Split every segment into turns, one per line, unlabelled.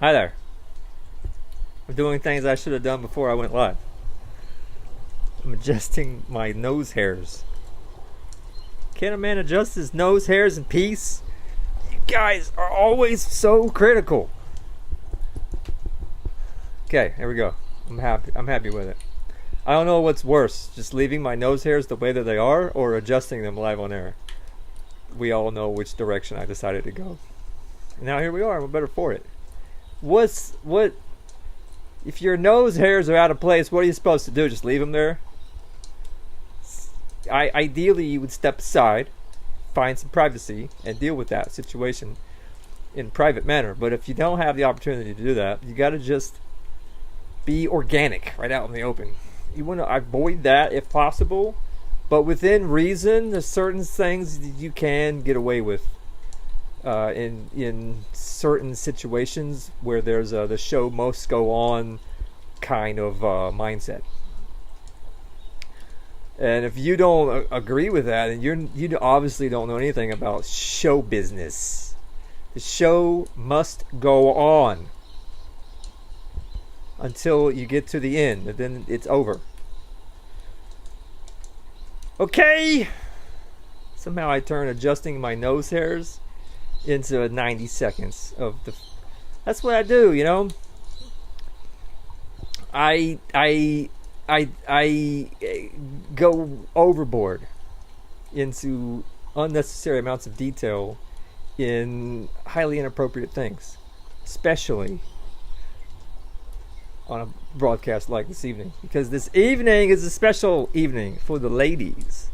Hi there. I'm doing things I should have done before I went live. I'm adjusting my nose hairs. Can a man adjust his nose hairs in peace? You guys are always so critical. Okay, here we go. I'm happy with it. I don't know what's worse, just leaving my nose hairs the way that they are or adjusting them live on air. We all know which direction I decided to go. And now here we are, we're better for it. What if your nose hairs are out of place, what are you supposed to do? Just leave them there? Ideally, you would step aside, find some privacy, and deal with that situation in a private manner. But if you don't have the opportunity to do that, you got to just be organic right out in the open. You want to avoid that if possible, but within reason, there's certain things that you can get away with in certain situations where there's the show must go on kind of mindset. And if you don't agree with that, and you obviously don't know anything about show business. The show must go on until you get to the end, and then it's over. Okay. Somehow I turn adjusting my nose hairs into 90 seconds of the. That's what I do, you know. I go overboard into unnecessary amounts of detail in highly inappropriate things, especially on a broadcast like this evening, because this evening is a special evening for the ladies.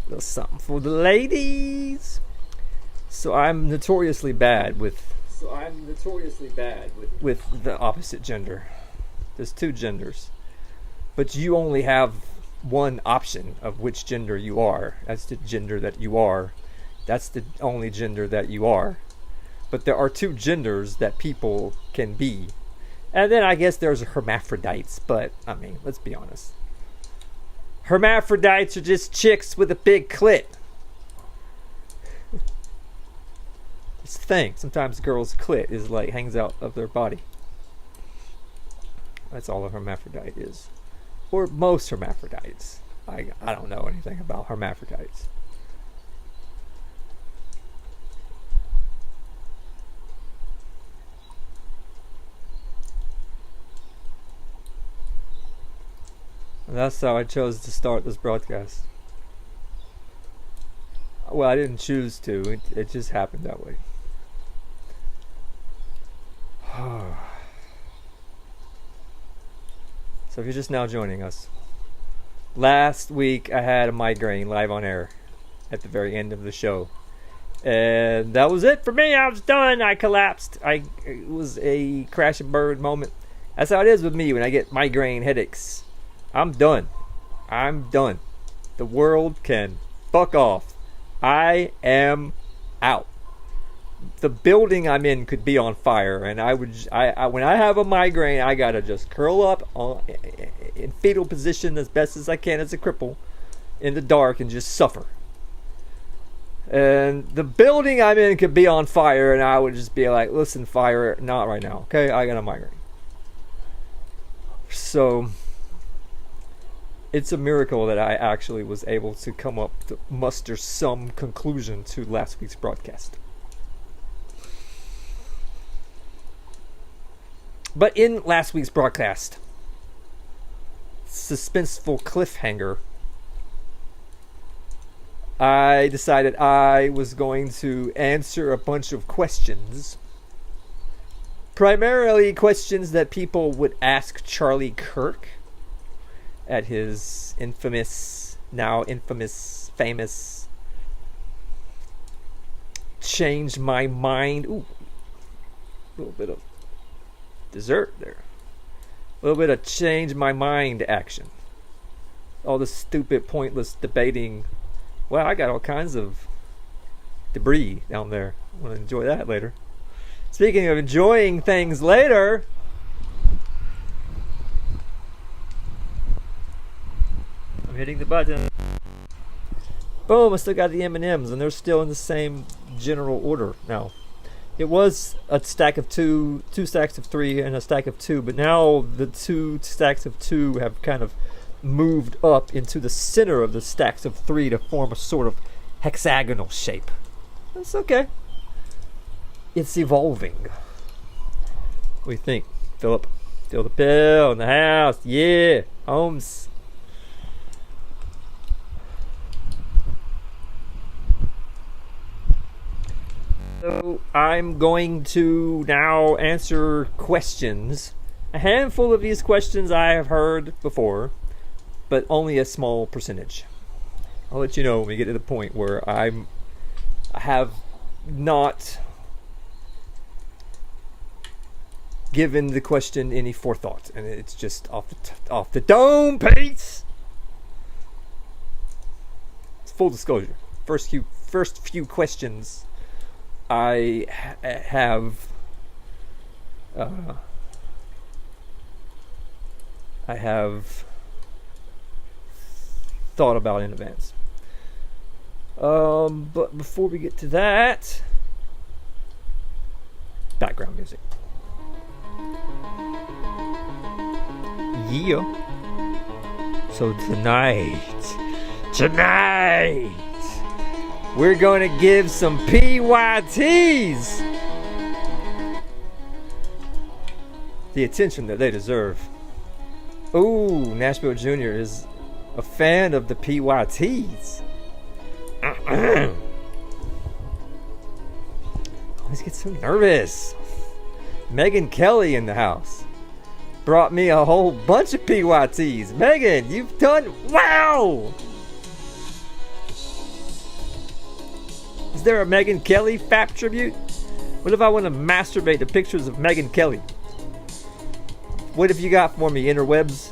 A little something for the ladies. So I'm notoriously bad with the opposite gender. There's two genders, but you only have one option of which gender you are. That's the gender that you are. That's the only gender that you are. But there are two genders that people can be. And then I guess there's hermaphrodites, but I mean, let's be honest. Hermaphrodites are just chicks with a big clit. It's the thing. Sometimes girls' clit is like hangs out of their body. That's all a hermaphrodite is. Or most hermaphrodites. I don't know anything about hermaphrodites. And that's how I chose to start this broadcast. Well, I didn't choose to. It just happened that way. So if you're just now joining us, last week I had a migraine live on air at the very end of the show. And that was it for me. I was done. I collapsed. It was a crash and burn moment. That's how it is with me when I get migraine headaches. I'm done. I'm done. The world can fuck off. I am out. The building I'm in could be on fire, and when I have a migraine, I gotta just curl up in fetal position as best as I can as a cripple in the dark and just suffer. And the building I'm in could be on fire, and I would just be like, listen, fire, not right now, okay? I got a migraine. So it's a miracle that I actually was able to come up to muster some conclusion to last week's broadcast. But in last week's broadcast, suspenseful cliffhanger, I decided I was going to answer a bunch of questions. Primarily questions that people would ask Charlie Kirk at his now infamous, famous Change My Mind. Ooh, a little bit of dessert there. A little bit of change my mind action. All the stupid, pointless debating. Wow, I got all kinds of debris down there. I want to enjoy that later. Speaking of enjoying things later, I'm hitting the button. Boom, I still got the M&Ms, and they're still in the same general order now. It was a stack of two stacks of 3, and a stack of 2, but now the 2 stacks of 2 have kind of moved up into the center of the stacks of 3 to form a sort of hexagonal shape. That's okay. It's evolving. What do you think, Philip? Feel the bill in the house. Yeah, Holmes. So I'm going to now answer questions. A handful of these questions I have heard before, but only a small percentage. I'll let you know when we get to the point where I have not given the question any forethought, and it's just off the dome, Pete. It's full disclosure. First few questions I have thought about in advance. But before we get to that, background music. Yeah. So tonight, we're going to give some PYTs the attention that they deserve. Ooh, Nashville Jr. is a fan of the PYTs. Always get so nervous. Megan Kelly in the house brought me a whole bunch of PYTs. Megan, you've done wow! Is there a Megan Kelly FAP tribute? What if I want to masturbate to pictures of Megan Kelly? What have you got for me, interwebs?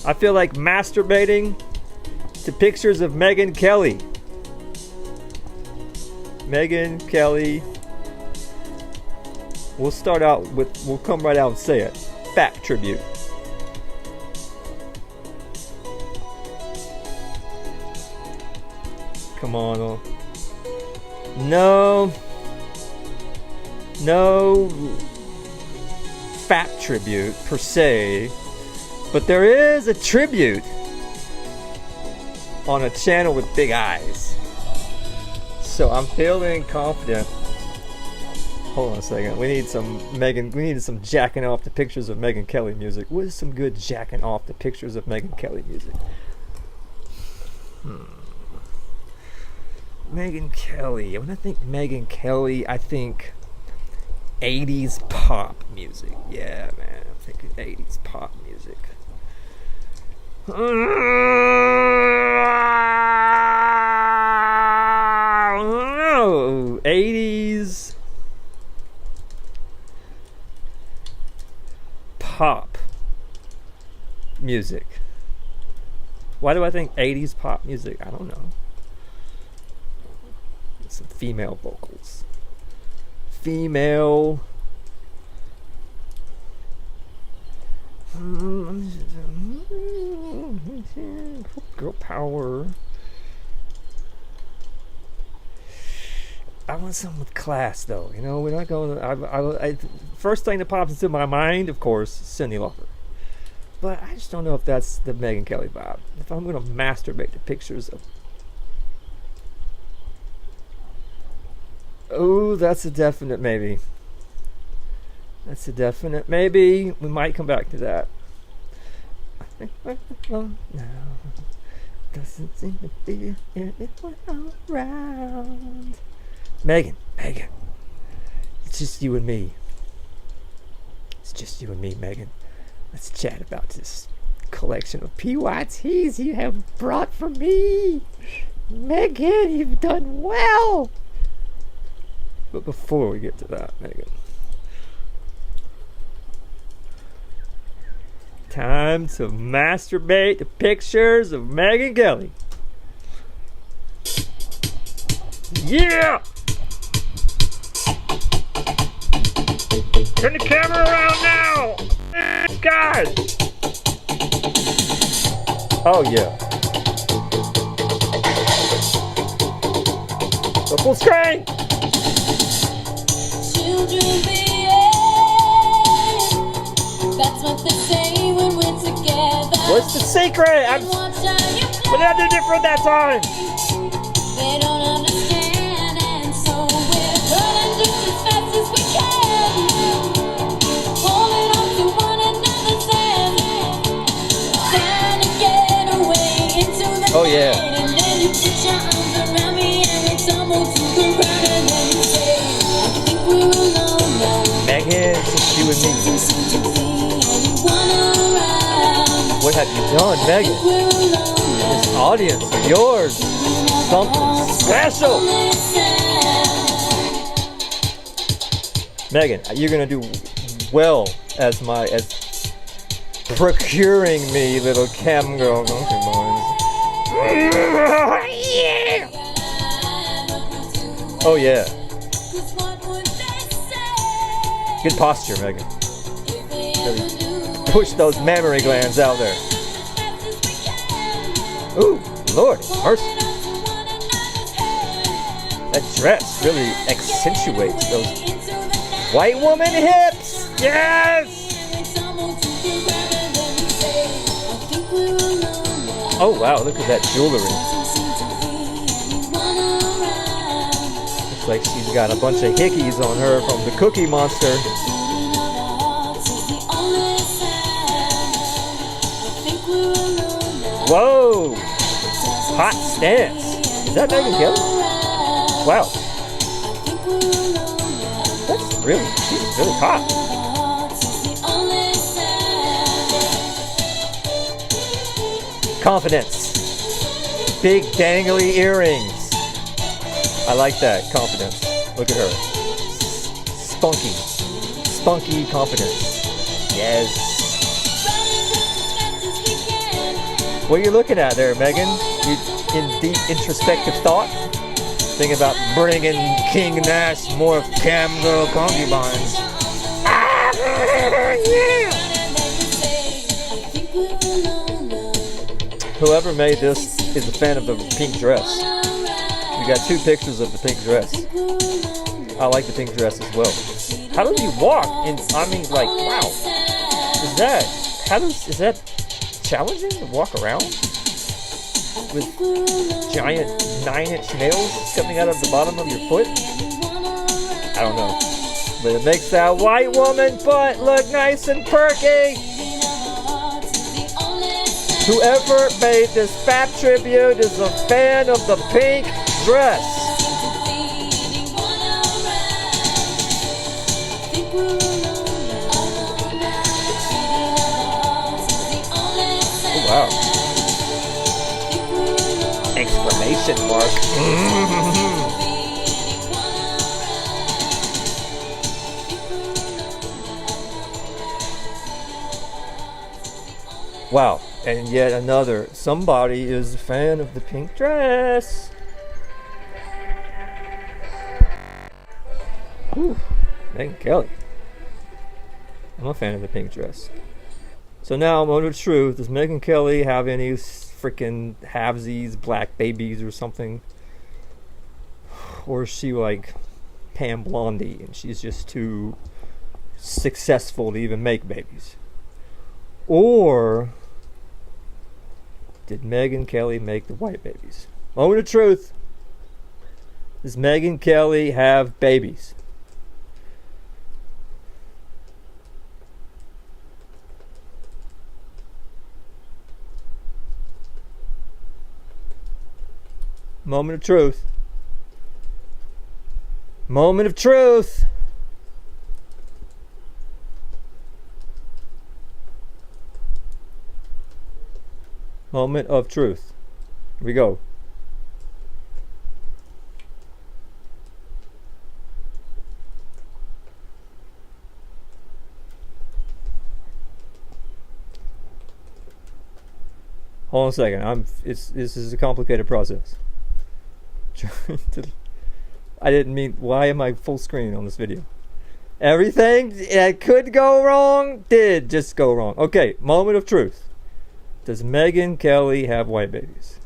I feel like masturbating to pictures of Megan Kelly. Megan Kelly. We'll come right out and say it. FAP tribute. Come on. No FAP tribute per se, but there is a tribute on a channel with big eyes. So I'm feeling confident. Hold on a second. We needed some jacking off the pictures of Megan Kelly music. What is some good jacking off the pictures of Megan Kelly music? Megan Kelly. When I think Megan Kelly, I think 80s pop music. Yeah, man. I'm thinking 80s pop music. 80s pop music. Why do I think 80s pop music? I don't know. Some female vocals. Female. Girl power. I want something with class, though. You know, we're not going to. First thing that pops into my mind, of course, Cyndi Lauper. But I just don't know if that's the Megan Kelly vibe. If I'm going to masturbate to pictures of. Oh, that's a definite maybe. That's a definite maybe. We might come back to that. I think we're alone now. Doesn't seem to be anyone around. Megan. It's just you and me. It's just you and me, Megan. Let's chat about this collection of PYTs you have brought for me. Megan, you've done well. But before we get to that, Megan, time to masturbate to pictures of Megan Kelly. Yeah! Turn the camera around now! God! Oh yeah. Full screen! What's the secret? What did I do different that time?
They don't understand, and so we're running just as fast as we can, holding on to one another's hand, trying to get away into the night. And then you put your arms around me and we tumble to the ground, and then you say, I think we're alone now.
Megan, it's you and me. What have you done, Megan? This audience is yours. Something special. Megan, you're gonna do well as procuring me little cam girl concubines. Oh yeah. Good posture, Megan. Really push those mammary glands out there. Ooh, Lord, mercy. That dress really accentuates those white woman hips. Yes! Oh wow, look at that jewelry. Looks like she's got a bunch of hickeys on her from the Cookie Monster. Whoa! Hot stance. Is that Megan Kelly? Wow. She's really hot. Confidence. Big dangly earrings. I like that. Confidence. Look at her. Spunky confidence. Yes. What are you looking at there, Megan? You in deep introspective thought? Thinking about bringing King Nash more cam girl concubines. Yeah. Whoever made this is a fan of the pink dress. We got 2 pictures of the pink dress. I like the pink dress as well. How do you walk? I mean, like, wow. Is that challenging to walk around with giant 9-inch nails coming out of the bottom of your foot? I don't know, but it makes that white woman foot look nice and perky. Whoever made this fat tribute is a fan of the pink dress. Wow. Exclamation mark. Wow. And yet another. Somebody is a fan of the pink dress. Whew. Megan Kelly. I'm a fan of the pink dress. So now, moment of truth, does Megan Kelly have any freaking halvesies, black babies or something? Or is she like Pam Blondie and she's just too successful to even make babies? Or did Megan Kelly make the white babies? Moment of truth. Does Megan Kelly have babies? Moment of truth. Moment of truth. Moment of truth. Here we go. Hold on a second. This is a complicated process. I didn't mean. Why am I full screen on this video? Everything that could go wrong did just go wrong. Okay, moment of truth. Does Megan Kelly have white babies?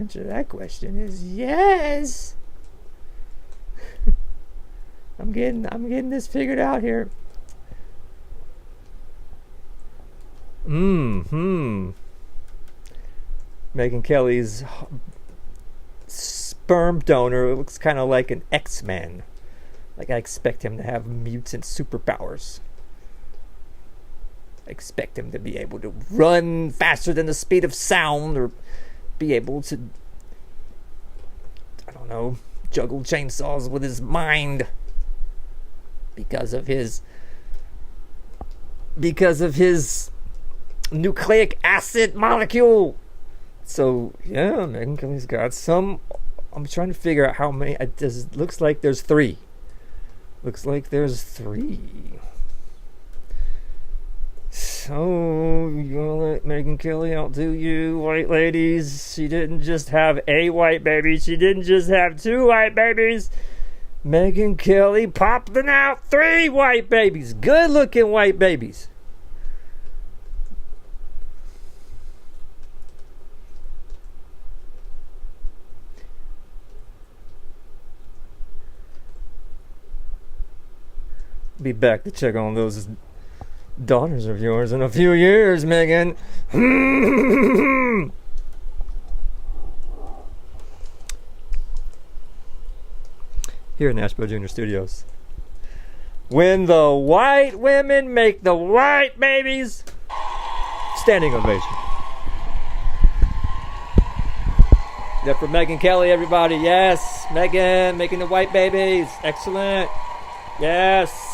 answer to that question is yes. I'm getting this figured out here. Megyn Kelly's sperm donor looks kind of like an X-Man. Like I expect him to have mutant superpowers. I expect him to be able to run faster than the speed of sound, or be able to, I don't know, juggle chainsaws with his mind because of his nucleic acid molecule. So yeah, Megyn Kelly's got some. I'm trying to figure out how many. It looks like there's 3. Looks like there's 3. So you gonna let Megyn Kelly outdo you, white ladies? She didn't just have a white baby. She didn't just have 2 white babies. Megyn Kelly popping out 3 white babies. Good looking white babies. Be back to check on those daughters of yours in a few years, Megyn. Here in Nashville Junior Studios. When the white women make the white babies, standing ovation. That for Megyn Kelly, everybody. Yes, Megyn making the white babies. Excellent. Yes.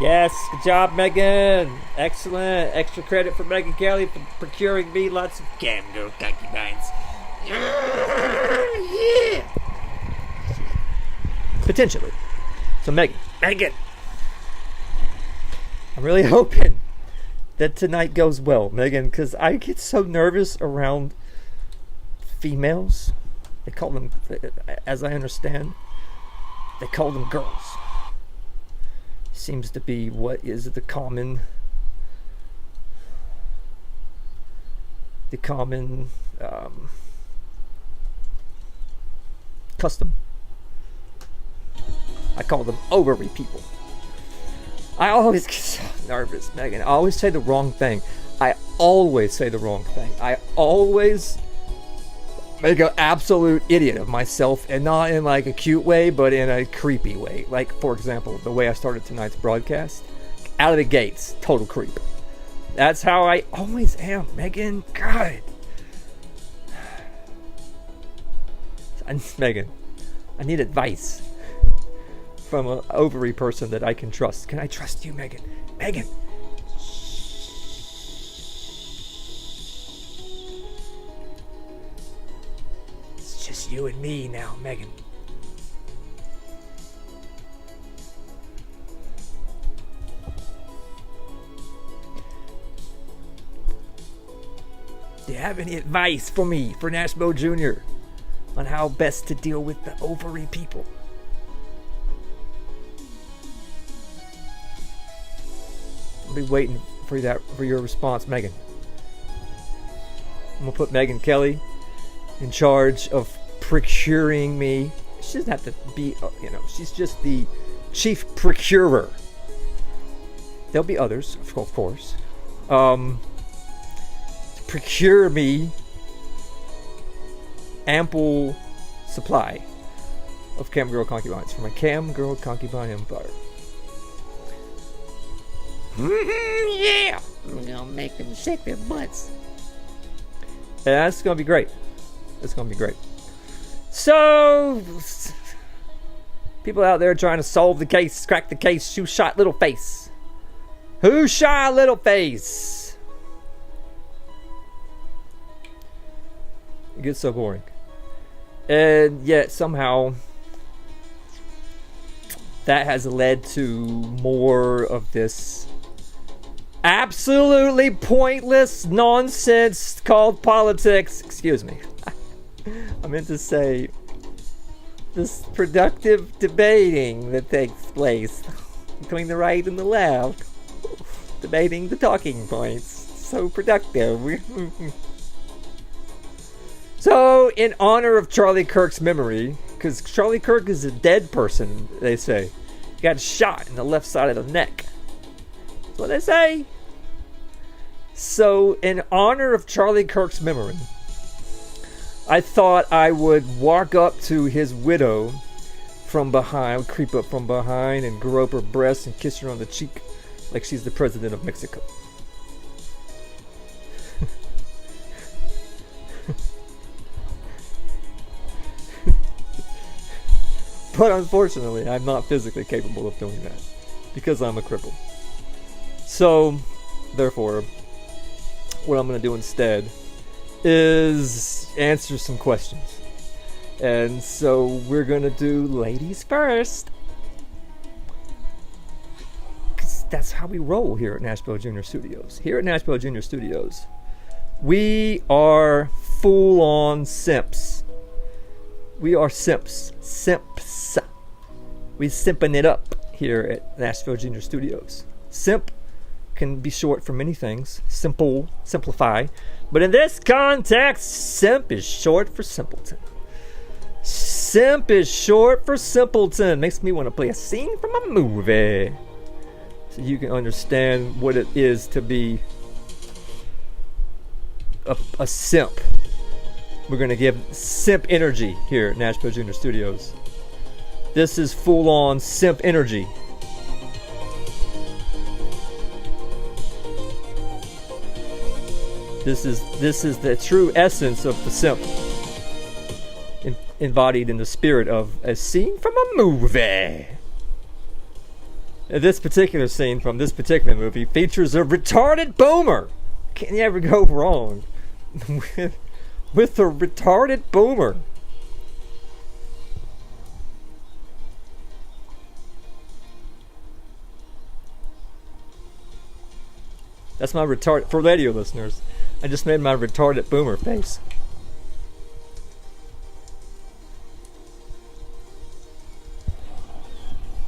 Yes, good job, Megyn. Excellent. Extra credit for Megyn Kelly for procuring me lots of cam girl concubines. Yeah. Potentially. So, Megyn. I'm really hoping that tonight goes well, Megyn, because I get so nervous around females. They call them, as I understand, they call them girls. Seems to be what is the common custom. I call them ovary people. I always get so nervous, Megyn. I always say the wrong thing. I always make an absolute idiot of myself, and not in like a cute way, but in a creepy way. Like, for example, the way I started tonight's broadcast. Out of the gates, total creep. That's how I always am, Megyn. God. Megyn, I need advice from an ovary person that I can trust. Can I trust you, Megyn? Megyn. It's just you and me now, Megyn. Do you have any advice for me, for Nashville Jr., on how best to deal with the ovary people? I'll be waiting for your response, Megyn. I'm gonna put Megyn Kelly in charge of procuring me. She doesn't have to be, she's just the chief procurer. There'll be others, of course. Procure me ample supply of cam girl concubines for my cam girl concubine empire. Yeah, I'm gonna make them shake their butts. And that's gonna be great. That's gonna be great. So, people out there trying to solve the case, crack the case. Who shot Littleface? Who shot Littleface? It gets so boring. And yet somehow that has led to more of this absolutely pointless nonsense called politics. Excuse me. I meant to say this productive debating that takes place between the right and the left. Debating the talking points. So productive. So, in honor of Charlie Kirk's memory, because Charlie Kirk is a dead person, they say. He got shot in the left side of the neck. That's what they say. So, in honor of Charlie Kirk's memory, I thought I would walk up to his widow from behind, creep up from behind and grope her breast and kiss her on the cheek like she's the president of Mexico. But unfortunately, I'm not physically capable of doing that because I'm a cripple. So, therefore, what I'm going to do instead is answer some questions. And so we're going to do ladies first. Because that's how we roll here at Nashville Junior Studios. Here at Nashville Junior Studios, we are full-on simps. We are simps. Simps. We simping it up here at Nashville Junior Studios. Simp can be short for many things. Simple, simplify. But in this context, simp is short for simpleton. Simp is short for simpleton. Makes me want to play a scene from a movie, so you can understand what it is to be a simp. We're going to give simp energy here at Nashville Junior Studios. This is full-on simp energy. This is the true essence of the simp, embodied in the spirit of a scene from a movie. This particular scene from this particular movie features a retarded boomer. Can you ever go wrong with a retarded boomer? That's my retarded, for radio listeners, I just made my retarded boomer face.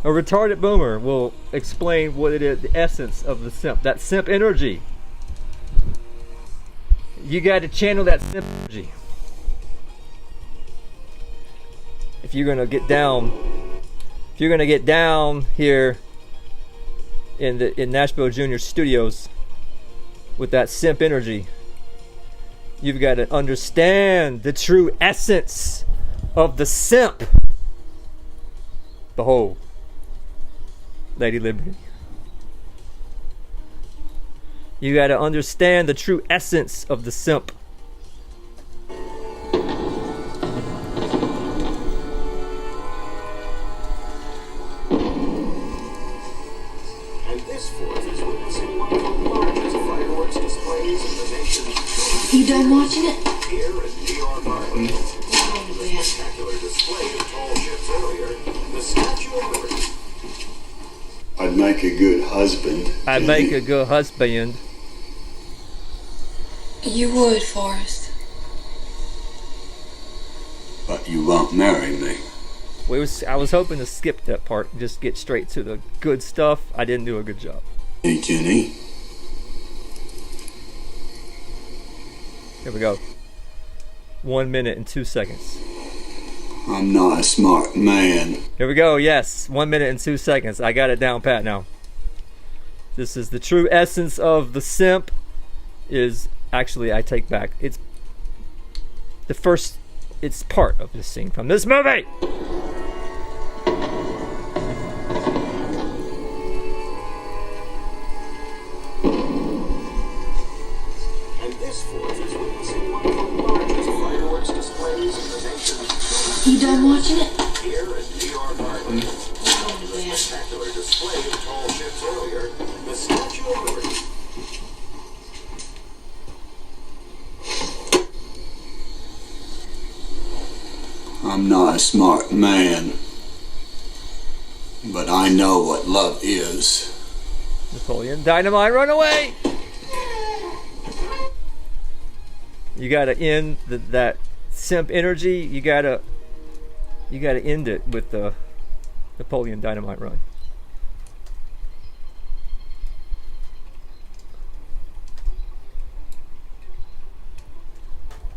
A retarded boomer will explain what it is, the essence of the simp. That simp energy. You got to channel that simp energy. If you're gonna get down, here in Nashville Junior Studios with that simp energy, you've got to understand the true essence of the simp. Behold, Lady Liberty. You got to understand the true essence of the simp.
And this Fourth is witnessing one of the largest fireworks displays in the nation.
You done watching it?
Here in New York Harbor. The spectacular display of tall ships earlier, the Statue of Liberty.
I'd make a good husband.
I'd make a good husband.
You would, Forrest.
But you won't marry me.
I was hoping to skip that part and just get straight to the good stuff. I didn't do a good job.
Hey, Jenny.
Here we go. 1 minute and 2 seconds.
I'm not a smart man.
Here we go. Yes, 1 minute and 2 seconds. I got it down pat now. This is the true essence of the simp. Is actually, I take back. It's part of the scene from this movie.
And this Fourth is witnessing one of the largest fireworks displays in the nation.
You done watching it?
Here in New York Harbor. The spectacular display of tall ships earlier, the Statue of Liberty.
I'm not a smart man. But I know what love is.
Napoleon Dynamite, run away! You gotta end that simp energy. You gotta end it with the Napoleon Dynamite run.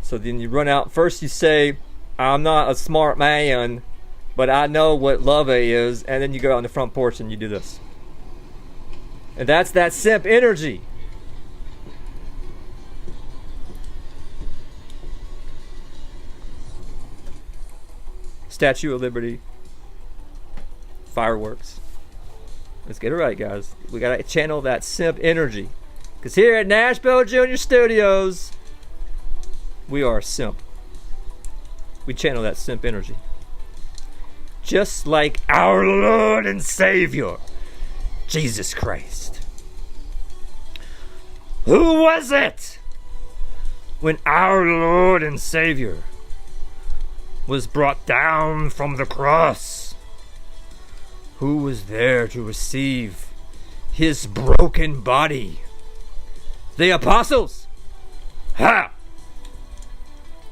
So then you run out. First you say, I'm not a smart man, but I know what love is. And then you go out on the front porch and you do this. And that's that simp energy. Statue of Liberty. Fireworks. Let's get it right, guys. We gotta channel that simp energy. Because here at Nashville Junior Studios, we are simp. We channel that simp energy. Just like our Lord and Savior, Jesus Christ. Who was it when our Lord and Savior was brought down from the cross? Who was there to receive his broken body? The apostles. Ha!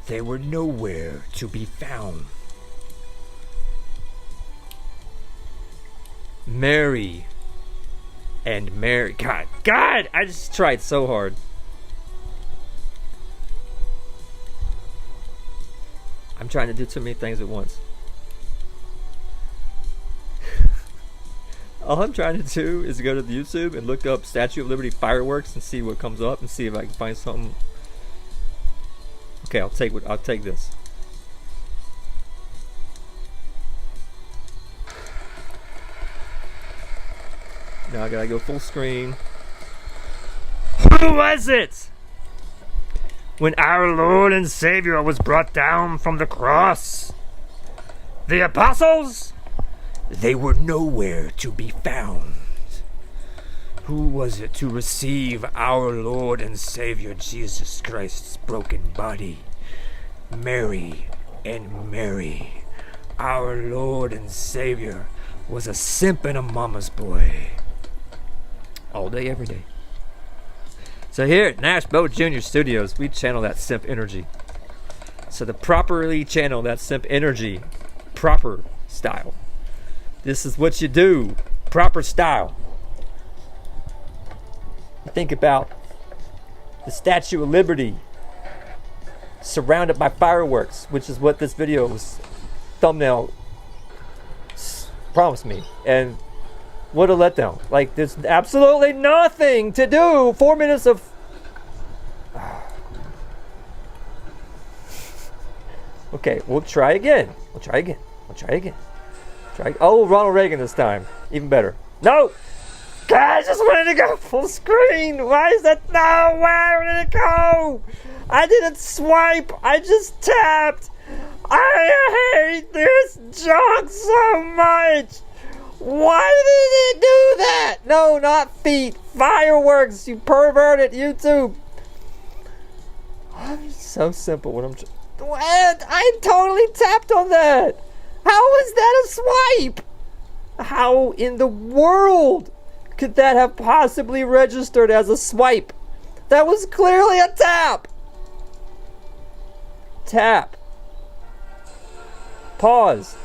They were nowhere to be found. Mary and Mary. God, I just tried so hard. I'm trying to do too many things at once. All I'm trying to do is go to the YouTube and look up Statue of Liberty fireworks and see what comes up and see if I can find something. Okay, I'll take this. Now I gotta go full screen. Who was it when our Lord and Savior was brought down from the cross? The apostles? They were nowhere to be found. Who was it to receive our Lord and Savior Jesus Christ's broken body? Mary and Mary. Our Lord and Savior was a simp and a mama's boy. All day, every day. So here at Nashville Junior Studios, we channel that simp energy. So to properly channel that simp energy, proper style. This is what you do, proper style. Think about the Statue of Liberty surrounded by fireworks, which is what this video's thumbnail promised me. And what a letdown. Like, there's absolutely nothing to do. 4 minutes of... Okay, we'll try again. Oh, Ronald Reagan this time. Even better. No! God, I just wanted to go full screen. Why is that? No, where did it go? I didn't swipe. I just tapped. I hate this junk so much. Why did it do that? No, not feet. Fireworks, you perverted YouTube. I'm so simple when I'm... What? I totally tapped on that. How is that a swipe? How in the world could that have possibly registered as a swipe? That was clearly a tap. Tap. Pause.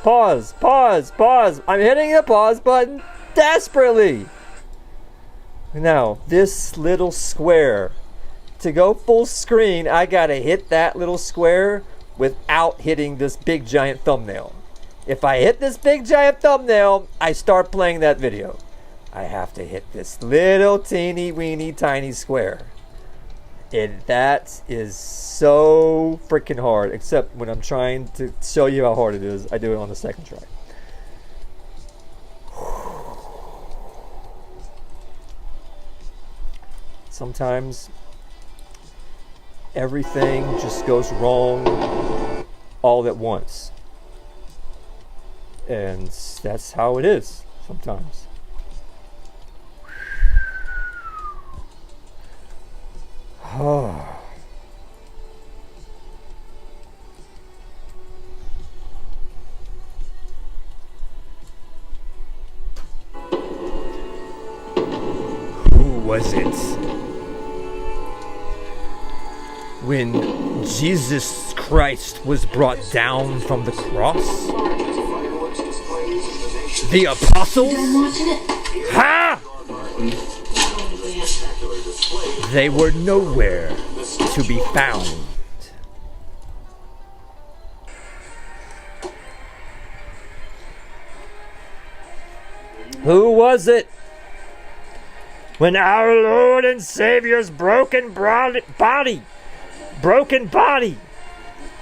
I'm hitting the pause button desperately. Now, this little square. To go full screen, I gotta hit that little square without hitting this big giant thumbnail. If I hit this big giant thumbnail, I start playing that video. I have to hit this little teeny weeny tiny square. And that is so freaking hard. Except when I'm trying to show you how hard it is, I do it on the second try. Sometimes everything just goes wrong all at once. And that's how it is sometimes. Who was it when Jesus Christ was brought down from the cross? The apostles? Ha! They were nowhere to be found. Who was it? When our Lord and Savior's broken body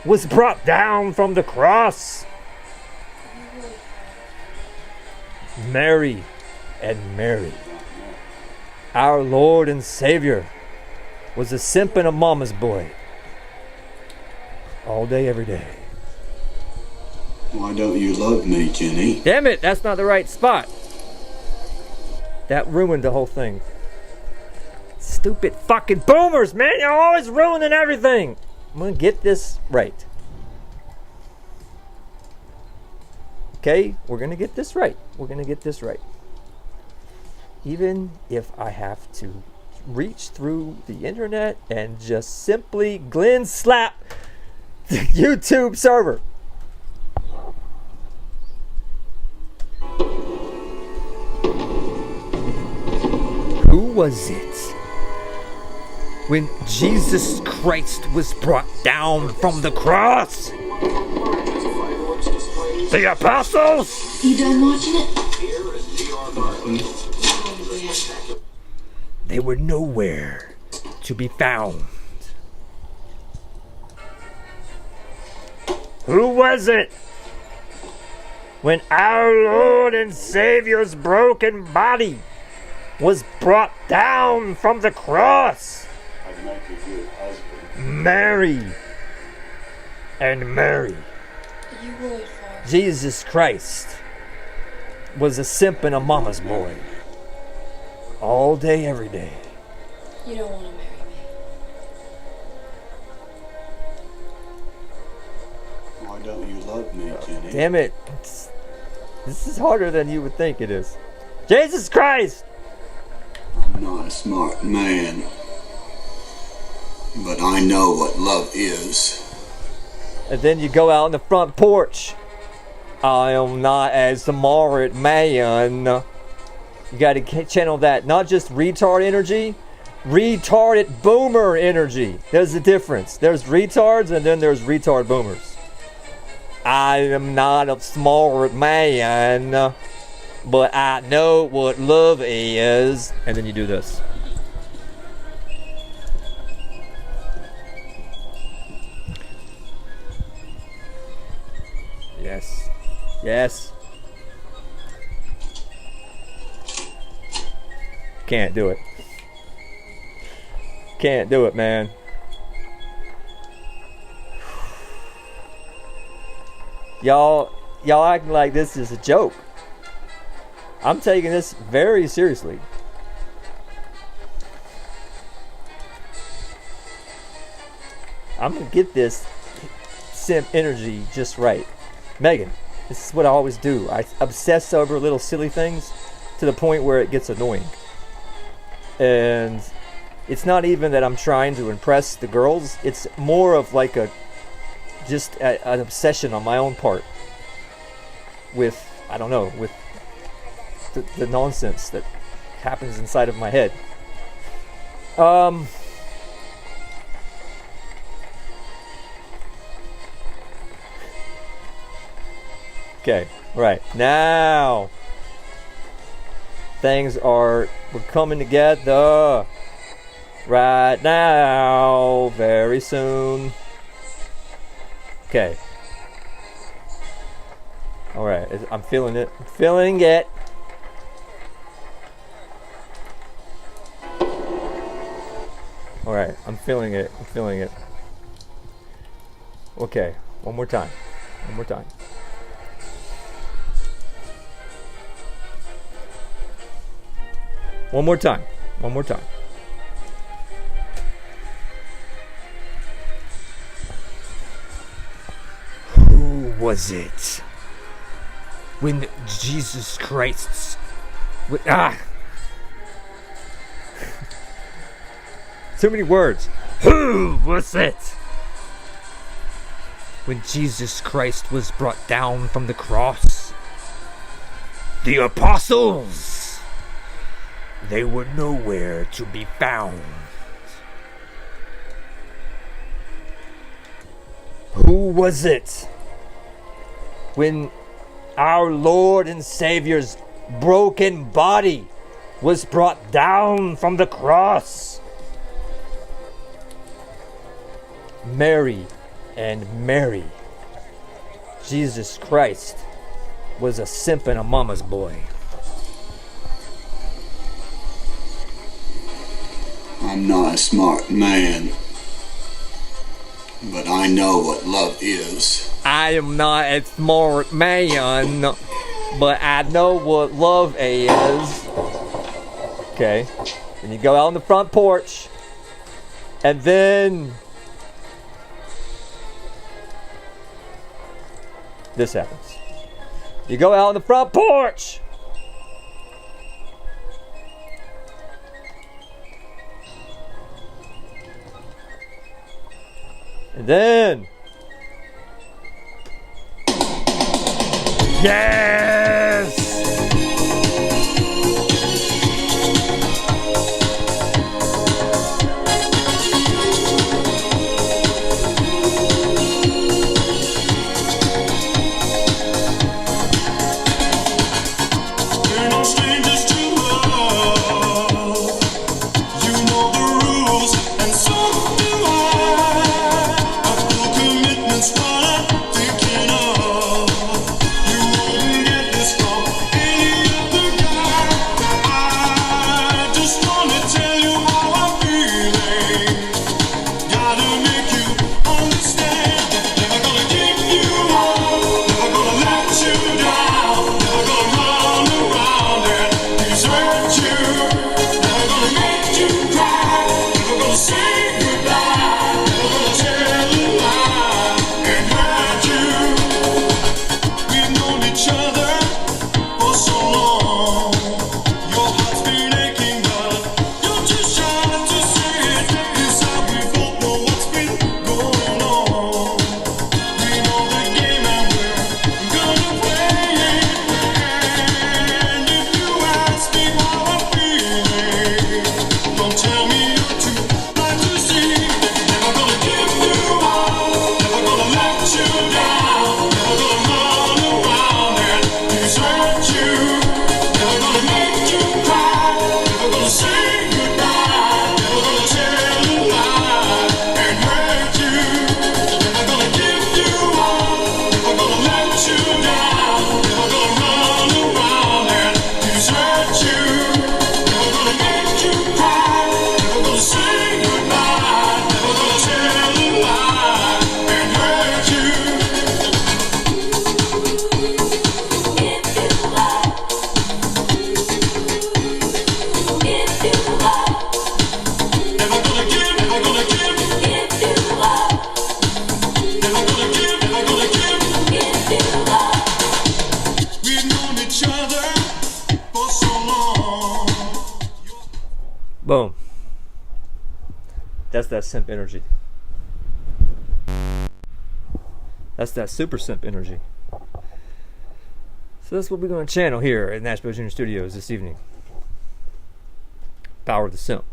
was brought down from the cross. Mary and Mary. Our Lord and Savior was a simp and a mama's boy. All day, every day.
Why don't you love me, Jenny?
Damn it, that's not the right spot. That ruined the whole thing. Stupid fucking boomers, man. You're always ruining everything. I'm gonna get this right. Okay, we're gonna get this right. We're gonna get this right. Even if I have to reach through the internet and just simply Glenn slap the YouTube server. Who was it when Jesus Christ was brought down from the cross? The apostles?
You done watching it?
They were nowhere to be found. Who was it when our Lord and Savior's broken body was brought down from the cross?
I'd make a good husband.
Mary and Mary.
You would, Forrest.
Jesus Christ was a simp and a mama's boy. All day, every day.
You don't want to marry me.
Why don't you love me, Jenny?
Damn it. This is harder than you would think it is. Jesus Christ!
I'm not a smart man, but I know what love is.
And then you go out on the front porch. I am not a smart man. You got to channel that, not just retard energy, retarded boomer energy. There's a difference. There's retards and then there's retard boomers. I am not a smart man, but I know what love is. And then you do this. Yes. Yes. Can't do it. Can't do it, man. Y'all acting like this is a joke. I'm taking this very seriously. I'm gonna get this simp energy just right. Megan, this is what I always do. I obsess over little silly things to the point where it gets annoying. And it's not even that I'm trying to impress the girls. It's more of like an obsession on my own part with, I don't know, with the nonsense that happens inside of my head. Okay, right. Now we're coming together right now, very soon. Okay. Alright, I'm feeling it. I'm feeling it. Alright, I'm feeling it. I'm feeling it. Okay, one more time. One more time. One more time. One more time. Who was it when Jesus Christ too many words. Who was it when Jesus Christ was brought down from the cross? The apostles. They were nowhere to be found. Who was it when our Lord and Savior's broken body was brought down from the cross. Mary and Mary. Jesus Christ was a simp and a mama's boy.
I'm not a smart man, but I know what love is.
I am not a smart man, but I know what love is. Okay. And you go out on the front porch, and then this happens. You go out on the front porch. And then yes!
We're no strangers to love. You know the rules, and so do I. Full commitment's what I'm thinking of. You wouldn't get this from any other guy. I just wanna tell you how I'm feeling. Gotta make you understand. Never gonna give you up. Never gonna let you down. Never gonna run around and desert you. Never gonna make you cry. Never gonna say goodbye. Never gonna tell a lie and hurt you. We've known each other for so long. Your heart's been aching, but you're too shy to say it. Inside we both know what's been going on. We know the game and we're gonna play it. And if you ask me how I'm feeling, don't tell me you're too blind to see. Never gonna give you up. Never gonna let you down. Never gonna run around and desert you. Never gonna make you cry. Never gonna say goodbye. Never gonna tell a lie and hurt you. Never gonna give you up. Never gonna let you down. Never gonna run around and desert you. Never gonna make you cry. Never gonna say goodbye. Never gonna tell a lie and hurt you. Never gonna give, never gonna give. Never gonna give, never gonna give. We've known each other for so long.
Boom. That's that simp energy. That's that super simp energy. So that's what we're going to channel here at Nashville Junior Studios this evening. Power of the simp.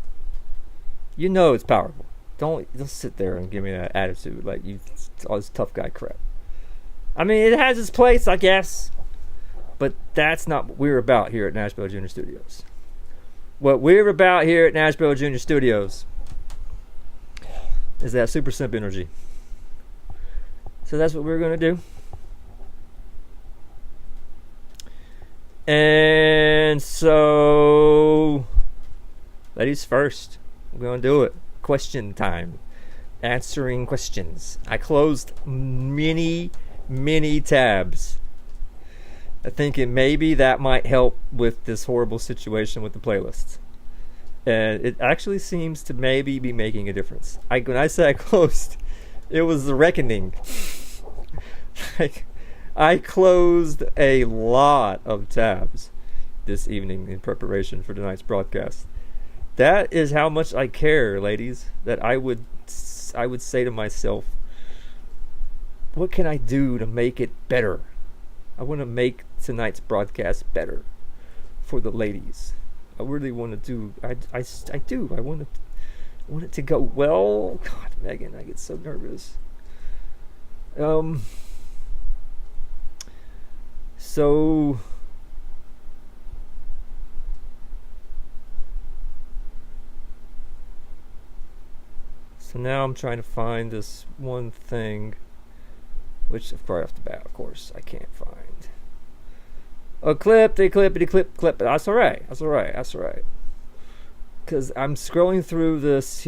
You know it's powerful. Don't sit there and give me that attitude like you all this tough guy crap. I mean, it has its place, I guess, but that's not what we're about here at Nashville Junior Studios. What we're about here at Nashville Junior Studios is that super simp energy. So that's what we're going to do. And so, ladies first, we're going to do it. Question time. Answering questions. I closed many tabs. I think maybe that might help with this horrible situation with the playlists. And it actually seems to maybe be making a difference. When I say I closed, it was the reckoning. Like, I closed a lot of tabs this evening in preparation for tonight's broadcast. That is how much I care, ladies. That I would say to myself, what can I do to make it better? I want to make tonight's broadcast better for the ladies. I really want to do. I do. I want it to go well. God, Megan, I get so nervous. So So now I'm trying to find this one thing, which right off the bat, of course, I can't find. A clippity clip. But that's alright. Because I'm scrolling through this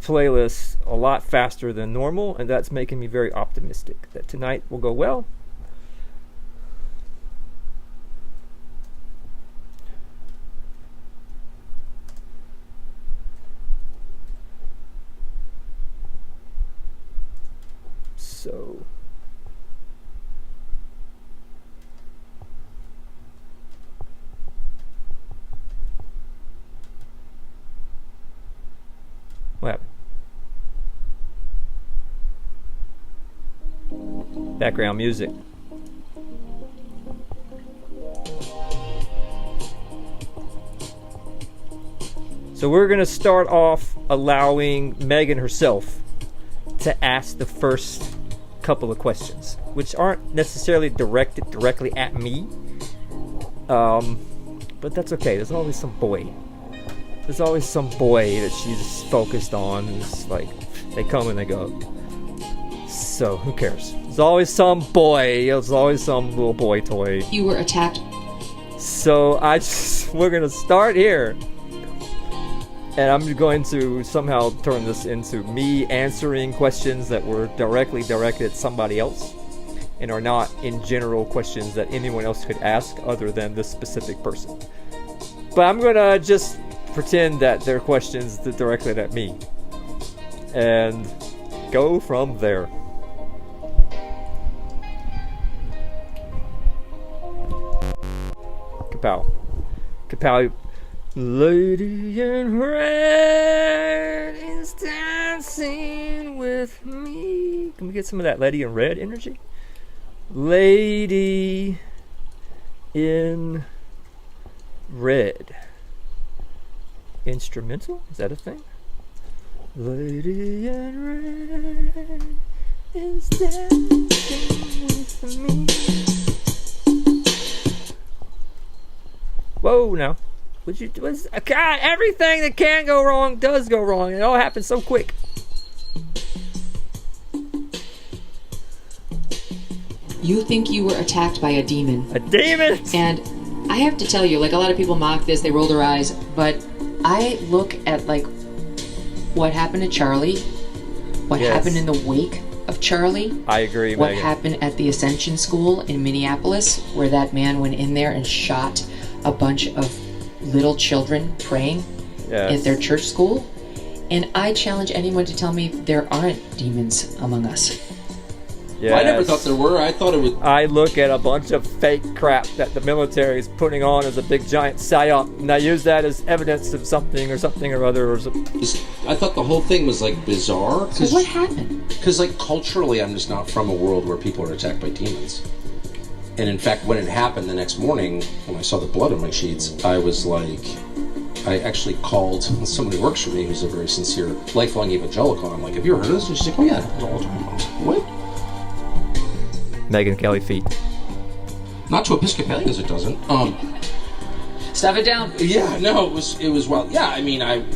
playlist a lot faster than normal, and that's making me very optimistic that tonight will go well. So what happened? Background music. So we're going to start off allowing Megan herself to ask the first couple of questions, which aren't necessarily directed directly at me. But that's okay. There's always some boy that she's focused on. And it's like, they come and they go. So, who cares? There's always some boy. There's always some little boy toy.
You were attacked.
So, we're going to start here. And I'm going to somehow turn this into me answering questions that were directly directed at somebody else and are not in general questions that anyone else could ask other than this specific person. But I'm going to just pretend that they're questions that directed at me and go from there. Kapow. Lady in red is dancing with me. Can we get some of that Lady in Red energy? Lady in Red. Instrumental? Is that a thing? Lady in Red is dancing with me. Whoa, now. God, everything that can go wrong does go wrong. It all happens so quick.
You think you were attacked by a demon.
A demon?
And I have to tell you, like, a lot of people mock this, they roll their eyes, but I look at, like, what happened to Charlie, what happened in the wake of Charlie.
I agree,
What
Megan.
happened at the Ascension School in Minneapolis, where that man went in there and shot a bunch of little children praying at their church school. And I challenge anyone to tell me there aren't demons among us.
Yes.
I never thought there were. I thought it would.
I look at a bunch of fake crap that the military is putting on as a big giant psyop, and I use that as evidence of something or other.
I thought the whole thing was like bizarre.
So what happened?
Because like culturally, I'm just not from a world where people are attacked by demons. And in fact, when it happened the next morning, when I saw the blood on my sheets, I was like, I actually called someone who works for me, who's a very sincere, lifelong evangelical. I'm like, have you ever heard of this? And she's like, oh yeah, it happens all the time. I was like, what?
Megan Kelly feet.
Not to Episcopalians, it doesn't.
Stuff it down.
Yeah, no, it was well. Yeah, I mean, I'm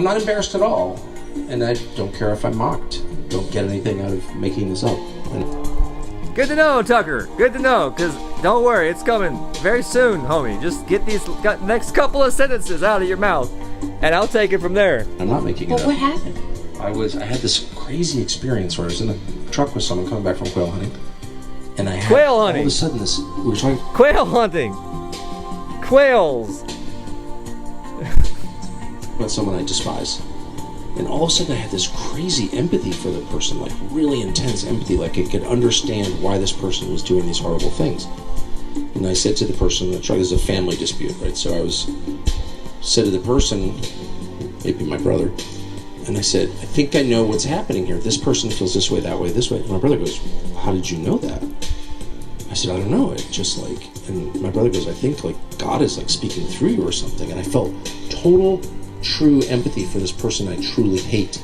not embarrassed at all, and I don't care if I'm mocked. Don't get anything out of making this up.
Good to know, Tucker. Good to know, because don't worry, it's coming very soon, homie. Just get these next couple of sentences out of your mouth, and I'll take it from there.
I'm not making it
Well,
up.
what happened?
I had this crazy experience where I was in a truck with someone coming back from quail hunting, and I had
Quail
all
hunting?
of a sudden this. We were talking.
Quail hunting. Quails.
About someone I despise. And all of a sudden I had this crazy empathy for the person, like really intense empathy, like I could understand why this person was doing these horrible things. And I said to the person in the truck, this is a family dispute, right? So I said to the person, maybe my brother, and I said, I think I know what's happening here. This person feels this way, that way, this way. And my brother goes, how did you know that? I said, I don't know. It just like, and my brother goes, I think like God is like speaking through you or something. And I felt total, true empathy for this person I truly hate.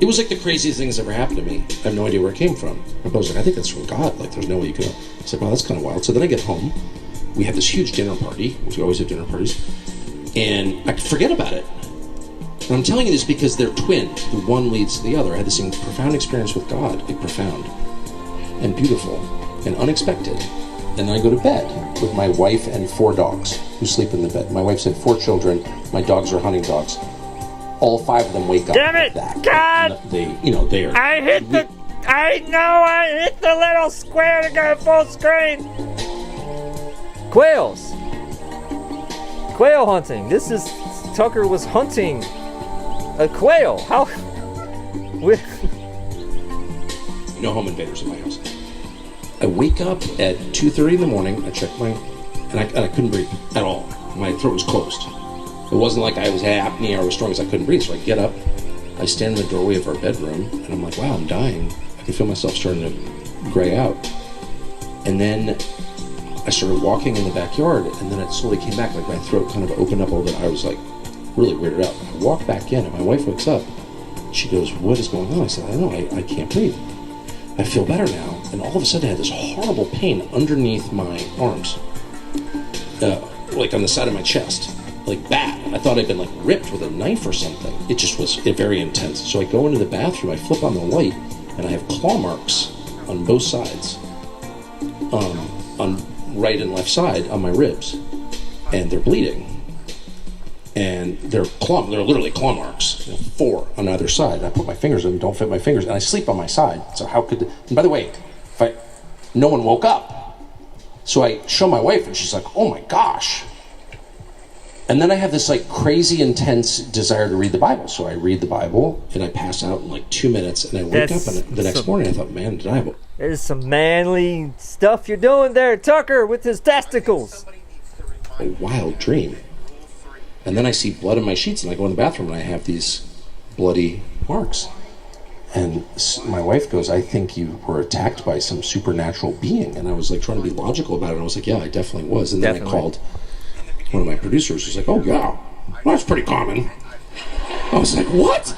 It was like the craziest thing that's ever happened to me. I have no idea where it came from. My brother's like, I think that's from God. Like, there's no way you could. I said, wow, that's kind of wild. So then I get home. We have this huge dinner party, which we always have dinner parties. And I forget about it. And I'm telling you this because they're twin. The one leads to the other. I had this profound experience with God, like profound and beautiful and unexpected. And I go to bed with my wife and 4 dogs who sleep in the bed. My wife's had 4 children. My dogs are hunting dogs. All 5 of them wake up.
Damn it!
Like that.
God!
They are.
I hit the little square to go full screen. Quails. Quail hunting. Tucker was hunting a quail. How?
No home invaders in my house. I wake up at 2:30 in the morning. I check and I couldn't breathe at all. My throat was closed. It wasn't like I was apnea or was strong as I couldn't breathe. So I get up, I stand in the doorway of our bedroom, and I'm like, wow, I'm dying. I can feel myself starting to gray out. And then I started walking in the backyard, and then it slowly came back. Like my throat kind of opened up a little bit. I was like really weirded out. I walk back in, and my wife wakes up. She goes, what is going on? I said, I don't know, I can't breathe. I feel better now. And all of a sudden I had this horrible pain underneath my arms. Like on the side of my chest. Like bad. I thought I'd been like ripped with a knife or something. It just was very intense. So I go into the bathroom, I flip on the light, and I have claw marks on both sides. On right and left side on my ribs. And they're bleeding. And they're literally claw marks, 4 on either side. I put my fingers in them, don't fit my fingers, and I sleep on my side. So how could? And by the way, no one woke up. So I show my wife, and she's like, "Oh my gosh!" And then I have this like crazy intense desire to read the Bible. So I read the Bible, and I pass out in like 2 minutes, and I wake up, and the next morning I thought, "Man, did I have
There's some manly stuff you're doing there, Tucker, with his testicles."
a wild dream?" And then I see blood in my sheets, and I go in the bathroom, and I have these bloody marks. And my wife goes, "I think you were attacked by some supernatural being." And I was like trying to be logical about it. I was like, "Yeah, I definitely was." And then I called one of my producers, who's like, "Oh yeah, well, that's pretty common." I was like, "What?"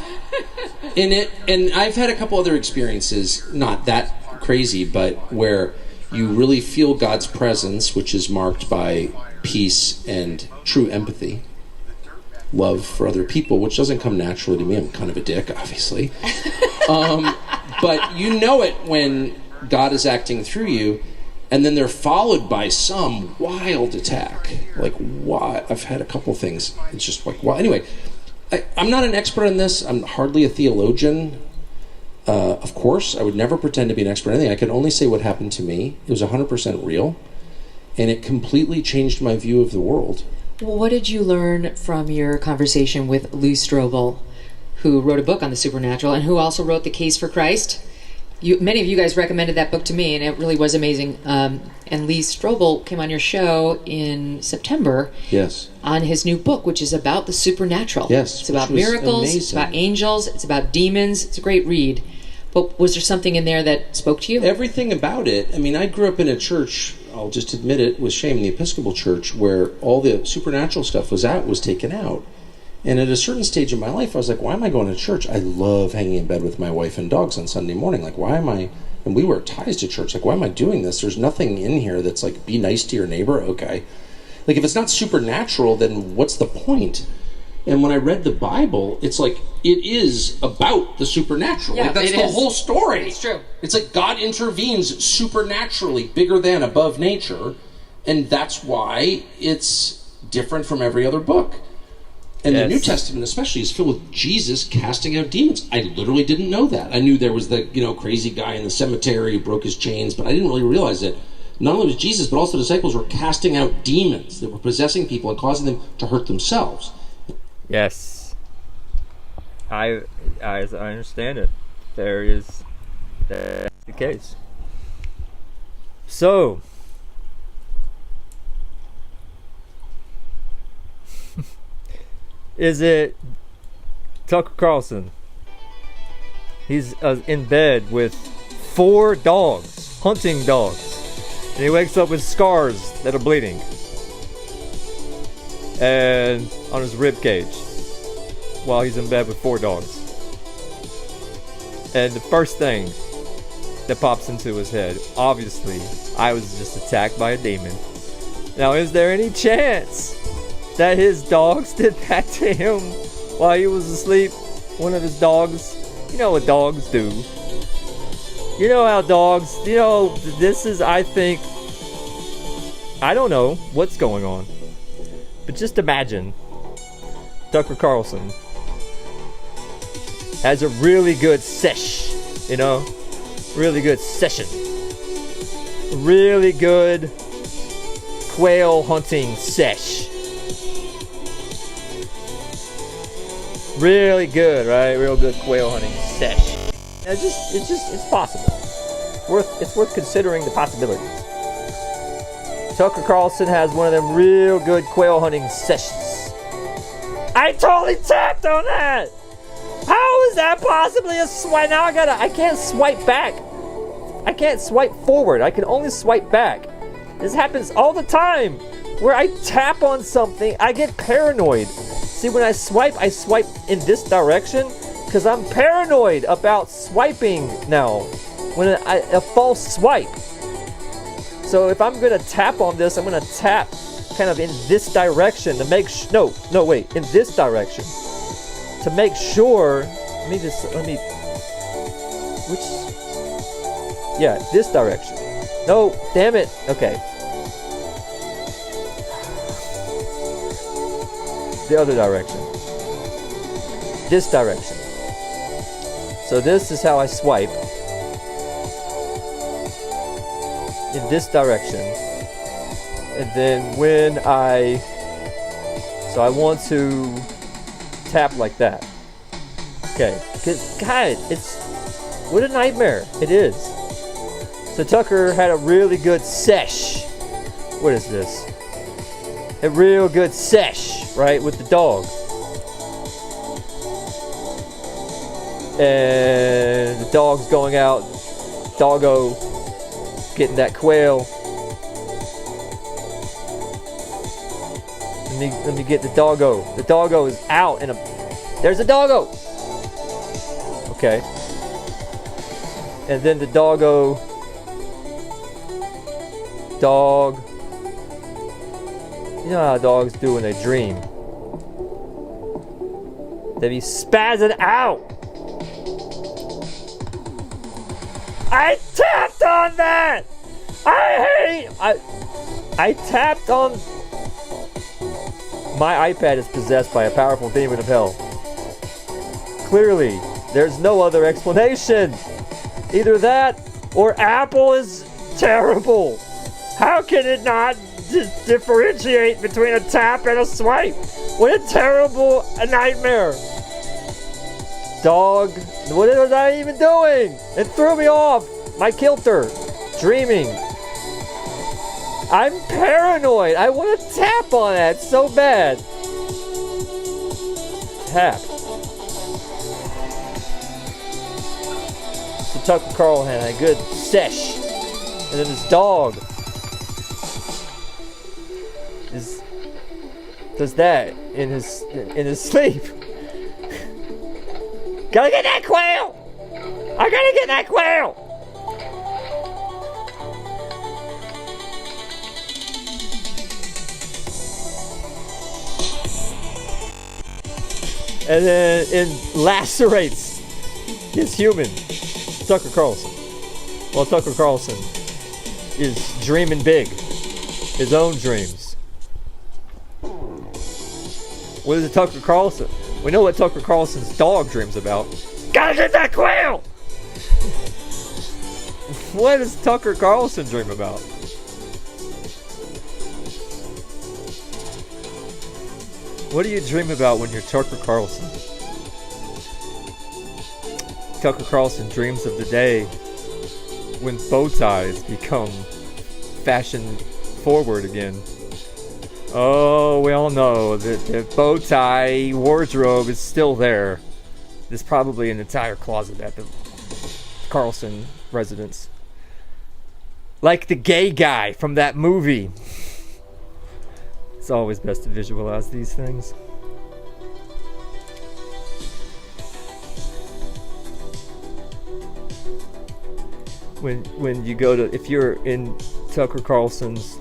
And I've had a couple other experiences, not that crazy, but where you really feel God's presence, which is marked by peace and true empathy. Love for other people, which doesn't come naturally to me. I'm kind of a dick, obviously. But you know it when God is acting through you, and then they're followed by some wild attack. Like, why? I've had a couple things. It's just like, why? Anyway, I'm not an expert on this. I'm hardly a theologian. Of course, I would never pretend to be an expert on anything. I can only say what happened to me. It was 100% real, and it completely changed my view of the world.
Well, what did you learn from your conversation with Lee Strobel, who wrote a book on the supernatural and who also wrote The Case for Christ? Many of you guys recommended that book to me, and it really was amazing. And Lee Strobel came on your show in September.
Yes.
On his new book, which is about the supernatural.
Yes.
It's about miracles,
amazing.
It's about angels, it's about demons. It's a great read. But was there something in there that spoke to you?
Everything about it. I mean, I grew up in a church, I'll just admit it with shame, the Episcopal Church, where all the supernatural stuff was taken out. And at a certain stage in my life, I was like, why am I going to church? I love hanging in bed with my wife and dogs on Sunday morning. Like, why am I... And we were ties to church. Like, why am I doing this? There's nothing in here that's like, be nice to your neighbor. Okay. Like, if it's not supernatural, then what's the point? And when I read the Bible, it's like, it is about the supernatural.
Yeah,
like, that's the whole story.
It's true.
It's like God intervenes supernaturally, bigger than, above nature, and that's why it's different from every other book. And the New Testament especially is filled with Jesus casting out demons. I literally didn't know that. I knew there was the crazy guy in the cemetery who broke his chains, but I didn't really realize that not only was Jesus, but also the disciples were casting out demons that were possessing people and causing them to hurt themselves.
Yes, I understand it. That's the case. So, is it Tucker Carlson? He's in bed with 4 dogs, hunting dogs, and he wakes up with scars that are bleeding, and on his rib cage, while he's in bed with 4 dogs. And the first thing that pops into his head, obviously, I was just attacked by a demon. Now, is there any chance that his dogs did that to him while he was asleep. One of his dogs. You know what dogs do. You know how dogs, this is, I think, I don't know what's going on. But just imagine Tucker Carlson has a really good sesh, really good session. Really good quail hunting sesh. Really good, right? Real good quail hunting sesh. It's possible. It's worth considering the possibilities. Tucker Carlson has one of them real good quail hunting sessions. I totally tapped on that. How is that possibly a swipe? Now I can't swipe back. I can't swipe forward. I can only swipe back. This happens all the time. Where I tap on something, I get paranoid. See, when I swipe in this direction because I'm paranoid about swiping now. When a false swipe. So if I'm gonna tap on this, I'm gonna tap kind of in this direction to make in this direction to make sure. This direction. No, damn it. Okay. The other direction. This direction. So this is how I swipe. In this direction. And then when I want to tap like that. Okay. Because, God, what a nightmare it is. So Tucker had a really good sesh. What is this? A real good sesh, right, with the dog. And the dog's going out. Doggo getting that quail. Let me get the doggo. The doggo is out there's a doggo. Okay. And then the dog. You know how dogs do when they dream. They be spazzing out. I tapped on that. I tapped on. My iPad is possessed by a powerful demon of hell. Clearly, there's no other explanation. Either that or Apple is terrible. How can it not differentiate between a tap and a swipe? What a terrible nightmare. Dog, what was I even doing? It threw me off my kilter. Dreaming. I'm paranoid. I want to tap on that so bad. Tap. So Tucker Carlson had a good sesh. And then this dog does that in his sleep. Gotta get that quail! I gotta get that quail! And then it lacerates his human, Tucker Carlson. Well, Tucker Carlson is dreaming big, his own dreams. What is it, Tucker Carlson? We know what Tucker Carlson's dog dreams about. Gotta get that quail! What does Tucker Carlson dream about? What do you dream about when you're Tucker Carlson? Tucker Carlson dreams of the day when bow ties become fashion forward again. Oh, we all know that the bow tie wardrobe is still there. There's probably an entire closet at the Carlson residence. Like the gay guy from that movie. It's always best to visualize these things. When you go to, if you're in Tucker Carlson's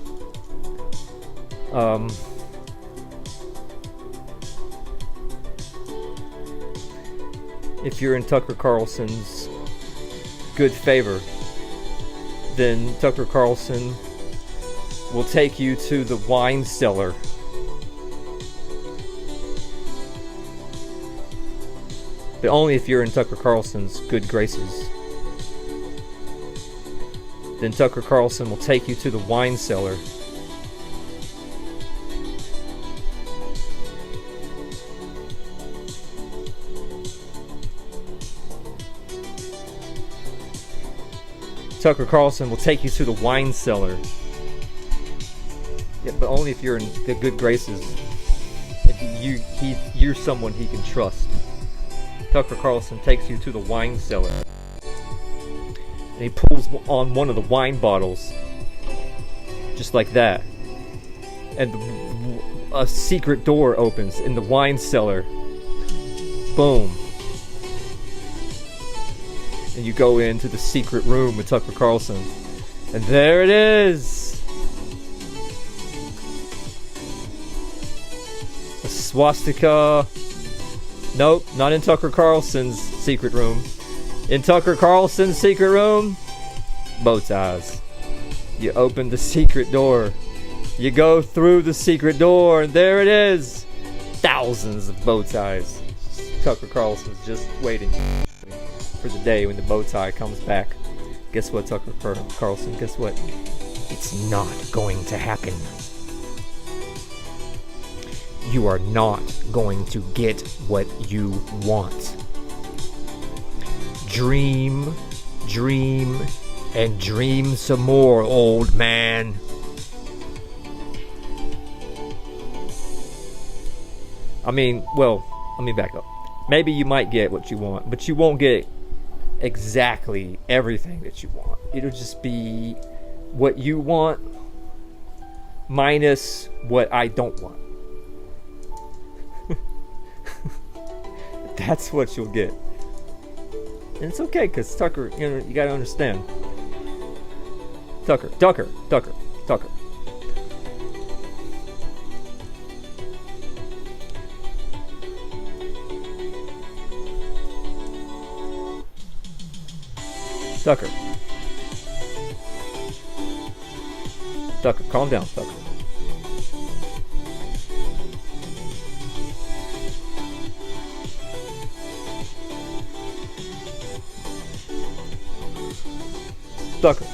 if you're in Tucker Carlson's good favor, then Tucker Carlson will take you to the wine cellar. But only if you're in Tucker Carlson's good graces. Then Tucker Carlson will take you to the wine cellar. Tucker Carlson will take you to the wine cellar. Yeah, but only if you're in the good graces. If you're someone he can trust. Tucker Carlson takes you to the wine cellar. And he pulls on one of the wine bottles. Just like that. And a secret door opens in the wine cellar. Boom. And you go into the secret room with Tucker Carlson. And there it is! A swastika. Nope, not in Tucker Carlson's secret room. In Tucker Carlson's secret room, bow ties. You open the secret door. You go through the secret door, and there it is. Thousands of bow ties. Tucker Carlson's just waiting for the day when the bow tie comes back. Guess what, Tucker Carlson? Guess what? It's not going to happen. You are not going to get what you want. Dream, dream, and dream some more, old man. I mean, well, let me back up. Maybe you might get what you want, but you won't get exactly everything that you want. It'll just be what you want minus what I don't want. That's what you'll get. And it's okay, because Tucker, you gotta understand. Tucker. Tucker. Tucker, calm down, Tucker. Tucker.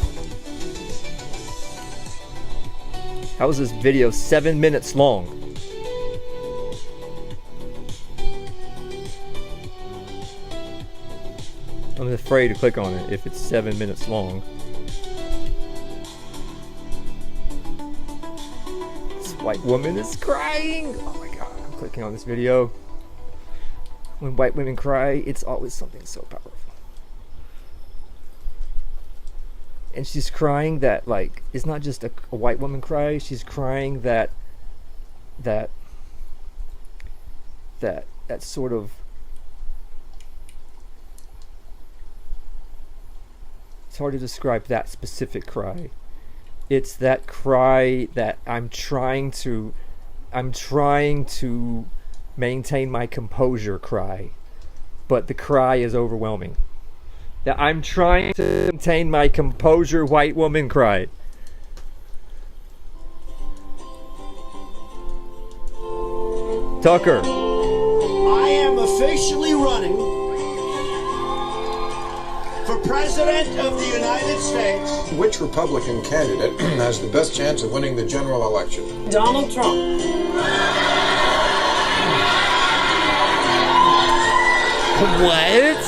How is this video 7 minutes long? I'm afraid to click on it if it's 7 minutes long. This white woman is crying! Oh my god, I'm clicking on this video. When white women cry, it's always something so powerful. And she's crying that, like, it's not just a white woman cry. She's crying that sort of, it's hard to describe that specific cry. It's that cry that I'm trying to maintain my composure cry, but the cry is overwhelming. That I'm trying to maintain my composure, white woman cry. Tucker.
I am officially running for President of the United States.
Which Republican candidate has the best chance of winning the general election?
Donald Trump.
What?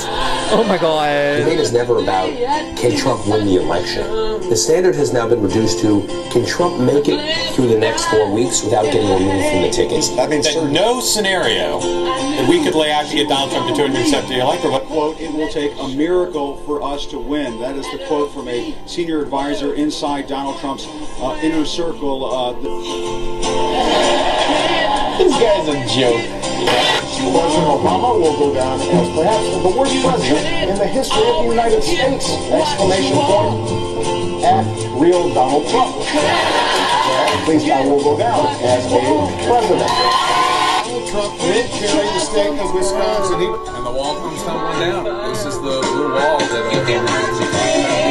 Oh my god.
The debate is never about can Trump win the election. The standard has now been reduced to can Trump make it through the next 4 weeks without getting removed from the tickets.
That means that no scenario that we could lay out to get Donald Trump to 270 electorate. But
quote, it will take a miracle for us to win. That is the quote from a senior advisor inside Donald Trump's inner circle.
This guy's a joke.
President Obama will go down as perhaps the worst president in the history of the United States! Exclamation point at real Donald Trump. At least I will go down as a president.
Donald Trump will carry the state of Wisconsin.
And the wall comes tumbling down. This is the blue wall that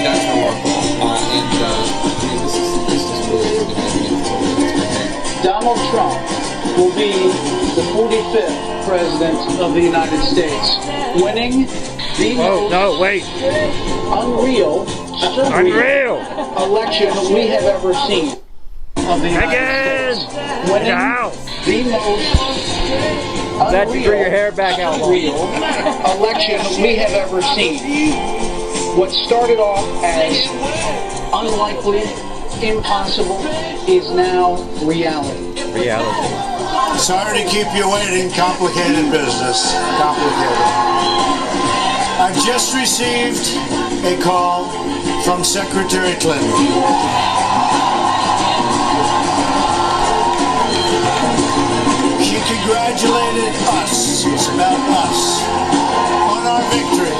that's remarkable. This is really significant.
Donald Trump will be the 45th president of the United States, winning the unreal election we have ever seen of the United States. Winning the most
That you drew your hair back out long.
election we have ever seen. What started off as unlikely, impossible, is now reality.
Sorry to keep you waiting. Complicated business. Complicated. I've just received a call from Secretary Clinton. She congratulated us. It's about us. On our victory.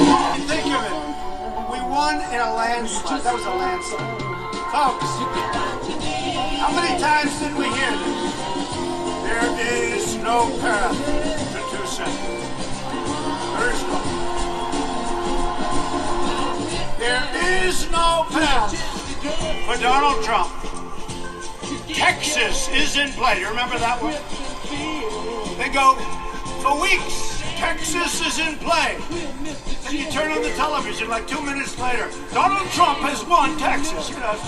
Think of it. We won in a landslide. That was a landslide. Folks, how many times did we hear this? There is no path to 2 seconds. There is no. There is no path for Donald Trump. Texas is in play. Do you remember that one? They go, for weeks, Texas is in play. Then you turn on the television like 2 minutes later. Donald Trump has won Texas. You know,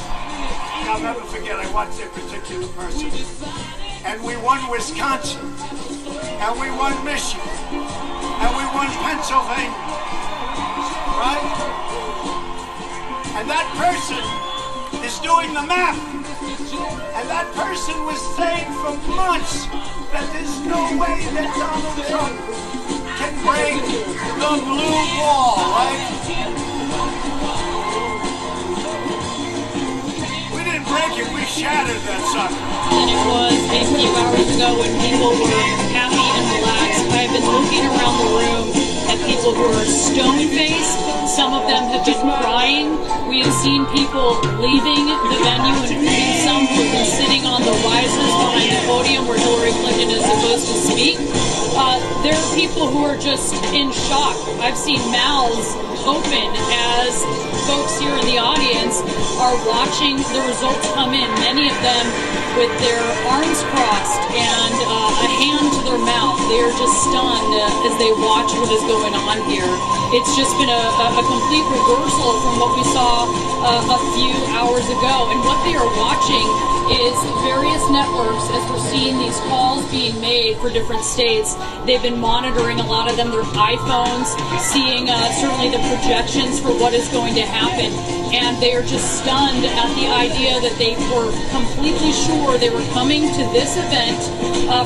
I'll never forget, I watched a particular person. And we won Wisconsin. And we won Michigan. And we won Pennsylvania. Right? And that person is doing the math. And that person was saying for months that there's no way that Donald Trump can break the blue wall, right? We didn't break it, we shattered that sucker.
Than it was a few hours ago when people were happy and relaxed. I've been looking around the room at people who are stone-faced. Some of them have been crying. We have seen people leaving the venue, including some who have been sitting on the risers behind the podium where Hillary Clinton is supposed to speak. There are people who are just in shock. I've seen mouths open as folks here in the audience are watching the results come in. Many of them with their arms crossed and a hand to their mouth. They are just stunned as they watch what is going on here. It's just been a complete reversal from what we saw a few hours ago. And what they are watching is various networks, as we're seeing these calls being made for different states. They've been monitoring, a lot of them, their iPhones, seeing certainly the projections for what is going to happen. And they are just stunned at the idea that they were completely sure they were coming to this event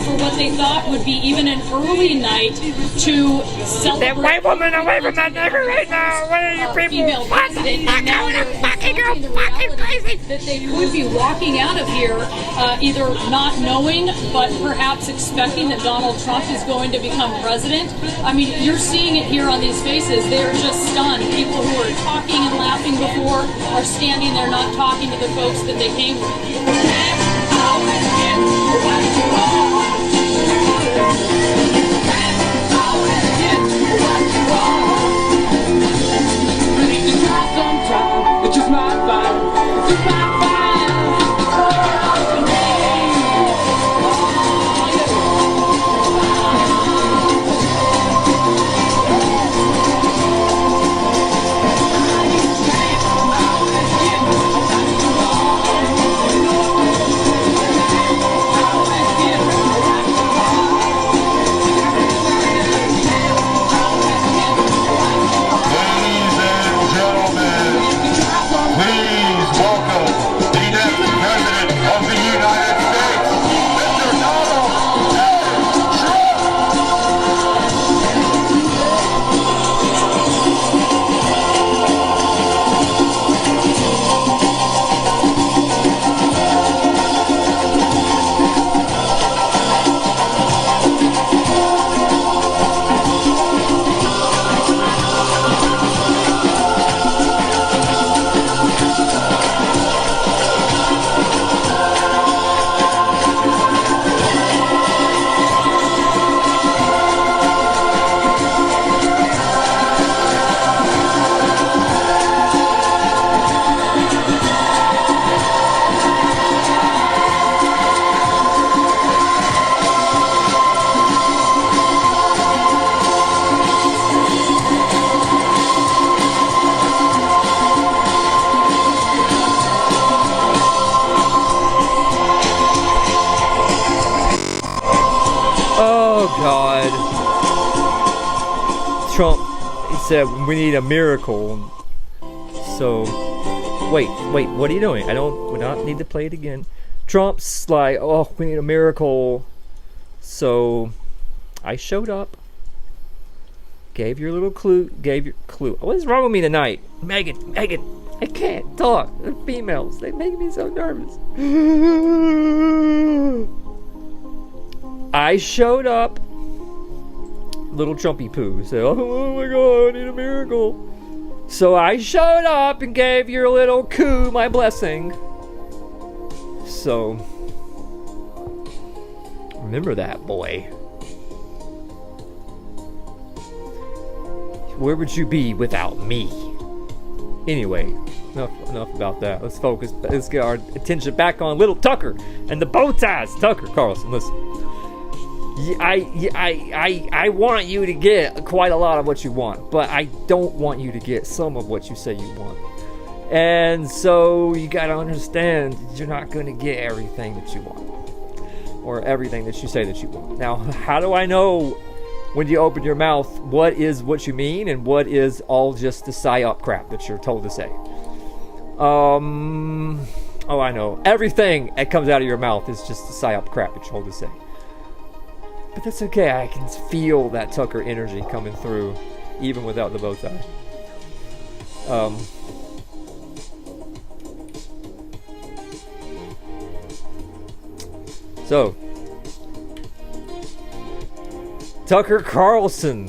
for what they thought would be even an early night to celebrate.
That white woman away from that nigger right now. What are you people?
Female president, and now they're fucking crazy that they could be walking out of here either not knowing, but perhaps expecting that Donald Trump is going to become president. I mean, you're seeing it here on these faces. They're just stunned. People who were talking and laughing before are standing there not talking to the folks that they came with.
It's just my fire. It's just my fire.
Oh God. Trump, he said we need a miracle. So, wait, what are you doing? We don't need to play it again. Trump's like, oh, we need a miracle. So, I showed up. Gave your little clue. What is wrong with me tonight? Megan, I can't talk. The females, they make me so nervous. I showed up. Little Trumpy Poo said, oh my God, I need a miracle. So I showed up and gave your little coup my blessing. So, remember that, boy. Where would you be without me? Anyway, enough about that. Let's focus. Let's get our attention back on little Tucker and the bow ties. Tucker Carlson, listen. I want you to get quite a lot of what you want, but I don't want you to get some of what you say you want. And so you gotta understand you're not gonna get everything that you want, or everything that you say that you want. Now, how do I know when you open your mouth what is what you mean and what is all just the psyop crap that you're told to say? Oh, I know. Everything that comes out of your mouth is just the psyop crap that you're told to say. But that's okay, I can feel that Tucker energy coming through, even without the bow tie. So, Tucker Carlson.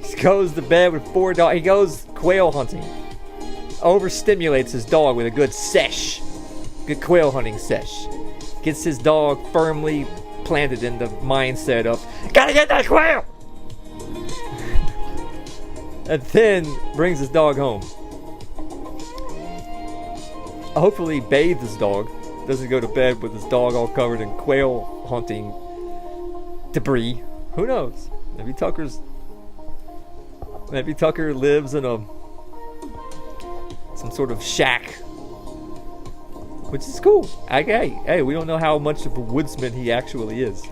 He goes to bed with 4 dogs. He goes quail hunting. Overstimulates his dog with a good sesh. Good quail hunting sesh. Gets his dog firmly planted in the mindset of, gotta get that quail! And then brings his dog home. Hopefully bathes his dog. Doesn't go to bed with his dog all covered in quail hunting debris. Who knows? Maybe Tucker lives in some sort of shack, which is cool. Hey, we don't know how much of a woodsman he actually is.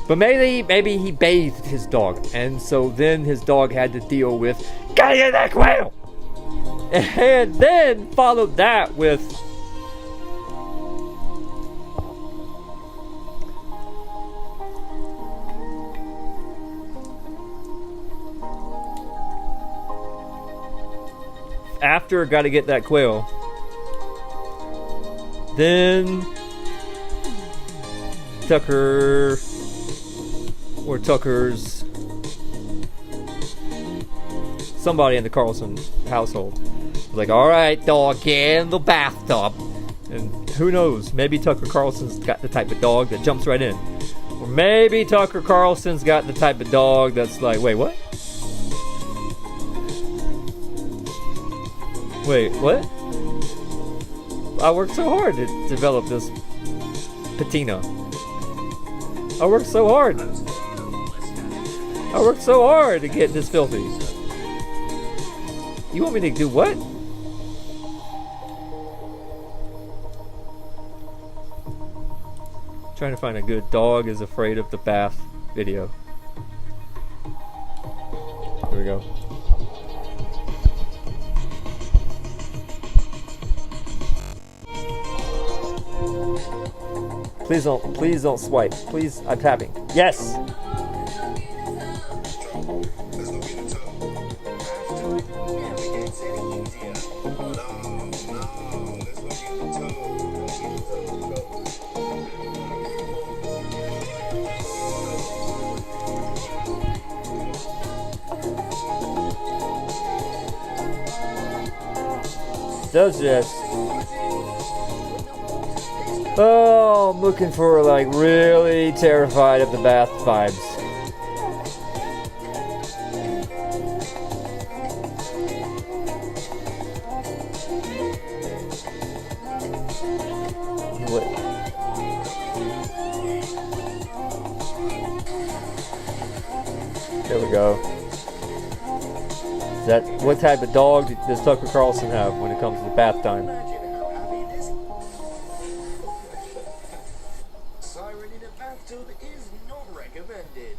But maybe he bathed his dog, and so then his dog had to deal with, gotta get that quail! And then followed that with, after gotta get that quail, then Tucker, or Tucker's, somebody in the Carlson household was like, alright, dog, get in the bathtub. And who knows, maybe Tucker Carlson's got the type of dog that jumps right in. Or maybe Tucker Carlson's got the type of dog that's like, wait, what? Wait, what? I worked so hard to develop this patina. I worked so hard to get this filthy. You want me to do what? Trying to find a good dog is afraid of the bath video. Here we go. Please don't swipe. Please, I'm tapping. Yes! Does this. Oh, I'm looking for like really terrified of the bath vibes. What? There we go. Is that, what type of dog does Tucker Carlson have when it comes to bath time?
bathtub is not recommended.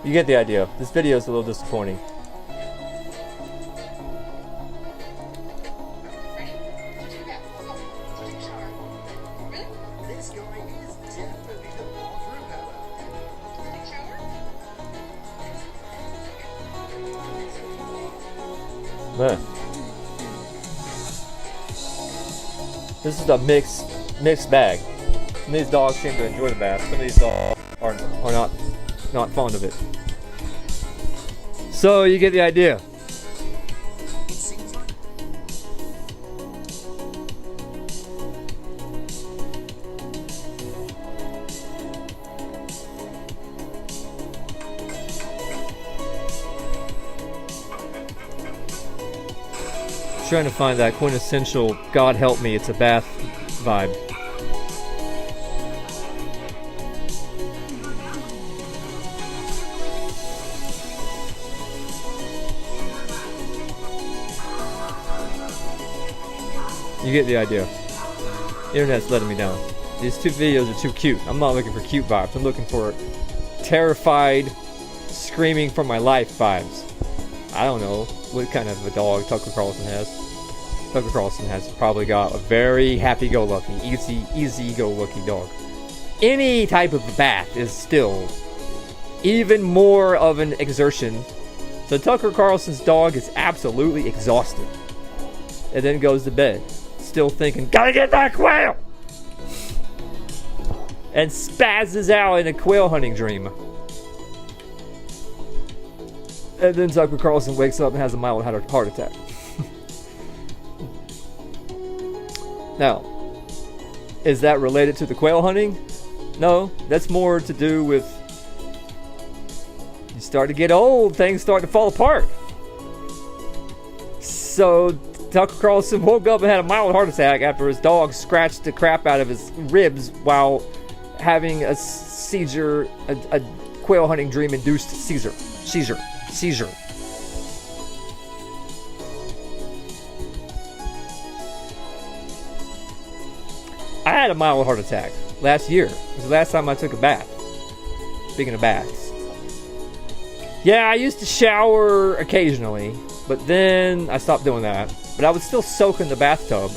You get the idea. This video is a little disappointing.
This guy is definitely the bathroom
Man. This is a mixed bag. Some of these dogs seem to enjoy the bath. Some of these dogs are not fond of it. So you get the idea. Trying to find that quintessential God help me, it's a bath vibe. You get the idea. The internet's letting me down. These two videos are too cute. I'm not looking for cute vibes. I'm looking for terrified, screaming for my life vibes. I don't know what kind of a dog Tucker Carlson has. Tucker Carlson has probably got a very happy-go-lucky, easy-go-lucky dog. Any type of bath is still even more of an exertion. So Tucker Carlson's dog is absolutely exhausted. And then goes to bed, still thinking, gotta get that quail! And spazzes out in a quail hunting dream. And then Tucker Carlson wakes up and has a mild heart attack. Now, is that related to the quail hunting? No, that's more to do with you start to get old, things start to fall apart. So Tucker Carlson woke up and had a mild heart attack after his dog scratched the crap out of his ribs while having a seizure, a quail hunting dream induced seizure. I had a mild heart attack last year. It was the last time I took a bath. Speaking of baths. Yeah, I used to shower occasionally, but then I stopped doing that. But I would still soak in the bathtub.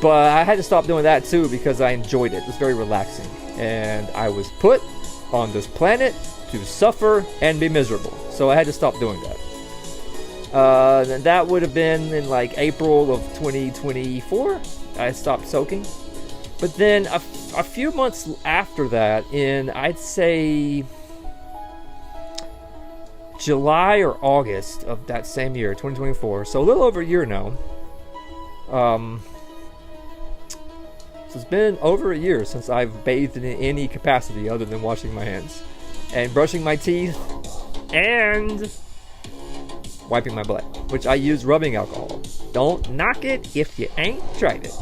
But I had to stop doing that too because I enjoyed it. It was very relaxing. And I was put on this planet to suffer and be miserable. So I had to stop doing that. And that would have been in like April of 2024. I stopped soaking. But then a few months after that, in I'd say July or August of that same year, 2024, so a little over a year now. So it's been over a year since I've bathed in any capacity other than washing my hands and brushing my teeth and wiping my butt, which I use rubbing alcohol. Don't knock it if you ain't tried it.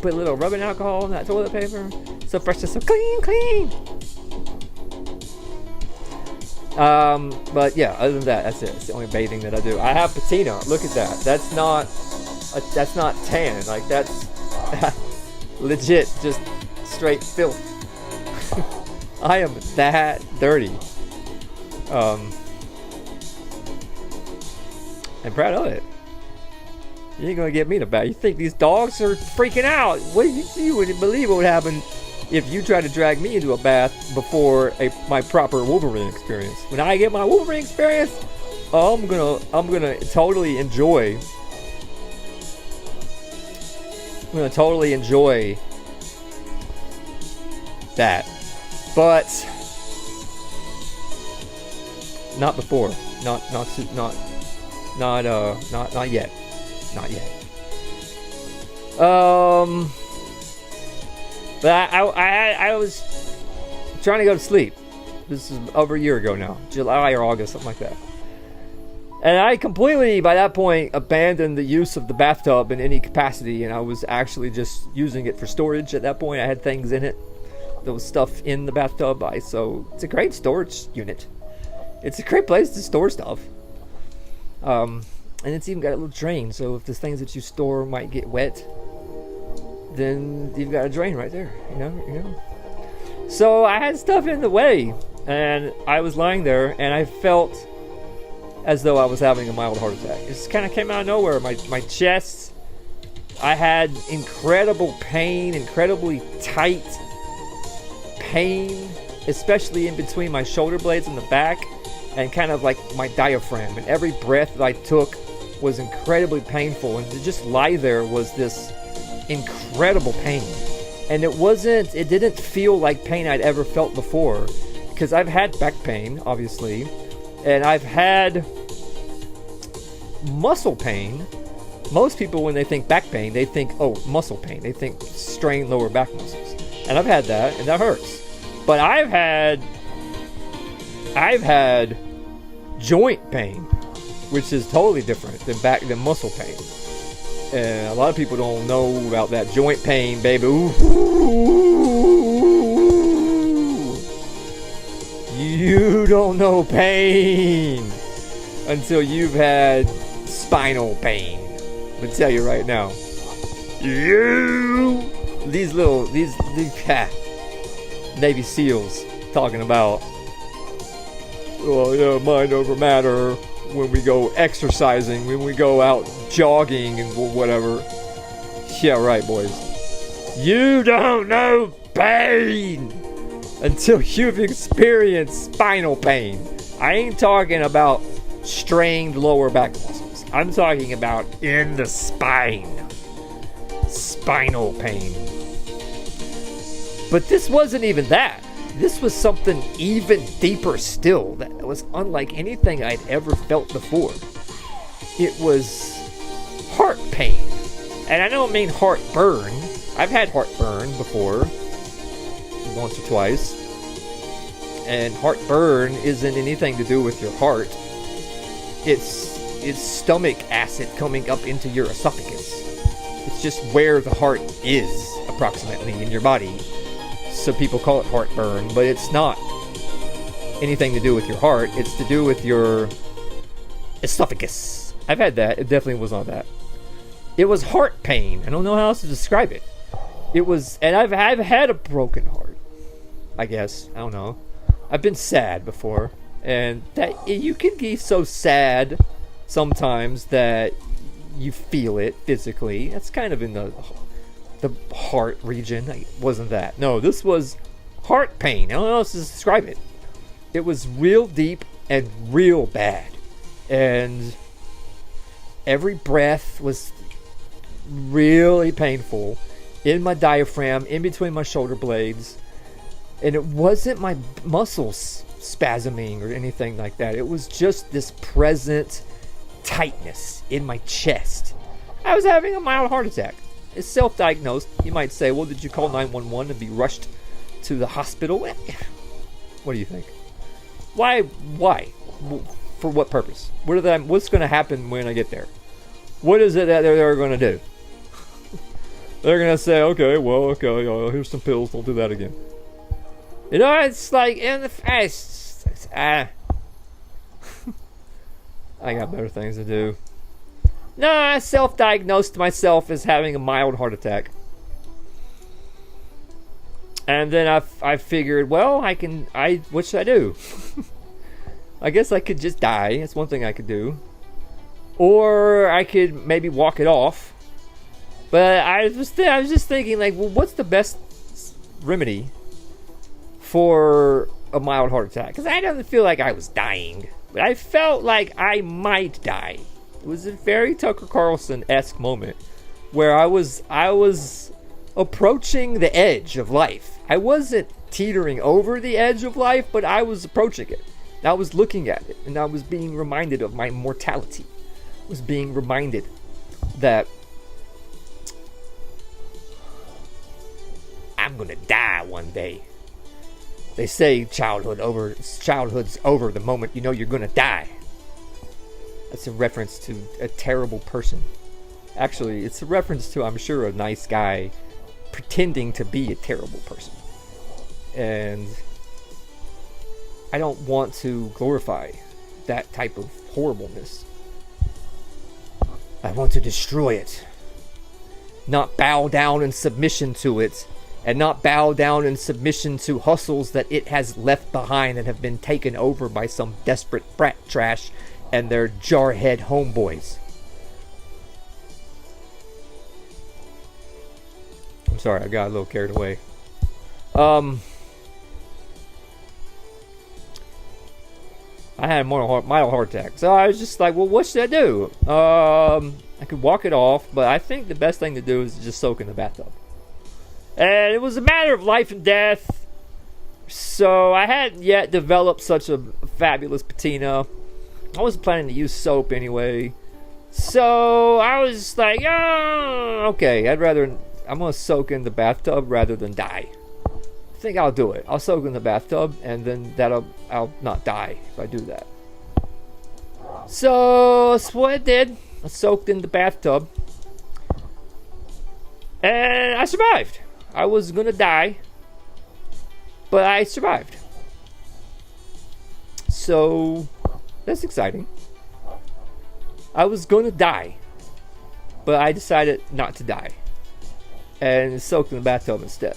Put a little rubbing alcohol in that toilet paper. So fresh and so clean. But yeah, other than that, that's it. It's the only bathing that I do. I have patina. Look at that. That's not tan. Like that's legit, just straight filth. I am that dirty. I'm proud of it. You ain't gonna get me in a bath. You think these dogs are freaking out? What you wouldn't believe what would happen if you tried to drag me into a bath before my proper Wolverine experience. When I get my Wolverine experience, I'm gonna totally enjoy. I'm gonna totally enjoy that, but not before. Not yet. Not yet. But I was trying to go to sleep. This is over a year ago now, July or August, something like that. And I completely, by that point, abandoned the use of the bathtub in any capacity, and I was actually just using it for storage at that point. I had things in it. those stuff in the bathtub. So it's a great storage unit. It's a great place to store stuff. And it's even got a little drain, so if the things that you store might get wet, then you've got a drain right there, you know. So I had stuff in the way, and I was lying there, and I felt as though I was having a mild heart attack. It just kind of came out of nowhere. My chest, I had incredible pain, incredibly tight pain, especially in between my shoulder blades in the back, and kind of like my diaphragm. And every breath that I took was incredibly painful, and to just lie there was this incredible pain. And it didn't feel like pain I'd ever felt before, because I've had back pain, obviously, and I've had muscle pain. Most people, when they think back pain, they think, oh, muscle pain. They think strained lower back muscles. And I've had that, and that hurts. But I've had joint pain, which is totally different than muscle pain. And a lot of people don't know about that joint pain, baby. Ooh. You don't know pain until you've had spinal pain. I'm gonna tell you right now. These Navy SEALs talking about, oh yeah, mind over matter when we go exercising, when we go out jogging and whatever. Yeah, right, boys. You don't know pain until you've experienced spinal pain. I ain't talking about strained lower back muscles. I'm talking about in the spine. Spinal pain. But this wasn't even that. This was something even deeper still that was unlike anything I'd ever felt before. It was heart pain. And I don't mean heartburn. I've had heartburn before, once or twice. And heartburn isn't anything to do with your heart. It's stomach acid coming up into your esophagus. It's just where the heart is, approximately, in your body. So people call it heartburn, but it's not anything to do with your heart. It's to do with your esophagus. I've had that. It definitely was not that. It was heart pain. I don't know how else to describe it. It was, and I've had a broken heart, I guess. I don't know. I've been sad before, and that you can be so sad sometimes that you feel it physically. That's kind of in the heart region. It wasn't that. No, this was heart pain. I don't know how else to describe it. It was real deep and real bad. And every breath was really painful in my diaphragm, in between my shoulder blades. And it wasn't my muscles spasming or anything like that. It was just this present tightness in my chest. I was having a mild heart attack. It's self-diagnosed. You might say, well, did you call 911 and be rushed to the hospital? What do you think? Why? For what purpose? What's going to happen when I get there? What is it that they're going to do? They're going to say, okay, here's some pills. Don't do that again. You know, it's like in the face. I got better things to do. No, I self-diagnosed myself as having a mild heart attack. And then I figured, well, what should I do? I guess I could just die. That's one thing I could do. Or I could maybe walk it off. But I was just thinking, like, well, what's the best remedy for a mild heart attack? Because I didn't feel like I was dying, but I felt like I might die. It was a very Tucker Carlson-esque moment where I was approaching the edge of life. I wasn't teetering over the edge of life, but I was approaching it. And I was looking at it, and I was being reminded of my mortality. I was being reminded that I'm gonna die one day. They say childhood's over the moment you know you're gonna die. That's a reference to a terrible person. Actually, it's a reference to, I'm sure, a nice guy pretending to be a terrible person. and I don't want to glorify that type of horribleness. I want to destroy it, not bow down in submission to it, and not bow down in submission to hustles that it has left behind and have been taken over by some desperate brat trash and their jarhead homeboys. I'm sorry, I got a little carried away. I had a mild heart attack. So I was just like, well, what should I do? I could walk it off, but I think the best thing to do is just soak in the bathtub. And it was a matter of life and death. So I hadn't yet developed such a fabulous patina. I wasn't planning to use soap anyway. So I was like, oh, okay, I'm going to soak in the bathtub rather than die. I think I'll do it. I'll soak in the bathtub, and then I'll not die if I do that. So that's what I did. I soaked in the bathtub, and I survived. I was gonna die, but I survived. So that's exciting. I was gonna die, but I decided not to die, and soaked in the bathtub instead.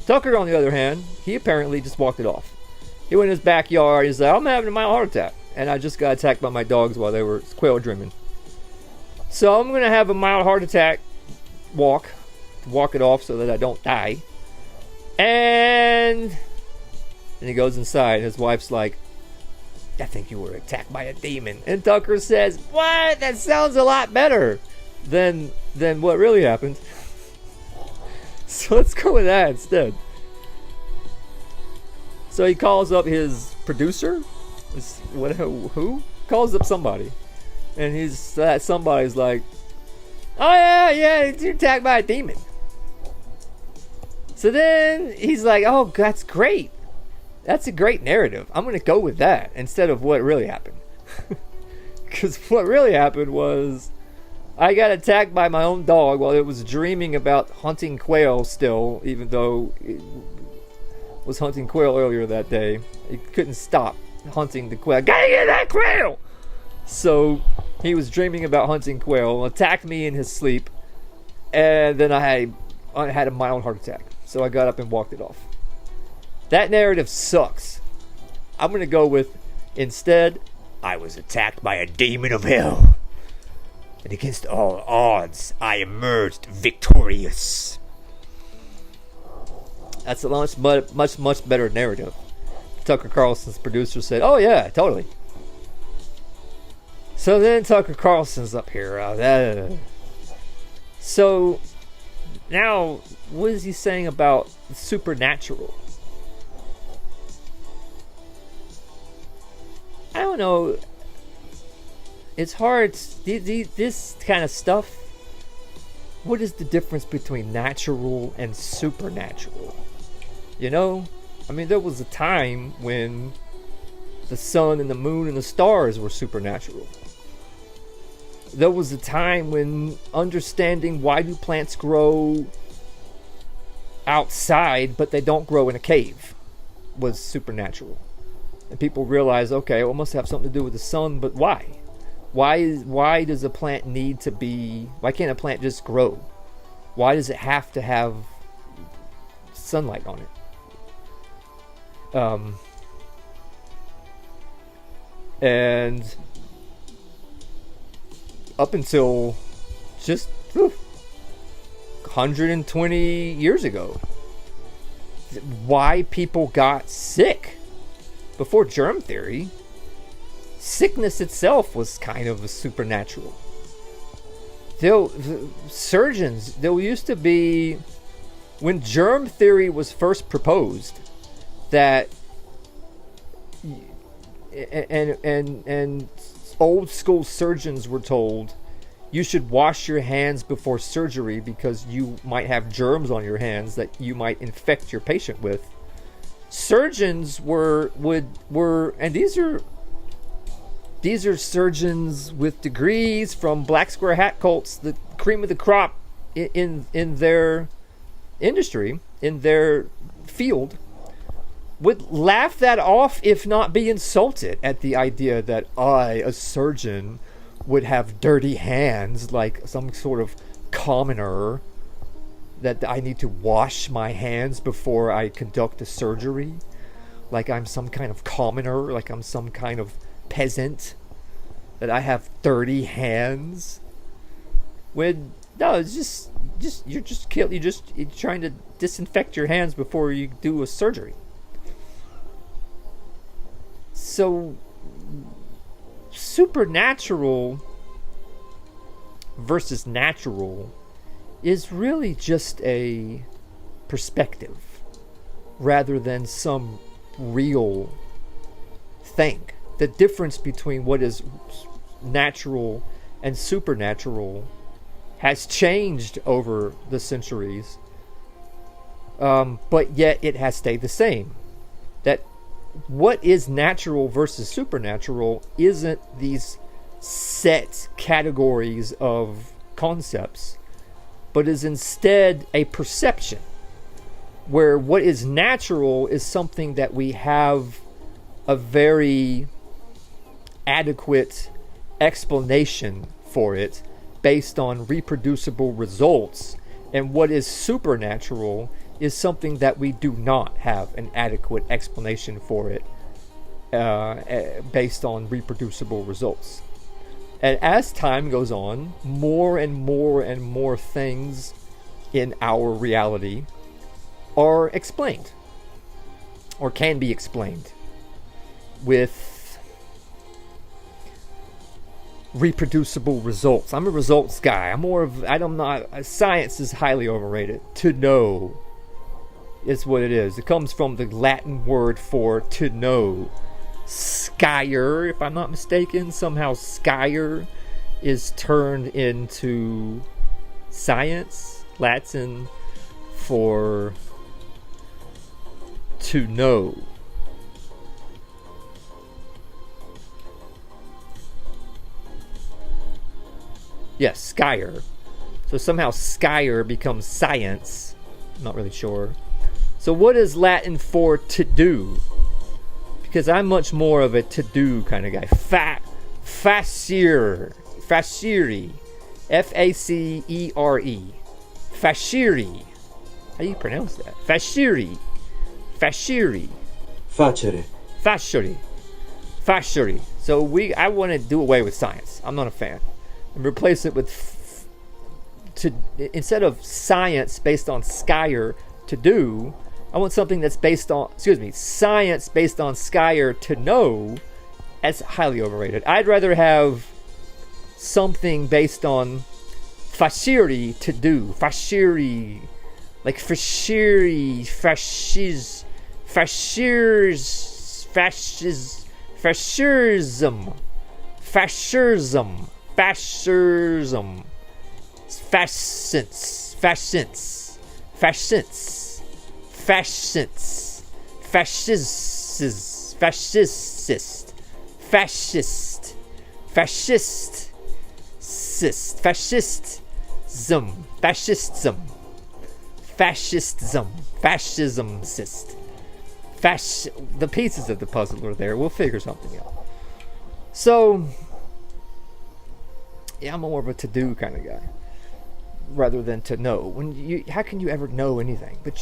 Tucker, on the other hand, he apparently just walked it off. He went in his backyard. He's like, I'm having a mild heart attack. And I just got attacked by my dogs while they were quail dreaming. So I'm going to have a mild heart attack walk it off so that I don't die. And he goes inside. And his wife's like, I think you were attacked by a demon. And Tucker says, what? That sounds a lot better than what really happened. So let's go with that instead. So he calls up his producer. Who? Calls up somebody. And somebody's like, oh yeah, you're attacked by a demon. So then he's like, oh, that's great. That's a great narrative. I'm going to go with that instead of what really happened. Because what really happened was I got attacked by my own dog while it was dreaming about hunting quail still, even though it was hunting quail earlier that day. It couldn't stop hunting the quail. Gotta get that quail! So he was dreaming about hunting quail, attacked me in his sleep, and then I had a mild heart attack. So I got up and walked it off. That narrative sucks. I'm going to go with, instead, I was attacked by a demon of hell. And against all odds, I emerged victorious. That's a much better narrative. Tucker Carlson's producer said, oh yeah, totally. So then Tucker Carlson's up here. So now, what is he saying about supernatural? I don't know. It's hard. This kind of stuff. What is the difference between natural and supernatural? You know? I mean, there was a time when the sun and the moon and the stars were supernatural. There was a time when understanding why do plants grow outside but they don't grow in a cave was supernatural. And people realized, okay, well, it must have something to do with the sun, but why? Why does a plant need to be... Why can't a plant just grow? Why does it have to have sunlight on it? And up until just 120 years ago, why people got sick before germ theory, sickness itself was kind of a supernatural. Surgeons, there used to be, when germ theory was first proposed, that and old school surgeons were told you should wash your hands before surgery because you might have germs on your hands that you might infect your patient with. Surgeons were and these are surgeons with degrees from black square hat cults, the cream of the crop in their industry, in their field. would laugh that off, if not be insulted at the idea that I, a surgeon, would have dirty hands like some sort of commoner, that I need to wash my hands before I conduct a surgery, like I'm some kind of commoner, like I'm some kind of peasant, that I have dirty hands. When no, it's just you're trying to disinfect your hands before you do a surgery. So supernatural versus natural is really just a perspective rather than some real thing. The difference between what is natural and supernatural has changed over the centuries, but yet it has stayed the same. That what is natural versus supernatural isn't these set categories of concepts, but is instead a perception, where what is natural is something that we have a very adequate explanation for it based on reproducible results, and what is supernatural is something that we do not have an adequate explanation for it based on reproducible results. And as time goes on, more and more and more things in our reality are explained, or can be explained, with reproducible results. I'm a results guy. Science is highly overrated. To know is what it is. It comes from the Latin word for to know. Scire, if I'm not mistaken, somehow scire is turned into science, Latin for to know. Yes, scire. So somehow scire becomes science. I'm not really sure. So what is Latin for to do? Because I'm much more of a to-do kind of guy. Facere. Facere. F-A-C-E-R-E. Facere. How do you pronounce that? Facere. Facere.
Facere.
Facere. Facere. So I want to do away with science. I'm not a fan. And replace it with instead of science based on scire to do, I want something that's based on science based on scire to know. That's highly overrated. I'd rather have something based on facere to do. Facere, like facere, fascism, fascism, fascism, fascism, fascists, fascists, fascists, fascists, fascists, fascist, fascist, fascist, fascism, fascism, fascism, fascismist. The pieces of the puzzle are there. We'll figure something out. So, yeah, I'm more of a to-do kind of guy rather than to know. How can you ever know anything? But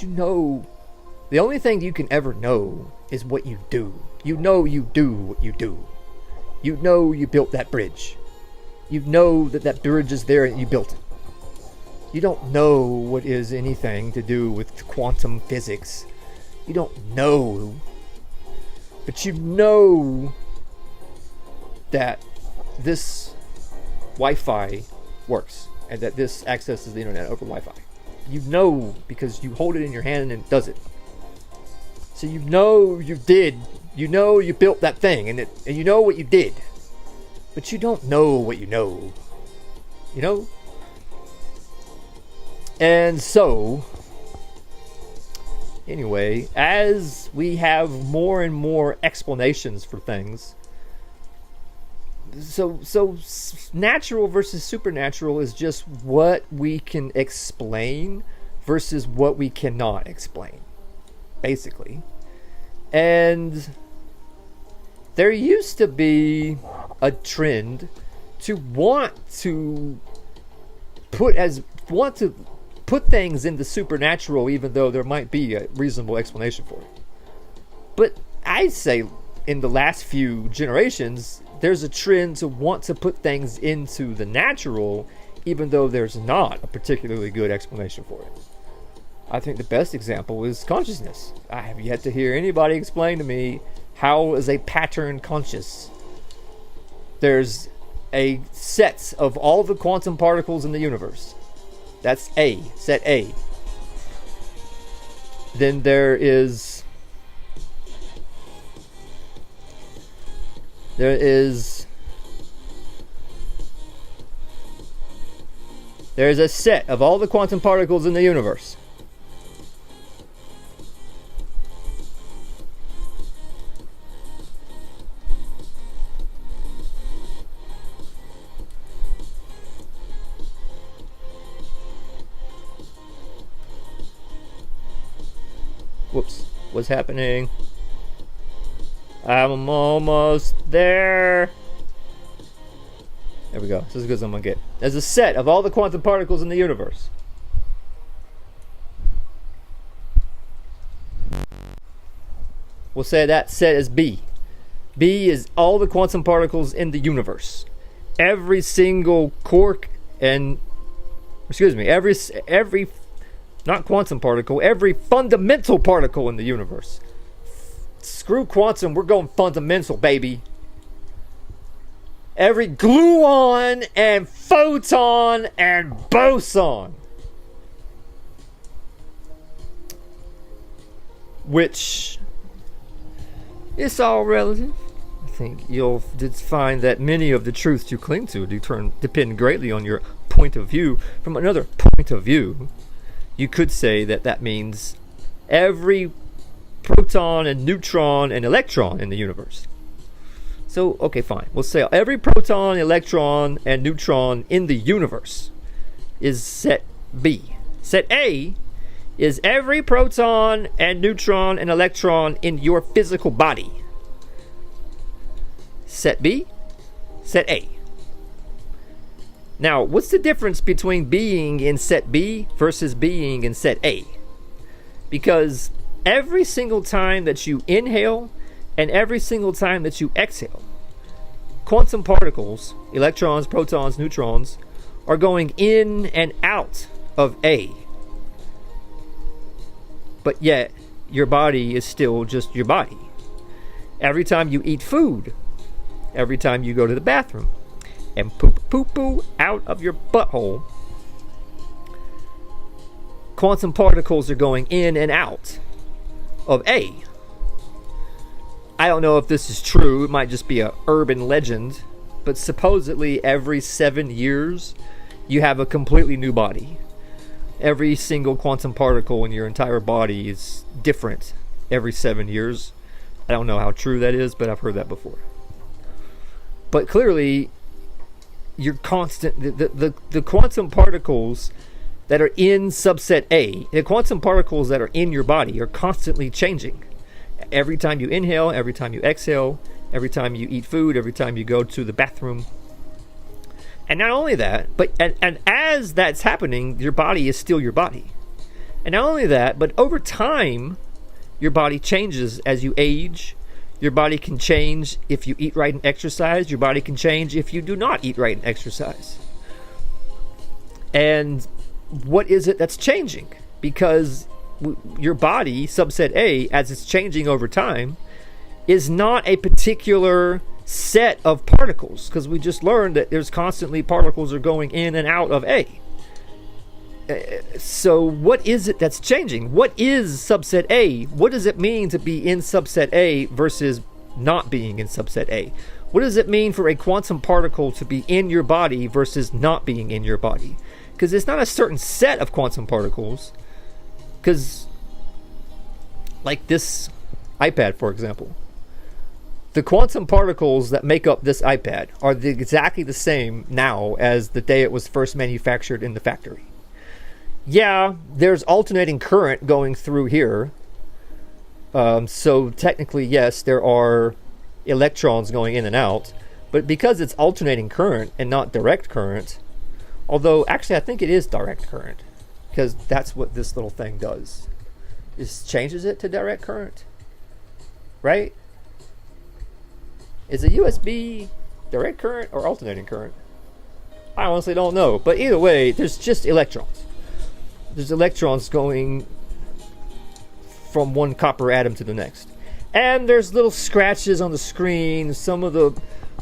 the only thing you can ever know is what you do. You know you do what you do. You know you built that bridge. You know that bridge is there and you built it. You don't know what is anything to do with quantum physics. You don't know. But you know that this Wi-Fi works and that this accesses the internet over Wi-Fi. You know because you hold it in your hand and it does it. So you know you did. You know you built that thing and you know what you did. But you don't know what you know. You know? And so, anyway, as we have more and more explanations for things, so natural versus supernatural is just what we can explain versus what we cannot explain, basically. And there used to be a trend to want to put things in the supernatural, even though there might be a reasonable explanation for it. But I'd say in the last few generations, there's a trend to want to put things into the natural, even though there's not a particularly good explanation for it. I think the best example is consciousness. I have yet to hear anybody explain to me how is a pattern conscious. There's a set of all the quantum particles in the universe. That's A, set A. Then there's a set of all the quantum particles in the universe. Whoops, what's happening? I'm almost there. There we go. This is as good as I'm gonna get. There's a set of all the quantum particles in the universe. We'll say that set is B. B is all the quantum particles in the universe. Every single quark and every not quantum particle, every fundamental particle in the universe. Screw quantum, we're going fundamental, baby. Every gluon and photon and boson. Which is all relative. I think you'll find that many of the truths you cling to depend greatly on your point of view. From another point of view, you could say that means every proton and neutron and electron in the universe. So, okay, fine. We'll say every proton, electron, and neutron in the universe is set B. Set A is every proton and neutron and electron in your physical body. Set B, set A. Now, what's the difference between being in set B versus being in set A? Because every single time that you inhale and every single time that you exhale, quantum particles, electrons, protons, neutrons, are going in and out of A. But yet, your body is still just your body. Every time you eat food, every time you go to the bathroom and poop out of your butthole, quantum particles are going in and out of A. I don't know if this is true. It might just be an urban legend, but supposedly every 7 years you have a completely new body. Every single quantum particle in your entire body is different every 7 years. I don't know how true that is, but I've heard that before. But clearly, you're constant. The quantum particles that are in subset A, the quantum particles that are in your body are constantly changing. Every time you inhale, every time you exhale, every time you eat food, every time you go to the bathroom. And not only that, but and as that's happening, your body is still your body. And not only that, but over time, your body changes as you age. Your body can change if you eat right and exercise. Your body can change if you do not eat right and exercise. And what is it that's changing? Because your body, subset A, as it's changing over time, is not a particular set of particles, because we just learned that there's constantly particles are going in and out of A. So what is it that's changing? What is subset A? What does it mean to be in subset A versus not being in subset A? What does it mean for a quantum particle to be in your body versus not being in your body? Because it's not a certain set of quantum particles. Because, like this iPad, for example, the quantum particles that make up this iPad are exactly the same now as the day it was first manufactured in the factory. Yeah, there's alternating current going through here. So technically, yes, there are electrons going in and out, but because it's alternating current and not direct current, although actually I think it is direct current, because that's what this little thing does. It changes it to direct current, right? Is a USB direct current or alternating current? I honestly don't know, but either way, there's just electrons. There's electrons going from one copper atom to the next. And there's little scratches on the screen. Some of the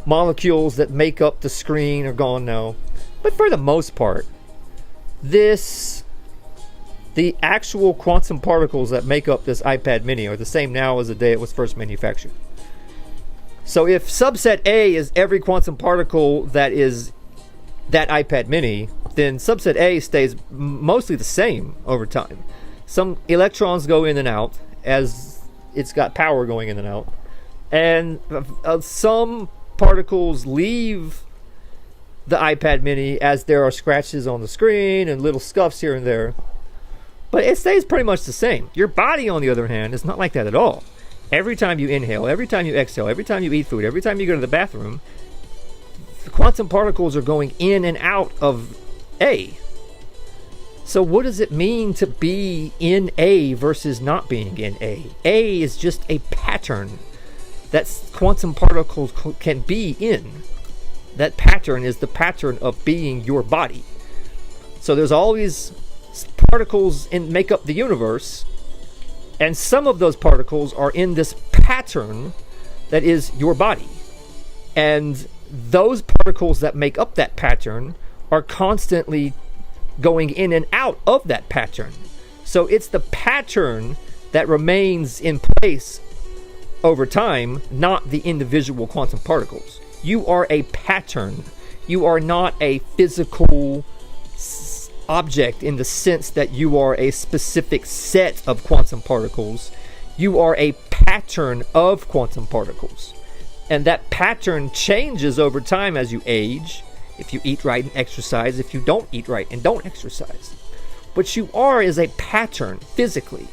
molecules that make up the screen are gone now. But for the most part, the actual quantum particles that make up this iPad mini are the same now as the day it was first manufactured. So if subset A is every quantum particle that is that iPad mini, then subset A stays mostly the same over time. Some electrons go in and out as it's got power going in and out, and some particles leave the iPad mini as there are scratches on the screen and little scuffs here and there, but it stays pretty much the same. Your body, on the other hand, is not like that at all. Every time you inhale, every time you exhale, every time you eat food, every time you go to the bathroom, the quantum particles are going in and out of A. So what does it mean to be in A versus not being in A? A is just a pattern that quantum particles can be in. That pattern is the pattern of being your body. So there's always particles make up the universe, and some of those particles are in this pattern that is your body. And those particles that make up that pattern are constantly going in and out of that pattern. So it's the pattern that remains in place over time, not the individual quantum particles. You are a pattern. You are not a physical object in the sense that you are a specific set of quantum particles. You are a pattern of quantum particles. And that pattern changes over time as you age, if you eat right and exercise, if you don't eat right and don't exercise. What you are is a pattern physically,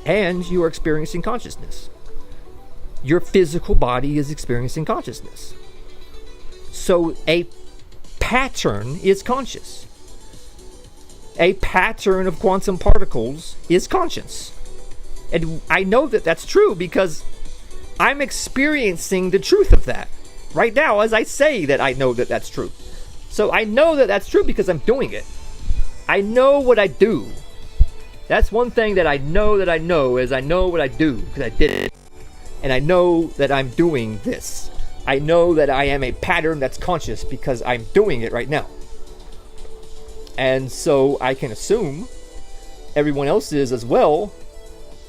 and you are experiencing consciousness. Your physical body is experiencing consciousness. So a pattern is conscious. A pattern of quantum particles is conscious. And I know that that's true because I'm experiencing the truth of that right now as I say that I know that that's true. So I know that that's true because I'm doing it. I know what I do. That's one thing that I know is I know what I do because I did it. And I know that I'm doing this. I know that I am a pattern that's conscious because I'm doing it right now. And so I can assume everyone else is as well,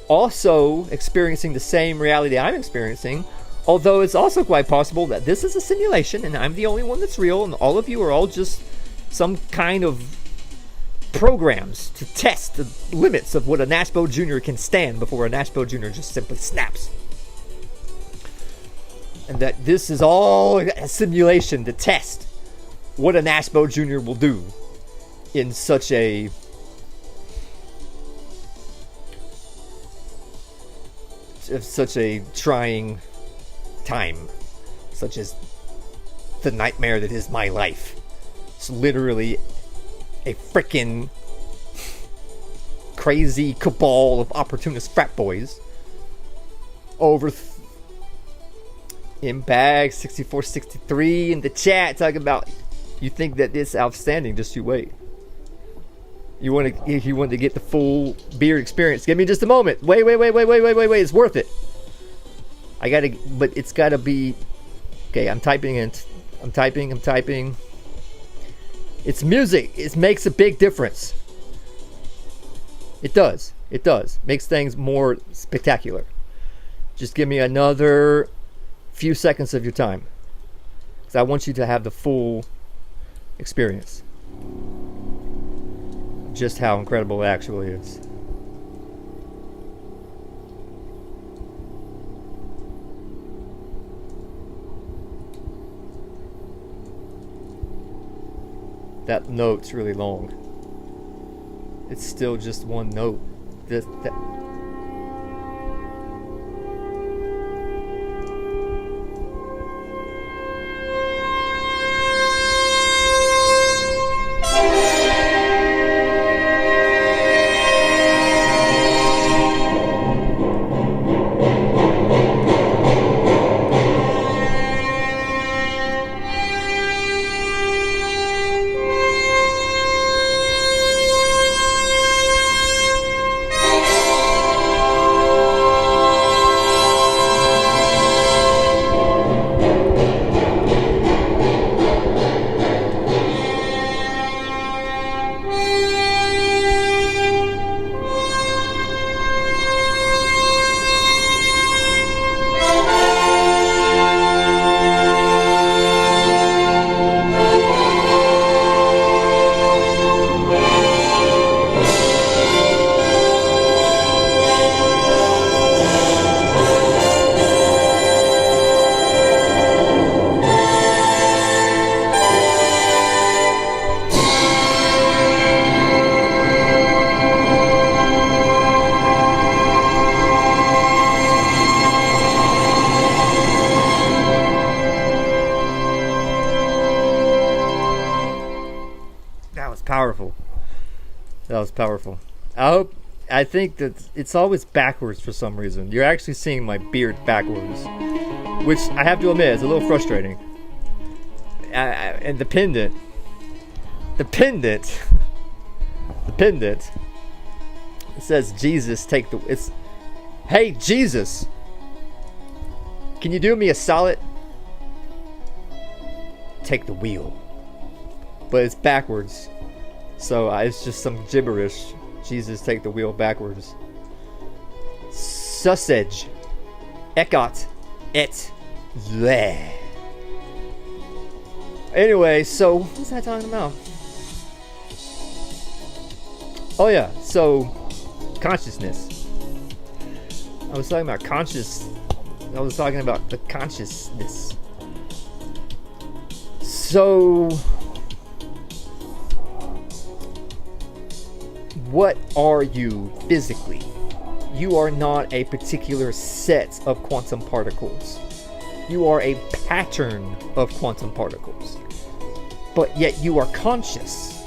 also experiencing the same reality I'm experiencing. Although it's also quite possible that this is a simulation and I'm the only one that's real and all of you are all just some kind of programs to test the limits of what a Nashbo Jr. can stand before a Nashbo Jr. just simply snaps. And that this is all a simulation to test what a Nashbo Jr. will do in such a trying time, such as the nightmare that is my life. It's literally a frickin' crazy cabal of opportunist frat boys over Imbag 6463 in the chat talking about, you think that it's outstanding, just you wait. If you want to get the full beer experience, give me just a moment. Wait, it's worth it. But it's gotta be, okay, I'm typing. It's music. It makes a big difference. It does. Makes things more spectacular. Just give me another few seconds of your time, because I want you to have the full experience. Just how incredible it actually is. That note's really long. It's still just one note. was powerful. I think that it's always backwards for some reason. You're actually seeing my beard backwards, which I have to admit is a little frustrating. And the pendant, it says Jesus take the. It's, hey Jesus, can you do me a solid? Take the wheel. But it's backwards, so it's just some gibberish. Jesus take the wheel backwards. Sausage, Ecot, et le. Anyway, so what was I talking about? Oh yeah, so consciousness. I was talking about the consciousness. So what are you physically? You are not a particular set of quantum particles. You are a pattern of quantum particles. But yet you are conscious.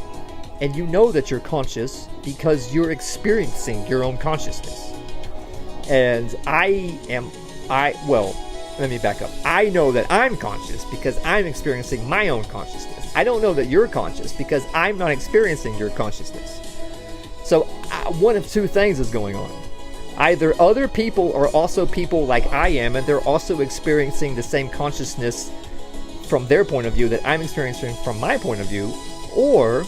And you know that you're conscious because you're experiencing your own consciousness. And let me back up. I know that I'm conscious because I'm experiencing my own consciousness. I don't know that you're conscious because I'm not experiencing your consciousness. So one of two things is going on. Either other people are also people like I am, and they're also experiencing the same consciousness from their point of view that I'm experiencing from my point of view, or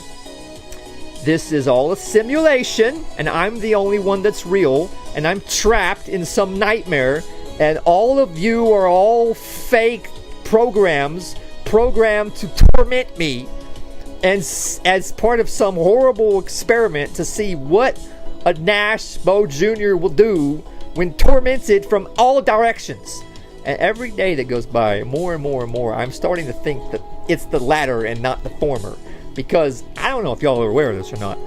this is all a simulation, and I'm the only one that's real, and I'm trapped in some nightmare, and all of you are all fake programmed to torment me, and as part of some horrible experiment to see what a Nash Bo Jr. will do when tormented from all directions. And every day that goes by, more and more and more, I'm starting to think that it's the latter and not the former. Because I don't know if y'all are aware of this or not,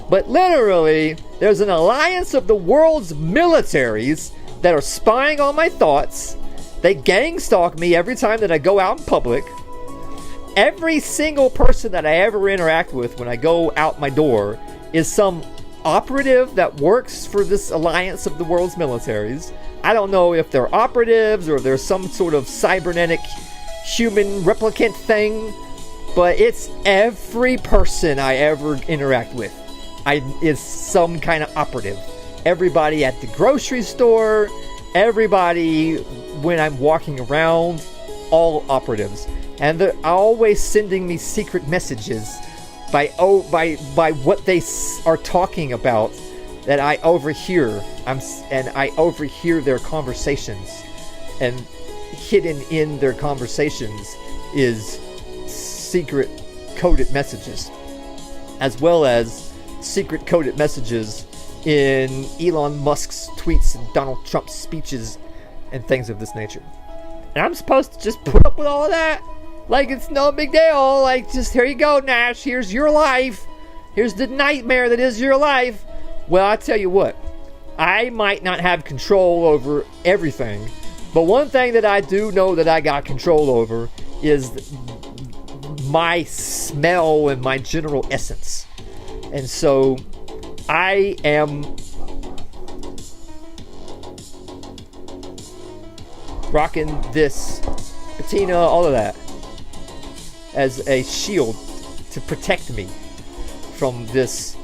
but literally, there's an alliance of the world's militaries that are spying on my thoughts. They gang stalk me every time that I go out in public. Every single person that I ever interact with when I go out my door is some operative that works for this alliance of the world's militaries. I don't know if they're operatives or they're some sort of cybernetic human replicant thing, but it's every person I ever interact with is some kind of operative. Everybody at the grocery store, everybody when I'm walking around, all operatives. And they're always sending me secret messages by what they are talking about that I overhear. And I overhear their conversations. And hidden in their conversations is secret coded messages, as well as secret coded messages in Elon Musk's tweets and Donald Trump's speeches and things of this nature. And I'm supposed to just put up with all of that? Like it's no big deal. Like, just here you go, Nash. Here's your life. Here's the nightmare that is your life. Well, I tell you what. I might not have control over everything, but one thing that I do know that I got control over is my smell and my general essence. And so I am rocking this patina, all of that, as a shield to protect me from this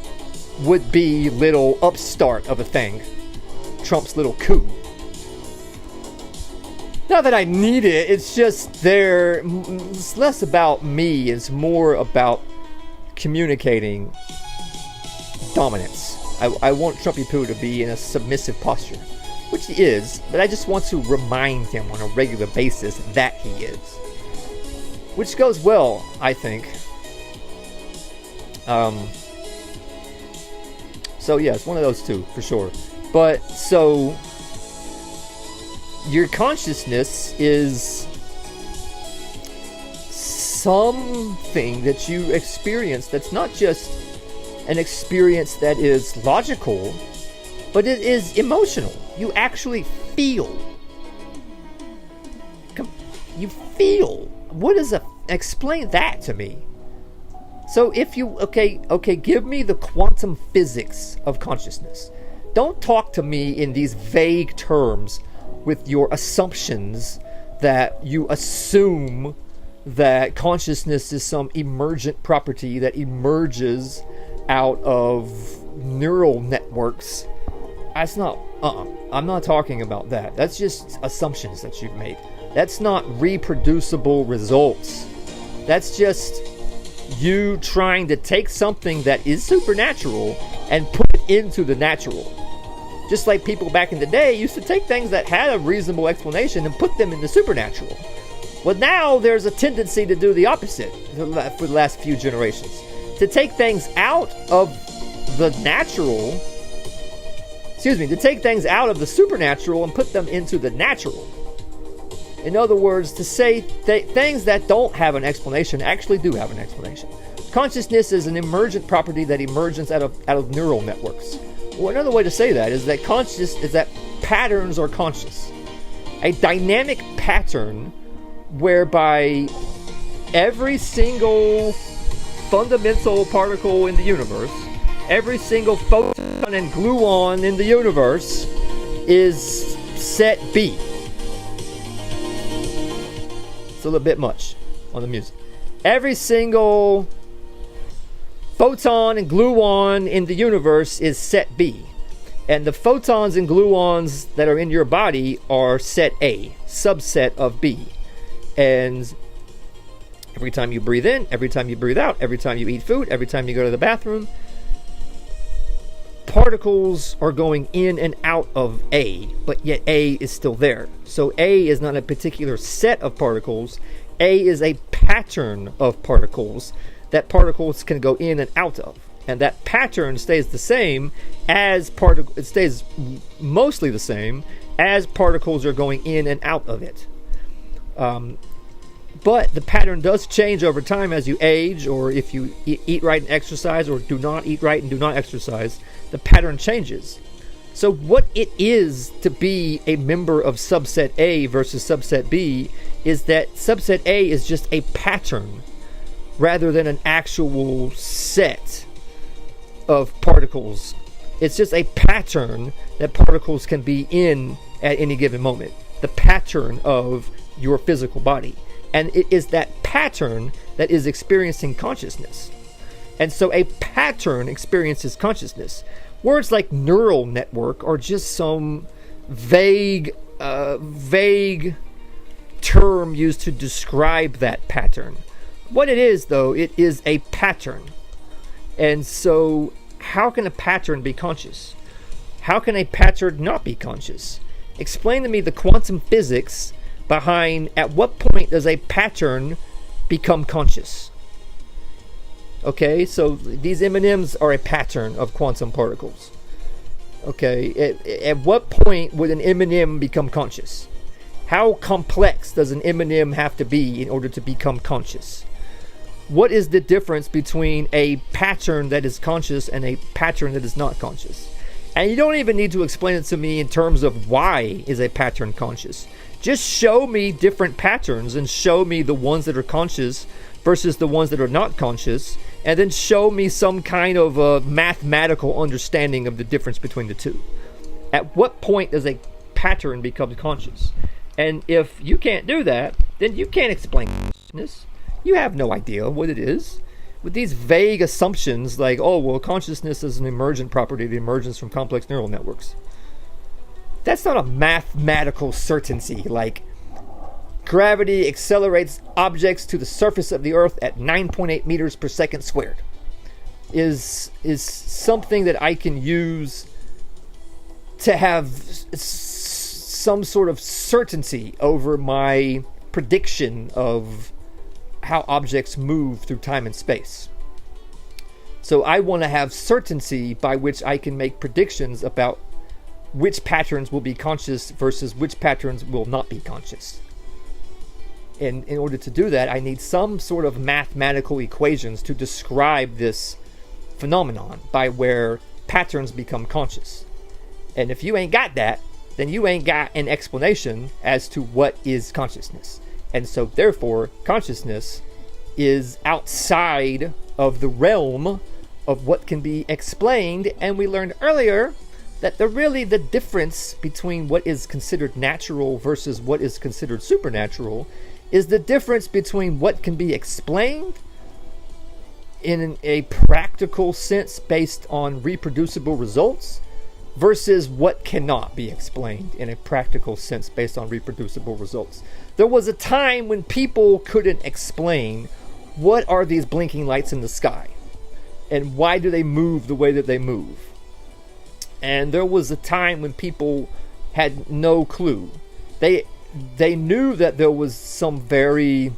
would-be little upstart of a thing, Trump's little coup. Not that I need it, it's just there. It's less about me, it's more about communicating dominance. I want Trumpy Poo to be in a submissive posture, which he is, but I just want to remind him on a regular basis that he is. Which goes well, I think. So yeah, it's one of those two, for sure. But, so, your consciousness is something that you experience that's not just an experience that is logical, but it is emotional. You actually feel. You feel. What is a... Explain that to me. So if you, okay, give me the quantum physics of consciousness. Don't talk to me in these vague terms with your assumptions that you assume that consciousness is some emergent property that emerges out of neural networks. That's not, I'm not talking about that. That's just assumptions that you've made. That's not reproducible results. That's just you trying to take something that is supernatural and put it into the natural. Just like people back in the day used to take things that had a reasonable explanation and put them in the supernatural. Well, now there's a tendency to do the opposite for the last few generations. To take things out of the natural, to take things out of the supernatural and put them into the natural. In other words, to say things that don't have an explanation actually do have an explanation. Consciousness is an emergent property that emerges out of neural networks. Well, another way to say that is that patterns are conscious. A dynamic pattern whereby every single fundamental particle in the universe, every single photon and gluon in the universe is set B. It's a little bit much on the music. Every single photon and gluon in the universe is set B. And the photons and gluons that are in your body are set A, subset of B. And every time you breathe in, every time you breathe out, every time you eat food, every time you go to the bathroom, particles are going in and out of A, but yet A is still there. So A is not a particular set of particles. A is a pattern of particles that particles can go in and out of. And that pattern stays the same as it stays mostly the same as particles are going in and out of it. But the pattern does change over time as you age, or if you eat right and exercise, or do not eat right and do not exercise, the pattern changes. So what it is to be a member of subset A versus subset B is that subset A is just a pattern rather than an actual set of particles. It's just a pattern that particles can be in at any given moment. The pattern of your physical body. And it is that pattern that is experiencing consciousness. And so a pattern experiences consciousness. Words like neural network are just some vague term used to describe that pattern. What it is, though, it is a pattern. And so how can a pattern be conscious? How can a pattern not be conscious? Explain to me the quantum physics behind at what point does a pattern become conscious? Okay, so these M&Ms are a pattern of quantum particles. Okay, at what point would an M&M become conscious? How complex does an M&M have to be in order to become conscious? What is the difference between a pattern that is conscious and a pattern that is not conscious? And you don't even need to explain it to me in terms of why is a pattern conscious. Just show me different patterns and show me the ones that are conscious versus the ones that are not conscious, and then show me some kind of a mathematical understanding of the difference between the two. At what point does a pattern become conscious? And if you can't do that, then you can't explain consciousness. You have no idea what it is. With these vague assumptions like, oh, well, consciousness is an emergent property that emerges from complex neural networks. That's not a mathematical certainty, like gravity accelerates objects to the surface of the earth at 9.8 meters per second squared. Is something that I can use to have some sort of certainty over my prediction of how objects move through time and space. So I want to have certainty by which I can make predictions about which patterns will be conscious versus which patterns will not be conscious. And in order to do that, I need some sort of mathematical equations to describe this phenomenon by where patterns become conscious. And if you ain't got that, then you ain't got an explanation as to what is consciousness. And so therefore, consciousness is outside of the realm of what can be explained, and we learned earlier that the difference between what is considered natural versus what is considered supernatural is the difference between what can be explained in a practical sense based on reproducible results versus what cannot be explained in a practical sense based on reproducible results. There was a time when people couldn't explain what are these blinking lights in the sky and why do they move the way that they move. And there was a time when people had no clue. They knew that there was some very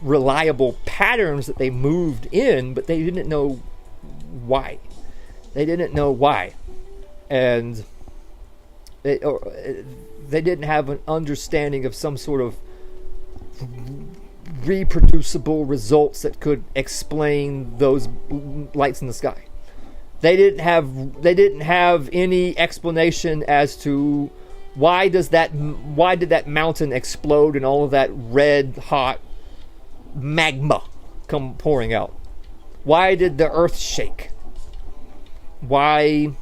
reliable patterns that they moved in, but they didn't know why. They didn't know why. And they didn't have an understanding of some sort of reproducible results that could explain those lights in the sky. They didn't have any explanation as to why did that mountain explode and all of that red hot magma come pouring out? Why did the earth shake? Why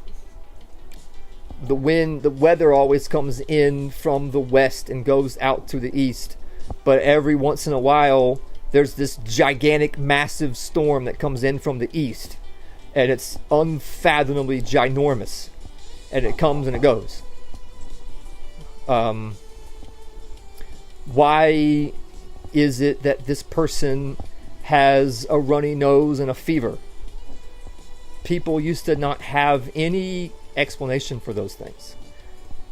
the weather always comes in from the west and goes out to the east, but every once in a while there's this gigantic massive storm that comes in from the east, and it's unfathomably ginormous, and it comes and it goes. Why is it that this person has a runny nose and a fever? People used to not have any explanation for those things.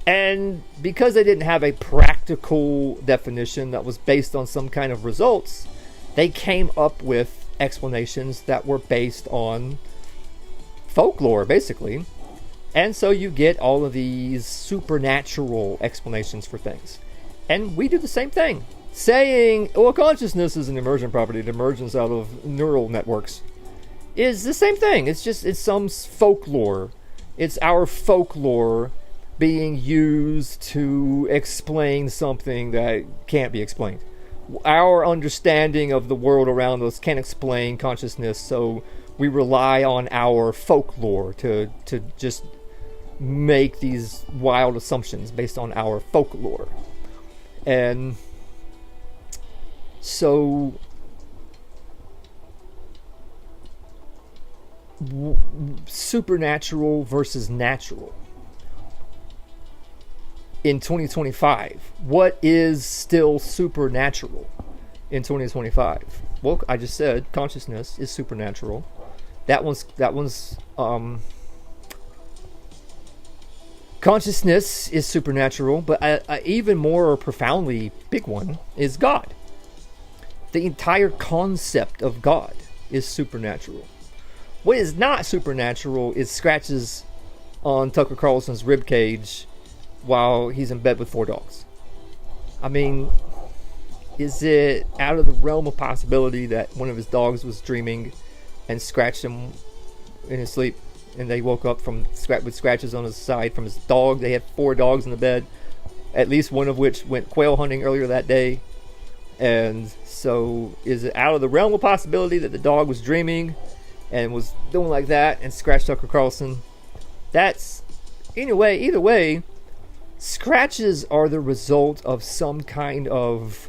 And because they didn't have a practical definition that was based on some kind of results, they came up with explanations that were based on folklore, basically. And so you get all of these supernatural explanations for things. And we do the same thing. Saying, well, consciousness is an emergent property, it emerges out of neural networks, is the same thing. It's some folklore. It's our folklore being used to explain something that can't be explained. Our understanding of the world around us can't explain consciousness, so we rely on our folklore to just make these wild assumptions based on our folklore. And so supernatural versus natural in 2025. What is still supernatural in 2025? Well, I just said consciousness is supernatural. That one's consciousness is supernatural, but a even more profoundly big one is God. The entire concept of God is supernatural. What is not supernatural is scratches on Tucker Carlson's ribcage while he's in bed with 4 dogs. I mean, is it out of the realm of possibility that one of his dogs was dreaming and scratched him in his sleep, and they woke up with scratches on his side from his dog? They had 4 dogs in the bed, at least one of which went quail hunting earlier that day. And so is it out of the realm of possibility that the dog was dreaming and was doing like that and scratched Tucker Carlson? That's, either way, scratches are the result of some kind of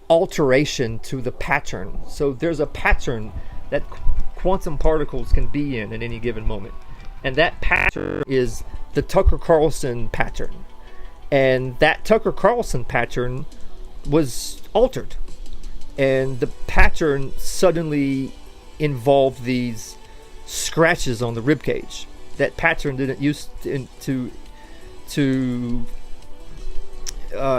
alteration to the pattern. So there's a pattern that quantum particles can be in at any given moment, and that pattern is the Tucker Carlson pattern. And that Tucker Carlson pattern was altered, and the pattern suddenly involved these scratches on the ribcage. That pattern didn't used to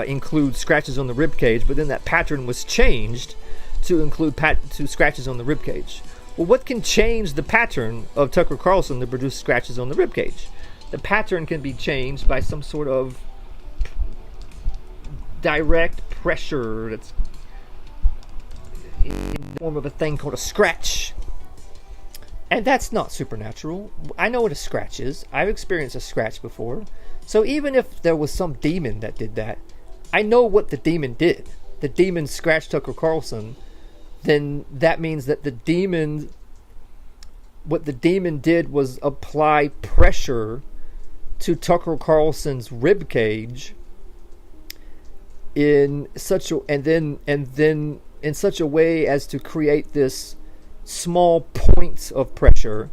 include scratches on the ribcage, but then that pattern was changed to include scratches on the ribcage. Well, what can change the pattern of Tucker Carlson to produce scratches on the ribcage? The pattern can be changed by some sort of direct pressure that's in the form of a thing called a scratch. And that's not supernatural. I know what a scratch is. I've experienced a scratch before. So even if there was some demon that did that, I know what the demon did. The demon scratched Tucker Carlson then that means that what the demon did was apply pressure to Tucker Carlson's rib cage in such a way as to create this small point of pressure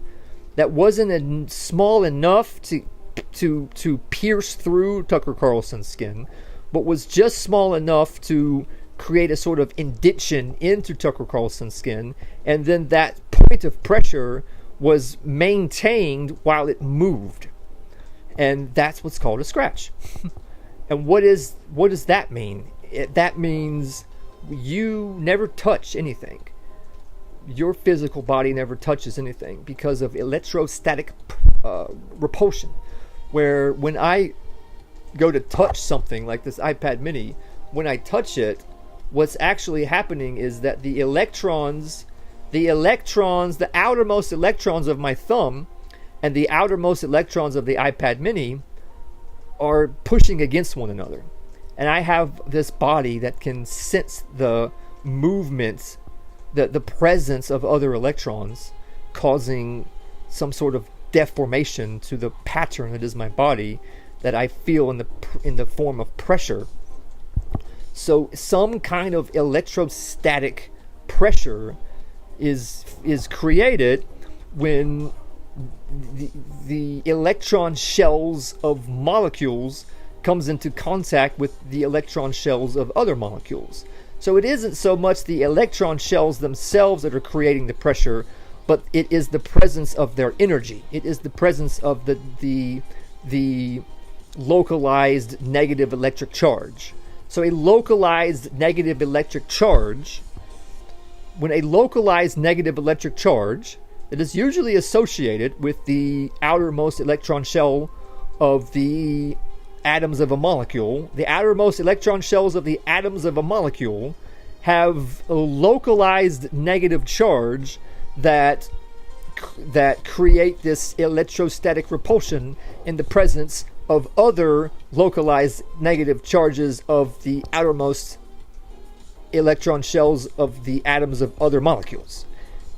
that wasn't small enough to pierce through Tucker Carlson's skin, but was just small enough to create a sort of indentation into Tucker Carlson's skin, and then that point of pressure was maintained while it moved, and that's what's called a scratch. And what does that mean? That means you never touch anything. Your physical body never touches anything because of electrostatic repulsion, where when I go to touch something like this iPad mini, when I touch it, what's actually happening is that the outermost electrons of my thumb and the outermost electrons of the iPad mini are pushing against one another. And I have this body that can sense the movements, the presence of other electrons, causing some sort of deformation to the pattern that is my body that I feel in the form of pressure. So some kind of electrostatic pressure is created when the electron shells of molecules comes into contact with the electron shells of other molecules. So it isn't so much the electron shells themselves that are creating the pressure, but it is the presence of their energy. It is the presence of the localized negative electric charge. So a localized negative electric charge, when a localized negative electric charge that is usually associated with the outermost electron shell of the atoms of a molecule, the outermost electron shells of the atoms of a molecule have a localized negative charge that create this electrostatic repulsion in the presence of other localized negative charges of the outermost electron shells of the atoms of other molecules.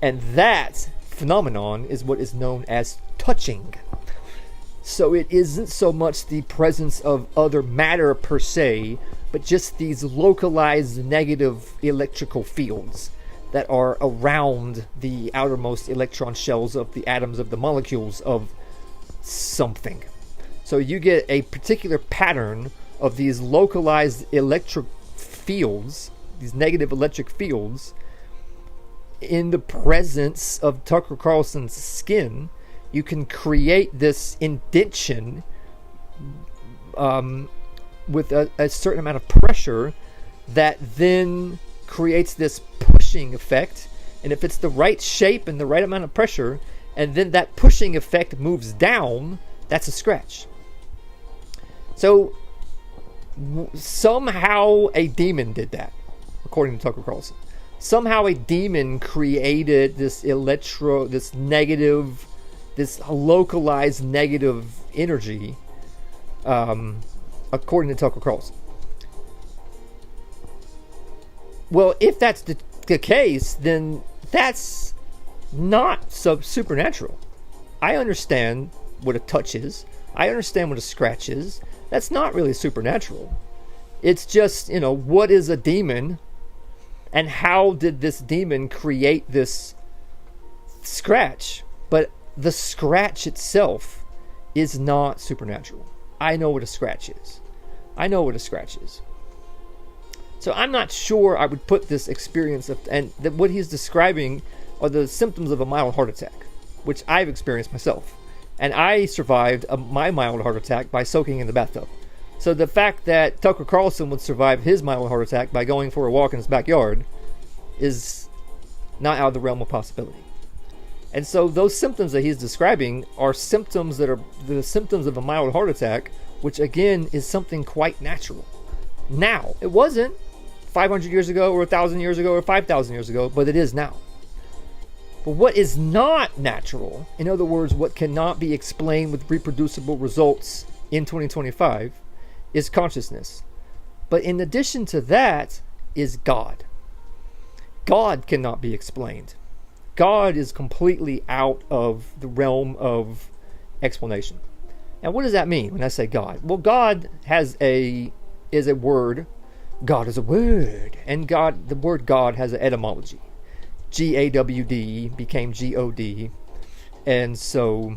And that phenomenon is what is known as touching. So it isn't so much the presence of other matter per se, but just these localized negative electrical fields that are around the outermost electron shells of the atoms of the molecules of something. So you get a particular pattern of these localized electric fields, these negative electric fields, in the presence of Tucker Carlson's skin. You can create this indentation with a certain amount of pressure that then creates this pushing effect. And if it's the right shape and the right amount of pressure, and then that pushing effect moves down, that's a scratch. So somehow a demon did that, according to Tucker Carlson. Somehow a demon created this localized negative energy, according to Tucker Carlson. Well, if that's the case, then that's not supernatural. I understand what a touch is. I understand what a scratch is. That's not really supernatural. It's just, what is a demon, and how did this demon create this scratch? But the scratch itself is not supernatural. I know what a scratch is. So I'm not sure I would put this experience what he's describing are the symptoms of a mild heart attack, which I've experienced myself. And I survived my mild heart attack by soaking in the bathtub. So the fact that Tucker Carlson would survive his mild heart attack by going for a walk in his backyard is not out of the realm of possibility. And so those symptoms that he's describing are symptoms that are the symptoms of a mild heart attack, which again is something quite natural. Now, it wasn't 500 years ago or 1,000 years ago or 5,000 years ago, but it is now. But what is not natural, in other words, what cannot be explained with reproducible results in 2025, is consciousness. But in addition to that is God. God cannot be explained. God is completely out of the realm of explanation. And what does that mean when I say God? Well, God is a word. God is a word. And God, the word God has an etymology. G-A-W-D became G-O-D. And so,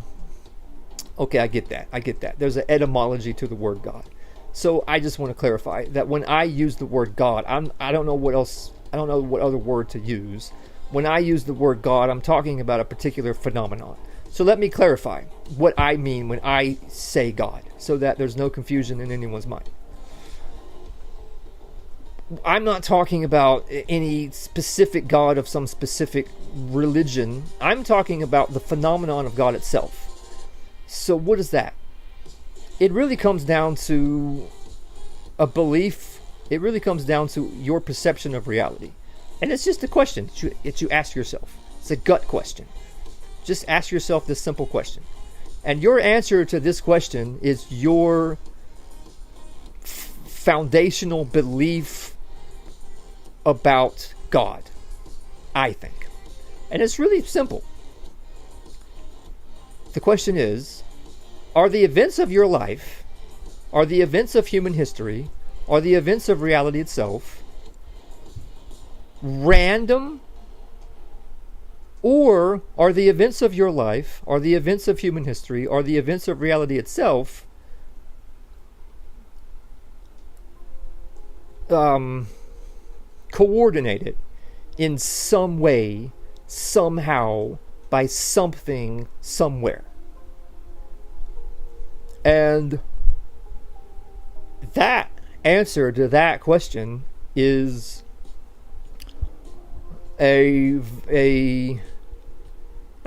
okay, I get that. There's an etymology to the word God. So I just want to clarify that when I use the word God, I don't know what other word to use. When I use the word God, I'm talking about a particular phenomenon. So let me clarify what I mean when I say God, so that there's no confusion in anyone's mind. I'm not talking about any specific God of some specific religion. I'm talking about the phenomenon of God itself. So what is that? It really comes down to a belief. It really comes down to your perception of reality. And it's just a question that you ask yourself. It's a gut question. Just ask yourself this simple question. And your answer to this question is your foundational belief about God, I think. And it's really simple. The question is, are the events of your life, are the events of human history, are the events of reality itself random, or are the events of your life, are the events of human history, are the events of reality itself coordinated in some way, somehow, by something, somewhere? And that answer to that question is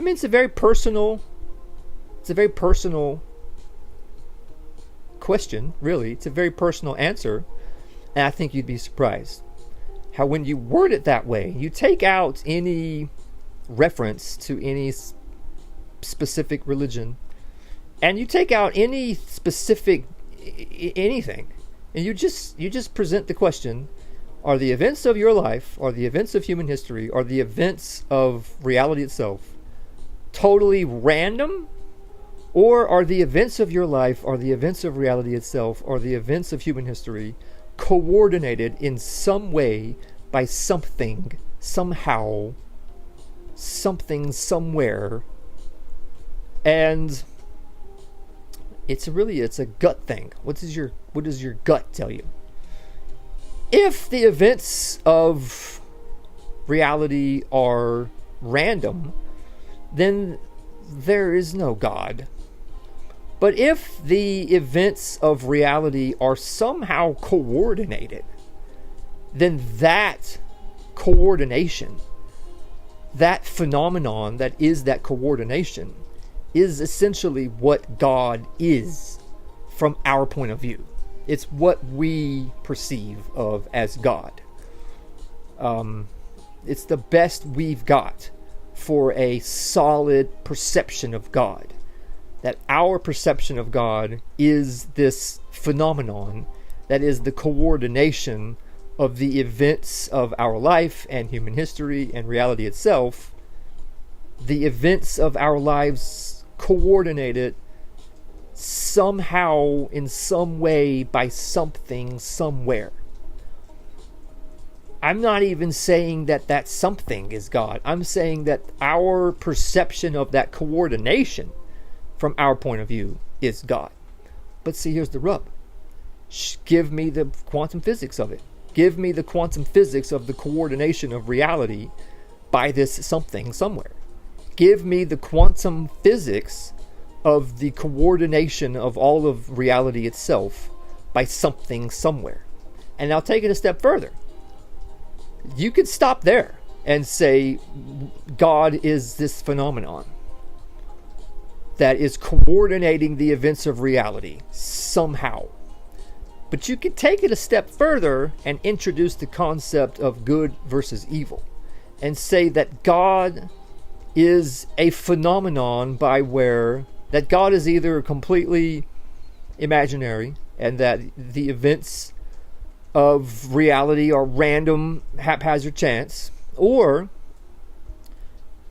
it's a very personal question, really. It's a very personal answer, and I think you'd be surprised how when you word it that way, you take out any reference to any specific religion, and you take out any specific anything, and you just present the question: are the events of your life, are the events of human history, are the events of reality itself totally random, or are the events of your life, are the events of reality itself, are the events of human history coordinated in some way by something, somehow, something, somewhere? And it's a gut thing. What does your gut tell you? If the events of reality are random, then there is no God. But if the events of reality are somehow coordinated, then that coordination, that phenomenon that is that coordination, is essentially what God is from our point of view. It's what we perceive of as God. It's the best we've got for a solid perception of God. That our perception of God is this phenomenon that is the coordination of the events of our life and human history and reality itself. The events of our lives coordinated somehow, in some way, by something, somewhere. I'm not even saying that that something is God. I'm saying that our perception of that coordination from our point of view is God. But see, here's the rub. Give me the quantum physics of it. Give me the quantum physics of the coordination of reality by this something somewhere. Give me the quantum physics of the coordination of all of reality itself by something somewhere. And I'll take it a step further. You could stop there and say God is this phenomenon that is coordinating the events of reality somehow. But you could take it a step further and introduce the concept of good versus evil and say that God is a phenomenon by where that God is either completely imaginary and that the events of reality are random, haphazard chance, Or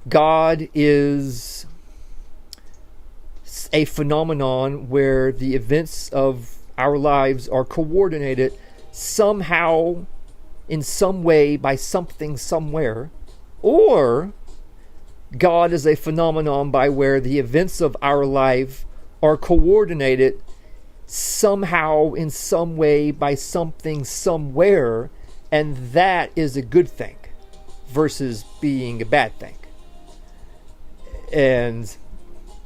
God is a phenomenon where the events of our lives are coordinated somehow, in some way, by something somewhere. Or God is a phenomenon by where the events of our life are coordinated somehow, in some way, by something somewhere, and that is a good thing versus being a bad thing. And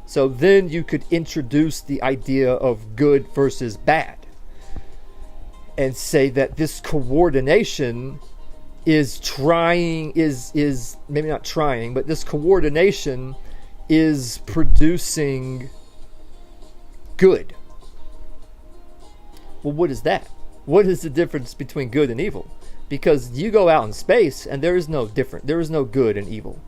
so then you could introduce the idea of good versus bad and say that this coordination is maybe not trying, but this coordination is producing good. Well, what is that? What is the difference between good and evil? Because you go out in space and there is no good and evil.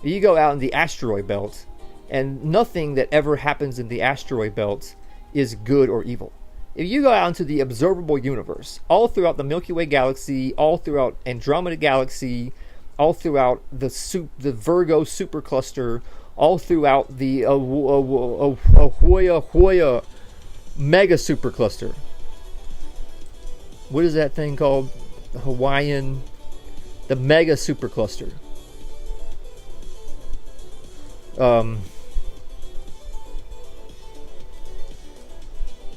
You go out in the asteroid belt and nothing that ever happens in the asteroid belt is good or evil. If you go out into the observable universe, all throughout the Milky Way galaxy, all throughout Andromeda galaxy, all throughout the Virgo supercluster, all throughout the Ahaaa mega supercluster. What is that thing called? The mega supercluster.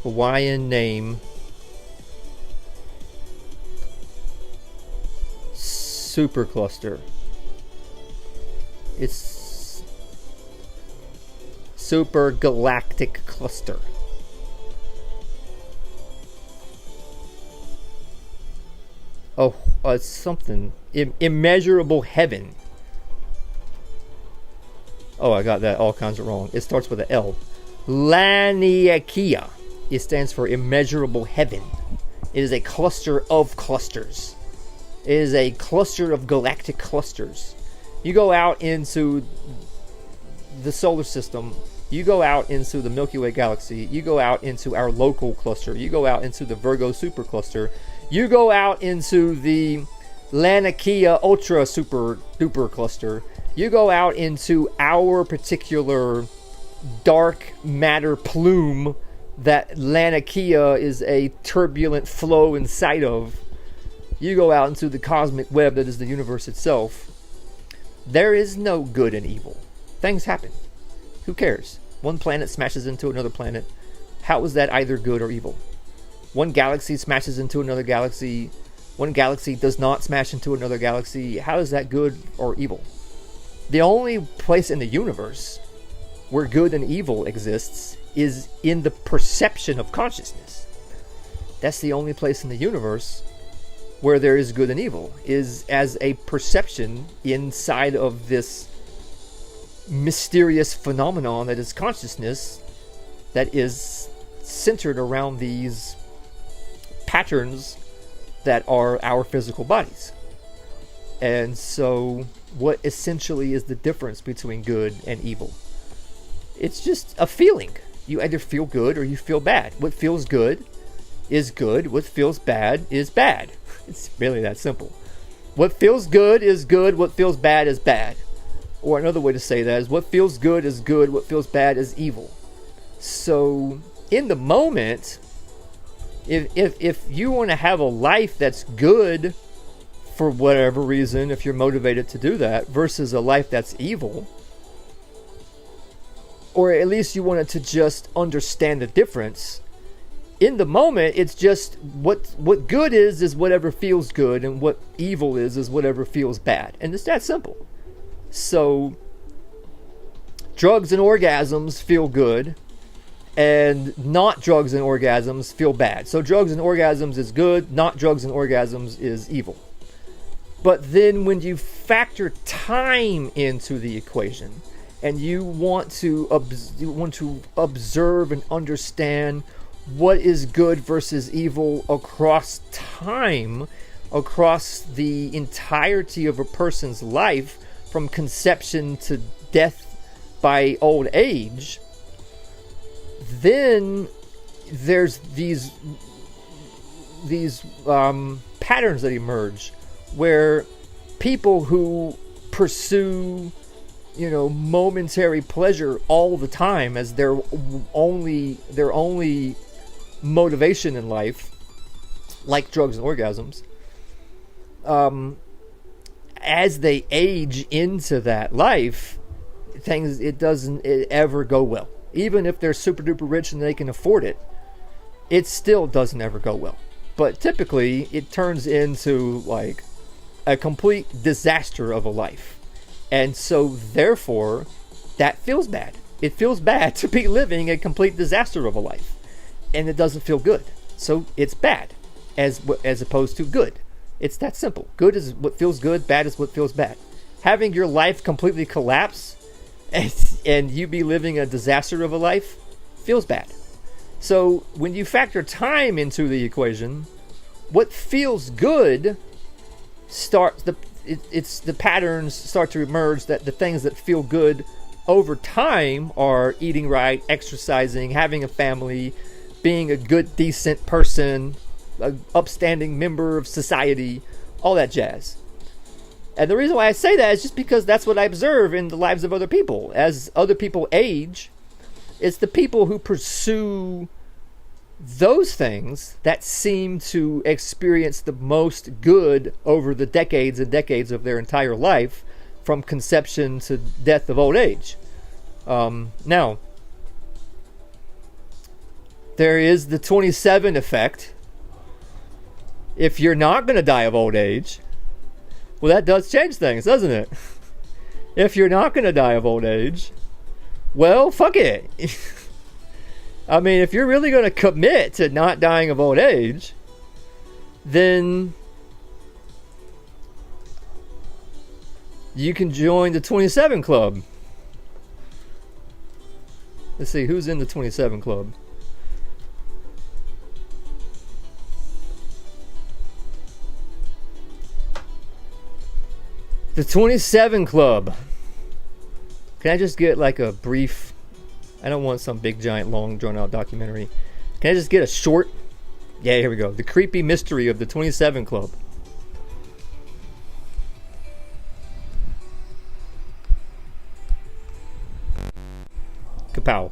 Hawaiian name. Supercluster. It's super galactic cluster. Oh, it's something. Immeasurable heaven. Oh, I got that all kinds of wrong. It starts with an L. Laniakea. It stands for immeasurable heaven. It is a cluster of clusters. It is a cluster of galactic clusters. You go out into the solar system. You go out into the Milky Way galaxy. You go out into our local cluster. You go out into the Virgo supercluster. You go out into the Laniakea ultra super duper cluster. You go out into our particular dark matter plume that Laniakea is a turbulent flow inside of. You go out into the cosmic web that is the universe itself. There is no good and evil. Things happen. Who cares? One planet smashes into another planet. How is that either good or evil? One galaxy smashes into another galaxy. One galaxy does not smash into another galaxy. How is that good or evil? The only place in the universe where good and evil exists is in the perception of consciousness. That's the only place in the universe where there is good and evil, is as a perception inside of this mysterious phenomenon that is consciousness, that is centered around these patterns that are our physical bodies. And so what essentially is the difference between good and evil? It's just a feeling. You either feel good or you feel bad. What feels good is good. What feels bad is bad. It's really that simple. What feels good is good. What feels bad is bad. Or another way to say that is what feels good is good. What feels bad is evil. So in the moment, if you want to have a life that's good for whatever reason, if you're motivated to do that, versus a life that's evil, or at least you wanted to just understand the difference, in the moment, it's just what good is whatever feels good, and what evil is whatever feels bad. And it's that simple. So drugs and orgasms feel good, and not drugs and orgasms feel bad. So drugs and orgasms is good, not drugs and orgasms is evil. But then when you factor time into the equation, and you want to observe and understand what is good versus evil across time, across the entirety of a person's life, from conception to death by old age, then there's these patterns that emerge where people who pursue, momentary pleasure all the time as their only motivation in life, like drugs and orgasms, as they age into that life, it doesn't ever go well. Even if they're super duper rich and they can afford it, it still doesn't ever go well. But typically, it turns into like a complete disaster of a life. And so, therefore, that feels bad. It feels bad to be living a complete disaster of a life. And it doesn't feel good. So, it's bad as opposed to good. It's that simple. Good is what feels good. Bad is what feels bad. Having your life completely collapse and you be living a disaster of a life feels bad. So, when you factor time into the equation, what feels good the patterns start to emerge, that the things that feel good over time are eating right, exercising, having a family, being a good, decent person, an upstanding member of society, all that jazz. And the reason why I say that is just because that's what I observe in the lives of other people. As other people age, it's the people who pursue those things that seem to experience the most good over the decades and decades of their entire life, from conception to death of old age. Now, there is the 27 effect. If you're not going to die of old age, well, that does change things, doesn't it? If you're not going to die of old age, well, fuck it. I mean, if you're really going to commit to not dying of old age, then you can join the 27 Club. Let's see, who's in the 27 Club? The 27 Club. Can I just get like a brief... I don't want some big, giant, long, drawn-out documentary. Can I just get a short... Yeah, here we go. The creepy mystery of the 27 Club. Kapow.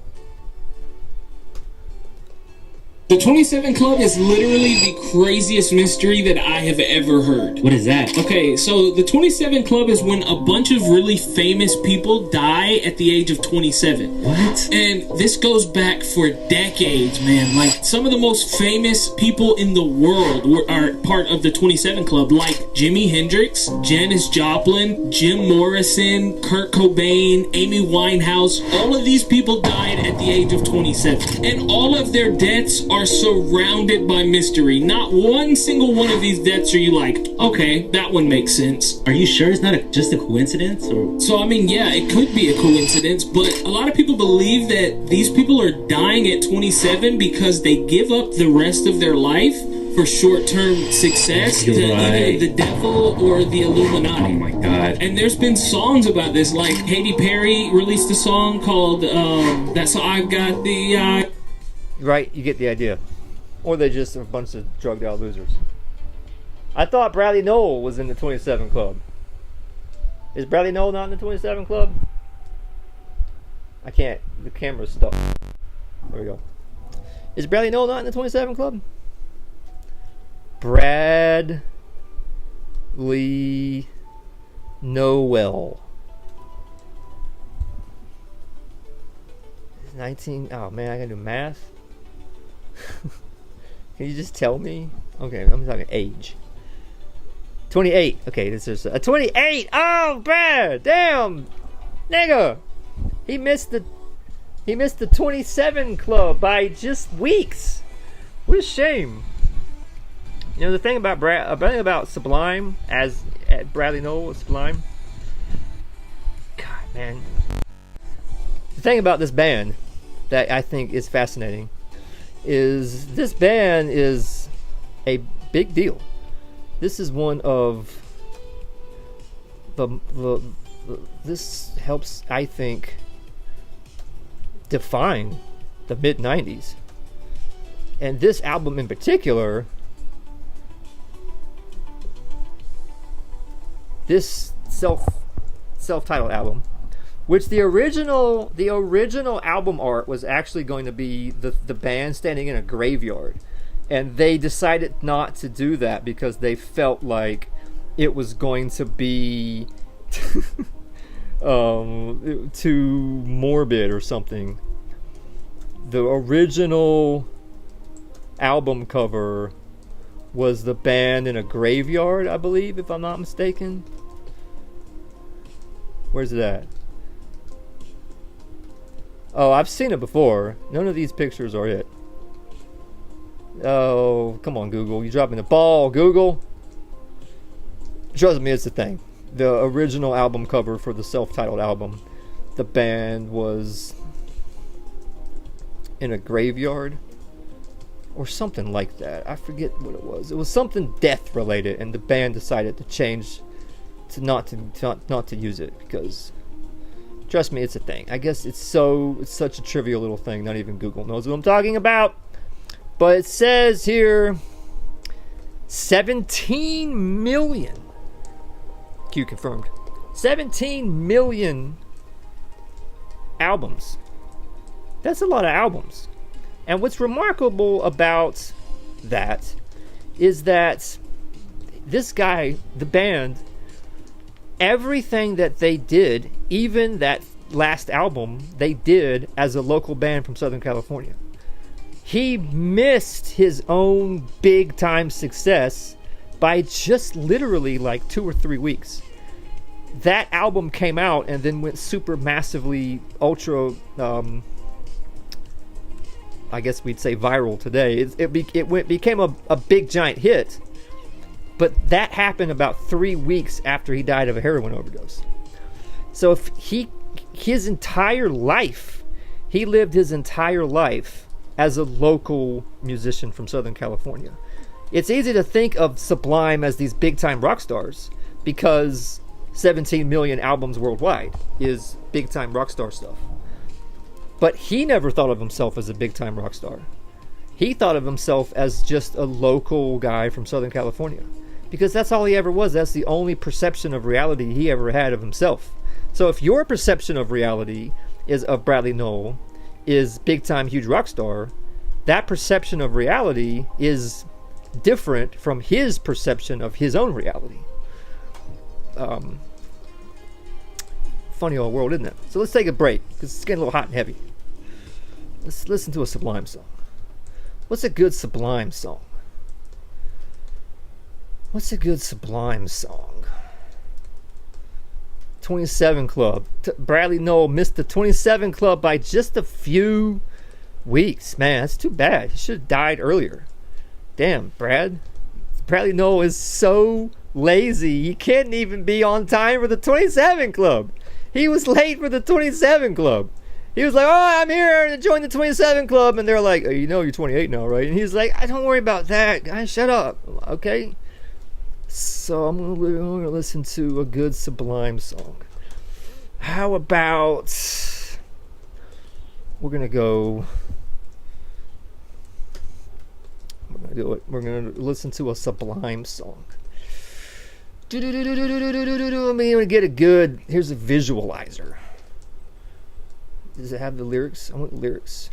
The 27 Club is literally the craziest mystery that I have ever heard.
What is that?
Okay, so the 27 Club is when a bunch of really famous people die at the age of 27.
What?
And this goes back for decades, man. Like, some of the most famous people in the world are part of the 27 Club, like Jimi Hendrix, Janis Joplin, Jim Morrison, Kurt Cobain, Amy Winehouse. All of these people died at the age of 27. And all of their deaths are surrounded by mystery. Not one single one of these deaths are you like, okay, that one makes sense.
Are you sure it's not just a coincidence? Or
so, I mean, yeah, it could be a coincidence, but a lot of people believe that these people are dying at 27 because they give up the rest of their life for short-term success to either the devil or the Illuminati.
Oh my god.
And there's been songs about this, like Katy Perry released a song called That's How I Got the Eye.
Right, you get the idea. Or they just are a bunch of drugged out losers. I thought Bradley Noel was in the 27 Club. Is Bradley Noel not in the 27 Club? I can't. The camera's stuck. There we go. Is Bradley Noel not in the 27 Club? Bradley Noel. 19. Oh man, I gotta do math. Can you just tell me? Okay, I'm talking age. 28. Okay, this is a 28. Oh, Brad, damn, nigga, he missed the 27 Club by just weeks. What a shame. You know the thing about Sublime, as Bradley Noel was Sublime. God, man. The thing about this band that I think is fascinating is this band is a big deal. This is one of this helps, I think, define the mid-90s. And this album in particular this self-titled album, which the original album art was actually going to be the band standing in a graveyard, and they decided not to do that because they felt like it was going to be too morbid or something. The original album cover was the band in a graveyard, I believe, if I'm not mistaken. Where's it at? Oh, I've seen it before. None of these pictures are it. Oh, come on, Google. You're dropping the ball, Google. Trust me, it's the thing. The original album cover for the self-titled album, the band was in a graveyard or something like that. I forget what it was. It was something death related, and the band decided to change to not to use it because, trust me, it's a thing. I guess it's such a trivial little thing. Not even Google knows what I'm talking about. But it says here 17 million. Q confirmed. 17 million albums. That's a lot of albums. And what's remarkable about that is that this guy, the band, everything that they did, even that last album, they did as a local band from Southern California. He missed his own big time success by just literally like 2 or 3 weeks. That album came out and then went super massively ultra I guess we'd say viral today. It became a big giant hit, but that happened about 3 weeks after he died of a heroin overdose. So if he lived his entire life as a local musician from Southern California. It's easy to think of Sublime as these big time rock stars because 17 million albums worldwide is big time rock star stuff. But he never thought of himself as a big time rock star. He thought of himself as just a local guy from Southern California because that's all he ever was. That's the only perception of reality he ever had of himself. So if your perception of reality is of Bradley Nowell is big time huge rock star, that perception of reality is different from his perception of his own reality. Funny old world, isn't it? So let's take a break because it's getting a little hot and heavy. Let's listen to a Sublime song. What's a good Sublime song? What's a good Sublime song? 27 Club. Bradley Nowell missed the 27 Club by just a few weeks. Man, that's too bad. He should have died earlier. Damn, Bradley Nowell is so lazy. He can't even be on time for the 27 Club. He was late for the 27 Club. He was like, oh, I'm here to join the 27 Club. And they're like, oh, you know you're 28 now, right? And he's like, don't worry about that, guys. Shut up. Okay? So I'm going to listen to a good Sublime song. How about... We're going to go... We're going to do it. We're going to listen to a Sublime song. I'm going to get a good... Here's a visualizer. Does it have the lyrics? I want the lyrics.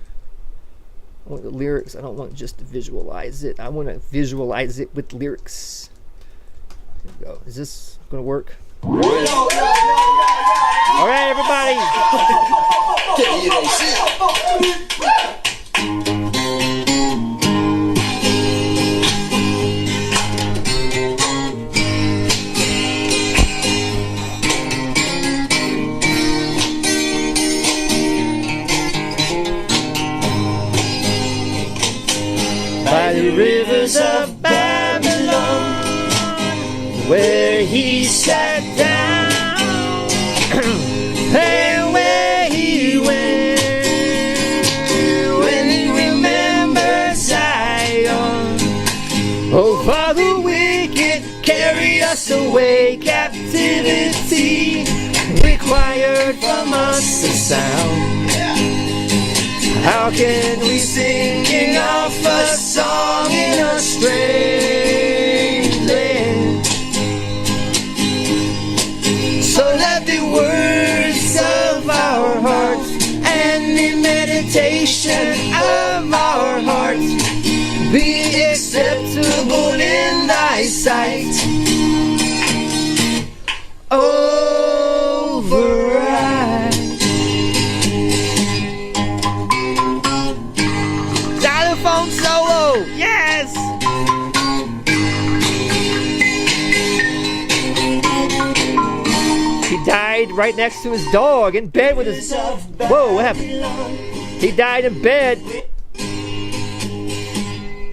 I want the lyrics. I don't want just to visualize it. I want to visualize it with lyrics. There we go. Is this going to work? All right, everybody. By the rivers of Babylon, where he sat down, and where he went, when he remembered Zion. Oh, for the wicked carry us away, captivity required from us a sound. How can we sing off a song in a strange land?
be acceptable in thy sight. Override. Xylophone solo, yes. He died right next to his dog in bed with his. Whoa, what happened? He died in bed.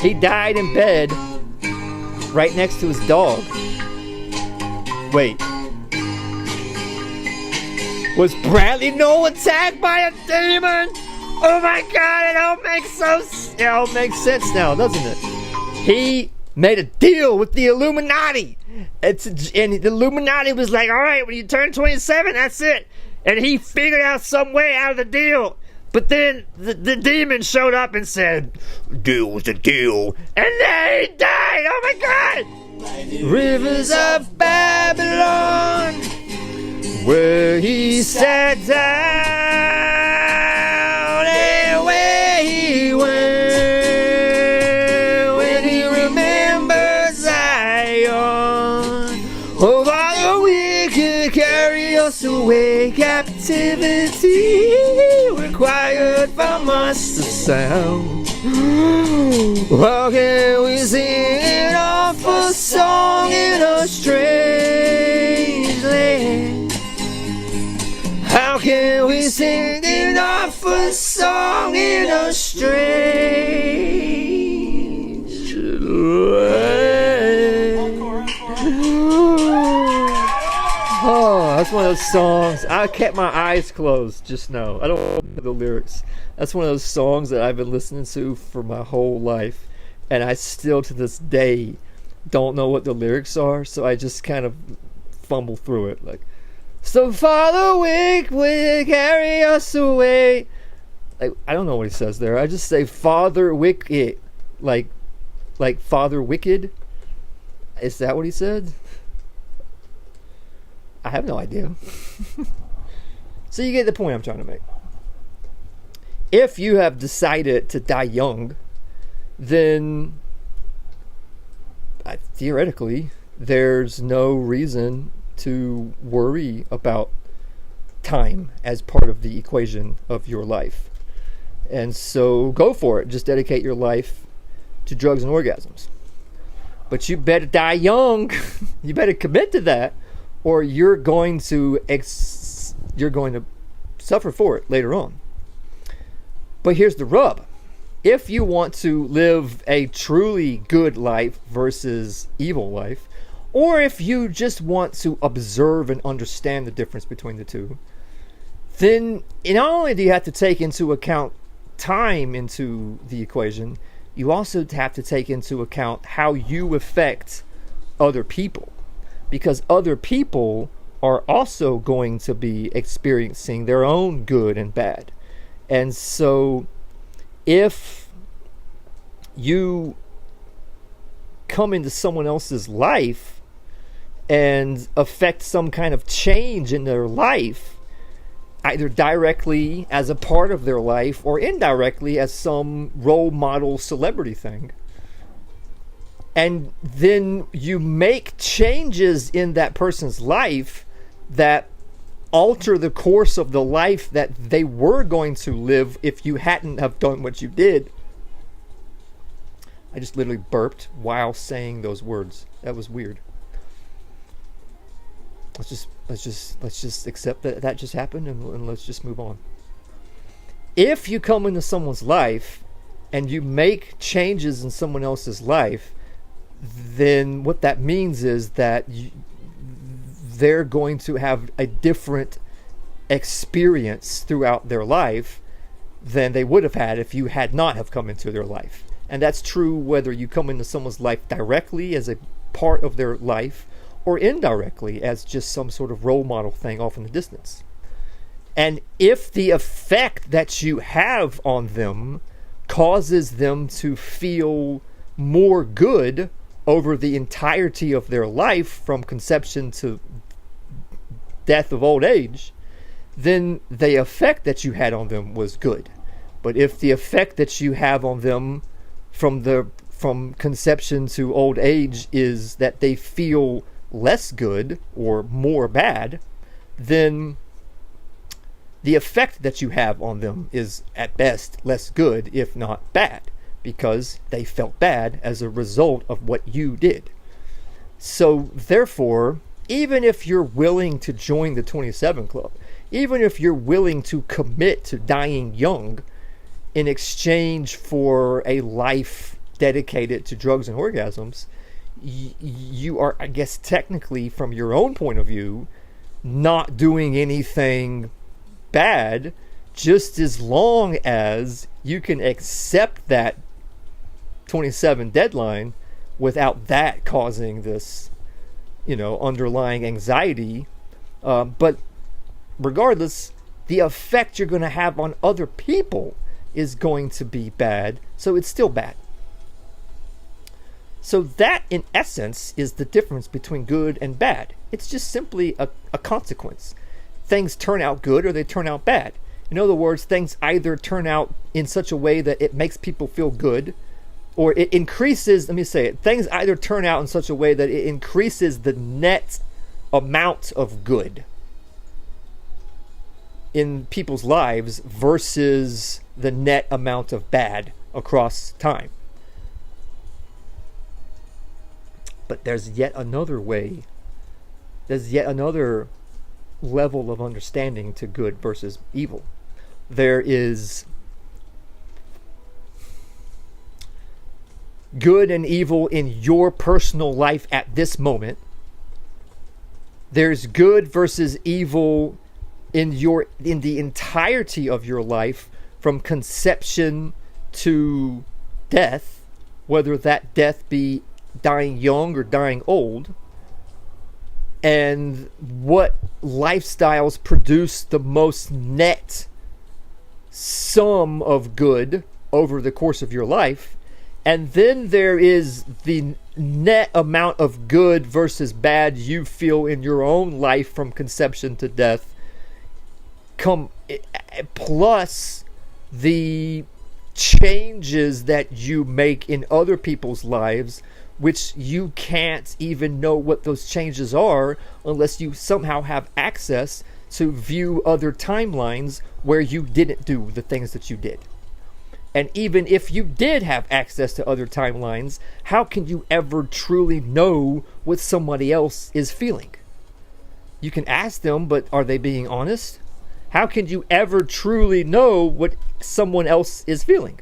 He died in bed right next to his dog. Wait. Was Bradley Noel attacked by a demon? Oh my god, it all makes sense now, doesn't it? He made a deal with the Illuminati. And the Illuminati was like, alright, when you turn 27, that's it. And he figured out some way out of the deal. But then the demon showed up and said, deal was the deal. And then he died. Oh my god. Rivers of Babylon, where he sat down and where he went when he remembers Zion. Oh, Father, we could carry us away. Captivity required from us the sound. How can we sing off a song in a strange land? How can we sing it off a song in a strange land? Oh, that's one of those songs. I kept my eyes closed just now. I don't know the lyrics. That's one of those songs that I've been listening to for my whole life, and I still to this day don't know what the lyrics are, so I just kind of fumble through it. Like, so Father Wick will carry us away. Like, I don't know what he says there. I just say Father Wicked, like Father Wicked. Is that what he said? I have no idea. So you get the point I'm trying to make. If you have decided to die young, then theoretically there's no reason to worry about time as part of the equation of your life. And so go for it. Just dedicate your life to drugs and orgasms. But you better die young. You better commit to that, or you're going to suffer for it later on. But here's the rub. If you want to live a truly good life versus evil life, or if you just want to observe and understand the difference between the two, then not only do you have to take into account time into the equation, you also have to take into account how you affect other people. Because other people are also going to be experiencing their own good and bad. And so if you come into someone else's life and affect some kind of change in their life, either directly as a part of their life or indirectly as some role model celebrity thing, and then you make changes in that person's life that alter the course of the life that they were going to live if you hadn't have done what you did. I just literally burped while saying those words. That was weird. Let's just accept that just happened, and let's just move on. If you come into someone's life and you make changes in someone else's life, then what that means is that they're going to have a different experience throughout their life than they would have had if you had not have come into their life. And that's true whether you come into someone's life directly as a part of their life or indirectly as just some sort of role model thing off in the distance. And if the effect that you have on them causes them to feel more good over the entirety of their life from conception to death of old age, then the effect that you had on them was good. But if the effect that you have on them from the from conception to old age is that they feel less good or more bad, then the effect that you have on them is at best less good, if not bad, because they felt bad as a result of what you did. So therefore, even if you're willing to join the 27 Club, even if you're willing to commit to dying young in exchange for a life dedicated to drugs and orgasms, you are, I guess, technically, from your own point of view, not doing anything bad, just as long as you can accept that 27 deadline without that causing this, underlying anxiety. But regardless, the effect you're going to have on other people is going to be bad, so it's still bad. So that, in essence, is the difference between good and bad. It's just simply a consequence. Things turn out good or they turn out bad. In other words, things either turn out in such a way that it makes people feel good, or it increases, things either turn out in such a way that it increases the net amount of good in people's lives versus the net amount of bad across time. But there's yet another way, there's yet another level of understanding to good versus evil. There is good and evil in your personal life at this moment. There's good versus evil in the entirety of your life, from conception to death, whether that death be dying young or dying old, and what lifestyles produce the most net sum of good over the course of your life. And then there is the net amount of good versus bad you feel in your own life from conception to death, plus the changes that you make in other people's lives, which you can't even know what those changes are unless you somehow have access to view other timelines where you didn't do the things that you did. And even if you did have access to other timelines, how can you ever truly know what somebody else is feeling? You can ask them, but are they being honest? How can you ever truly know what someone else is feeling?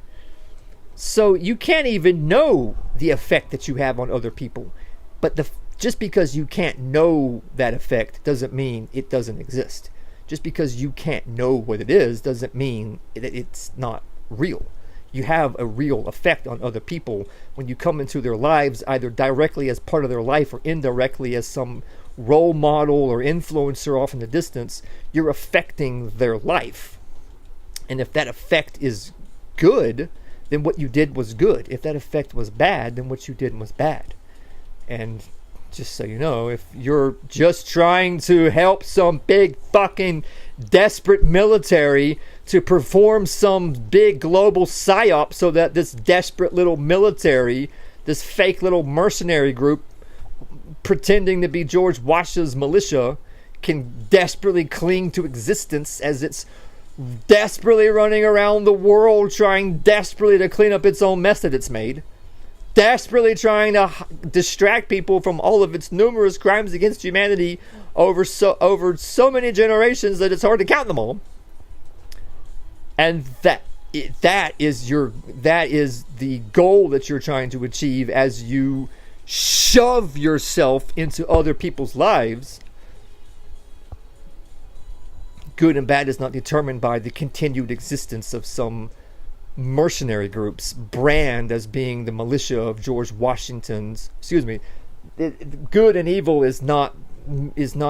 So you can't even know the effect that you have on other people. But just because you can't know that effect doesn't mean it doesn't exist. Just because you can't know what it is doesn't mean that it's not real. You have a real effect on other people when you come into their lives, either directly as part of their life or indirectly as some role model or influencer off in the distance. You're affecting their life. And if that effect is good, then what you did was good. If that effect was bad, then what you did was bad. And just so you know, if you're just trying to help some big fucking desperate military to perform some big global psyop so that this desperate little military, this fake little mercenary group pretending to be George Washington's militia, can desperately cling to existence as it's desperately running around the world, trying desperately to clean up its own mess that it's made, desperately trying to distract people from all of its numerous crimes against humanity over so many generations that it's hard to count them all. And that is the goal that you're trying to achieve as you shove yourself into other people's lives. Good and bad is not determined by the continued existence of some mercenary group's brand as being the militia of George Washington's. Good and evil is not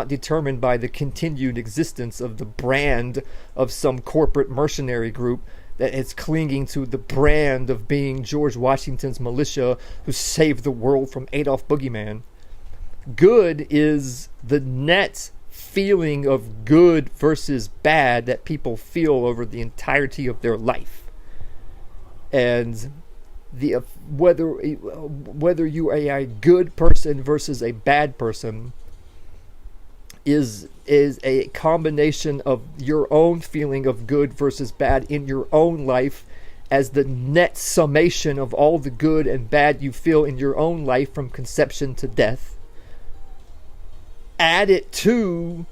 determined by the continued existence of the brand of some corporate mercenary group that is clinging to the brand of being George Washington's militia who saved the world from Adolf Boogeyman. Good is the net feeling of good versus bad that people feel over the entirety of their life. And the whether you are a good person versus a bad person is a combination of your own feeling of good versus bad in your own life, as the net summation of all the good and bad you feel in your own life from conception to death. Add it to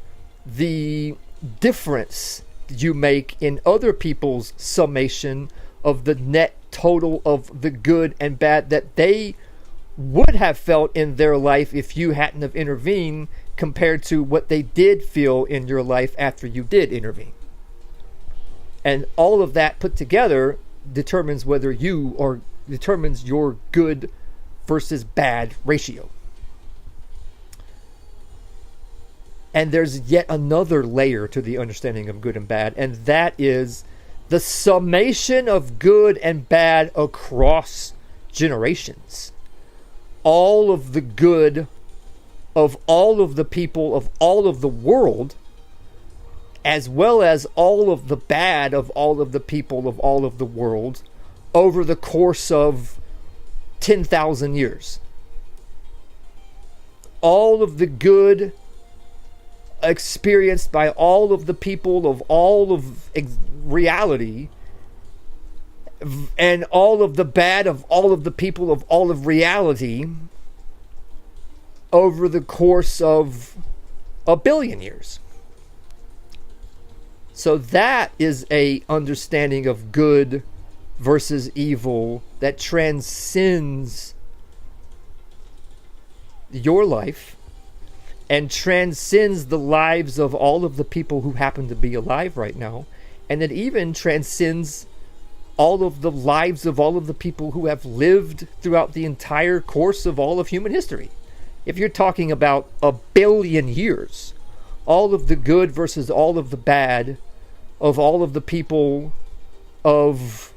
the difference you make in other people's summation of the net total of the good and bad that they would have felt in their life if you hadn't have intervened, compared to what they did feel in your life after you did intervene. And all of that put together determines determines your good versus bad ratio. And there's yet another layer to the understanding of good and bad, and that is the summation of good and bad across generations. All of the good of all of the people of all of the world, as well as all of the bad of all of the people of all of the world, over the course of 10,000 years. All of the good experienced by all of the people of all of reality, and all of the bad of all of the people of all of reality, over the course of 1 billion years. So that is a understanding of good versus evil that transcends your life and transcends the lives of all of the people who happen to be alive right now, and it even transcends all of the lives of all of the people who have lived throughout the entire course of all of human history. If you're talking about 1 billion years, all of the good versus all of the bad of all of the people of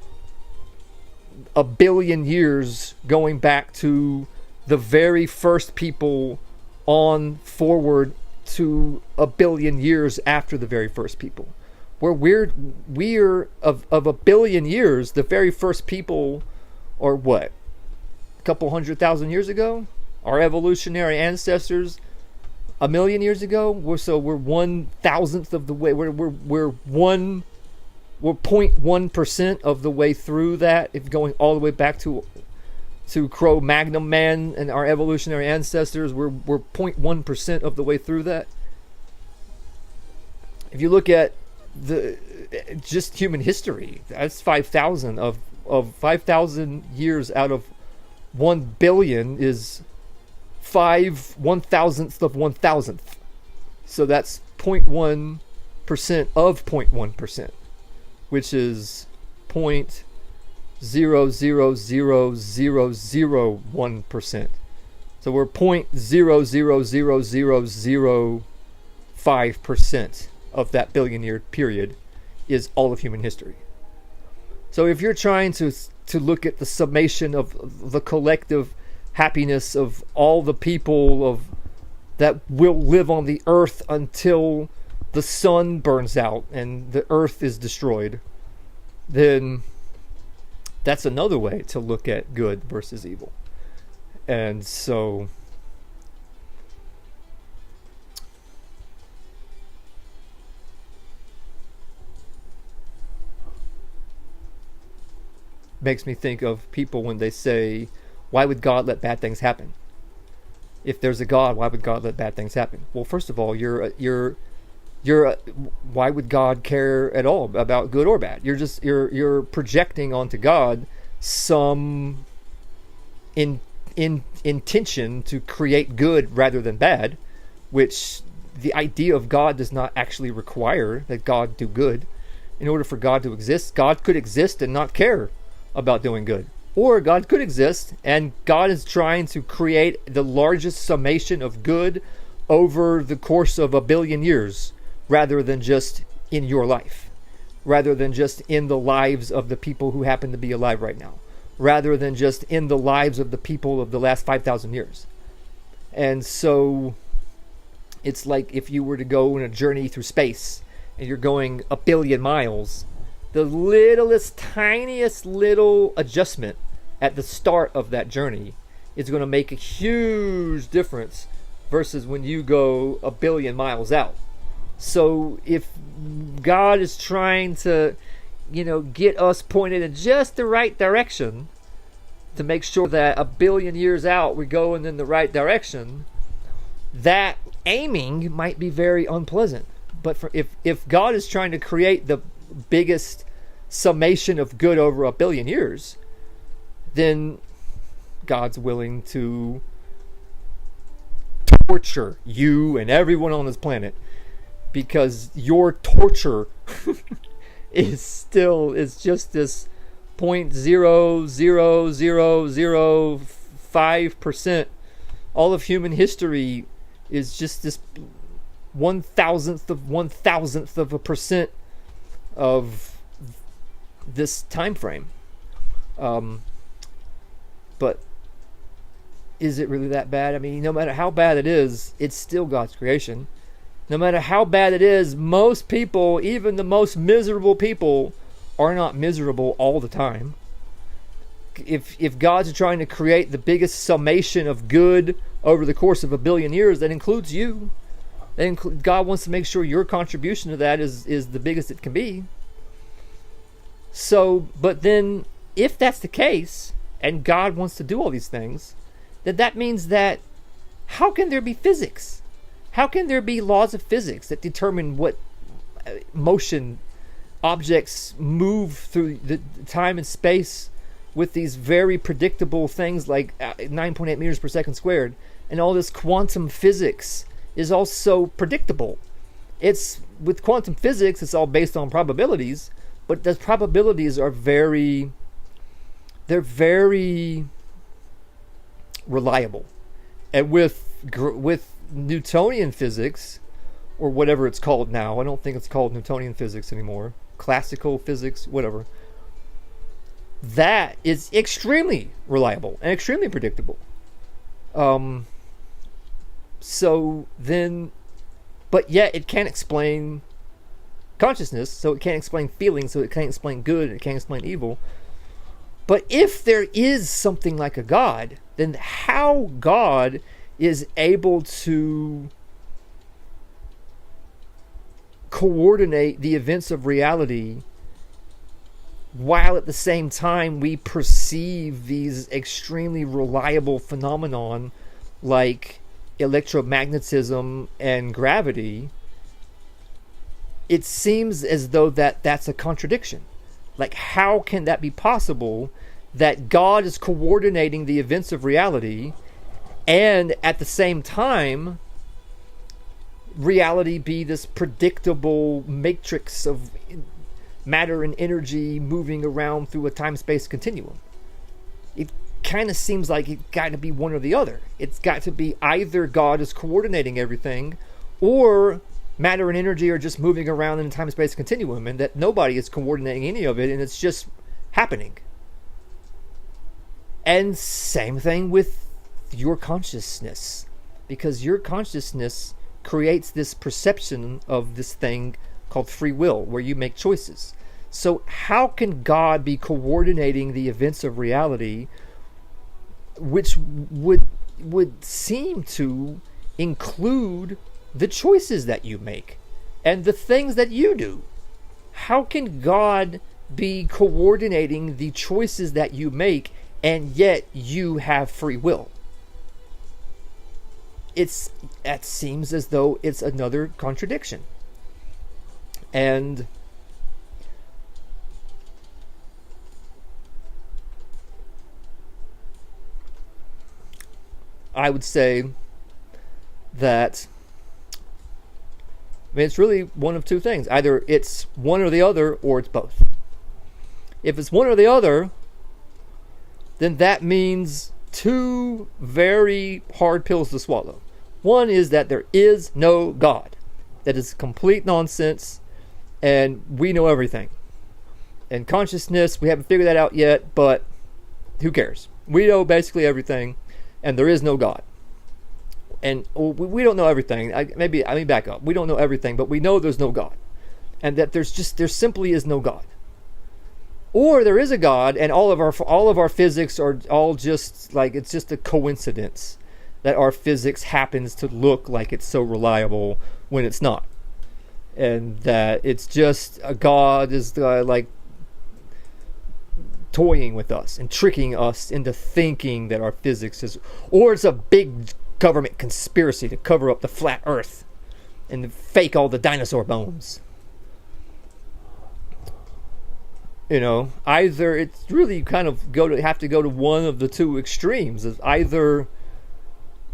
1 billion years, going back to the very first people on forward to 1 billion years after the very first people. Where we're of 1 billion years, the very first people are what? A couple 100,000 years ago? Our evolutionary ancestors 1 million years ago? We're 1,000th of the way. We're 0.1% of the way through that, if going all the way back to Cro-Magnon man and our evolutionary ancestors. We're 0.1% of the way through that. If you look at just human history, that's 5,000 of 5,000 years out of 1 billion is 1,000th of 1,000th. So that's 0.1% of 0.1%, which is 0.0000001%. So we're 0.00005% of that billion year period is all of human history. So if you're trying to look at the summation of the collective happiness of all the people that will live on the earth until the sun burns out and the earth is destroyed, then that's another way to look at good versus evil. And so makes me think of people when they say, why would God let bad things happen? If there's a God, why would God let bad things happen? Well, first of all, why would God care at all about good or bad? You're projecting onto God some intention to create good rather than bad, which the idea of God does not actually require that God do good. In order for God to exist, God could exist and not care about doing good. Or God could exist and God is trying to create the largest summation of good over the course of 1 billion years, rather than just in your life, rather than just in the lives of the people who happen to be alive right now, rather than just in the lives of the people of the last 5,000 years. And so it's like if you were to go on a journey through space and you're going 1 billion miles, the littlest, tiniest little adjustment at the start of that journey is going to make a huge difference versus when you go a billion miles out. So if God is trying to, get us pointed in just the right direction to make sure that a billion years out we're going in the right direction, that aiming might be very unpleasant. But if God is trying to create the biggest summation of good over a billion years, then God's willing to torture you and everyone on this planet, because your torture is just this 0.00005%. All of human history is just this 1,000th of a percent of this time frame. But is it really that bad? I mean, no matter how bad it is, it's still God's creation. No matter how bad it is, most people, even the most miserable people, are not miserable all the time. If God's trying to create the biggest summation of good over the course of a billion years, that includes you. God wants to make sure your contribution to that is the biggest it can be. So, but then, if that's the case, and God wants to do all these things, then that means that how can there be physics? How can there be laws of physics that determine what motion objects move through the time and space with these very predictable things like 9.8 meters per second squared, and all this quantum physics is also predictable? It's with quantum physics, it's all based on probabilities, but the probabilities are very reliable. And with Newtonian physics, or whatever it's called now, I don't think it's called Newtonian physics anymore, classical physics, whatever, that is extremely reliable and extremely predictable. So then, but yet it can't explain consciousness, so it can't explain feelings, so it can't explain good, it can't explain evil. But if there is something like a God, then how God is able to coordinate the events of reality while at the same time we perceive these extremely reliable phenomenon like electromagnetism and gravity, it seems as though that's a contradiction. Like, how can that be possible, that God is coordinating the events of reality and at the same time reality be this predictable matrix of matter and energy moving around through a time-space continuum? It kind of seems like it's got to be one or the other. It's got to be either God is coordinating everything, or matter and energy are just moving around in a time-space continuum, and that nobody is coordinating any of it, and it's just happening. And same thing with your consciousness, because your consciousness creates this perception of this thing called free will, where you make choices. So how can God be coordinating the events of reality, which would seem to include the choices that you make and the things that you do? How can God be coordinating the choices that you make and yet you have free will? That seems as though it's another contradiction. And I would say that, I mean, it's really one of two things. Either it's one or the other, or it's both. If it's one or the other, then that means two very hard pills to swallow. One is that there is no God. That is complete nonsense, and we know everything. And consciousness, we haven't figured that out yet, but who cares? We know basically everything, and there is no God. And we don't know everything. Let me back up. We don't know everything, but we know there's no God, and that there simply is no God. or there is a God, and all of our physics are all just like, it's just a coincidence that our physics happens to look like it's so reliable when it's not, and that it's just a God is like toying with us and tricking us into thinking that our physics is, or it's a big government conspiracy to cover up the flat Earth and fake all the dinosaur bones. You know, either it's really kind of have to go to one of the two extremes. Is either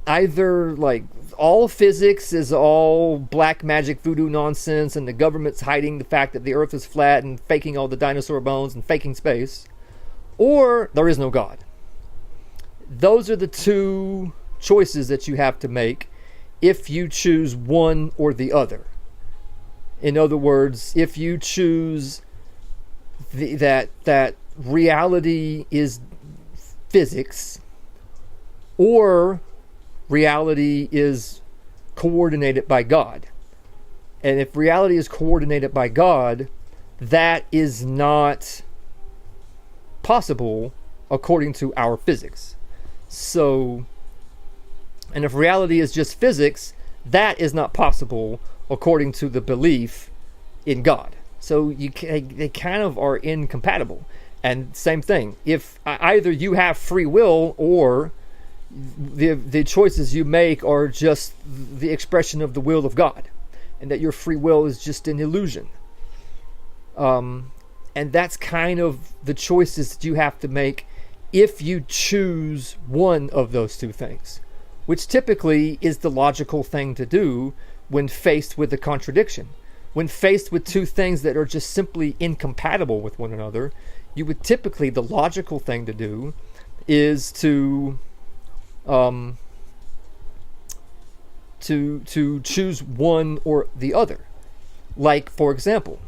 like all physics is all black magic voodoo nonsense, and the government's hiding the fact that the Earth is flat and faking all the dinosaur bones and faking space, or there is no God. Those are the two choices that you have to make if you choose one or the other. In other words, if you choose that reality is physics, or reality is coordinated by God. And if reality is coordinated by God, that is not possible according to our physics. So, and if reality is just physics, that is not possible according to the belief in God. So they kind of are incompatible. And same thing, if either you have free will, or the choices you make are just the expression of the will of God, and that your free will is just an illusion. And that's kind of the choices that you have to make if you choose one of those two things, which typically is the logical thing to do when faced with a contradiction. When faced with two things that are just simply incompatible with one another, you would typically, the logical thing to do is to choose one or the other. Like, for example,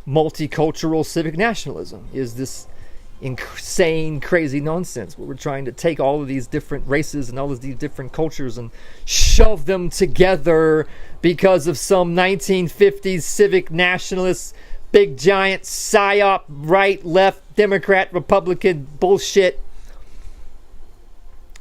multicultural civic nationalism is this insane, crazy nonsense where we're trying to take all of these different races and all of these different cultures and shove them together because of some 1950s civic nationalist, big giant psyop, right, left, Democrat, Republican bullshit,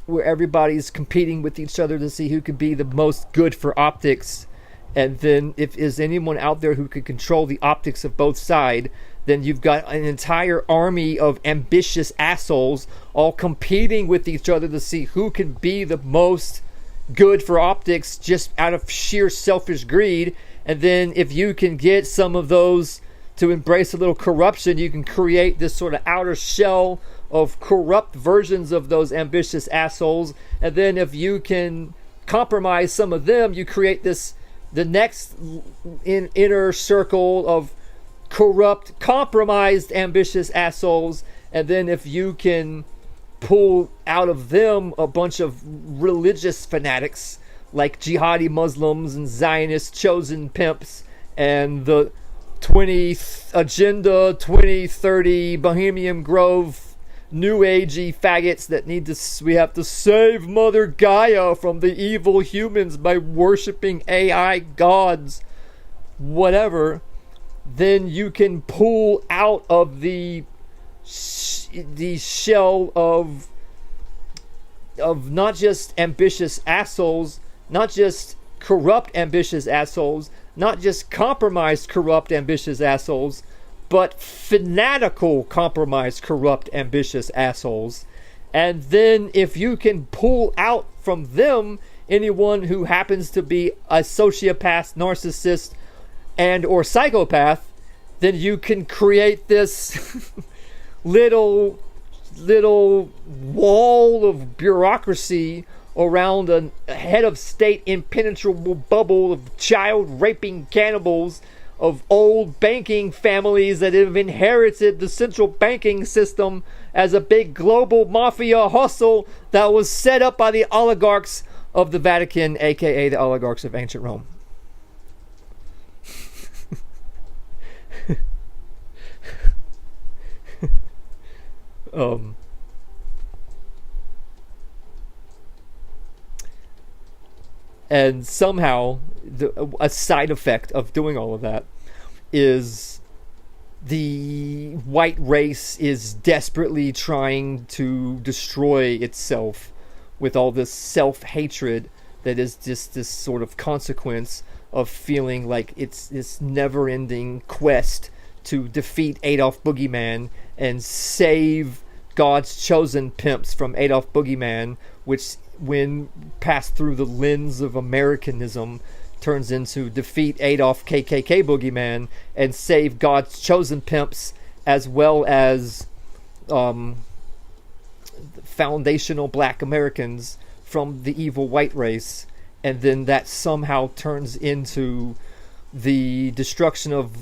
where everybody's competing with each other to see who could be the most good for optics. And then if is anyone out there who could control the optics of both sides, then you've got an entire army of ambitious assholes all competing with each other to see who can be the most good for optics just out of sheer selfish greed. And then if you can get some of those to embrace a little corruption, you can create this sort of outer shell of corrupt versions of those ambitious assholes. And then if you can compromise some of them, you create the next inner circle of corrupt, compromised, ambitious assholes. And then if you can pull out of them a bunch of religious fanatics like jihadi Muslims and Zionist chosen pimps and the Agenda 2030 Bohemian Grove new agey faggots that we have to save Mother Gaia from the evil humans by worshiping AI gods, whatever, then you can pull out of the shell of not just ambitious assholes, not just corrupt ambitious assholes, not just compromised corrupt ambitious assholes, but fanatical compromised corrupt ambitious assholes. And then if you can pull out from them anyone who happens to be a sociopath, narcissist, and or psychopath, then you can create this little wall of bureaucracy around a head of state impenetrable bubble of child raping cannibals of old banking families that have inherited the central banking system as a big global mafia hustle that was set up by the oligarchs of the Vatican, aka the oligarchs of ancient Rome. And somehow a side effect of doing all of that is the white race is desperately trying to destroy itself with all this self-hatred that is just this sort of consequence of feeling like it's this never-ending quest to defeat Adolf Boogeyman and save God's chosen pimps from Adolf Boogeyman, which, when passed through the lens of Americanism, turns into defeat Adolf KKK Boogeyman and save God's chosen pimps, as well as foundational black Americans from the evil white race. And then that somehow turns into the destruction of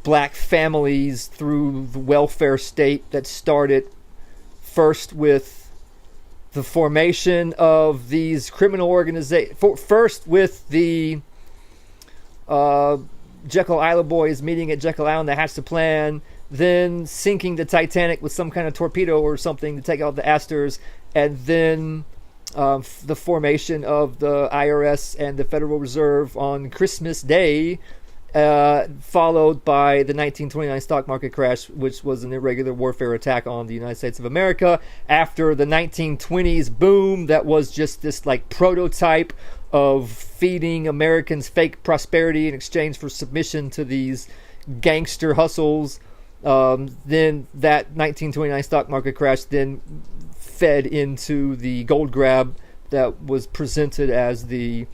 black families through the welfare state that started first with the formation of these criminal organizations. First with the Jekyll Island boys meeting at Jekyll Island to hatch the plan, then sinking the Titanic with some kind of torpedo or something to take out the Astors, and then the formation of the IRS and the Federal Reserve on Christmas Day, followed by the 1929 stock market crash, which was an irregular warfare attack on the United States of America after the 1920s boom that was just this like prototype of feeding Americans fake prosperity in exchange for submission to these gangster hustles. Then that 1929 stock market crash then fed into the gold grab that was presented as the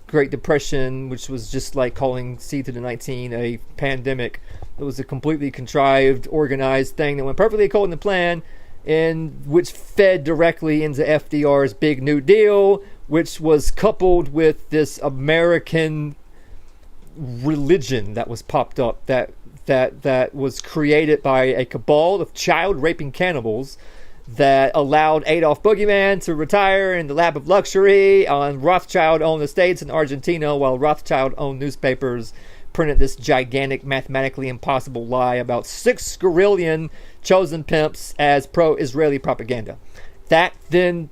Great Depression, which was just like calling C to the 19 a pandemic. It was a completely contrived, organized thing that went perfectly according to plan, and which fed directly into FDR's Big New Deal, which was coupled with this American religion that was popped up, that was created by a cabal of child-raping cannibals that allowed Adolf Boogeyman to retire in the lap of luxury on Rothschild-owned estates in Argentina, while Rothschild-owned newspapers printed this gigantic, mathematically impossible lie about 6 squirrellion chosen pimps as pro-Israeli propaganda. That then,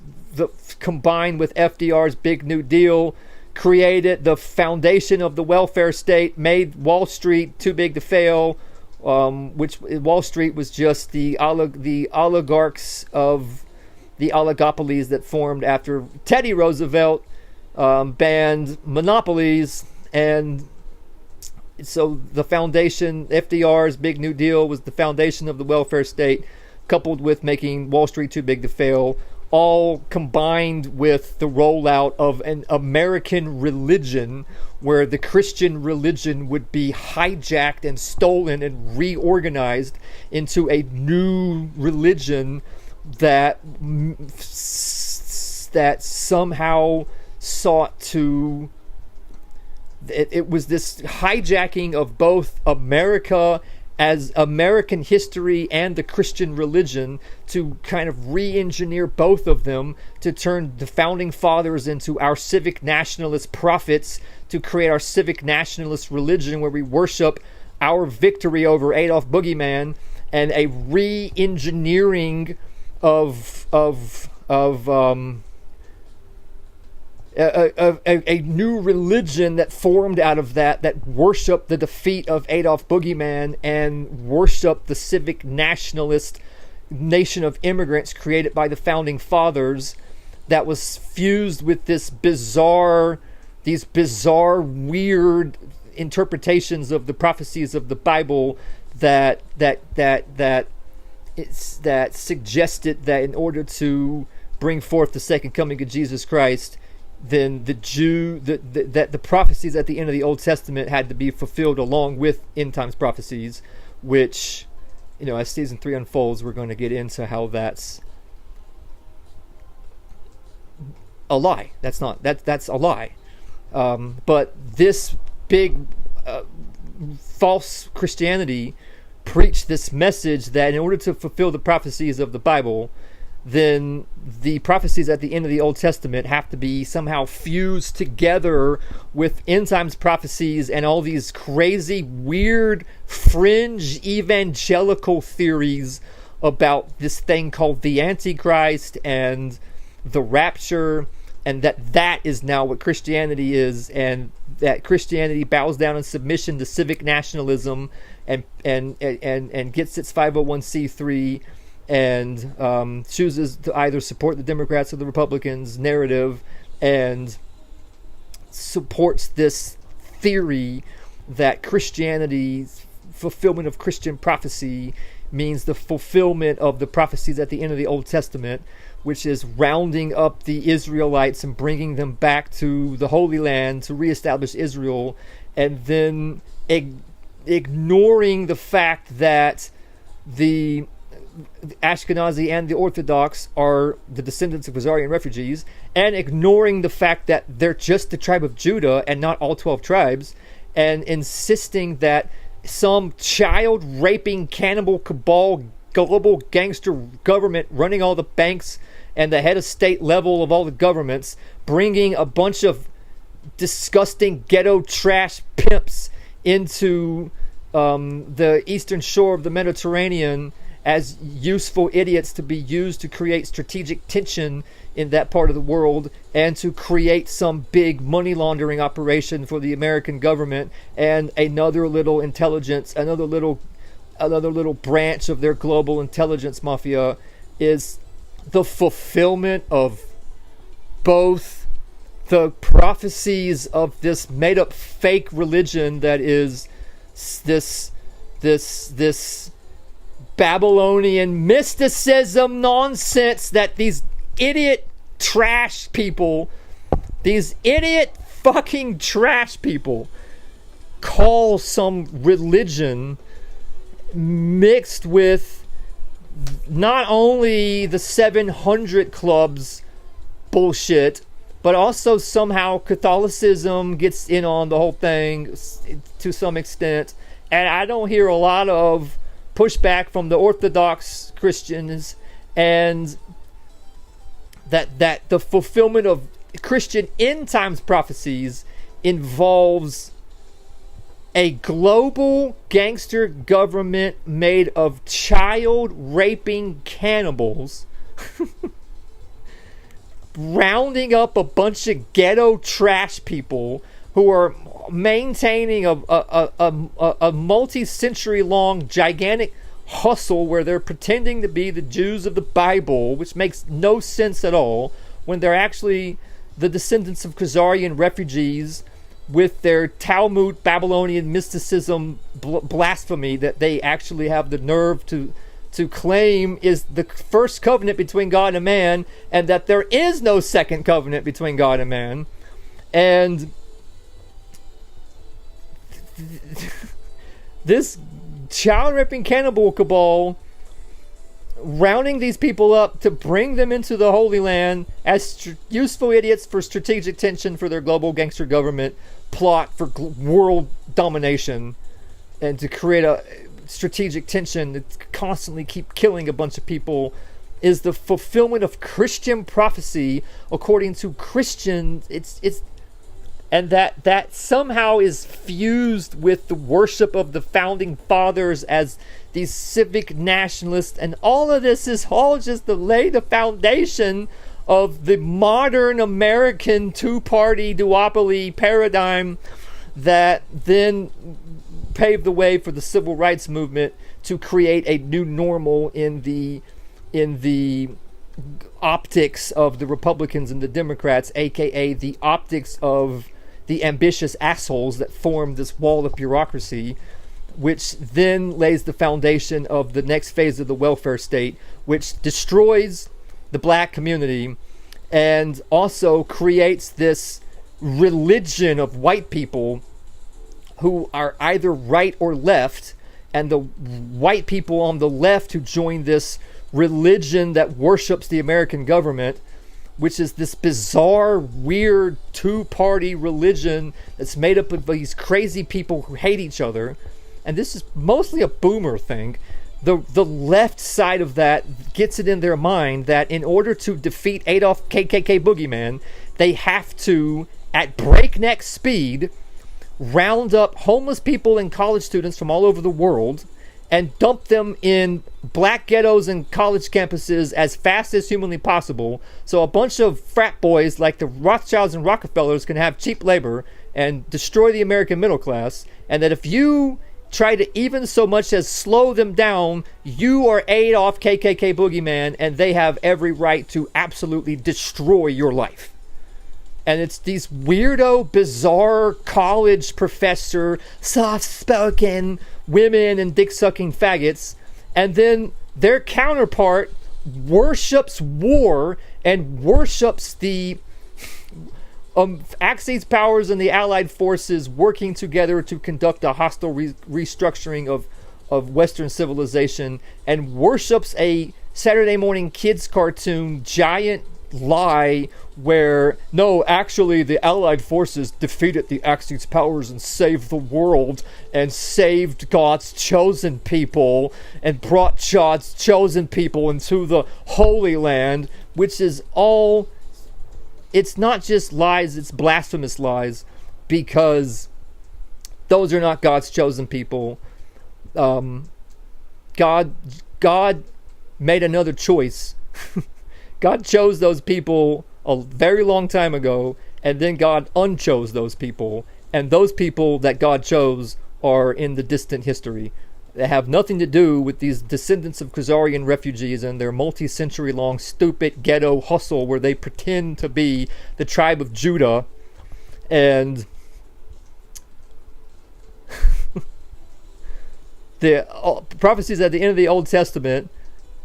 combined with FDR's Big New Deal, created the foundation of the welfare state, made Wall Street too big to fail, which Wall Street was just the oligarchs of the oligopolies that formed after Teddy Roosevelt banned monopolies. And so the foundation, FDR's Big New Deal, was the foundation of the welfare state, coupled with making Wall Street too big to fail, all combined with the rollout of an American religion where the Christian religion would be hijacked and stolen and reorganized into a new religion that somehow sought to... It was this hijacking of both America as American history and the Christian religion to kind of re-engineer both of them to turn the founding fathers into our civic nationalist prophets, to create our civic nationalist religion where we worship our victory over Adolf Boogeyman, and a re-engineering of a new religion that formed out of that worshiped the defeat of Adolf Boogeyman and worshiped the civic nationalist nation of immigrants created by the founding fathers, that was fused with these bizarre, weird interpretations of the prophecies of the Bible that suggested that in order to bring forth the second coming of Jesus Christ, then that the prophecies at the end of the Old Testament had to be fulfilled along with end times prophecies, which, as season 3 unfolds, we're going to get into how that's a lie. That's a lie. But this big false Christianity preached this message that in order to fulfill the prophecies of the Bible, then the prophecies at the end of the Old Testament have to be somehow fused together with end times prophecies and all these crazy, weird, fringe evangelical theories about this thing called the Antichrist and the rapture, and that is now what Christianity is, and that Christianity bows down in submission to civic nationalism and gets its 501c3 and chooses to either support the Democrats or the Republicans narrative and supports this theory that Christianity's fulfillment of Christian prophecy means the fulfillment of the prophecies at the end of the Old Testament, which is rounding up the Israelites and bringing them back to the Holy Land to reestablish Israel, and then ignoring the fact that the Ashkenazi and the Orthodox are the descendants of Khazarian refugees, and ignoring the fact that they're just the tribe of Judah and not all 12 tribes, and insisting that some child-raping cannibal cabal global gangster government running all the banks and the head of state level of all the governments, bringing a bunch of disgusting ghetto trash pimps into the eastern shore of the Mediterranean as useful idiots to be used to create strategic tension in that part of the world and to create some big money laundering operation for the American government and another little intelligence, another little branch of their global intelligence mafia, is the fulfillment of both the prophecies of this made up fake religion that is this Babylonian mysticism nonsense that these idiot trash people, these idiot fucking trash people call some religion, mixed with not only the 700 clubs bullshit, but also somehow Catholicism gets in on the whole thing to some extent. And I don't hear a lot of pushback from the Orthodox Christians, and that the fulfillment of Christian end times prophecies involves a global gangster government made of child raping cannibals rounding up a bunch of ghetto trash people who are maintaining a multi-century long gigantic hustle where they're pretending to be the Jews of the Bible, which makes no sense at all, when they're actually the descendants of Khazarian refugees with their Talmud Babylonian mysticism blasphemy that they actually have the nerve to claim is the first covenant between God and man, and that there is no second covenant between God and man. And this child-raping cannibal cabal rounding these people up to bring them into the Holy Land as useful idiots for strategic tension for their global gangster government plot for world domination, and to create a strategic tension that constantly keep killing a bunch of people, is the fulfillment of Christian prophecy according to Christians. It's and that somehow is fused with the worship of the founding fathers as these civic nationalists, and all of this is all just to lay the foundation of the modern American two-party duopoly paradigm that then paved the way for the civil rights movement to create a new normal in the optics of the Republicans and the Democrats, aka the optics of the ambitious assholes that form this wall of bureaucracy, which then lays the foundation of the next phase of the welfare state, which destroys the black community and also creates this religion of white people who are either right or left, and the white people on the left who join this religion that worships the American government, which is this bizarre, weird, two-party religion that's made up of these crazy people who hate each other. And this is mostly a boomer thing. The left side of that gets it in their mind that in order to defeat Adolf KKK Boogeyman, they have to, at breakneck speed, round up homeless people and college students from all over the world and dump them in black ghettos and college campuses as fast as humanly possible, so a bunch of frat boys like the Rothschilds and Rockefellers can have cheap labor and destroy the American middle class. And that if you try to even so much as slow them down, you are Adolf KKK boogeyman, and they have every right to absolutely destroy your life. And it's these weirdo, bizarre college professor, soft-spoken women and dick-sucking faggots, and then their counterpart worships war and worships the Axis powers and the Allied forces working together to conduct a hostile restructuring of Western civilization, and worships a Saturday morning kids cartoon giant lie where, no, actually the Allied forces defeated the Axis powers and saved the world and saved God's chosen people and brought God's chosen people into the Holy Land, which is all, it's not just lies, it's blasphemous lies, because those are not God's chosen people. God made another choice. God chose those people a very long time ago, and then God unchose those people. And those people that God chose are in the distant history. They have nothing to do with these descendants of Khazarian refugees and their multi-century long stupid ghetto hustle where they pretend to be the tribe of Judah. And the prophecies at the end of the Old Testament,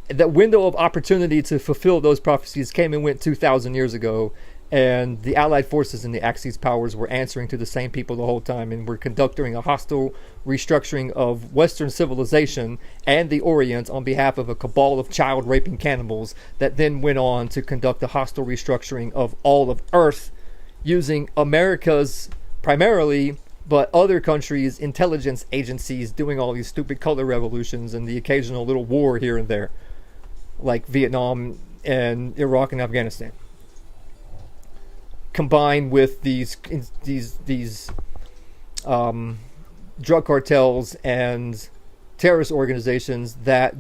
that window of opportunity to fulfill those prophecies came and went 2,000 years ago, and the Allied forces and the Axis powers were answering to the same people the whole time, and were conducting a hostile restructuring of Western civilization and the Orient on behalf of a cabal of child-raping cannibals that then went on to conduct a hostile restructuring of all of Earth using America's primarily, but other countries' intelligence agencies doing all these stupid color revolutions and the occasional little war here and there, like Vietnam and Iraq and Afghanistan, combined with these drug cartels and terrorist organizations that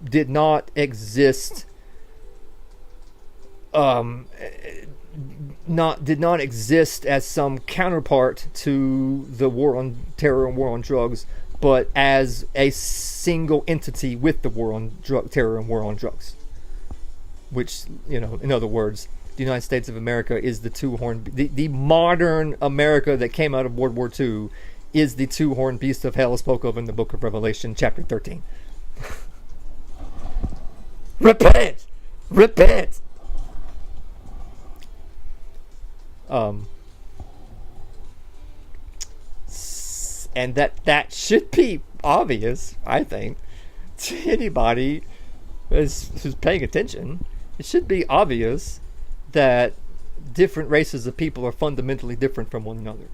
did not exist, did not exist as some counterpart to the war on terror and war on drugs, but as a single entity with the war on terror and war on drugs. Which, you know, in other words, the United States of America is the modern America that came out of World War II is the two-horned beast of hell spoke of in the book of Revelation, chapter 13. Repent! Repent! And that should be obvious, I think, to anybody who's paying attention. It should be obvious that different races of people are fundamentally different from one another,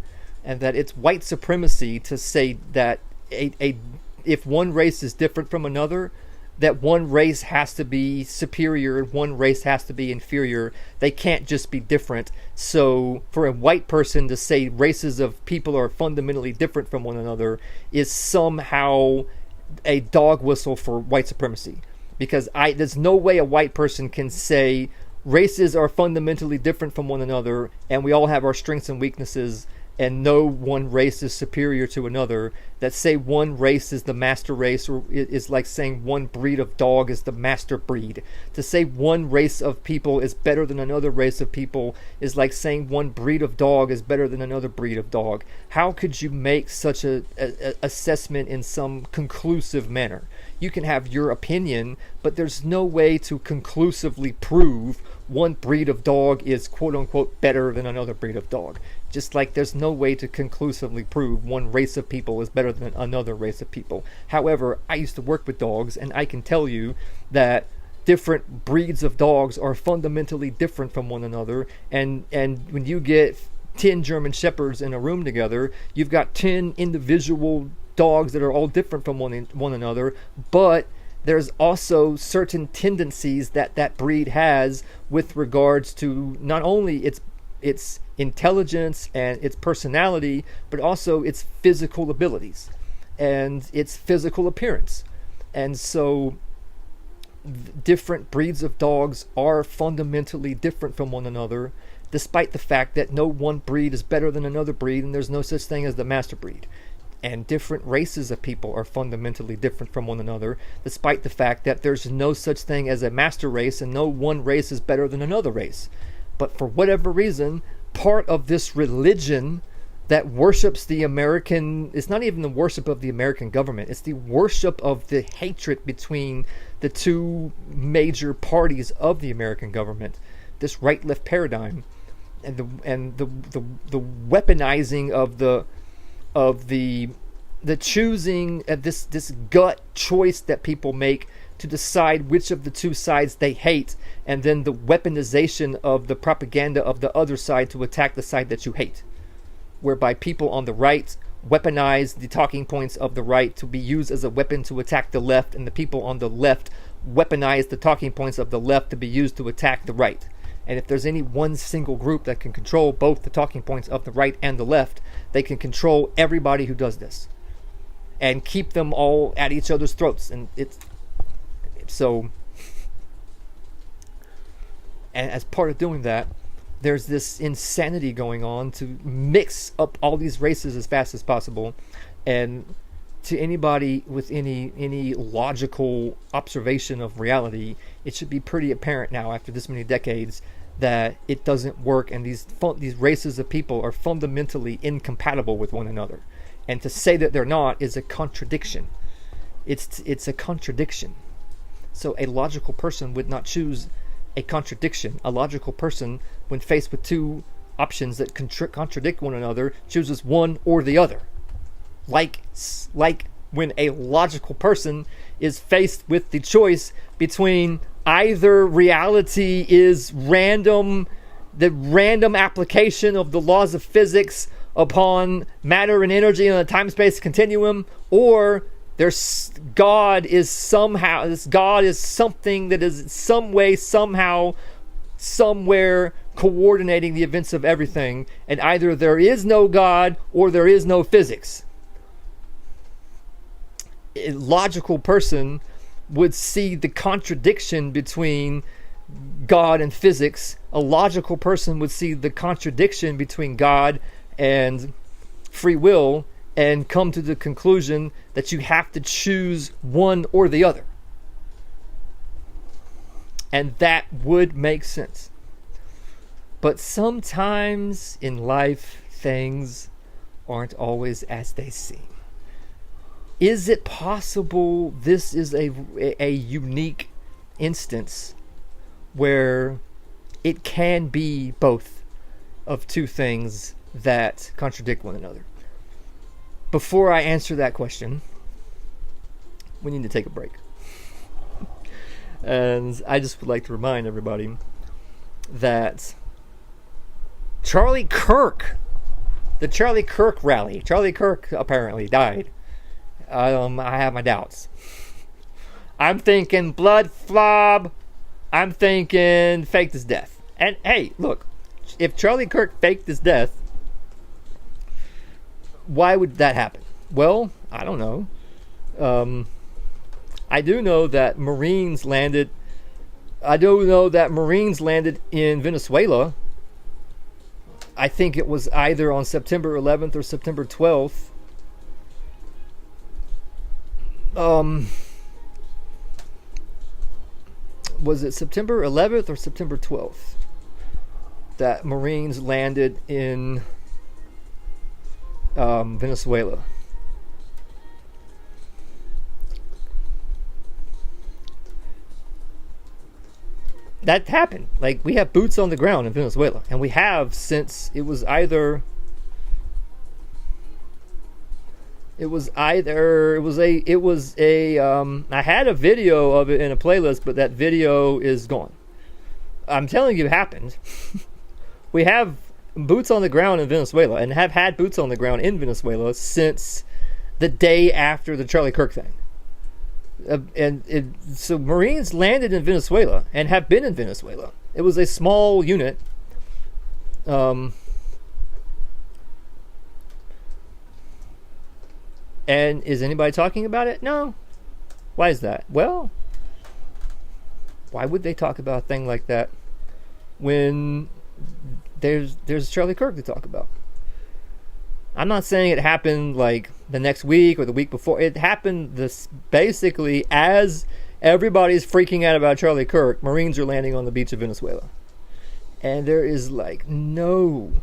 and that it's white supremacy to say that if one race is different from another, that one race has to be superior and one race has to be inferior. They can't just be different. So for a white person to say races of people are fundamentally different from one another is somehow a dog whistle for white supremacy. Because there's no way a white person can say races are fundamentally different from one another and we all have our strengths and weaknesses and no one race is superior to another. That say one race is the master race, or is like saying one breed of dog is the master breed. To say one race of people is better than another race of people is like saying one breed of dog is better than another breed of dog. How could you make such a assessment in some conclusive manner? You can have your opinion, but there's no way to conclusively prove one breed of dog is quote-unquote better than another breed of dog. Just like there's no way to conclusively prove one race of people is better than another race of people. However, I used to work with dogs, and I can tell you that different breeds of dogs are fundamentally different from one another. And when you get 10 German Shepherds in a room together, you've got 10 individual dogs that are all different from one another, but there's also certain tendencies that breed has with regards to not only its intelligence and its personality, but also its physical abilities and its physical appearance. And so different breeds of dogs are fundamentally different from one another, despite the fact that no one breed is better than another breed and there's no such thing as the master breed. And different races of people are fundamentally different from one another, despite the fact that there's no such thing as a master race and no one race is better than another race. But for whatever reason, part of this religion that worships the American, it's not even the worship of the American government, it's the worship of the hatred between the two major parties of the American government, this right-left paradigm, and the weaponizing of the choosing of this gut choice that people make to decide which of the two sides they hate, and then the weaponization of the propaganda of the other side to attack the side that you hate, whereby people on the right weaponize the talking points of the right to be used as a weapon to attack the left, and the people on the left weaponize the talking points of the left to be used to attack the right. And if there's any one single group that can control both the talking points of the right and the left, they can control everybody who does this and keep them all at each other's throats. And it's so, and as part of doing that, there's this insanity going on to mix up all these races as fast as possible. And to anybody with any logical observation of reality, it should be pretty apparent now after this many decades that it doesn't work, and these races of people are fundamentally incompatible with one another. And to say that they're not is a contradiction. It's a contradiction. So a logical person would not choose a contradiction. A logical person, when faced with two options that contradict one another, chooses one or the other. Like when a logical person is faced with the choice between either reality is random, the random application of the laws of physics upon matter and energy in a time-space continuum, or God is something that is in some way, somehow, somewhere coordinating the events of everything, and either there is no God or there is no physics. A logical person would see the contradiction between God and physics. A logical person would see the contradiction between God and free will and come to the conclusion that you have to choose one or the other. And that would make sense. But sometimes in life, things aren't always as they seem. Is it possible this is a unique instance where it can be both of two things that contradict one another? Before I answer that question, we need to take a break. And I just would like to remind everybody that Charlie Kirk, the Charlie Kirk rally, Charlie Kirk apparently died. I have my doubts. I'm thinking blood flob. I'm thinking faked his death. And hey, look, if Charlie Kirk faked his death, why would that happen? Well, I don't know. I do know that Marines landed. I do know that Marines landed in Venezuela. I think it was either on September 11th or September 12th. Was it September 11th or September 12th that Marines landed in Venezuela? That happened. Like, we have boots on the ground in Venezuela, and we have since it was I had a video of it in a playlist, but that video is gone. I'm telling you, it happened. We have boots on the ground in Venezuela, and have had boots on the ground in Venezuela since the day after the Charlie Kirk thing. So Marines landed in Venezuela and have been in Venezuela. It was a small unit. And is anybody talking about it? No. Why is that? Well, why would they talk about a thing like that when there's Charlie Kirk to talk about? I'm not saying it happened like the next week or the week before. It happened this basically as everybody's freaking out about Charlie Kirk. Marines are landing on the beach of Venezuela. And there is like no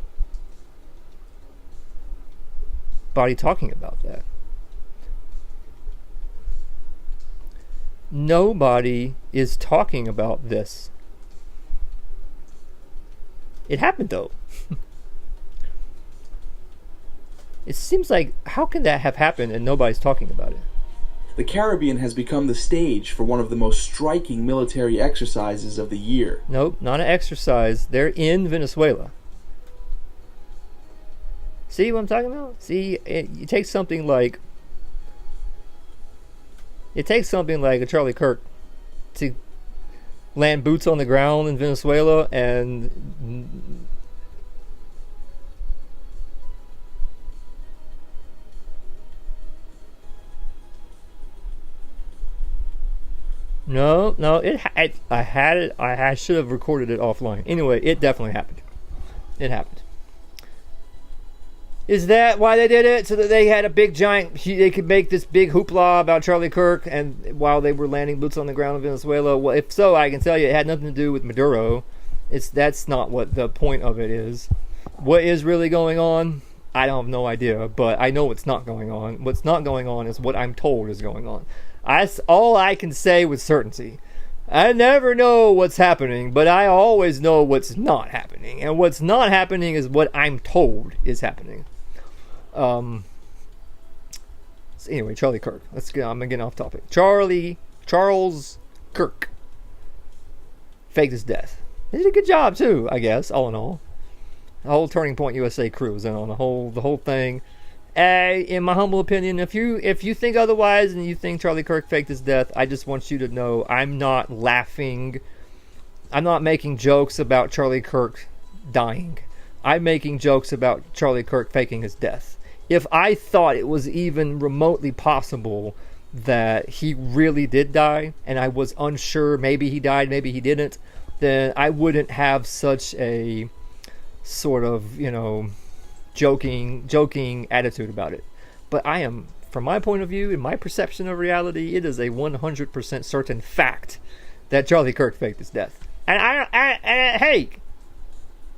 body talking about that. Nobody is talking about this. It happened though. It seems like, how can that have happened and nobody's talking about it?
The Caribbean has become the stage for one of the most striking military exercises of the year.
Nope, not an exercise. They're in Venezuela. See what I'm talking about? See, it takes something like a Charlie Kirk to land boots on the ground in Venezuela and No, I should have recorded it offline. Anyway, it definitely happened. It happened. Is that why they did it? So that they had a big giant, they could make this big hoopla about Charlie Kirk and while they were landing boots on the ground in Venezuela? Well, if so, I can tell you it had nothing to do with Maduro. That's not what the point of it is. What is really going on? I don't have no idea, but I know what's not going on. What's not going on is what I'm told is going on. That's all I can say with certainty. I never know what's happening, but I always know what's not happening. And what's not happening is what I'm told is happening. So anyway, Charlie Kirk. I'm getting off topic. Charles Kirk faked his death. He did a good job too, I guess, all in all. The whole Turning Point USA crew was in on the whole thing. In my humble opinion, if you think otherwise and you think Charlie Kirk faked his death, I just want you to know I'm not laughing. I'm not making jokes about Charlie Kirk dying. I'm making jokes about Charlie Kirk faking his death. If I thought it was even remotely possible that he really did die, and I was unsure, maybe he died, maybe he didn't, then I wouldn't have such a sort of, joking attitude about it. But I am, from my point of view, in my perception of reality, it is a 100% certain fact that Charlie Kirk faked his death. And hey,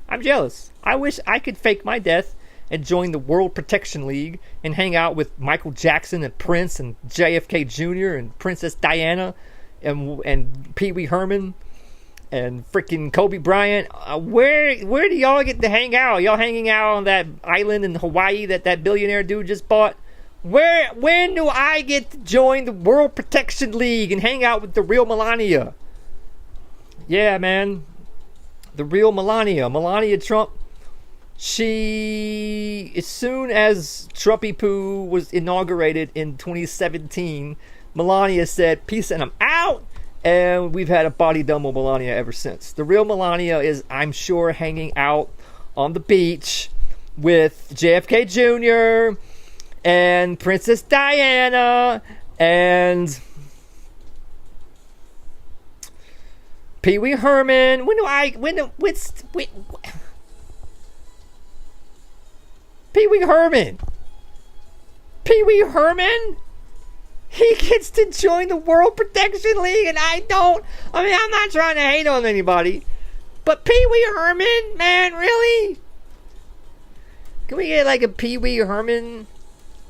I'm jealous. I wish I could fake my death and join the World Protection League and hang out with Michael Jackson and Prince and JFK Jr. and Princess Diana and Pee Wee Herman and freaking Kobe Bryant. Where do y'all get to hang out? Y'all hanging out on that island in Hawaii that billionaire dude just bought? When do I get to join the World Protection League and hang out with the real Melania? Yeah, man. The real Melania Trump. She, as soon as Trumpy Poo was inaugurated in 2017, Melania said, peace and I'm out. And we've had a body double Melania ever since. The real Melania is, I'm sure, hanging out on the beach with JFK Jr. and Princess Diana and Pee Wee Herman. Pee Wee Herman. Pee Wee Herman? He gets to join the World Protection League, and I'm not trying to hate on anybody, but Pee Wee Herman, man, really? Can we get like a Pee Wee Herman?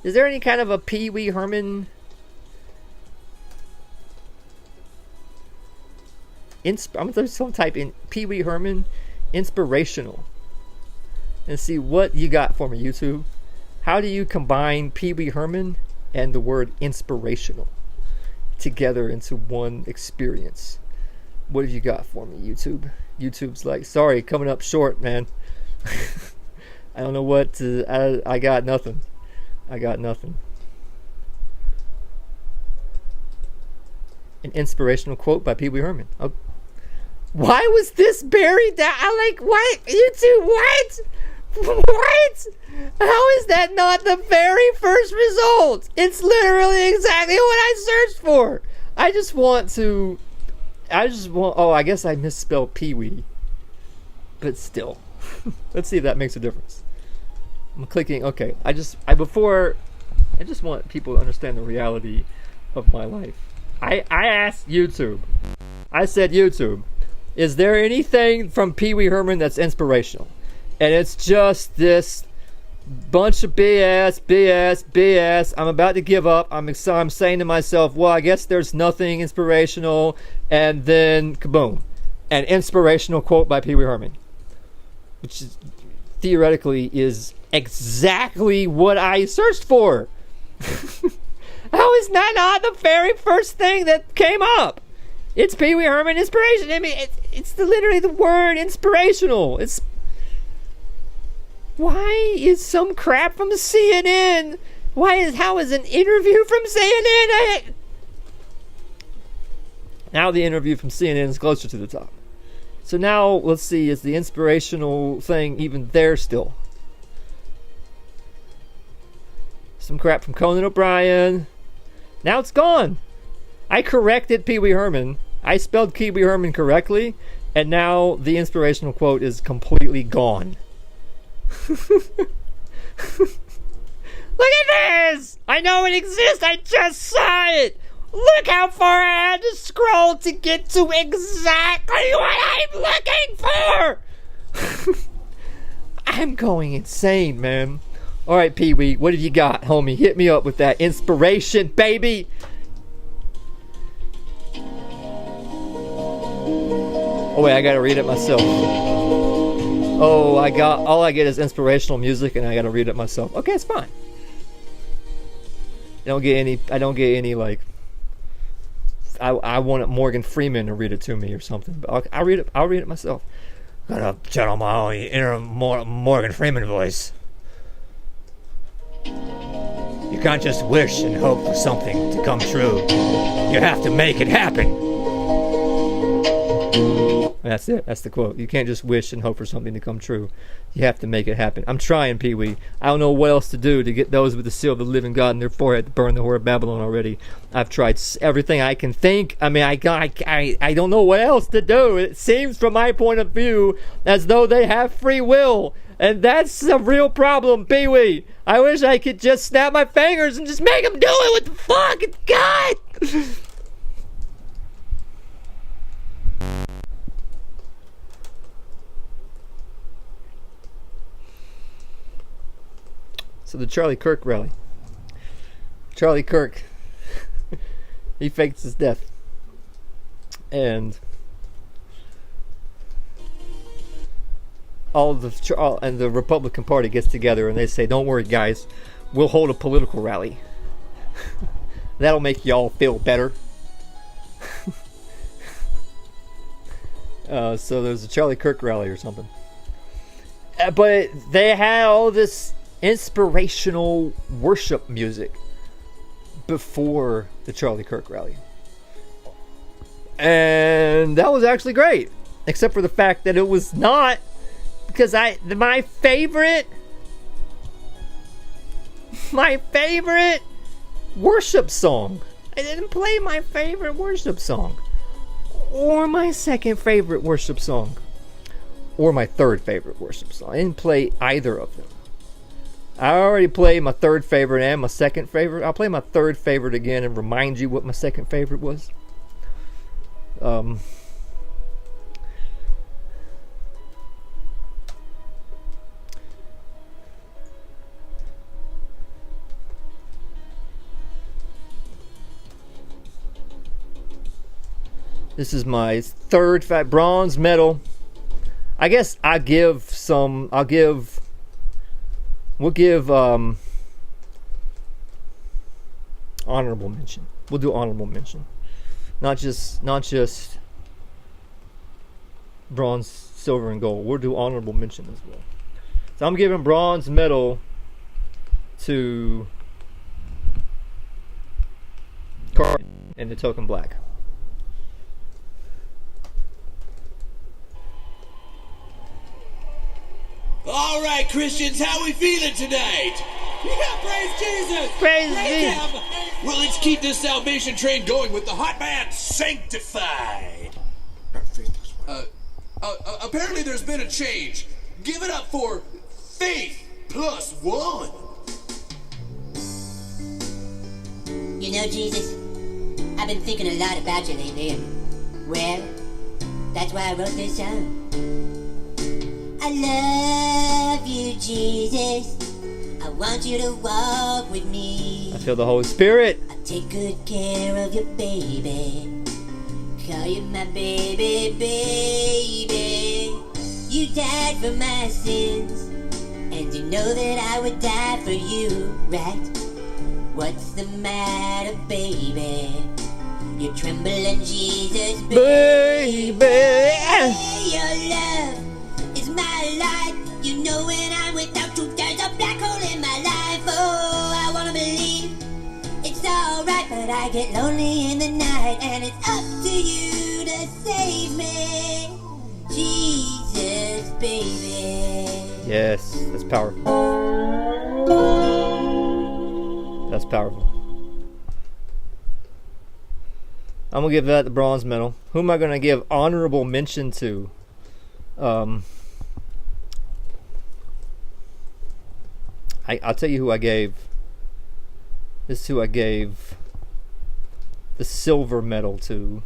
Is there any kind of a Pee Wee Herman? I'm gonna type in Pee Wee Herman inspirational and see what you got for me, YouTube. How do you combine Pee Wee Herman and the word inspirational together into one experience? What have you got for me, YouTube? YouTube's like, sorry, coming up short, man. I don't know what to, I got nothing. An inspirational quote by Pee Wee Herman. Oh. Why was this buried down? What? YouTube, what? What? How is that not the very first result? It's literally exactly what I searched for. I guess I misspelled Pee-wee. But still. Let's see if that makes a difference. I'm clicking. Okay, I just want people to understand the reality of my life. I asked YouTube. I said, YouTube, is there anything from Pee Wee Herman that's inspirational? And it's just this bunch of BS. I'm about to give up. I'm saying to myself, well, I guess there's nothing inspirational. And then, kaboom, an inspirational quote by Pee Wee Herman, which is, theoretically is exactly what I searched for. How is that not the very first thing that came up? It's Pee Wee Herman inspiration. I mean, it's literally the word inspirational. Why is some crap from CNN? How is an interview from CNN? Now the interview from CNN is closer to the top. So now let's see, is the inspirational thing even there still? Some crap from Conan O'Brien. Now it's gone. I corrected Pee Wee Herman. I spelled Pee Wee Herman correctly, and now the inspirational quote is completely gone. Look at this! I know it exists. I just saw it. Look how far I had to scroll to get to exactly what I'm looking for. I'm going insane, man. All right, Pee Wee, what have you got, homie? Hit me up with that inspiration, baby. Oh wait, I gotta read it myself. Oh, all I get is inspirational music, and I gotta read it myself. Okay, it's fine. I don't get any like. I want Morgan Freeman to read it to me or something, but I'll read it myself. Gotta channel my own inner Morgan Freeman voice. You can't just wish and hope for something to come true. You have to make it happen. That's it. That's the quote. You can't just wish and hope for something to come true. You have to make it happen. I'm trying, Pee Wee. I don't know what else to do to get those with the seal of the living God in their forehead to burn the whore of Babylon already. I've tried everything I can think. I mean, I don't know what else to do. It seems, from my point of view, as though they have free will. And that's a real problem, Pee Wee. I wish I could just snap my fingers and just make them do it. What the fuck? God! So the Charlie Kirk rally. Charlie Kirk, he fakes his death. And the Republican Party gets together and they say, don't worry guys, we'll hold a political rally. That'll make y'all feel better. So there's a Charlie Kirk rally or something. But they had all this inspirational worship music before the Charlie Kirk rally. And that was actually great. Except for the fact that it was not, because my favorite worship song. I didn't play my favorite worship song. Or my second favorite worship song. Or my third favorite worship song. I didn't play either of them. I already played my third favorite and my second favorite. I'll play my third favorite again and remind you what my second favorite was. This is my third bronze medal. I guess we'll give honorable mention. We'll do honorable mention. Not just bronze, silver, and gold. We'll do honorable mention as well. So I'm giving bronze medal to Carmen and the Token Black.
All right, Christians, how we feeling tonight? Yeah, praise Jesus!
Praise Jesus!
Him. Well, let's keep this salvation train going with the hot band Sanctified. Apparently there's been a change. Give it up for Faith plus one.
You know, Jesus, I've been thinking a lot about you lately, and, well, that's why I wrote this song. I love you, Jesus. I want you to walk with me.
I feel the Holy Spirit.
I'll take good care of you, baby. Call you my baby, baby. You died for my sins, and you know that I would die for you, right? What's the matter, baby? You're trembling, Jesus, baby. Your love is my life. You know when I'm without you, there's a black hole in my life. Oh, I wanna believe it's alright, but I get lonely in the night, and it's up to you to save me, Jesus, baby.
Yes, that's powerful. That's powerful. I'm gonna give that the bronze medal. Who am I gonna give honorable mention to? I'll tell you who I gave. This is who I gave the silver medal to.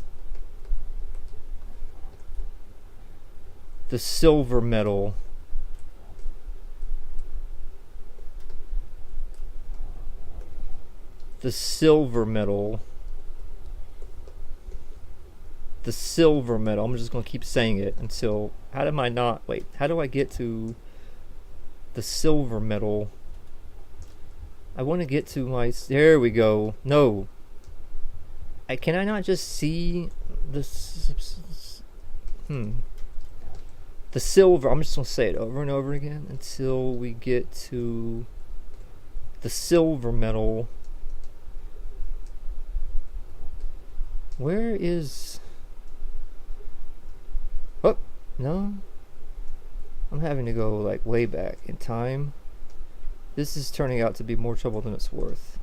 The silver medal. The silver medal. The silver medal. I'm just going to keep saying it until... How do I not... Wait. How do I get to the silver medal? I want to get to my... There we go. No. Can I not just see the... The silver... I'm just going to say it over and over again until we get to the silver medal. Where is... Oh, no. I'm having to go like way back in time. This is turning out to be more trouble than it's worth.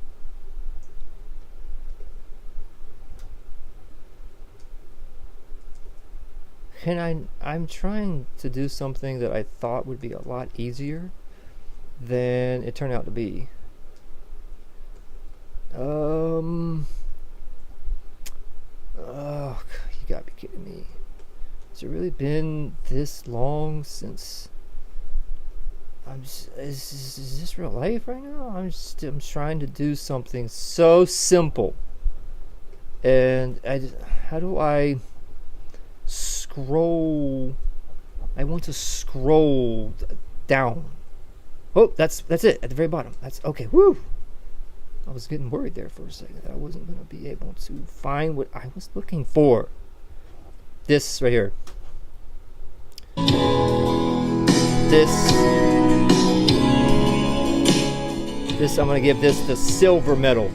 I'm trying to do something that I thought would be a lot easier than it turned out to be. Oh, you gotta be kidding me. Has it really been this long since is this real life right now? I'm trying to do something so simple, and how do I scroll? I want to scroll down. Oh, that's it at the very bottom. That's okay. Woo! I was getting worried there for a second that I wasn't going to be able to find what I was looking for. This right here. This I'm going to give this the silver medal.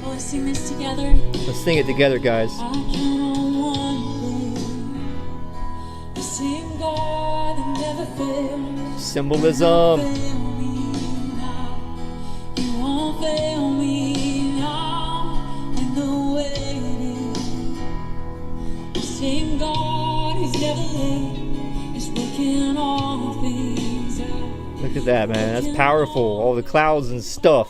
Oh, let's sing this together.
Let's sing it together, guys.
I count on one thing. The same God that never fails.
Symbolism.
You won't fail me now in the waiting. The same God who's never late is working all things out.
Look at that, man. That's powerful. All the clouds and stuff.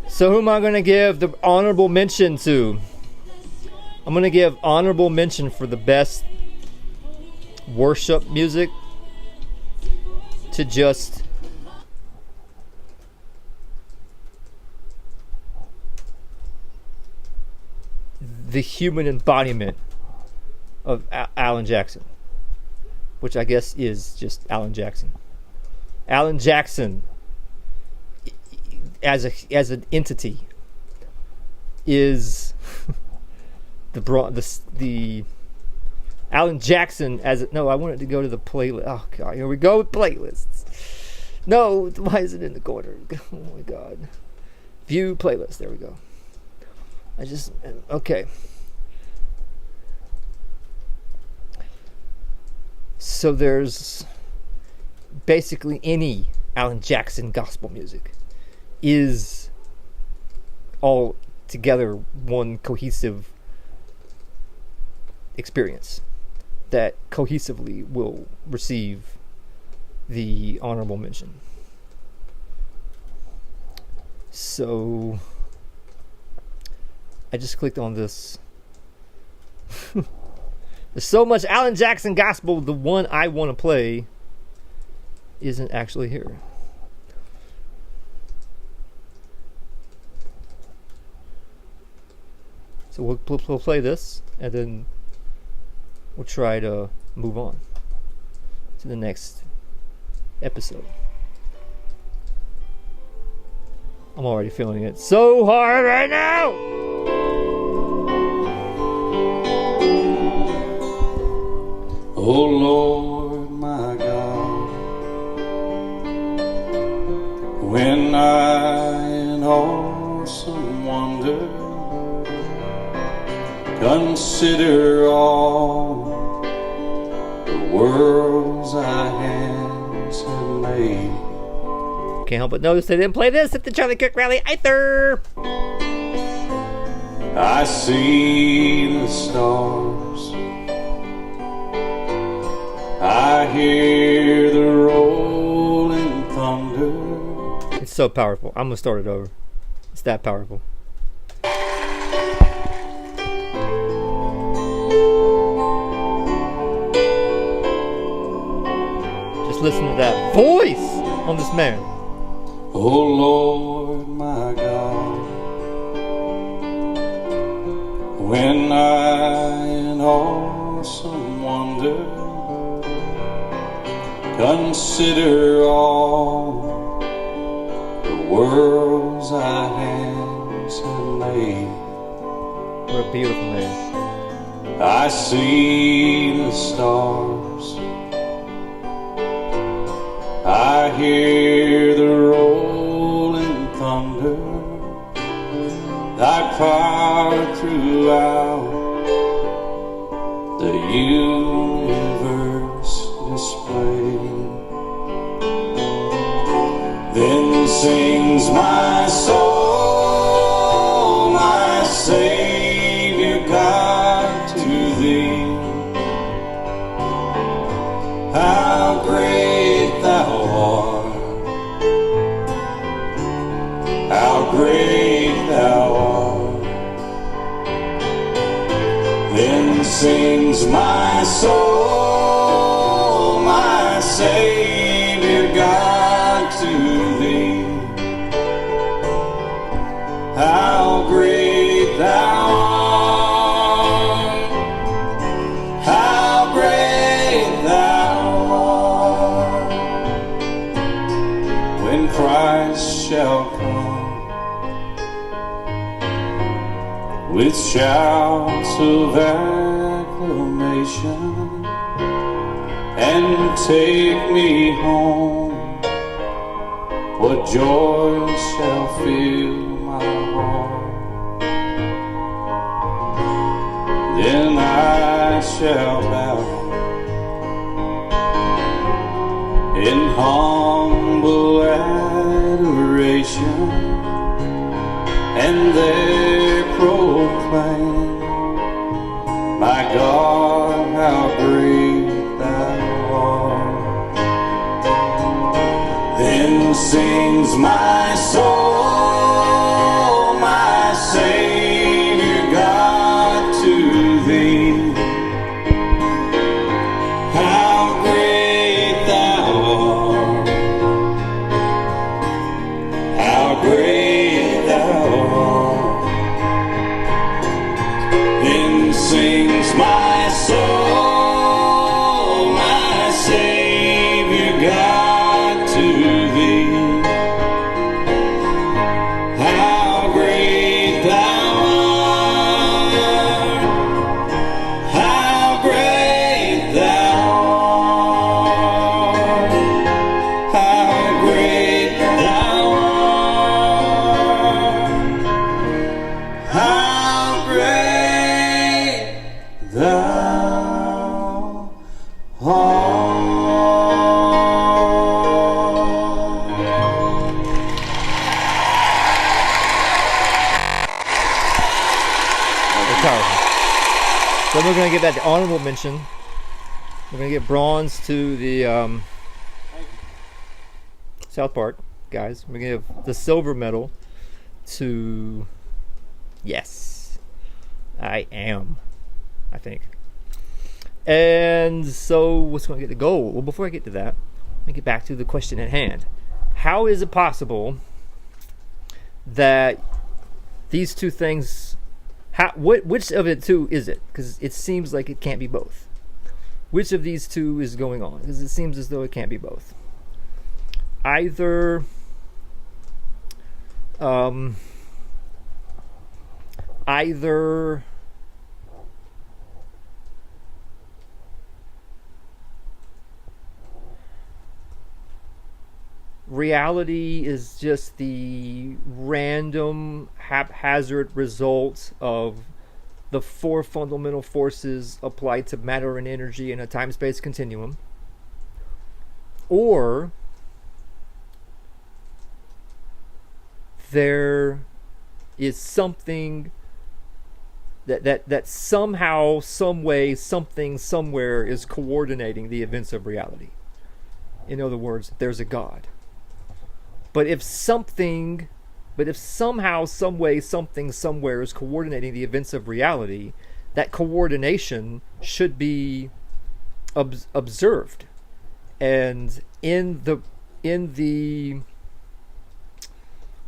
So who am I going to give the honorable mention to? I'm going to give honorable mention for the best worship music to just the human embodiment of Alan Jackson, which I guess is just Alan Jackson. Alan Jackson as an entity is the Alan Jackson as no, I wanted to go to the playlist. Oh god, here we go with playlists. No, why is it in the corner? Oh my god. View playlist. There we go. Okay. So there's basically any Alan Jackson gospel music is all together one cohesive experience. that cohesively will receive the honorable mention. So I just clicked on this. There's so much Alan Jackson gospel, the one I want to play isn't actually here. So we'll play this, and then we'll try to move on to the next episode. I'm already feeling it so hard right now!
Oh Lord, my God, when I in awesome wonder consider all the worlds thy hands have made,
can't help but notice they didn't play this at the Charlie Cook rally either.
I see the stars, I hear the rolling thunder.
It's so powerful. I'm gonna start it over. It's that powerful. Just listen to that voice on this man.
Oh Lord, my God, when I in awesome wonder consider all the worlds thy hands have made,
what a beautiful man.
I see the stars, I hear the rolling thunder, thy power throughout the universe displayed. Then sings my soul, my Savior God, to thee. How great thou art, how great thou art. Then sings my soul, my Savior God, to thee. How great thou art, how great thou art. When Christ shall come with shouts of acclamation and take me home, what joy shall fill my heart. Then I shall bow in humble adoration and there proclaim, my God, how great thou art. Then sings my soul, my Savior God, to thee. How great thou art, how great thou art. Then sings my soul, my Savior God, to thee. How great thou art, how great thou art, how great thou art, how great thou
Powerful. So we're going to give that the honorable mention We're going to give bronze to the South Park guys. We're going to give the silver medal to... Yes. I am. I think. And so, what's going to get the gold? Well, before I get to that, let me get back to the question at hand. How is it possible that these two things... which of it two is it? Because it seems like it can't be both. Which of these two is going on? Because it seems as though it can't be both. Either reality is just the random, haphazard result of the four fundamental forces applied to matter and energy in a time-space continuum, or there is something that somehow, some way, something, somewhere is coordinating the events of reality. In other words, there's a God. But if somehow, some way, something, somewhere is coordinating the events of reality, that coordination should be observed. And in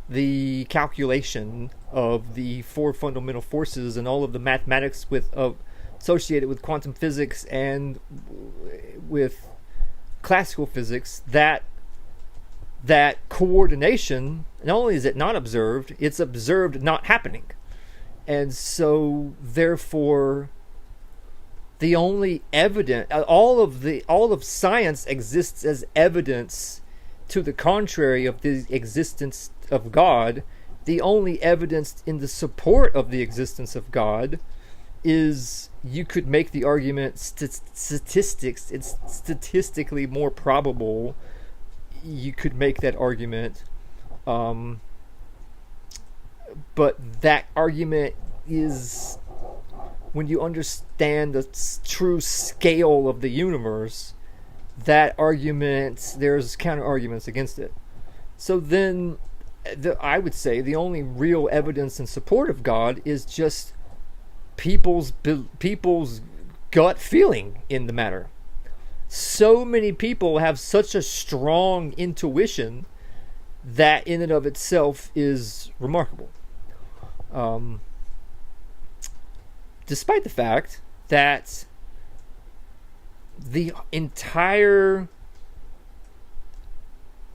the calculation of the four fundamental forces and all of the mathematics associated with quantum physics and with classical physics, that coordination, not only is it not observed, it's observed not happening. And so therefore the only evidence, all of science exists as evidence to the contrary of the existence of God. The only evidence in the support of the existence of God is, you could make the argument, statistics, it's statistically more probable. You could make that argument, but that argument is, when you understand the true scale of the universe, that argument, there's counter arguments against it. So then, I would say the only real evidence in support of God is just people's gut feeling in the matter. So many people have such a strong intuition that in and of itself is remarkable. Despite the fact that the entire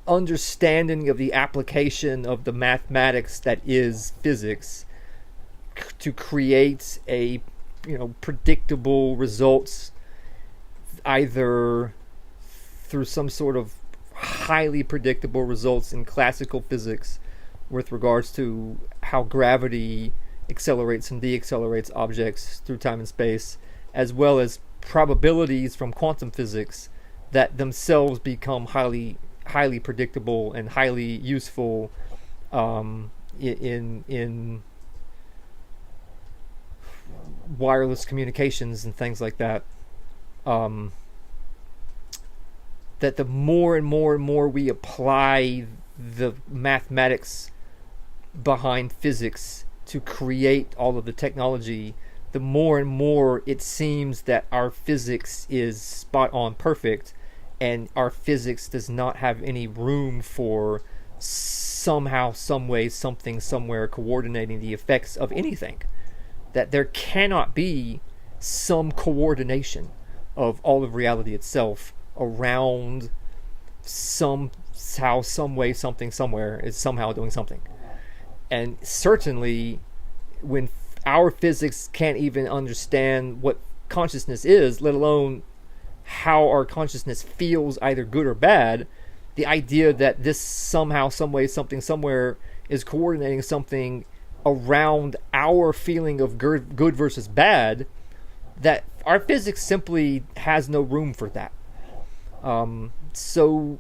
understanding of the application of the mathematics that is physics to create a predictable results, either through some sort of highly predictable results in classical physics with regards to how gravity accelerates and deaccelerates objects through time and space, as well as probabilities from quantum physics that themselves become highly predictable and highly useful in wireless communications and things like that. That the more and more we apply the mathematics behind physics to create all of the technology, the more and more it seems that our physics is spot on perfect, and our physics does not have any room for somehow, some way, something, somewhere coordinating the effects of anything. That there cannot be some coordination of all of reality itself around somehow, some way, something, somewhere is somehow doing something. And certainly when our physics can't even understand what consciousness is, let alone how our consciousness feels, either good or bad, the idea that this somehow, some way, something, somewhere is coordinating something around our feeling of good versus bad, that our physics simply has no room for that. So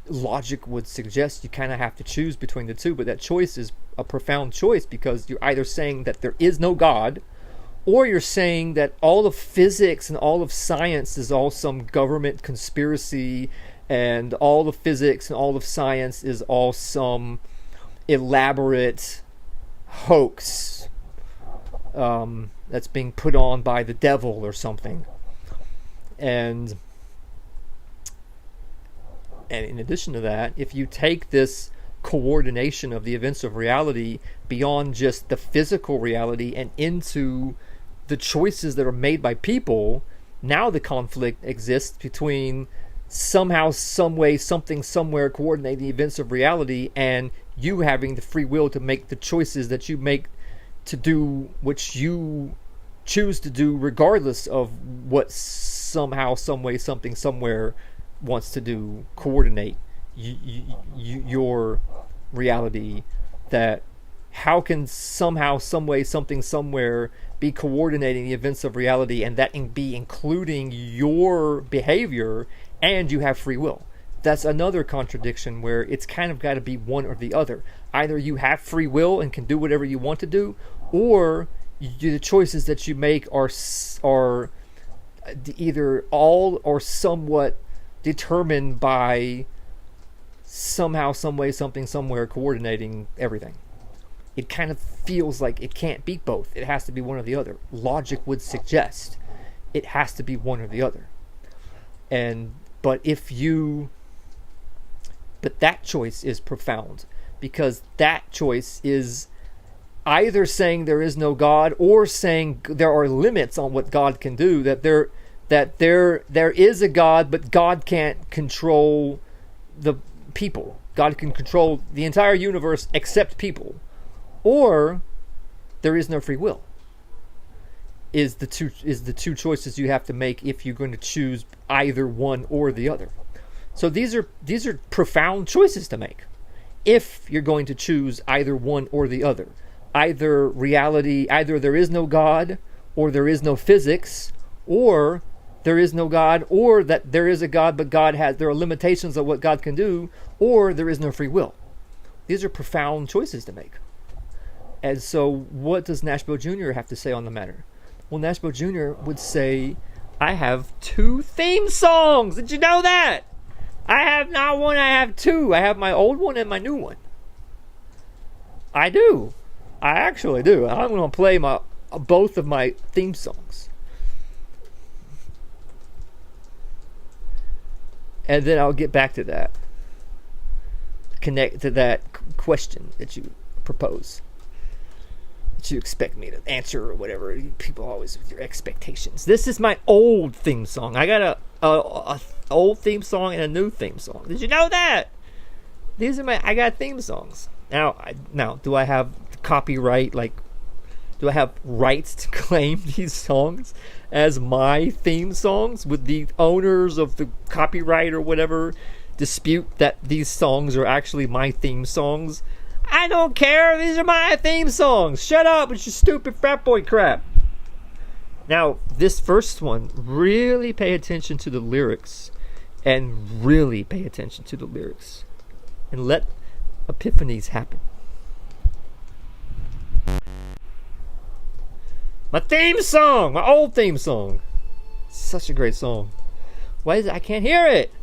logic would suggest you kind of have to choose between the two, but that choice is a profound choice, because you're either saying that there is no God, or you're saying that all of physics and all of science is all some government conspiracy, and all of physics and all of science is all some elaborate hoax that's being put on by the devil or something. And in addition to that, if you take this coordination of the events of reality beyond just the physical reality and into the choices that are made by people, now the conflict exists between somehow, some way, something, somewhere coordinating the events of reality and you having the free will to make the choices that you make to do what you choose to do, regardless of what somehow, some way, something, somewhere wants to do, coordinate your reality. That how can somehow, some way, something, somewhere be coordinating the events of reality, and that be including your behavior, and you have free will? That's another contradiction where it's kind of got to be one or the other. Either you have free will and can do whatever you want to do, or the choices that you make are either all or somewhat determined by somehow, some way, something, somewhere coordinating everything. It kind of feels like it can't be both. It has to be one or the other. Logic would suggest it has to be one or the other. But that choice is profound, because that choice is either saying there is no God, or saying there are limits on what God can do, that there is a God, but God can't control the people. God can control the entire universe except people. Or there is no free will. Is the two choices you have to make if you're going to choose either one or the other. So these are profound choices to make if you're going to choose either one or the other. Either reality, either there is no God, or there is no physics, or there is no God, or that there is a God, but there are limitations of what God can do, or there is no free will. These are profound choices to make. And so what does Nashville Jr. have to say on the matter? Well, Nashville Jr. would say, I have 2 theme songs. Did you know that? I have not one, I have 2. I have my old one and my new one. I do. I actually do. I'm going to play both of my theme songs. And then I'll get back to that. Connect to that question that you propose. That you expect me to answer or whatever. People always with your expectations. This is my old theme song. I got a old theme song and a new theme song. Did you know that? I got theme songs. Now, do I have copyright? Do I have rights to claim these songs as my theme songs? Would the owners of the copyright or whatever dispute that these songs are actually my theme songs? I don't care. These are my theme songs. Shut up. It's your stupid frat boy crap. Now, this first one, really pay attention to the lyrics. And really pay attention to the lyrics. And let epiphanies happen. My theme song! My old theme song. Such a great song. Why is it? I can't hear it.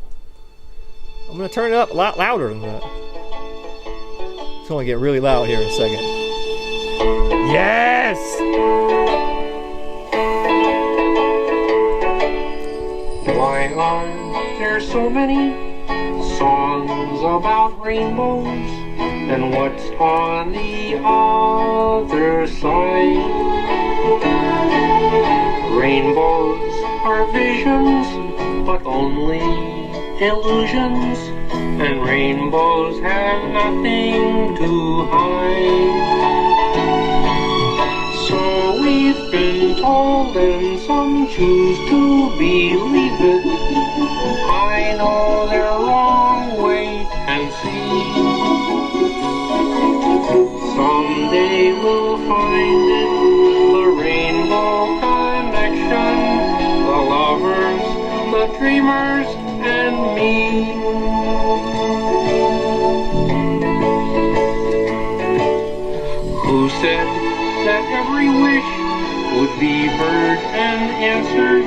I'm going to turn it up a lot louder than that. It's going to get really loud here in a second. Yes!
Why are there so many songs about rainbows? And what's on the other side? Rainbows are visions, but only illusions. And rainbows have nothing to hide. So we've been told, and some choose to believe it. I know they're wrong, wait and see. Someday we'll find it, the rainbow connection, the lovers, the dreamers, and me. Who said that every wish would be heard and answered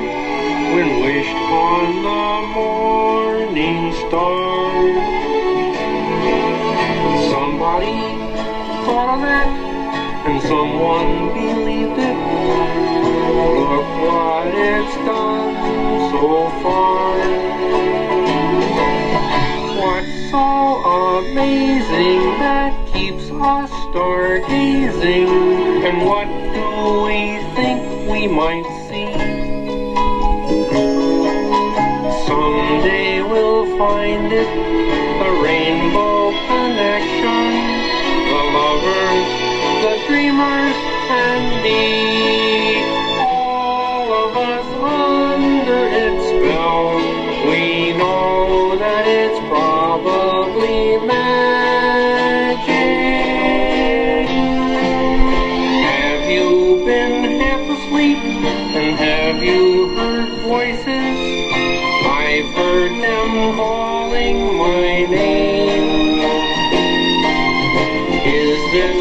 when wished on the morning star. Somebody thought of it, and someone believed it. Look what it's done so far. What's so amazing that keeps us stargazing? And what do we think we might see? Someday we'll find it, the rainbow connection, the lovers, the dreamers, and me. All of us under its spell, we know that it's probably magic. Have you been half asleep, and have you heard voices? I've heard them calling my name. Is this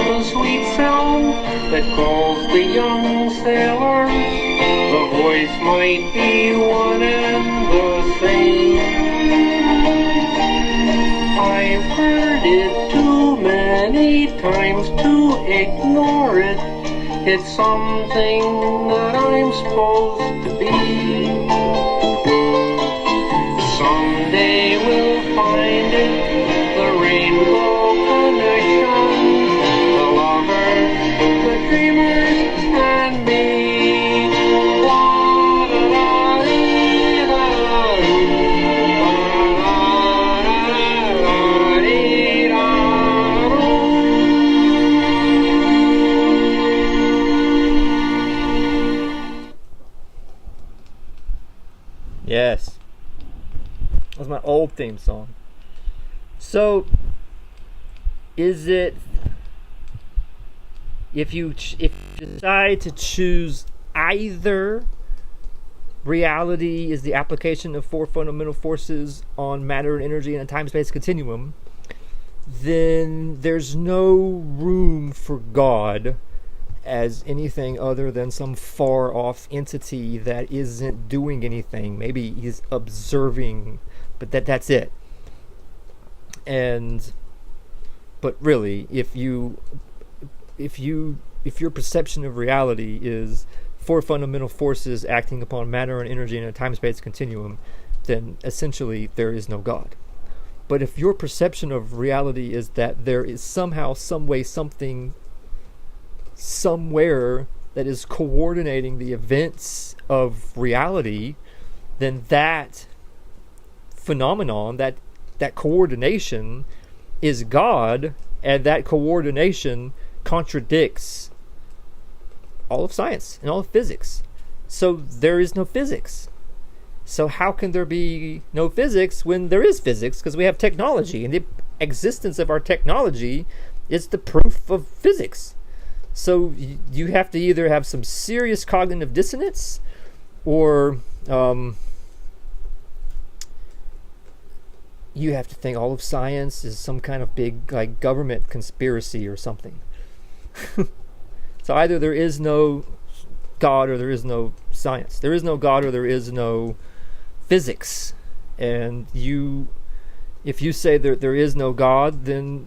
the sweet sound that calls the young sailor? The voice might be one and the same. I've heard it too many times to ignore it. It's something that I'm supposed to be. Someday we'll find it, the rainbow connection, the lovers, the dreamers, and me.
Yes. That was my old theme song. So, is it, if you decide to choose either reality is the application of four fundamental forces on matter and energy in a time-space continuum, then there's no room for God as anything other than some far-off entity that isn't doing anything. Maybe he's observing, but that's it. But really, if your perception of reality is four fundamental forces acting upon matter and energy in a time-space continuum, then essentially there is no God. But if your perception of reality is that there is somehow, some way, something, somewhere that is coordinating the events of reality, then that phenomenon, that coordination is God, and that coordination contradicts all of science and all of physics. So there is no physics. So how can there be no physics when there is physics? Because we have technology, and the existence of our technology is the proof of physics. So you have to either have some serious cognitive dissonance, or you have to think all of science is some kind of big government conspiracy or something. So either there is no God or there is no science. There is no God or there is no physics. And if you say that there is no God, then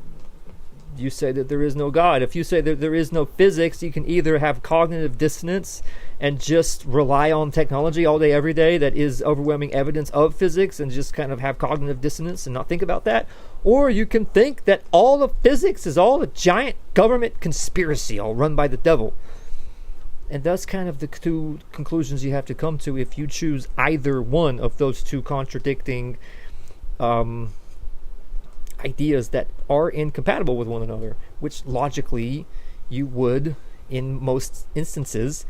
you say that there is no God. If you say that there is no physics, you can either have cognitive dissonance and just rely on technology all day, every day that is overwhelming evidence of physics, and just kind of have cognitive dissonance and not think about that. Or you can think that all of physics is all a giant government conspiracy, all run by the devil. And that's kind of the two conclusions you have to come to if you choose either one of those two contradicting ideas that are incompatible with one another, which logically you would, in most instances,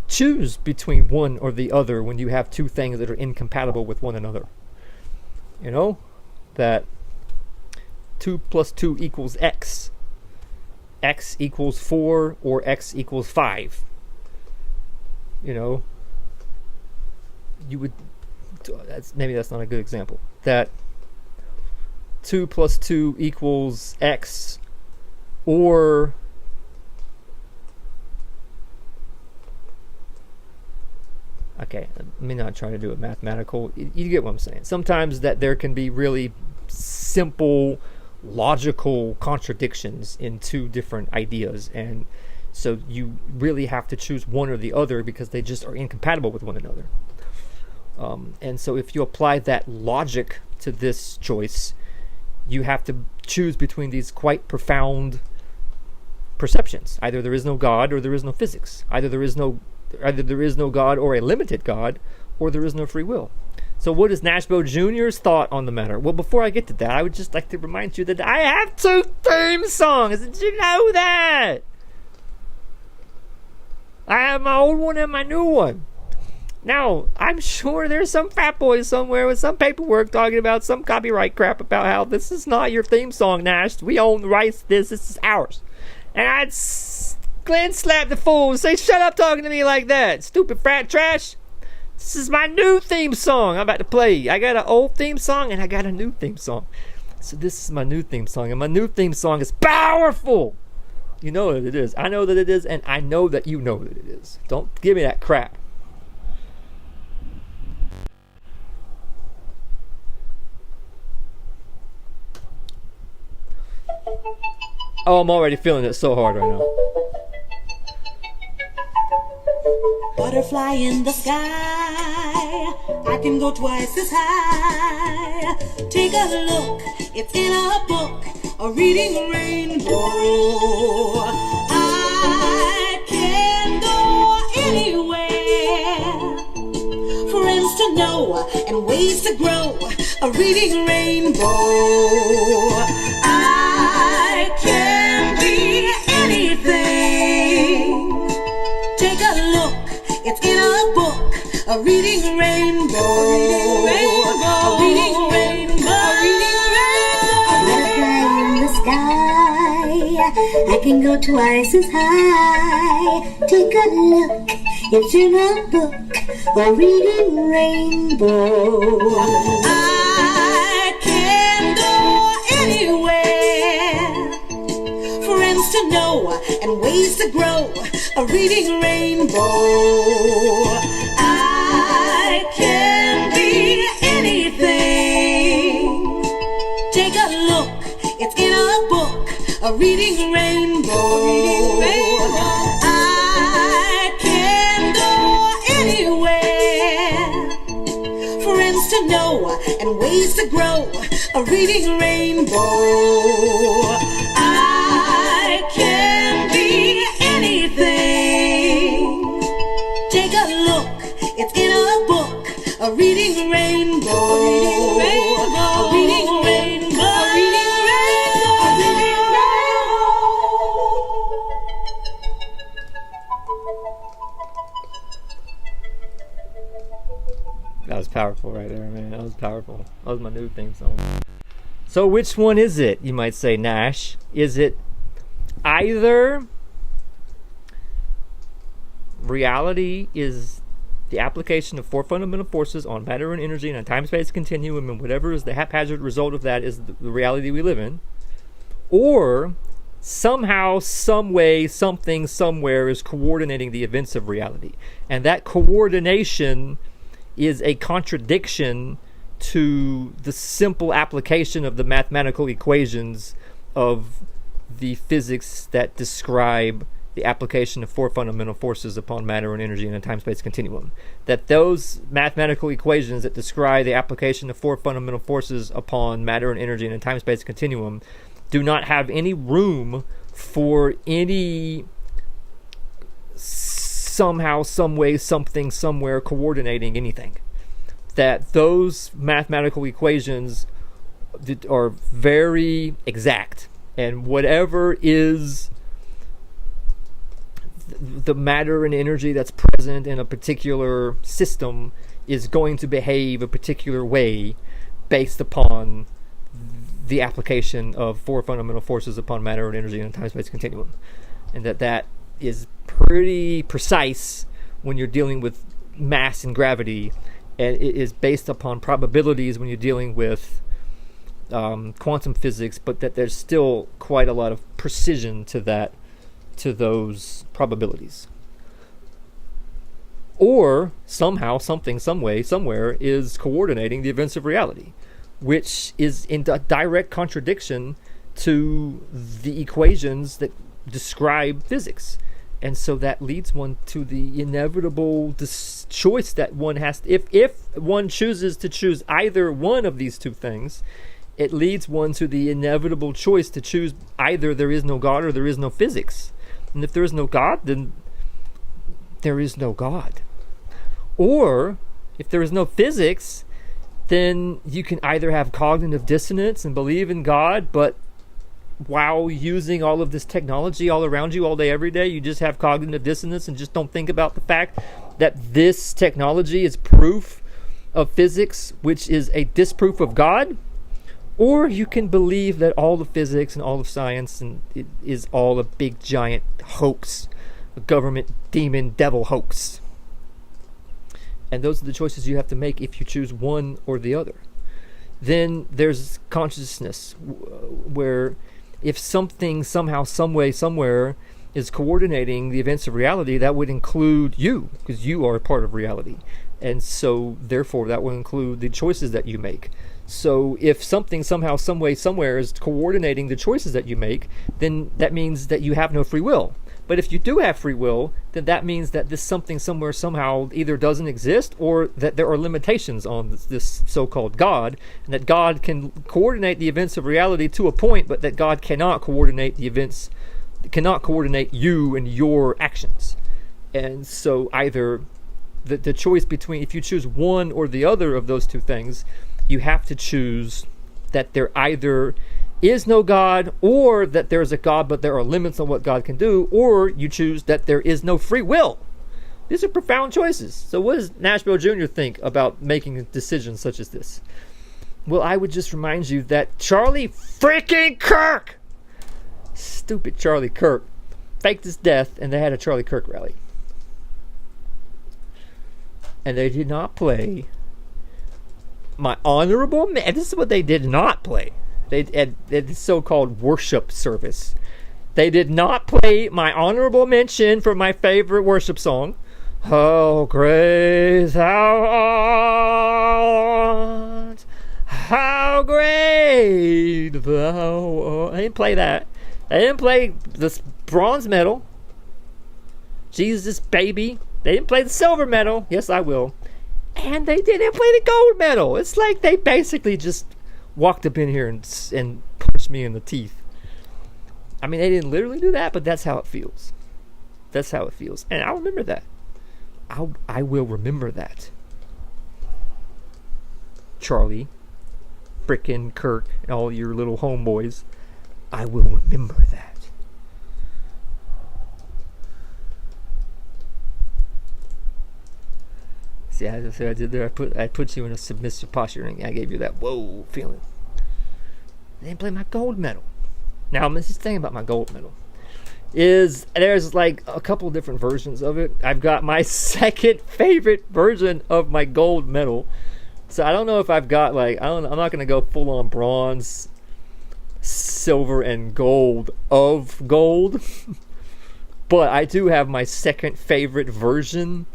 choose between one or the other when you have two things that are incompatible with one another. You know, that 2 plus 2 equals x. X equals 4 or x equals 5. You know, you would, maybe that's not a good example. That 2 plus 2 equals x, or me not try to do it mathematical. You get what I'm saying. Sometimes that there can be really simple, logical contradictions in two different ideas, and so you really have to choose one or the other because they just are incompatible with one another. And so if you apply that logic to this choice, you have to choose between these quite profound perceptions. Either there is no God or there is no physics. Either there is no God or a limited God, or there is no free will. So what is Nashville Jr.'s thought on the matter? Well, before I get to that, I would just like to remind you that I have 2 theme songs. Did you know that? I have my old one and my new one. Now, I'm sure there's some fat boy somewhere with some paperwork talking about some copyright crap about how this is not your theme song, Nash. We own the rights to this. This is ours. And I'd Glenn slap the fool and say, shut up talking to me like that, stupid frat trash. This is my new theme song I'm about to play. I got an old theme song and I got a new theme song. So this is my new theme song, and my new theme song is powerful. You know that it is. I know that it is, and I know that you know that it is. Don't give me that crap. Oh, I'm already feeling it so hard right now.
Butterfly in the sky, I can go twice as high. Take a look, it's in a book, a reading rainbow. I can go anywhere, friends to know and ways to grow, a reading rainbow. I can be anything. Take a look, it's in a book, a reading rainbow. A reading rainbow. A reading rainbow. A butterfly in the sky, I can go twice as high. Take a look, it's in a book, a reading rainbow. I can go anywhere, friends to know and ways to grow, a reading rainbow. I can be anything. Take a look, it's in a book, a reading rainbow. I can go anywhere, friends to know and ways to grow, a reading rainbow. I can be anything. Take a look, it's in a book, a reading rainbow. A reading rainbow. A reading rainbow. A reading rainbow.
That was powerful right there, man. That was powerful. That was my new theme song. So which one is it, you might say, Nash? Is it either reality is the application of 4 fundamental forces on matter and energy in a time-space continuum, and whatever is the haphazard result of that is the reality we live in, or somehow, some way, something, somewhere is coordinating the events of reality, and that coordination is a contradiction to the simple application of the mathematical equations of the physics that describe the application of 4 fundamental forces upon matter and energy in a time-space continuum. That those mathematical equations that describe the application of 4 fundamental forces upon matter and energy in a time-space continuum do not have any room for any somehow, some way, something, somewhere coordinating anything. That those mathematical equations are very exact, and whatever is the matter and energy that's present in a particular system is going to behave a particular way based upon the application of 4 fundamental forces upon matter and energy in a time-space continuum. And that is pretty precise when you're dealing with mass and gravity, and it is based upon probabilities when you're dealing with quantum physics, but that there's still quite a lot of precision to those probabilities. or somehow, something, some way, somewhere is coordinating the events of reality, which is in direct contradiction to the equations that describe physics. And so that leads one to the inevitable choice that one has to, if one chooses to choose either one of these two things, it leads one to the inevitable choice to choose either there is no God or there is no physics. And if there is no God, then there is no God. Or if there is no physics, then you can either have cognitive dissonance and believe in God, but while using all of this technology all around you all day, every day, you just have cognitive dissonance and just don't think about the fact that this technology is proof of physics, which is a disproof of God. Or you can believe that all of physics and all of science and it is all a big giant hoax, a government demon devil hoax. And those are the choices you have to make if you choose one or the other. Then there's consciousness, where if something somehow, some way, somewhere is coordinating the events of reality, that would include you, because you are a part of reality. And so therefore that will include the choices that you make. So if something somehow, some way, somewhere is coordinating the choices that you make, then that means that you have no free will. But if you do have free will, then that means that this something somewhere somehow either doesn't exist, or that there are limitations on this so-called God, and that God can coordinate the events of reality to a point, but that God cannot coordinate the events, cannot coordinate you and your actions. And so either the choice between, if you choose one or the other of those two things, you have to choose that there either is no God, or that there is a God but there are limits on what God can do, or you choose that there is no free will. These are profound choices. So what does Nashville Jr. think about making decisions such as this? Well, I would just remind you that Charlie freaking Kirk, stupid Charlie Kirk, faked his death, and they had a Charlie Kirk rally. And they did not play my honorable man. This is what they did not play. They at the so-called worship service, they did not play my honorable mention for my favorite worship song, "How Great Thou Art, How Great Thou Art." They didn't play that. They didn't play the bronze medal, Jesus Baby. They didn't play the silver medal. Yes, I will. And they didn't play the gold medal. It's like they basically just walked up in here and punched me in the teeth. I mean, they didn't literally do that, but that's how it feels. That's how it feels. And I'll remember that. I will remember that. Charlie, frickin' Kirk, and all your little homeboys, I will remember that. See, I did there. I put you in a submissive posture, and I gave you that whoa feeling. They didn't play my gold medal. Now, this is the thing about my gold medal is there's like a couple of different versions of it. I've got my second favorite version of my gold medal. So I don't know if I've got like I'm not gonna go full on bronze, silver, and gold of gold, but I do have my second favorite version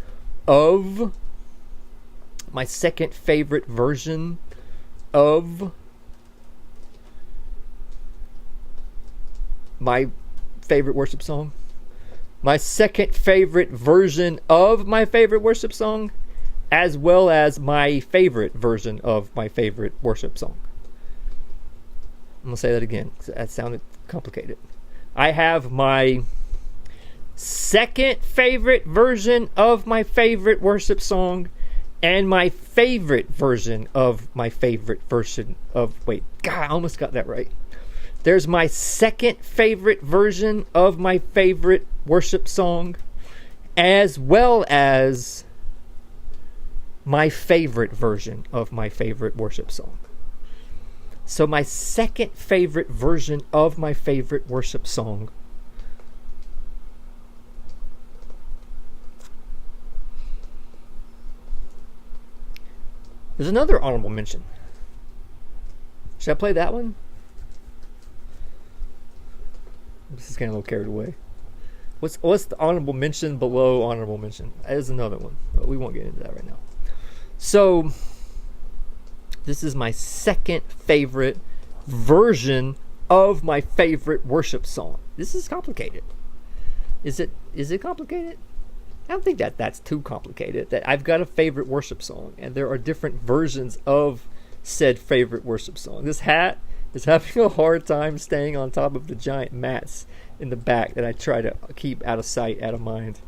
of. My second favorite version of my favorite worship song. My second favorite version of my favorite worship song, as well as my favorite version of my favorite worship song. I'm going to say that again because that sounded complicated. I have my second favorite version of my favorite worship song, and my favorite version of my favorite version of... Wait, God, I almost got that right. There's my second favorite version of my favorite worship song, as well as my favorite version of my favorite worship song. So my second favorite version of my favorite worship song There's another honorable mention. Should I play that one? This is getting a little carried away. What's the honorable mention below honorable mention? There's another one, but we won't get into that right now. So this is my second favorite version of my favorite worship song. This is complicated. Is it complicated? I don't think that's too complicated. That I've got a favorite worship song, and there are different versions of said favorite worship song. This hat is having a hard time staying on top of the giant mats in the back that I try to keep out of sight, out of mind.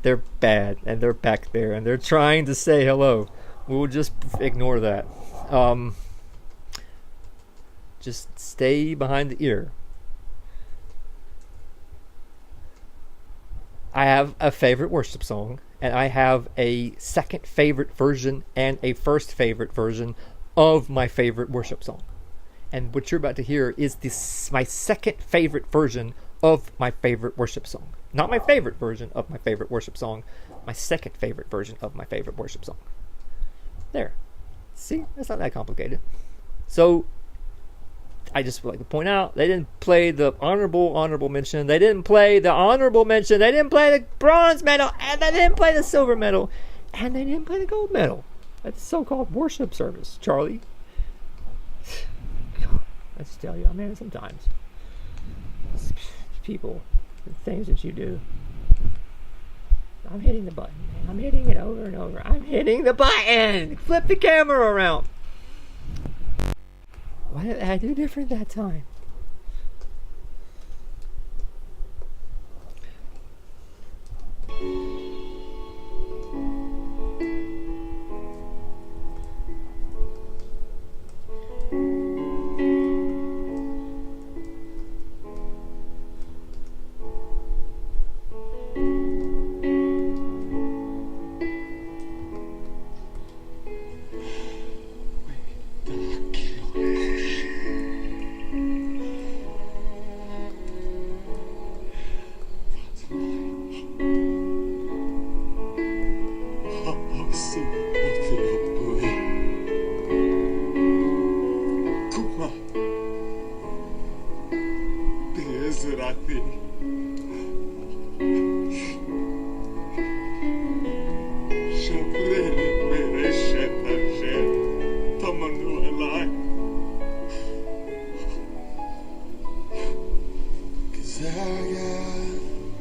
They're bad, and they're back there, and they're trying to say hello. We'll just ignore that. Just stay behind the ear. I have a favorite worship song, and I have a second favorite version and a first favorite version of my favorite worship song. And what you're about to hear is my second favorite version of my favorite worship song. Not my favorite version of my favorite worship song, my second favorite version of my favorite worship song. There. See? That's not that complicated. So, I just would like to point out, they didn't play the honorable mention. They didn't play the honorable mention. They didn't play the bronze medal. And they didn't play the silver medal. And they didn't play the gold medal. That's so-called worship service, Charlie. God, I just tell you, man, sometimes people, the things that you do. I'm hitting the button, man. I'm hitting it over and over. I'm hitting the button. Flip the camera around. Why did I do different that time?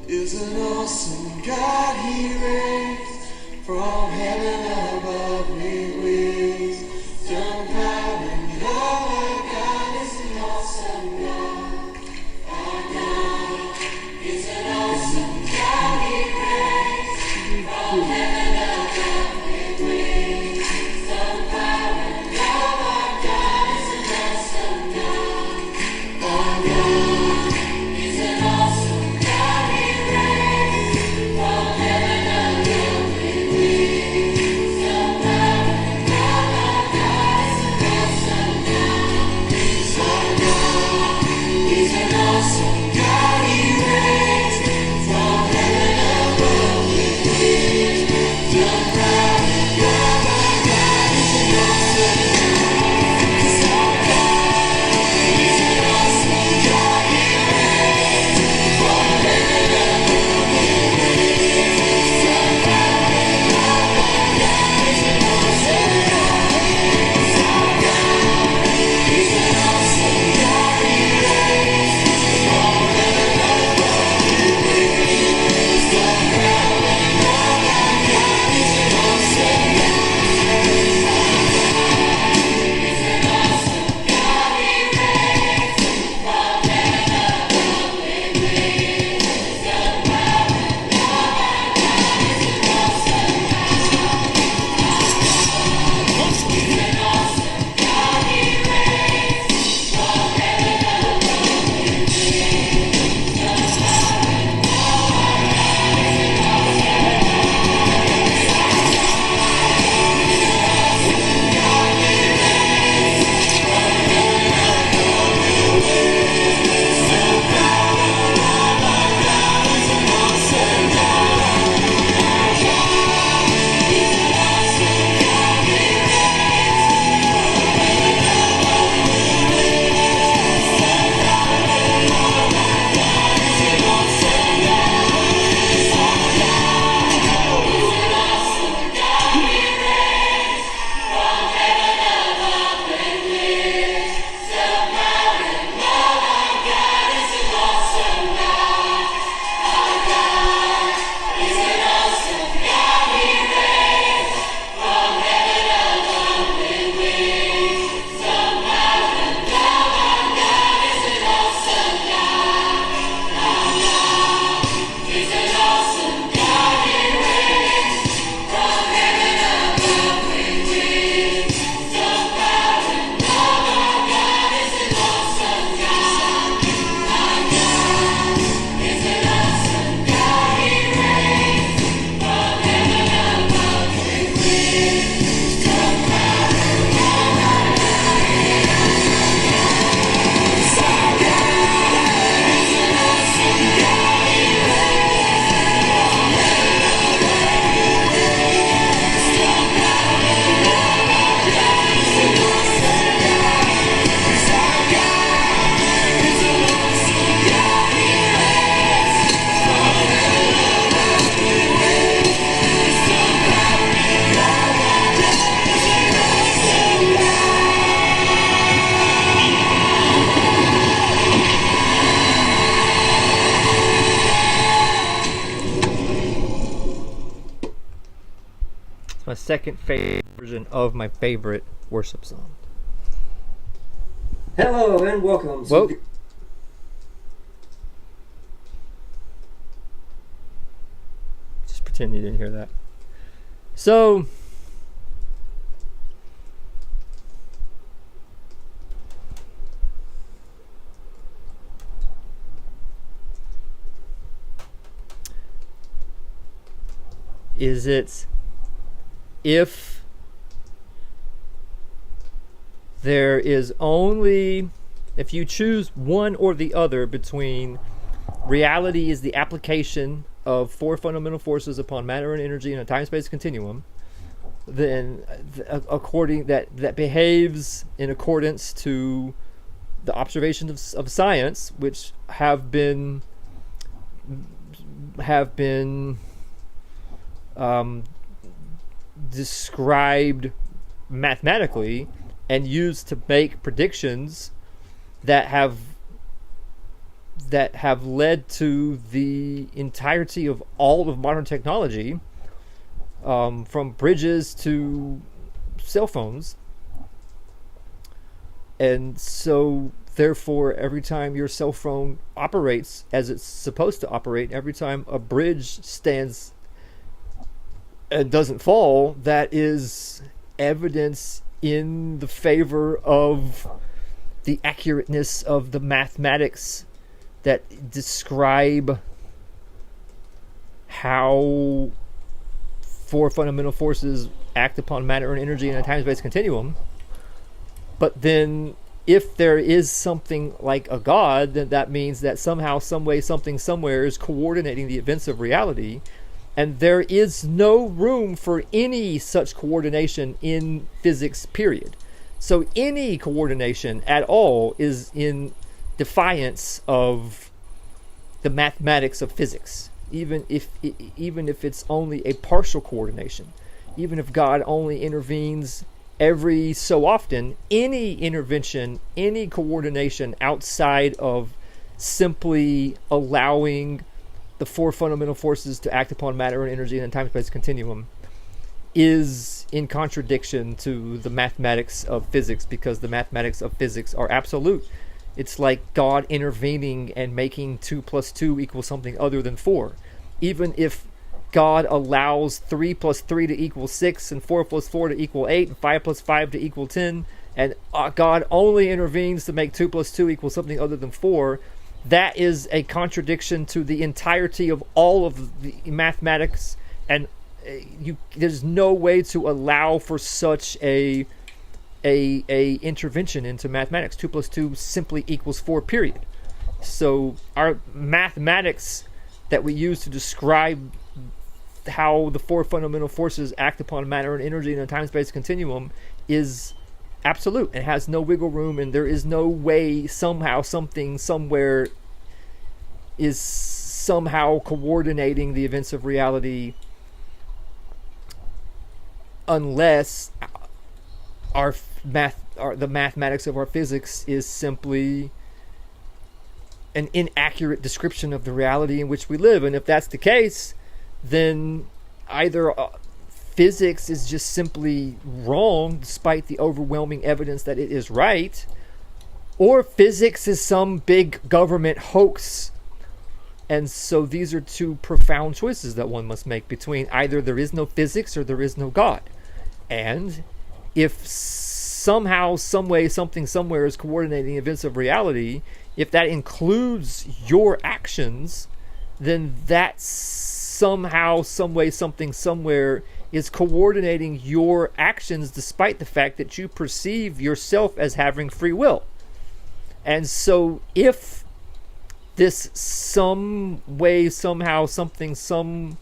Is an awesome God, He reigns from heaven above with wings. Some power and love, our God is an awesome God. Our God is an awesome God, He reigns from heaven above with wings. Some power and love, our God is an awesome God. Our God is an awesome from heaven above with wings, some power
my second favorite version of my favorite worship song.
Hello and welcome.
Whoa. Just pretend you didn't hear that. So, is it if there is only, if you choose one or the other between reality is the application of four fundamental forces upon matter and energy in a time-space continuum, then according that behaves in accordance to the observations of science, which have been described mathematically and used to make predictions that have led to the entirety of all of modern technology, from bridges to cell phones. And so therefore, every time your cell phone operates as it's supposed to operate, every time a bridge stands and doesn't fall, that is evidence in the favor of the accurateness of the mathematics that describe how four fundamental forces act upon matter and energy in a time-space continuum. But then if there is something like a God, then that means that somehow, some way, something somewhere is coordinating the events of reality, and there is no room for any such coordination in physics, period. So any coordination at all is in defiance of the mathematics of physics, even if it's only a partial coordination. Even if God only intervenes every so often, any intervention, any coordination outside of simply allowing the four fundamental forces to act upon matter and energy in a time-space continuum is in contradiction to the mathematics of physics, because the mathematics of physics are absolute. It's like God intervening and making 2 + 2 equal something other than 4. Even if God allows 3 + 3 to equal 6, and 4 + 4 to equal 8, and 5 + 5 to equal 10, and God only intervenes to make 2 + 2 equal something other than 4, that is a contradiction to the entirety of all of the mathematics, and there's no way to allow for such a intervention into mathematics. 2 + 2 simply equals 4, period. So our mathematics that we use to describe how the four fundamental forces act upon matter and energy in a time-space continuum is absolute and has no wiggle room, and there is no way somehow, something, somewhere is somehow coordinating the events of reality, unless the mathematics of our physics is simply an inaccurate description of the reality in which we live. And if that's the case, then either physics is just simply wrong despite the overwhelming evidence that it is right, or physics is some big government hoax. And so these are two profound choices that one must make between either there is no physics or there is no God. And if somehow, some way, something somewhere is coordinating events of reality, if that includes your actions, then that somehow, some way, something somewhere is coordinating your actions despite the fact that you perceive yourself as having free will. And so if this some way, somehow, something, somewhere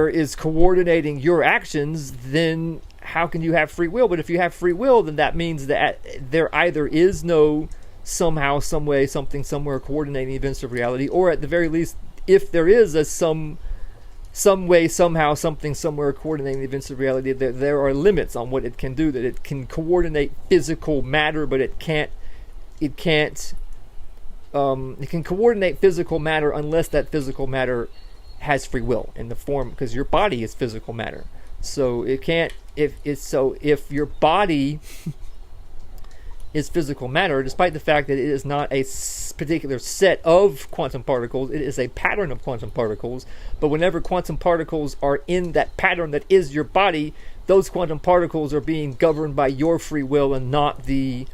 is coordinating your actions, then how can you have free will? But if you have free will, then that means that there either is no somehow, some way, something, somewhere coordinating events of reality, or at the very least, if there is a some way, somehow, something, somewhere coordinating the events of reality, there are limits on what it can do. That it can coordinate physical matter, but it can coordinate physical matter unless that physical matter has free will in the form, because your body is physical matter. So it can't, if your body is physical matter, despite the fact that it is not a particular set of quantum particles, it is a pattern of quantum particles. But whenever quantum particles are in that pattern that is your body, those quantum particles are being governed by your free will, and not the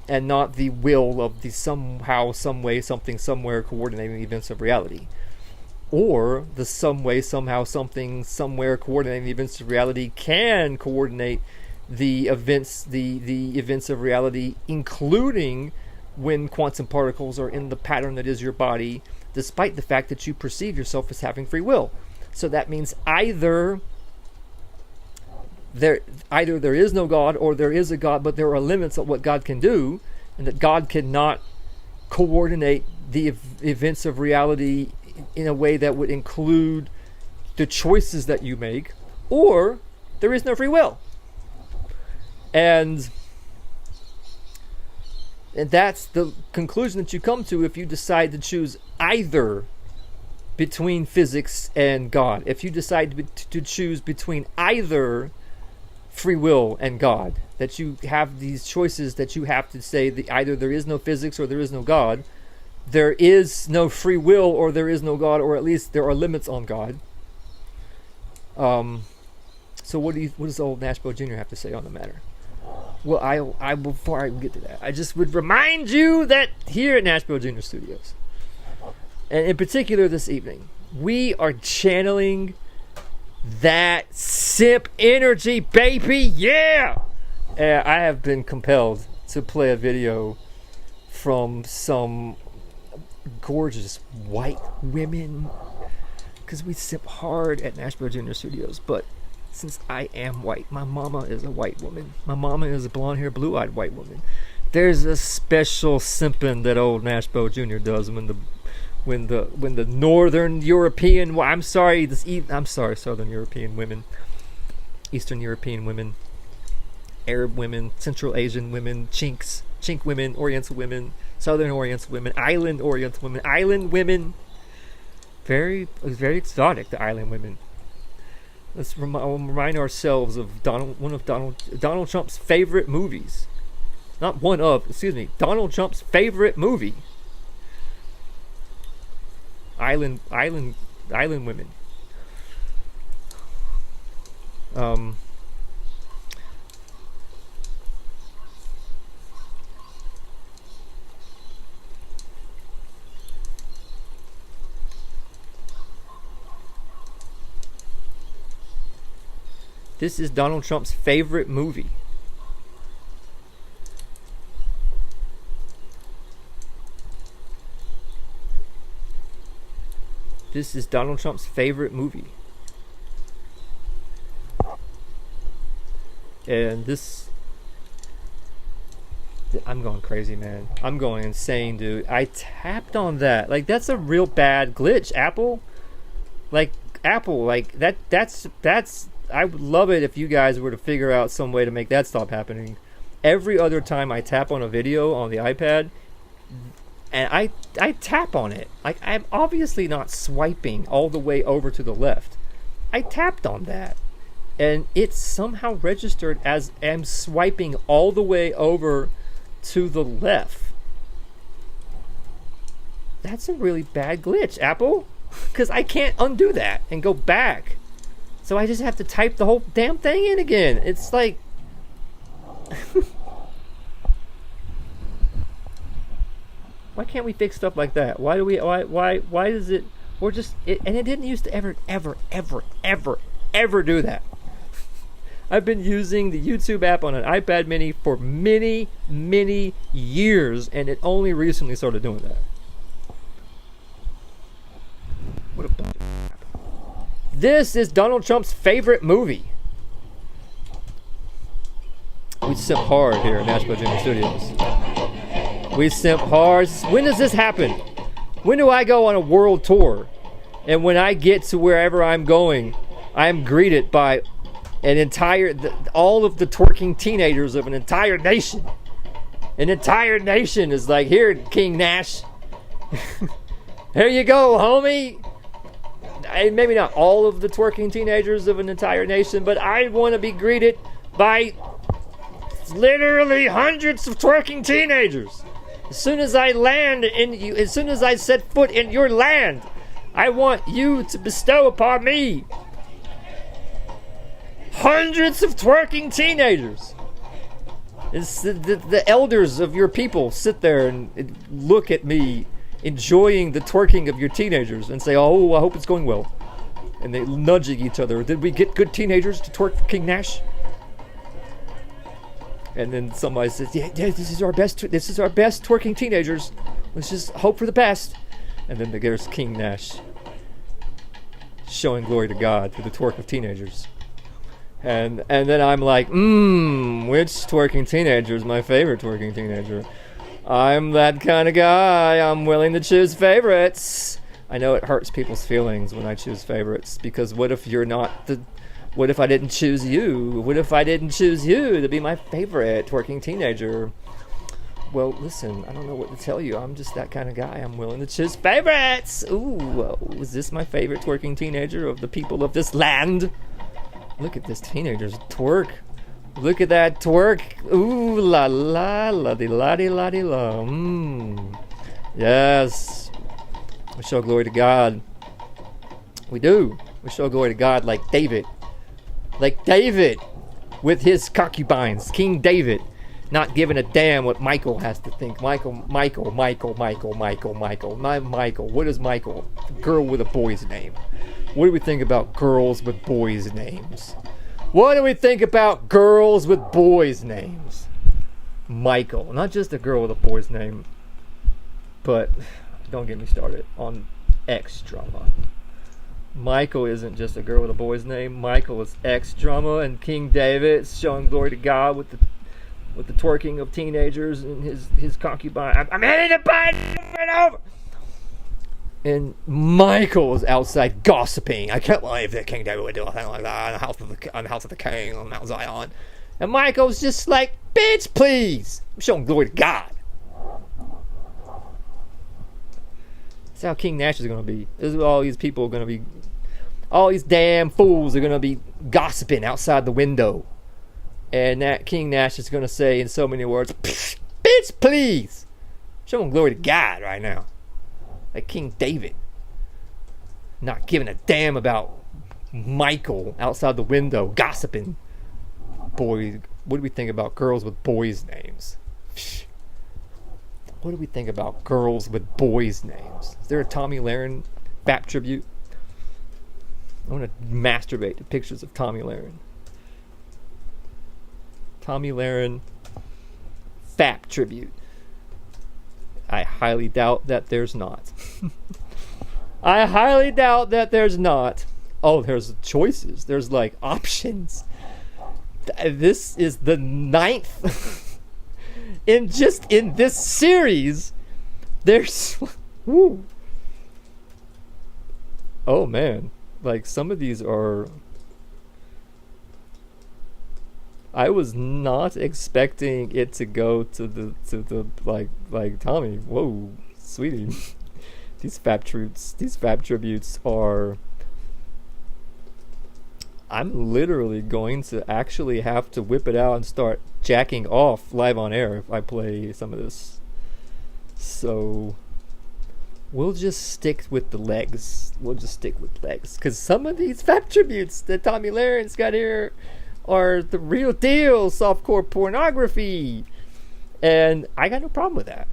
will of the somehow, some way, something, somewhere coordinating the events of reality. Or the some way, somehow, something, somewhere coordinating the events of reality can coordinate the events of reality, including when quantum particles are in the pattern that is your body, despite the fact that you perceive yourself as having free will. So that means either there is no God, or there is a God, but there are limits of what God can do, and that God cannot coordinate the events of reality in a way that would include the choices that you make, or there is no free will. And that's the conclusion that you come to if you decide to choose either between physics and God. If you decide to choose between either free will and God, that you have these choices that you have to say that either there is no physics or there is no God, there is no free will or there is no God, or at least there are limits on God. So what does old Nashville Jr. have to say on the matter? Well, I before I get to that, I just would remind you that here at Nashville Jr. Studios, and in particular this evening, we are channeling that simp energy, baby, yeah! And I have been compelled to play a video from some gorgeous white women, because we simp hard at Nashville Jr. Studios, but since I am white, my mama is a white woman. My mama is a blonde-haired, blue-eyed white woman. There's a special simping that old Nashville Jr. does when the Northern European, Southern European women, Eastern European women, Arab women, Central Asian women, Chink women, Oriental women, Southern Oriental women, Island Oriental women, very exotic, the island women. Let's remind ourselves of one of Donald Trump's favorite movies. Donald Trump's favorite movie. Island women. This is Donald Trump's favorite movie. This is Donald Trump's favorite movie. And this... I'm going crazy, man. I'm going insane, dude. I tapped on that. Like, that's a real bad glitch, Apple. That's... I would love it if you guys were to figure out some way to make that stop happening. Every other time I tap on a video on the iPad, and I tap on it, like, I'm obviously not swiping all the way over to the left. I tapped on that, and it's somehow registered as I'm swiping all the way over to the left. That's a really bad glitch, Apple, because I can't undo that and go back. So I just have to type the whole damn thing in again. It's like... Why can't we fix stuff like that? Why does it... Or just... and it didn't used to ever do that. I've been using the YouTube app on an iPad mini for many years, and it only recently started doing that. What a bunch of crap. This is Donald Trump's favorite movie. We simp hard here at Nashville Jr. Studios. We simp hard. When does this happen? When do I go on a world tour? And when I get to wherever I'm going, I am greeted by all of the twerking teenagers of an entire nation. An entire nation is like, here, King Nash. Here you go, homie. maybe not all of the twerking teenagers of an entire nation, but I want to be greeted by literally hundreds of twerking teenagers. As soon as I land in you, as soon as I set foot in your land, I want you to bestow upon me hundreds of twerking teenagers. It's the elders of your people sit there and look at me enjoying the twerking of your teenagers and say, oh, I hope it's going well. And they nudging each other. Did we get good teenagers to twerk for King Nash? And then somebody says, yeah, this is our best twerking teenagers. Let's just hope for the best. And then there's King Nash showing glory to God through the twerk of teenagers. And then I'm like, which twerking teenager is my favorite twerking teenager? I'm that kind of guy. I'm willing to choose favorites. I know it hurts people's feelings when I choose favorites, because what if I didn't choose you? What if I didn't choose you to be my favorite twerking teenager? Well, listen, I don't know what to tell you. I'm just that kind of guy. I'm willing to choose favorites. Ooh, is this my favorite twerking teenager of the people of this land? Look at this teenager's twerk. Look at that twerk. Ooh, la la, la di la di la di la. Yes. We show glory to God. We do. We show glory to God like David. Like David with his concubines. King David. Not giving a damn what Michael has to think. Michael. My Michael. What is Michael? A girl with a boy's name. What do we think about girls with boys' names? What do we think about girls with boys' names? Michael. Not just a girl with a boy's name, but don't get me started on X drama. Michael isn't just a girl with a boy's name. Michael is X drama, and King David showing glory to God with the twerking of teenagers and his concubine. I'm hitting the button over and over. And Michael is outside gossiping. I can't believe that King David would do a thing like that on the house of the king on Mount Zion. And Michael's just like, bitch, please. I'm showing glory to God. That's how King Nash is going to be. This is what all these people are going to be. All these damn fools are going to be gossiping outside the window. And that King Nash is going to say in so many words, bitch, please. I'm showing glory to God right now. Like King David. Not giving a damn about Michael outside the window gossiping. Boy, what do we think about girls with boys' names? What do we think about girls with boys' names? Is there a Tommy Lahren Fap tribute? I want to masturbate to pictures of Tommy Lahren. Tommy Lahren Fap tribute. I highly doubt that there's not. I highly doubt that there's not. Oh, there's choices. There's like options. This is the 9th. In this series, there's... Woo. Oh, man. Like, some of these are... I was not expecting it to go to the like Tommy. Whoa, sweetie. These fap tributes are. I'm literally going to actually have to whip it out and start jacking off live on air if I play some of this. So we'll just stick with the legs. Because some of these fap tributes that Tommy Lahren's got here are the real deal softcore pornography, and I got no problem with that.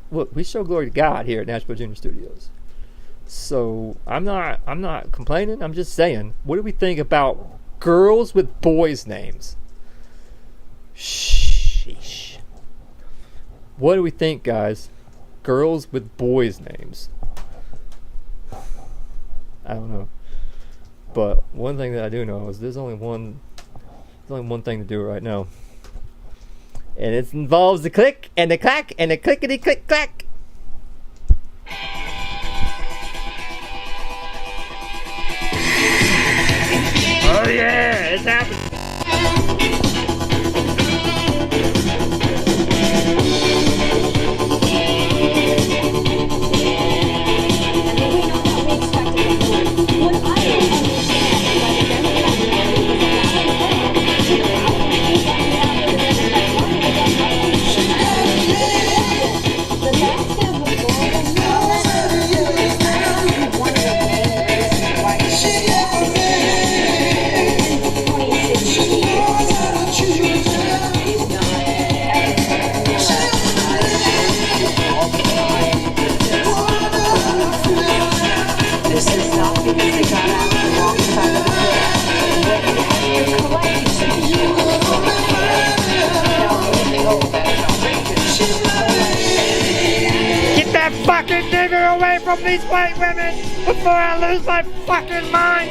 Look, we show glory to God here at Nashville Junior Studios, so I'm not complaining. I'm just saying, what do we think about girls with boys' names? Sheesh. What do we think, guys? Girls with boys' names. I don't know, but one thing that I do know is there's only one thing to do right now. And it involves the click and the clack and the clickety click clack. Oh yeah, it's happening.
This is not because they got out the wrong side of the bed. But you're collecting things for us. Now, oh, that's outrageous.
Get that fucking nigger away from these white women before I lose my fucking mind!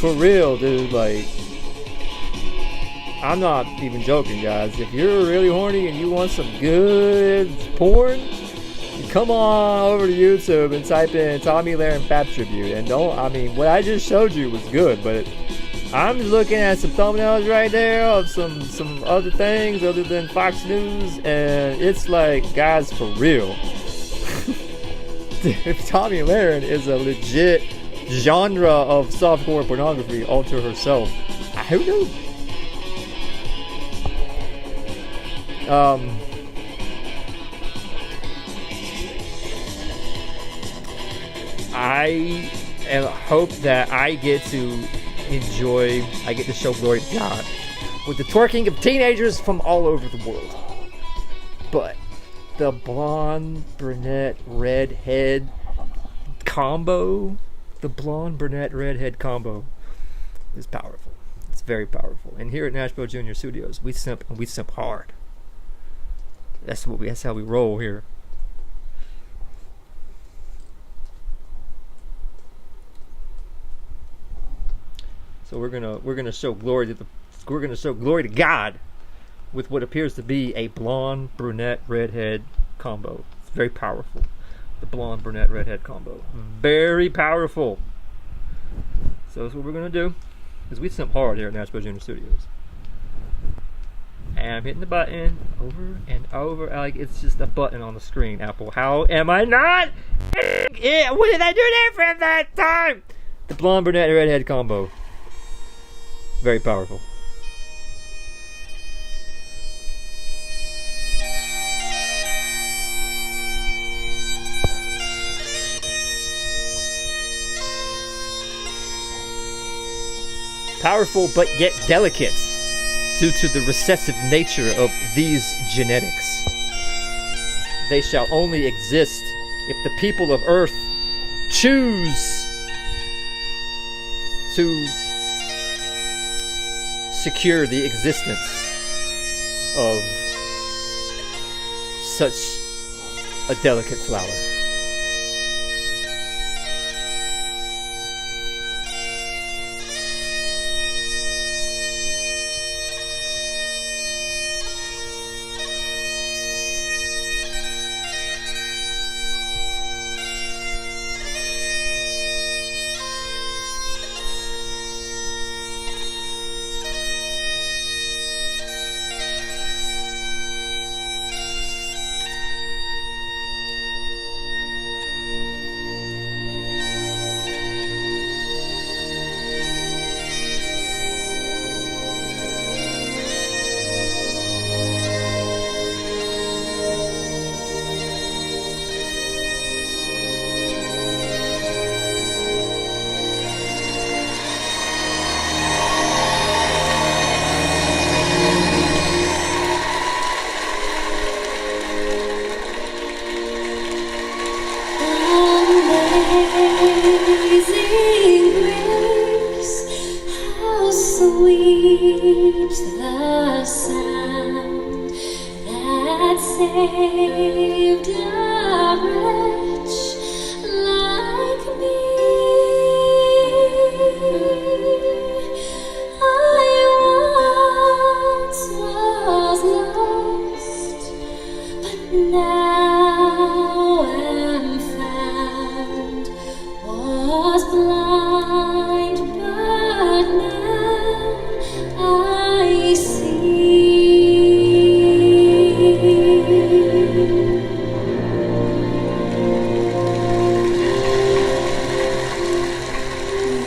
For real, dude, like, I'm not even joking, guys. If you're really horny and you want some good porn, come on over to YouTube and type in Tommy Lahren Fap Tribute. And what I just showed you was good, but I'm just looking at some thumbnails right there of some other things other than Fox News, and it's like, guys, for real. If Tommy Lahren is a legit genre of softcore pornography all to herself, who knew? I hope that I get to show glory to God with the twerking of teenagers from all over the world. But the blonde, brunette, redhead combo, is powerful. It's very powerful. And here at Nashville Junior Studios, we simp hard. That's how we roll here. So we're gonna show glory to God with what appears to be a blonde, brunette, redhead combo. It's very powerful. The blonde, brunette, redhead combo. Very powerful. So that's what we're gonna do. Because we simp hard here at Nashville Junior Studios. And I'm hitting the button over and over. Like it's just a button on the screen, Apple. How am I not? Yeah, what did I do different that time? The blonde, brunette, redhead combo. Very powerful. Powerful but yet delicate due to the recessive nature of these genetics. They shall only exist if the people of Earth choose to
secure the existence of such a delicate flower.
Amazing grace, how sweet the sound that saved a wretch like me. I once was lost, but now am found. Was blind, but now I see.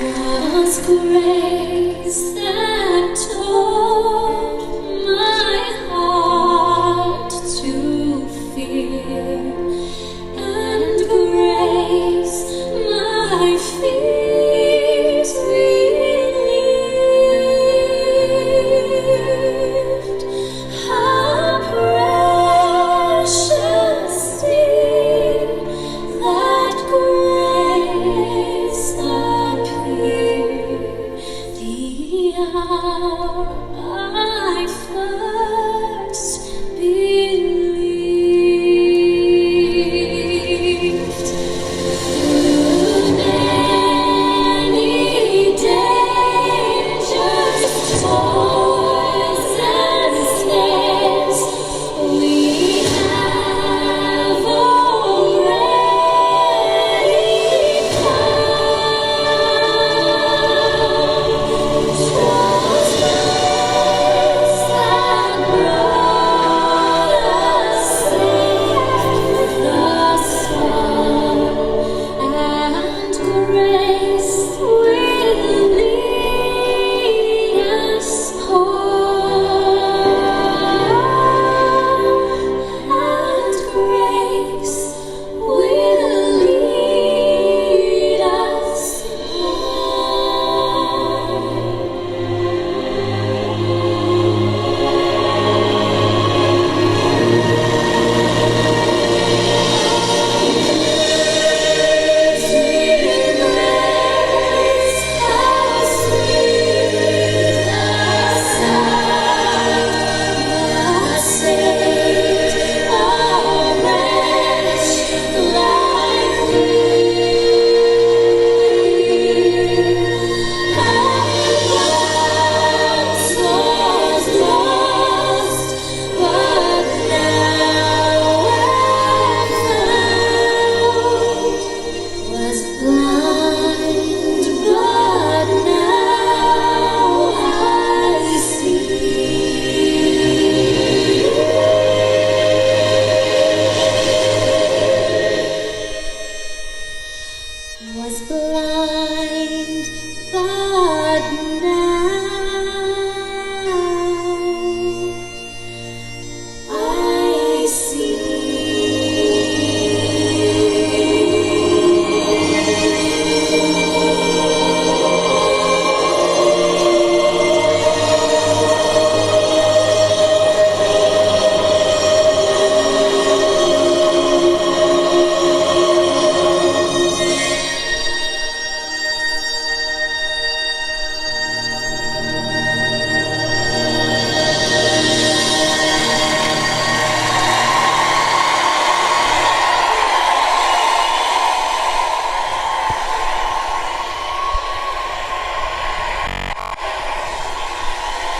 Was grace that taught my heart to fear, and grace my fears relieved. How precious dear that grace appeared the hour I first believed. Through many dangers, toils, and snares, we have already come. 'Twas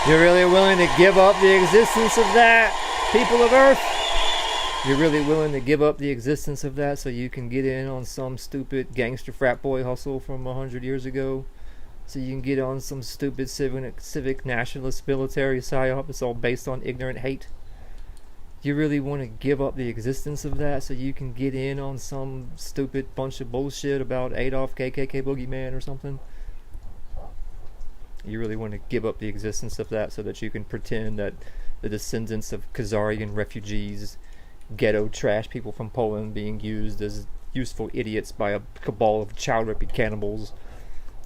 You're really willing to give up the existence of that, people of Earth? You're really willing to give up the existence of that so you can get in on some stupid gangster frat boy hustle from 100 years ago? So you can get on some stupid civic nationalist military psyop that's all based on ignorant hate? You really want to give up the existence of that so you can get in on some stupid bunch of bullshit about Adolf KKK boogeyman or something? You really want to give up the existence of that so that you can pretend that the descendants of Khazarian refugees, ghetto trash people from Poland being used as useful idiots by a cabal of child-raping cannibals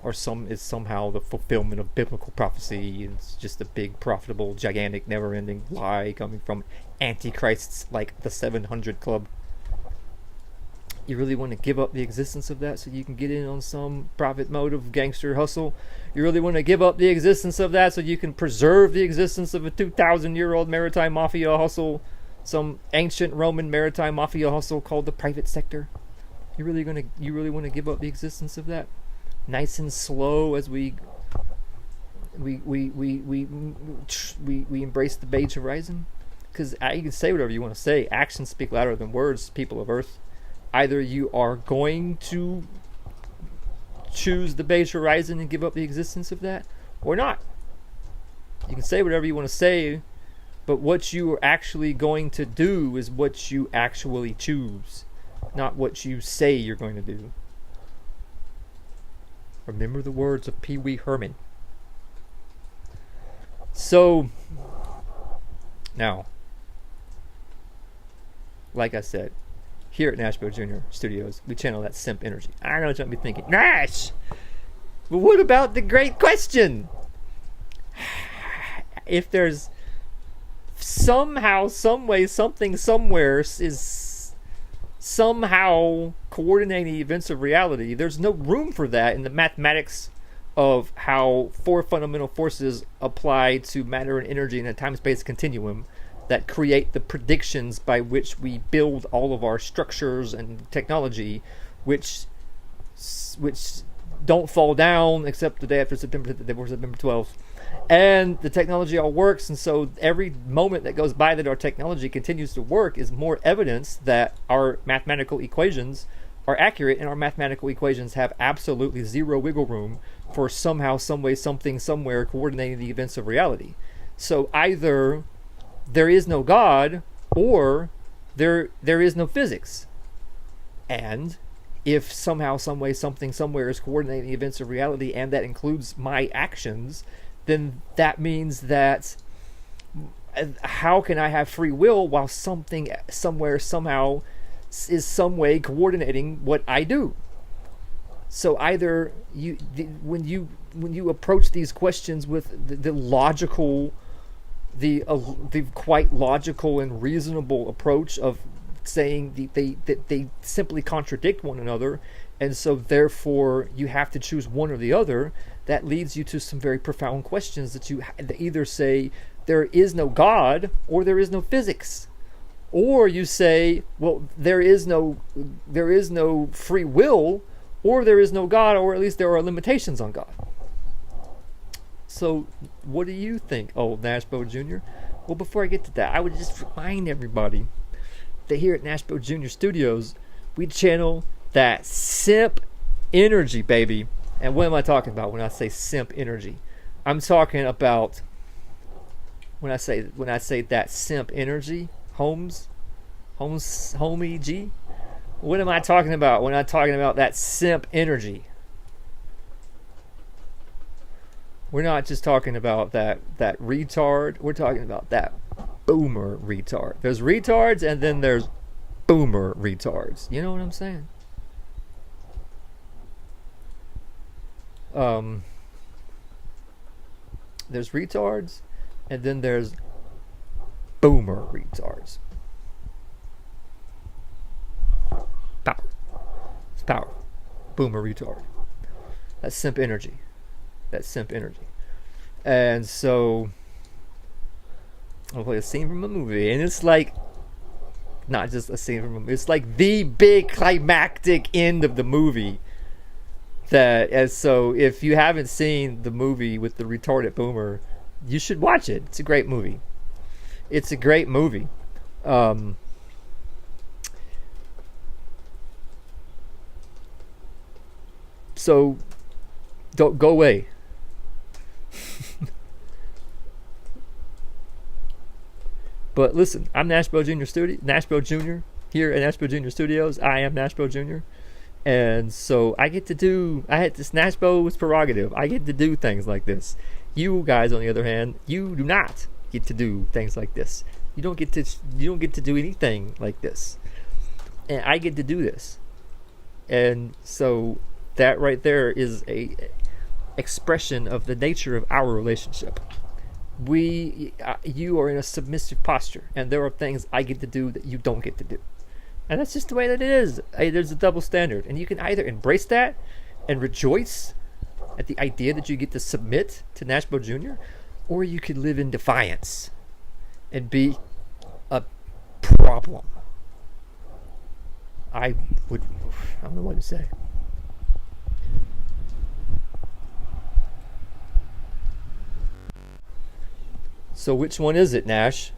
is somehow the fulfillment of biblical prophecy. It's just a big, profitable, gigantic, never-ending lie coming from antichrists like the 700 Club. You really want to give up the existence of that so you can get in on some profit motive gangster hustle? You really want to give up the existence of that so you can preserve the existence of a 2,000-year-old maritime mafia hustle, some ancient Roman maritime mafia hustle called the private sector? You really want to give up the existence of that? Nice and slow as we embrace the beige horizon? Because you can say whatever you want to say. Actions speak louder than words, people of Earth. Either you are going to choose the beige horizon and give up the existence of that, or not. You can say whatever you want to say, but what you are actually going to do is what you actually choose, not what you say you're going to do. Remember the words of Pee Wee Herman. So, now, like I said, here at Nashville Junior Studios, we channel that simp energy. I know what you'll be thinking, Nash! But what about the great question? If there's somehow, some way, something somewhere is somehow coordinating the events of reality, there's no room for that in the mathematics of how four fundamental forces apply to matter and energy in a time-space continuum that create the predictions by which we build all of our structures and technology, which don't fall down except the day after September 12th. And the technology all works, and so every moment that goes by that our technology continues to work is more evidence that our mathematical equations are accurate, and our mathematical equations have absolutely zero wiggle room for somehow, some way, something, somewhere coordinating the events of reality. So either there is no God, or there is no physics. And if somehow, some way, something, somewhere is coordinating the events of reality, and that includes my actions, then that means that how can I have free will while something, somewhere, somehow is some way coordinating what I do? So either when you approach these questions with the logical, the quite logical and reasonable approach of saying that they simply contradict one another, and so therefore you have to choose one or the other, that leads you to some very profound questions that you either say there is no God or there is no physics, or you say, well, there is no free will, or there is no God, or at least there are limitations on God. So what do you think, old Nashville Jr.? Well, before I get to that, I would just remind everybody that here at Nashville Junior Studios, we channel that simp energy, baby. And what am I talking about when I say simp energy? I'm talking about when I say that simp energy, homie G. What am I talking about when I'm talking about that simp energy? We're not just talking about that retard. We're talking about that boomer retard. There's retards, and then there's boomer retards. You know what I'm saying? There's retards, and then there's boomer retards. Power. It's power. Boomer retard. That's simp energy. That's simp energy. And so I'll play a scene from a movie, and it's like not just a scene from a movie, it's like the big climactic end of the movie. That, and so if you haven't seen the movie with the retarded boomer, You should watch it. It's a great movie. It's a great movie. So, don't go away. But listen, I'm Nashville Jr. Here at Nashville Jr. Studios. I am Nashville Jr. And so this Nashville's prerogative. I get to do things like this. You guys, on the other hand, you do not get to do things like this. You don't get to do anything like this. And I get to do this. And so that right there is a expression of the nature of our relationship. You are in a submissive posture, and there are things I get to do that you don't get to do, and that's just the way that it is. There's a double standard, and you can either embrace that and rejoice at the idea that you get to submit to Nashville Jr., or you could live in defiance and be a problem. I don't know what to say. So which one is it, Nash?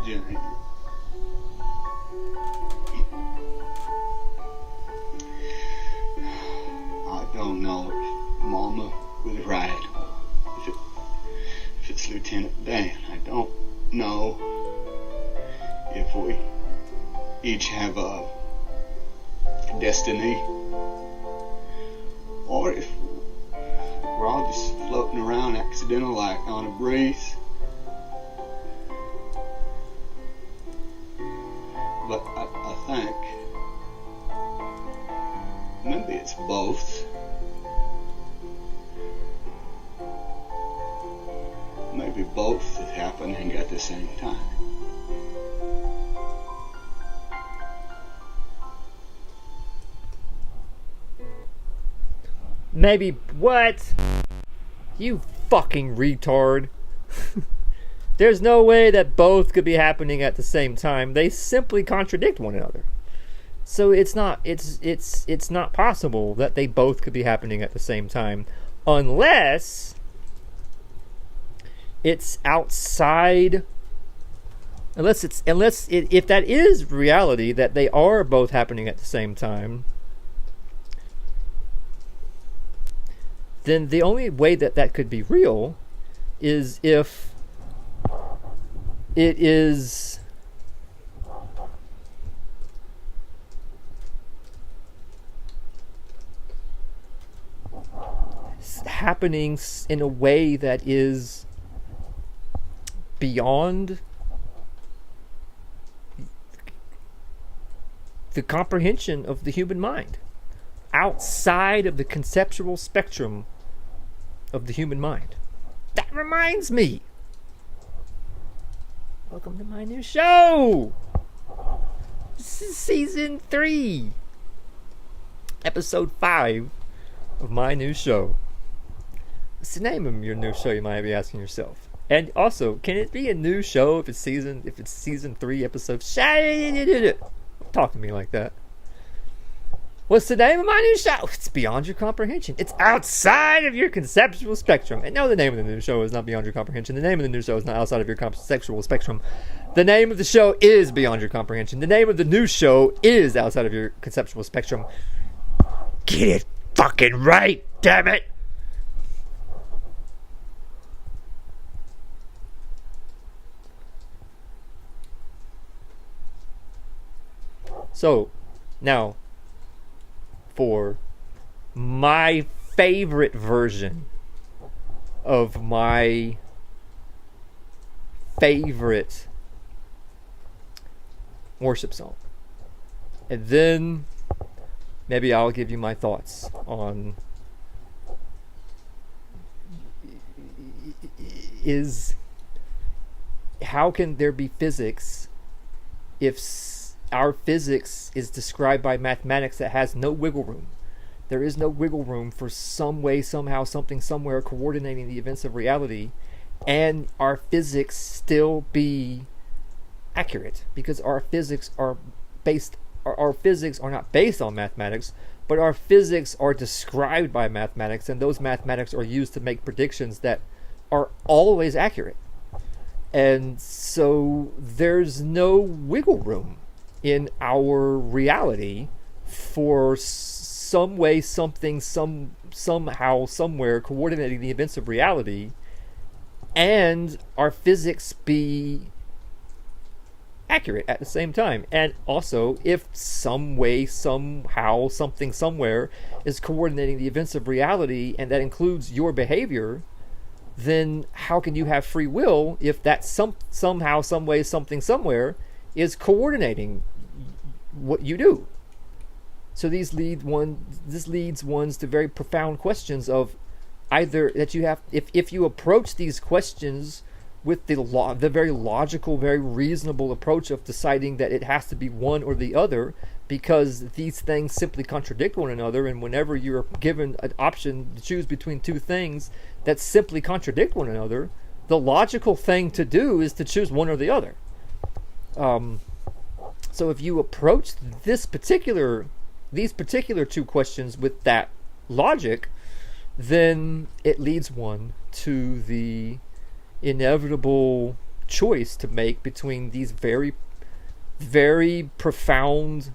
Jimmy. I don't know if Mama was right or if it's Lieutenant Dan. I don't know if we each have a destiny or if we're all just floating around accidental like on a breeze. But I think maybe it's both. Maybe both is happening at the same time.
Maybe what? You fucking retard. There's no way that both could be happening at the same time. They simply contradict one another. So it's not possible that they both could be happening at the same time unless it's outside, if that is reality, that they are both happening at the same time, then the only way that that could be real is if it is happening in a way that is beyond the comprehension of the human mind, outside of the conceptual spectrum of the human mind. That reminds me, welcome to my new show. This is season 3, episode 5 of my new show. What's the name of your new show, you might be asking yourself? And also, can it be a new show if it's season 3, episode? Talk to me like that. What's the name of my new show? It's beyond your comprehension. It's outside of your conceptual spectrum. And no, the name of the new show is not beyond your comprehension. The name of the new show is not outside of your conceptual spectrum. The name of the show is beyond your comprehension. The name of the new show is outside of your conceptual spectrum. Get it fucking right, damn it! So, now, for my favorite version of my favorite worship song. And then maybe I'll give you my thoughts on how can there be physics if our physics is described by mathematics that has no wiggle room. There is no wiggle room for some way, somehow, something, somewhere coordinating the events of reality, and our physics still be accurate, because our physics are not based on mathematics, but our physics are described by mathematics, and those mathematics are used to make predictions that are always accurate. And so there's no wiggle room in our reality for some way, something, somehow, somewhere coordinating the events of reality, and our physics be accurate at the same time. And also, if some way, somehow, something, somewhere is coordinating the events of reality, and that includes your behavior, then how can you have free will if that somehow, some way, something, somewhere is coordinating what you do? So this leads ones to very profound questions of either that you have, if you approach these questions with the very logical, very reasonable approach of deciding that it has to be one or the other, because these things simply contradict one another, and whenever you're given an option to choose between two things that simply contradict one another, the logical thing to do is to choose one or the other. So if you approach these particular two questions with that logic, then it leads one to the inevitable choice to make between these very, very profound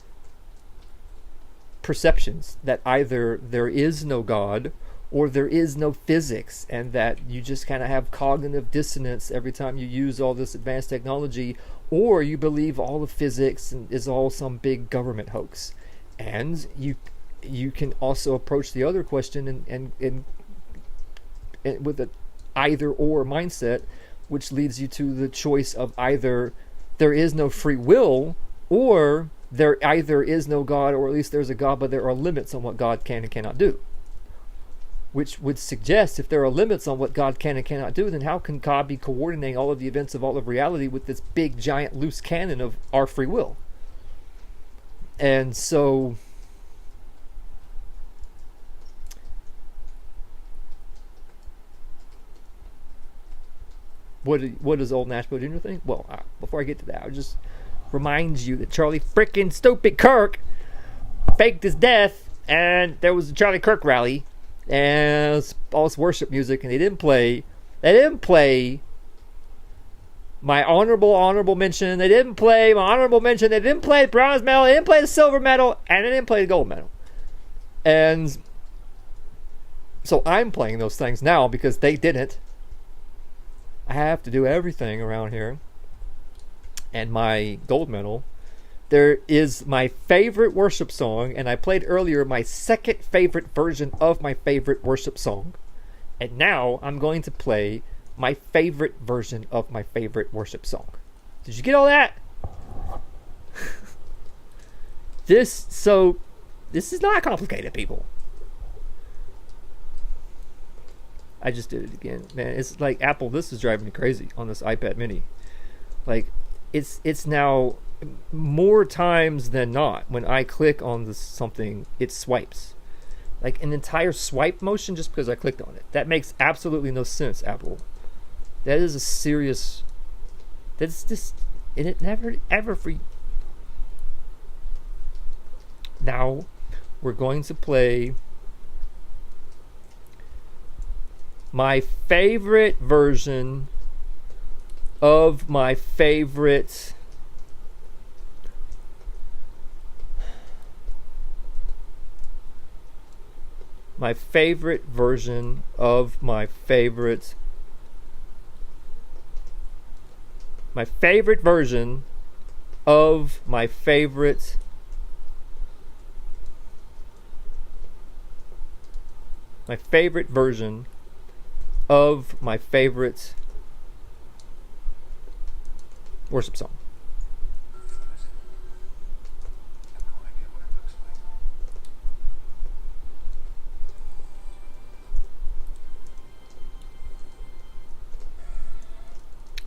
perceptions that either there is no God or there is no physics, and that you just kind of have cognitive dissonance every time you use all this advanced technology, or you believe all of physics is all some big government hoax. And you can also approach the other question and with an either or mindset, which leads you to the choice of either there is no free will, or there either is no God, or at least there's a God, but there are limits on what God can and cannot do. Which would suggest, if there are limits on what God can and cannot do, then how can God be coordinating all of the events of all of reality with this big, giant, loose cannon of our free will? And so what does old Nashville Jr. think? Well, before I get to that, I'll just remind you that Charlie frickin' stupid Kirk faked his death, and there was a Charlie Kirk rally, and all this worship music, and they didn't play my honorable mention. They didn't play my honorable mention. They didn't play the bronze medal. They didn't play the silver medal, and they didn't play the gold medal. And so I'm playing those things now because they didn't. I have to do everything around here. And my gold medal, there is my favorite worship song, and I played earlier my second favorite version of my favorite worship song. And now I'm going to play my favorite version of my favorite worship song. Did you get all that? This is not complicated, people. I just did it again, man. It's like Apple. This is driving me crazy on this iPad Mini. Like, it's now more times than not when I click on this something, it swipes, like an entire swipe motion just because I clicked on it. That makes absolutely no sense, Apple. That is a serious. That's just, and it never ever free. Now we're going to play my favorite version of my favorite version of my favorite version of my favorite version of my favorite worship song.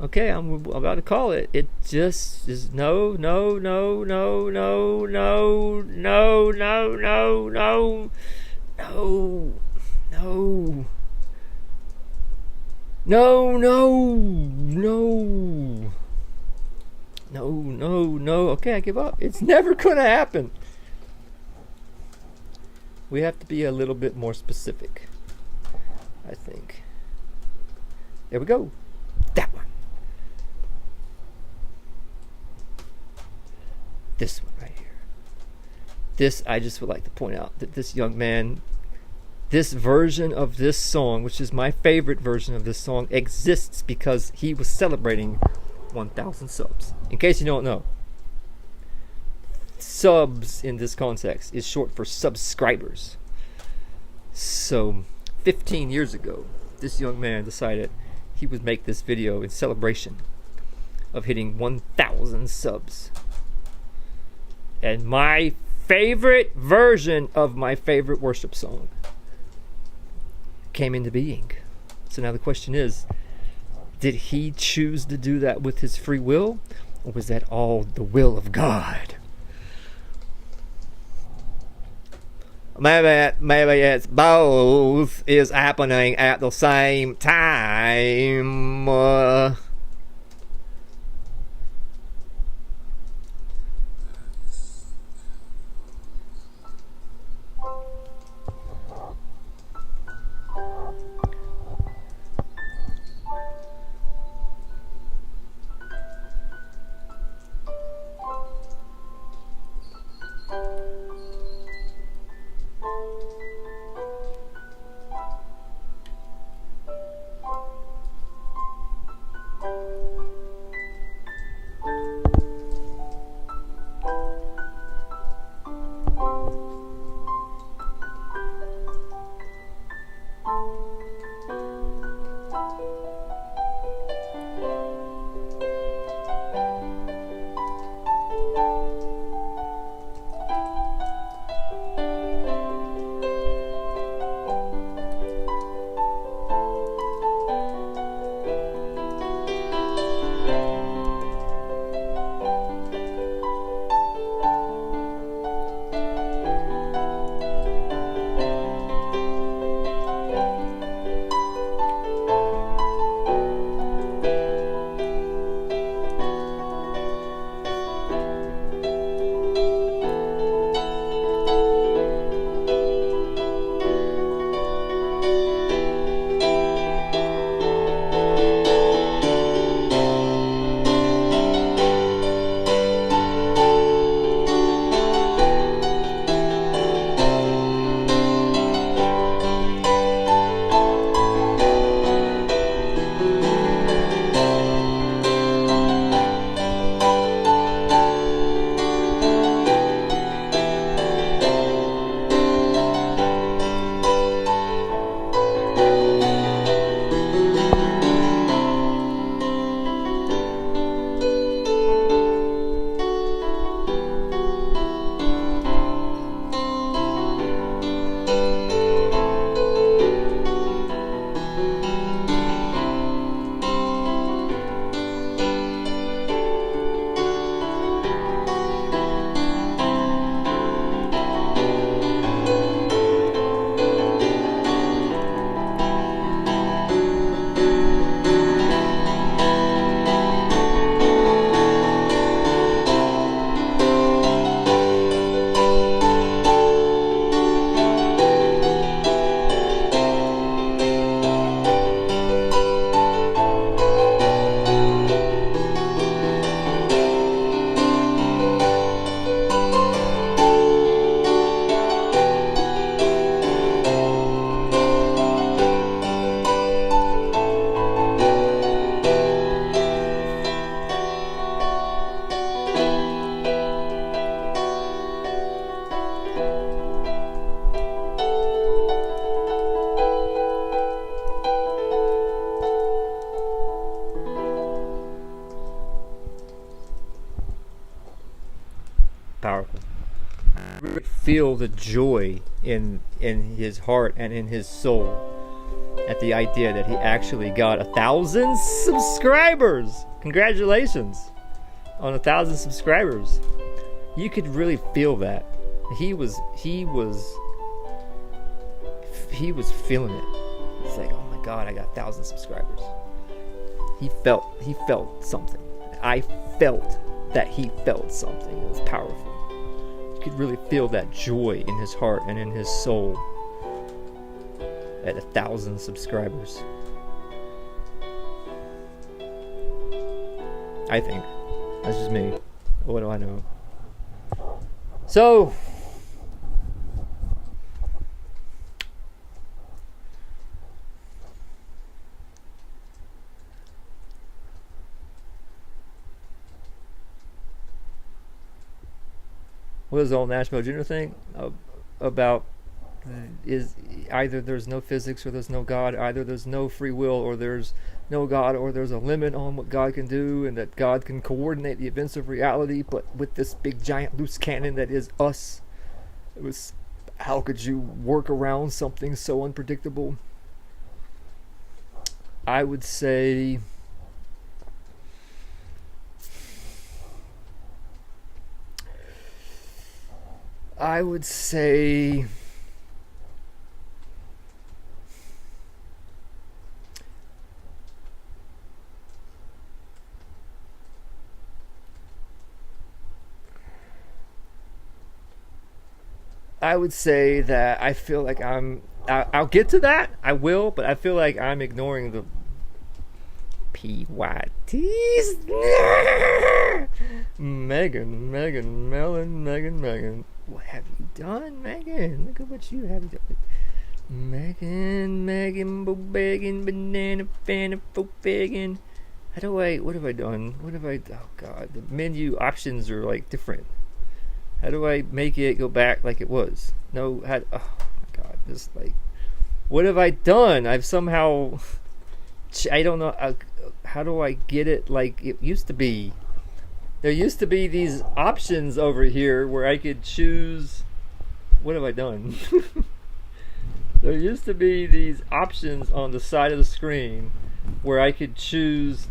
Okay, I'm about to call it. It just is no, no, no, no, no, no, no, no, no, no, no, no, no, no, no, no, no, no. Okay, I give up. It's never gonna happen. We have to be a little bit more specific, I think. There we go. That one. This one right here. This, I just would like to point out that this young man, this version of this song, which is my favorite version of this song, exists because he was celebrating 1,000 subs. In case you don't know, subs in this context is short for subscribers. So 15 years ago, this young man decided he would make this video in celebration of hitting 1,000 subs. And my favorite version of my favorite worship song came into being. So now the question is, did he choose to do that with his free will, or was that all the will of God? Maybe it's both is happening at the same time. Powerful. Really feel the joy in his heart and in his soul at the idea that he actually got 1,000 subscribers. Congratulations on 1,000 subscribers. You could really feel that. He was feeling it. It's like, oh my God, I got 1,000 subscribers. He felt something. I felt that he felt something. It was powerful. You could really feel that joy in his heart and in his soul at 1,000 subscribers. I think. That's just me. What do I know? So, what was the old Nashville Jr. thing about? Is either there's no physics or there's no God, either there's no free will or there's no God, or there's a limit on what God can do, and that God can coordinate the events of reality, but with this big giant loose cannon that is us. It was, how could you work around something so unpredictable? I would say I would say that I feel like I'll get to that. I will, but I feel like I'm ignoring the PYTs. Megan, Megan. What have you done, Megan? Look at what you have done. Megan, Bo-Beggin, Banana, Fana, Bo-Beggin. What have I done? Oh God, the menu options are like different. How do I make it go back like it was? Oh my God, this like, what have I done? I've somehow, I don't know, how do I get it like it used to be? There used to be these options over here where I could choose. What have I done? There used to be these options on the side of the screen where I could choose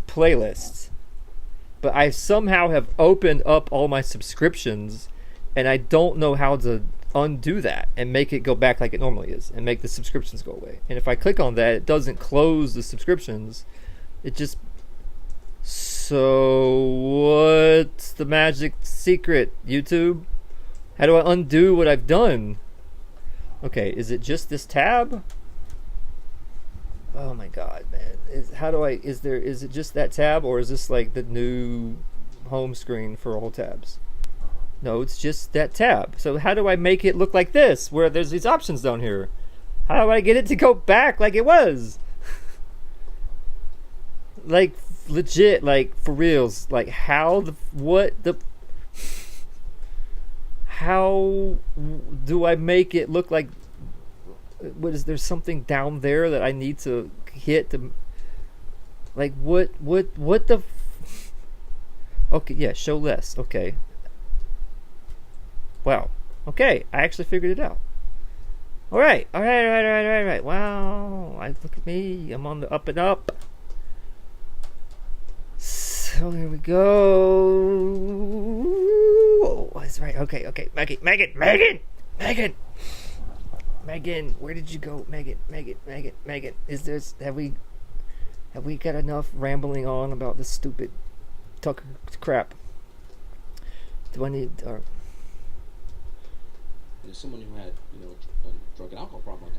playlists. But I somehow have opened up all my subscriptions, and I don't know how to undo that and make it go back like it normally is and make the subscriptions go away. And if I click on that, it doesn't close the subscriptions. It just... So what's the magic secret, YouTube? How do I undo what I've done? Okay, is it just this tab? Oh my God, man. Is it just that tab, or is this like the new home screen for all tabs? No, it's just that tab. So how do I make it look like this, where there's these options down here? How do I get it to go back like it was? Like legit, like for reals, like how do I make it look like? What is there something down there that I need to hit to, like what the okay, yeah, show less. Okay, wow, okay, I actually figured it out. All right. Wow, look at me, I'm on the up and up. So here we go. Oh, that's right. Okay. Megan, where did you go? Megan. Is there, have we got enough rambling on about this stupid Tucker crap? Do I need
As someone who had, a drug and alcohol problem,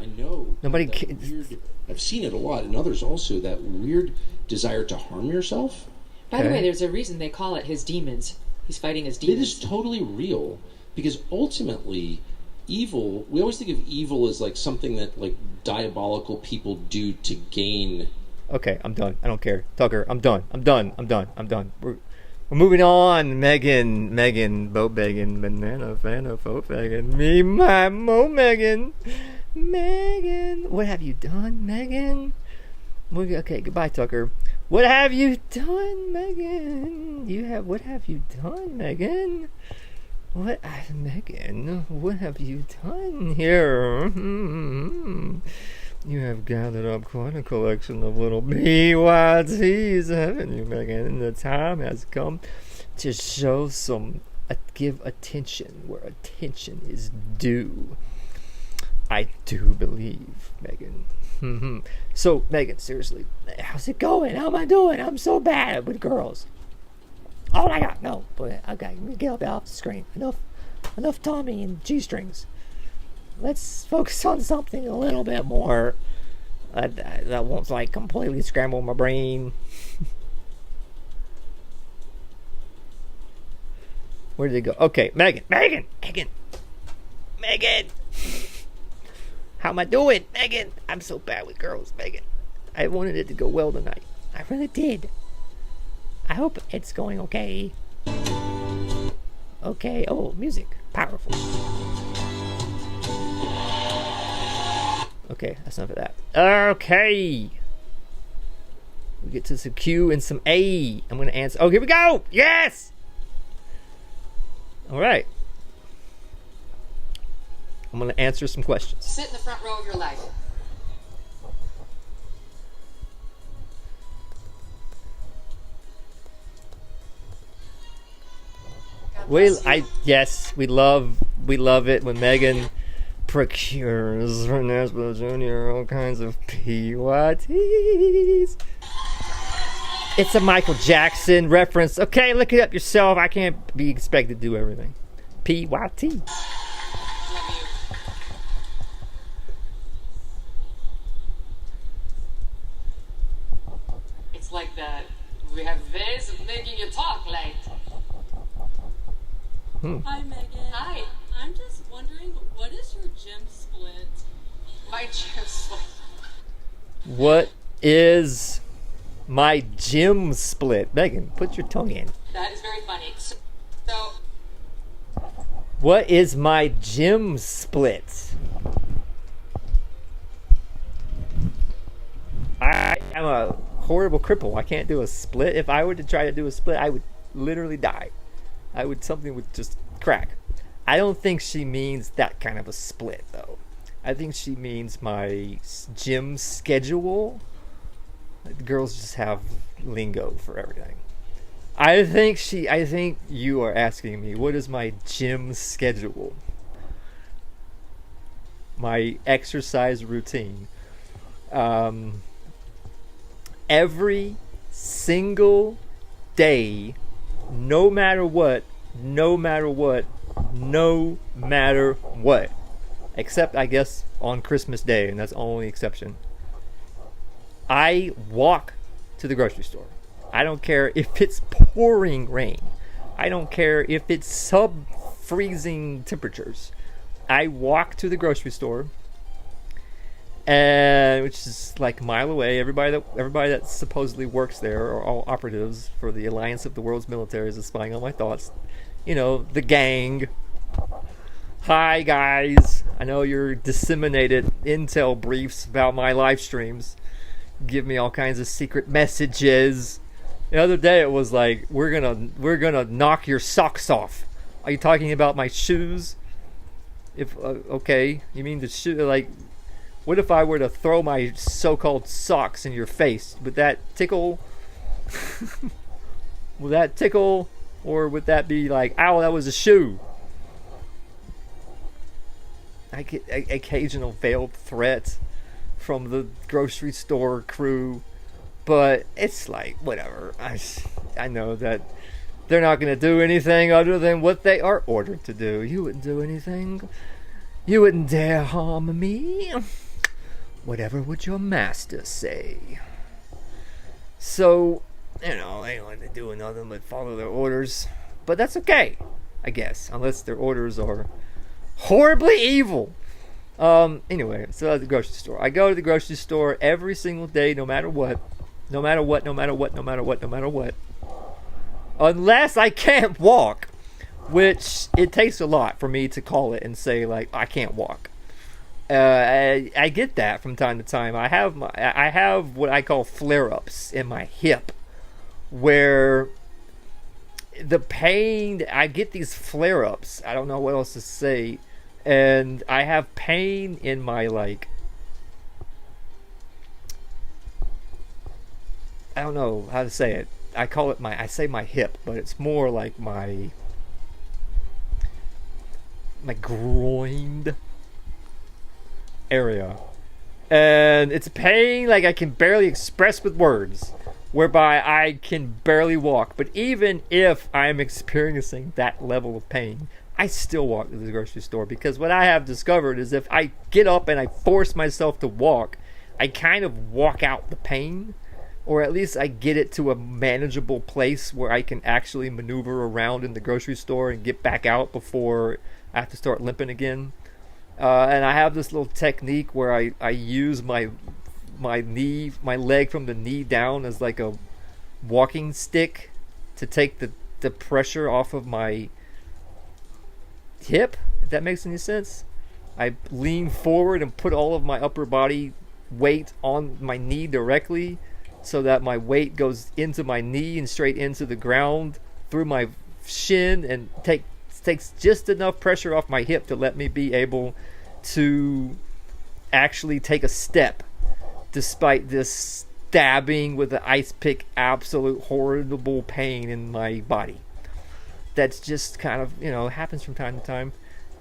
I know
nobody
that weird, I've seen it a lot, and others also, that weird desire to harm yourself.
By the way, there's a reason they call it his demons. He's fighting his demons.
It is totally real, because ultimately, evil, we always think of evil as like something that like diabolical people do to gain.
Okay, I'm done. I don't care. Tucker, I'm done. We're moving on. Megan, Bo-Beggin, Banana, Fana, Fo-Beggin, me, my, Mo, Megan, what have you done, Megan? Okay, goodbye, Tucker. What have you done, Megan? What have you done, Megan? What, Megan? What have you done here? You have gathered up quite a collection of little BYTs, haven't you, Megan? And the time has come to show give attention where attention is due. I do believe, Megan. So, Megan, seriously, how's it going? How am I doing? I'm so bad with girls. Oh my God, no! But okay, get off the screen. Enough Tommy and G-strings. Let's focus on something a little bit more that won't like completely scramble my brain. Where did it go? Okay, Megan. How am I doing, Megan? I'm so bad with girls, Megan. I wanted it to go well tonight. I really did. I hope it's going okay. Okay, oh, music. Powerful. Okay, that's enough of that. Okay. We get to some Q and some A. I'm going to answer. Oh, here we go. Yes! All right. I'm going to answer some questions.
Sit in the front row of your life.
Yes, we love it when Megan procures for Nesbitt Jr. all kinds of PYTs. It's a Michael Jackson reference. Okay, look it up yourself. I can't be expected to do everything. PYT.
It's like that. We have ways of making you talk like.
Hi, Megan.
Hi.
I'm just wondering, what is your gym split?
My gym split.
What is my gym split? Megan, put your tongue in.
That is very funny. So
what is my gym split? I'm a horrible cripple. I can't do a split. If I were to try to do a split, I would literally die. Something would just crack. I don't think she means that kind of a split, though. I think she means my gym schedule. The girls just have lingo for everything. I think you are asking me, what is my gym schedule? My exercise routine. Every single day, no matter what, except I guess on Christmas Day, and that's the only exception, I walk to the grocery store. I don't care if it's pouring rain. I don't care if it's sub-freezing temperatures. I walk to the grocery store, and which is like a mile away. Everybody that supposedly works there are all operatives for the Alliance of the World's Militaries is spying on my thoughts. You know, the gang. Hi guys, I know you're disseminated intel briefs about my live streams. Give me all kinds of secret messages. The other day it was like, we're gonna knock your socks off. Are you talking about my shoes? If okay, you mean the shoe? Like, what if I were to throw my so-called socks in your face? Would that tickle? Would that tickle, or would that be like, ow, that was a shoe? I get occasional veiled threats from the grocery store crew, but it's like, whatever. I know that they're not going to do anything other than what they are ordered to do. You wouldn't do anything. You wouldn't dare harm me. Whatever would your master say? So, you know, they don't want to do nothing but follow their orders. But that's okay, I guess, unless their orders are horribly evil. Anyway, so at the grocery store. I go to the grocery store every single day, no matter what. Unless I can't walk, which it takes a lot for me to call it and say, like, I can't walk. I get that from time to time. I have what I call flare-ups in my hip, where the pain, I get these flare-ups. I don't know what else to say. And I have pain in my, like, I don't know how to say it. I say my hip, but it's more like my groin area. And it's pain like I can barely express with words, whereby I can barely walk. But even if I'm experiencing that level of pain, I still walk to the grocery store, because what I have discovered is if I get up and I force myself to walk, I kind of walk out the pain, or at least I get it to a manageable place where I can actually maneuver around in the grocery store and get back out before I have to start limping again. And I have this little technique where I use my leg from the knee down as like a walking stick to take the pressure off of my hip, if that makes any sense. I lean forward and put all of my upper body weight on my knee directly, so that my weight goes into my knee and straight into the ground through my shin, and takes just enough pressure off my hip to let me be able to actually take a step, despite this stabbing with an ice pick, absolute horrible pain in my body. That's just kind of, happens from time to time.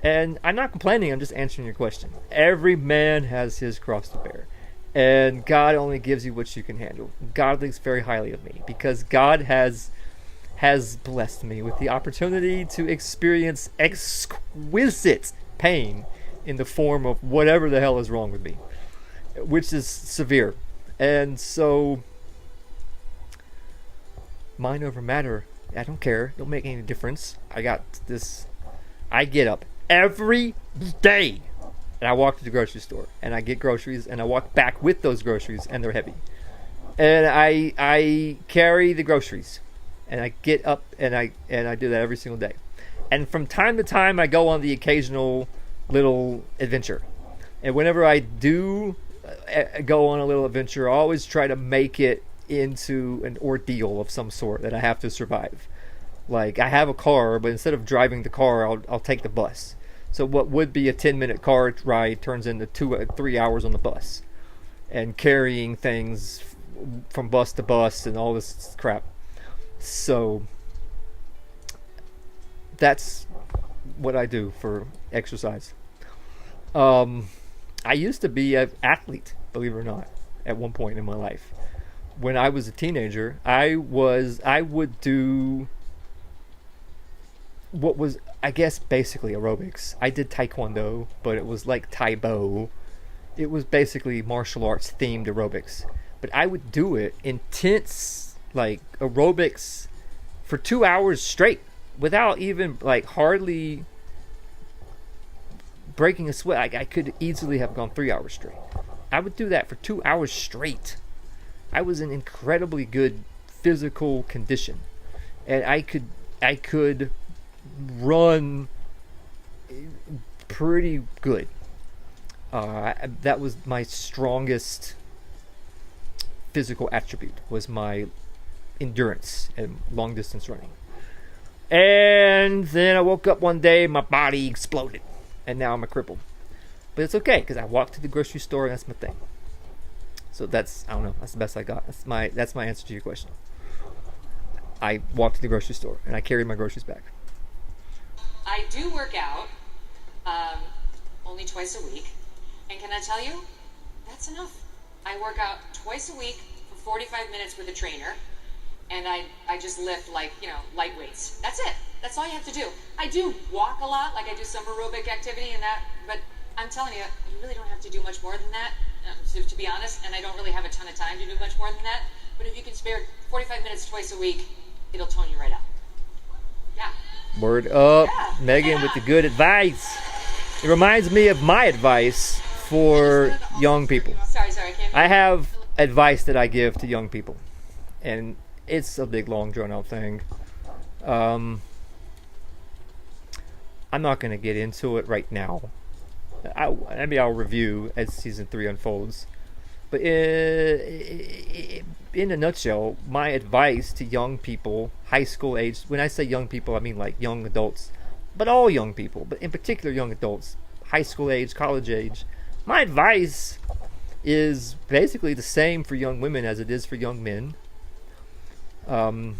And I'm not complaining, I'm just answering your question. Every man has his cross to bear. And God only gives you what you can handle. God thinks very highly of me, because God has blessed me with the opportunity to experience exquisite pain in the form of whatever the hell is wrong with me, which is severe. And so, mind over matter. I don't care. Don't make any difference. I get up every day and I walk to the grocery store and I get groceries and I walk back with those groceries, and they're heavy. And I carry the groceries and I get up and I do that every single day. And from time to time I go on the occasional little adventure. And whenever I do go on a little adventure, I always try to make it into an ordeal of some sort that I have to survive. Like, I have a car, but instead of driving the car, I'll take the bus. So what would be a 10-minute car ride turns into 3 hours on the bus, and carrying things from bus to bus and all this crap. So that's what I do for exercise. I used to be an athlete, believe it or not, at one point in my life. When I was a teenager, I would do what was, I guess, basically aerobics. I did taekwondo, but it was like Taibo. It was basically martial arts themed aerobics. But I would do it intense, like aerobics, for 2 hours straight, without even like hardly breaking a sweat. I could easily have gone 3 hours straight. I would do that for 2 hours straight. I was in incredibly good physical condition, and I could run pretty good. That was my strongest physical attribute, was my endurance and long distance running. And then I woke up one day, my body exploded, and now I'm a cripple. But it's okay, because I walk to the grocery store, and that's my thing. So that's, I don't know, that's the best I got. That's my answer to your question. I walk to the grocery store and I carry my groceries back.
I do work out only twice a week. And can I tell you, that's enough. I work out twice a week for 45 minutes with a trainer. And I just lift light weights. That's it. That's all you have to do. I do walk a lot, like I do some aerobic activity and that, but I'm telling you, you really don't have to do much more than that, to be honest, and I don't really have a ton of time to do much more than that, but if you can spare 45 minutes twice a week, it'll tone you right out. Yeah.
Word up, yeah. Megan with the good advice. It reminds me of my advice for young people.
Sorry,
I have advice that I give to young people, and it's a big, long, drawn-out thing. I'm not going to get into it right now. Maybe I'll review as season 3 unfolds. But in a nutshell, my advice to young people, high school age, when I say young people, I mean like young adults, but all young people, but in particular young adults, high school age, college age, my advice is basically the same for young women as it is for young men. In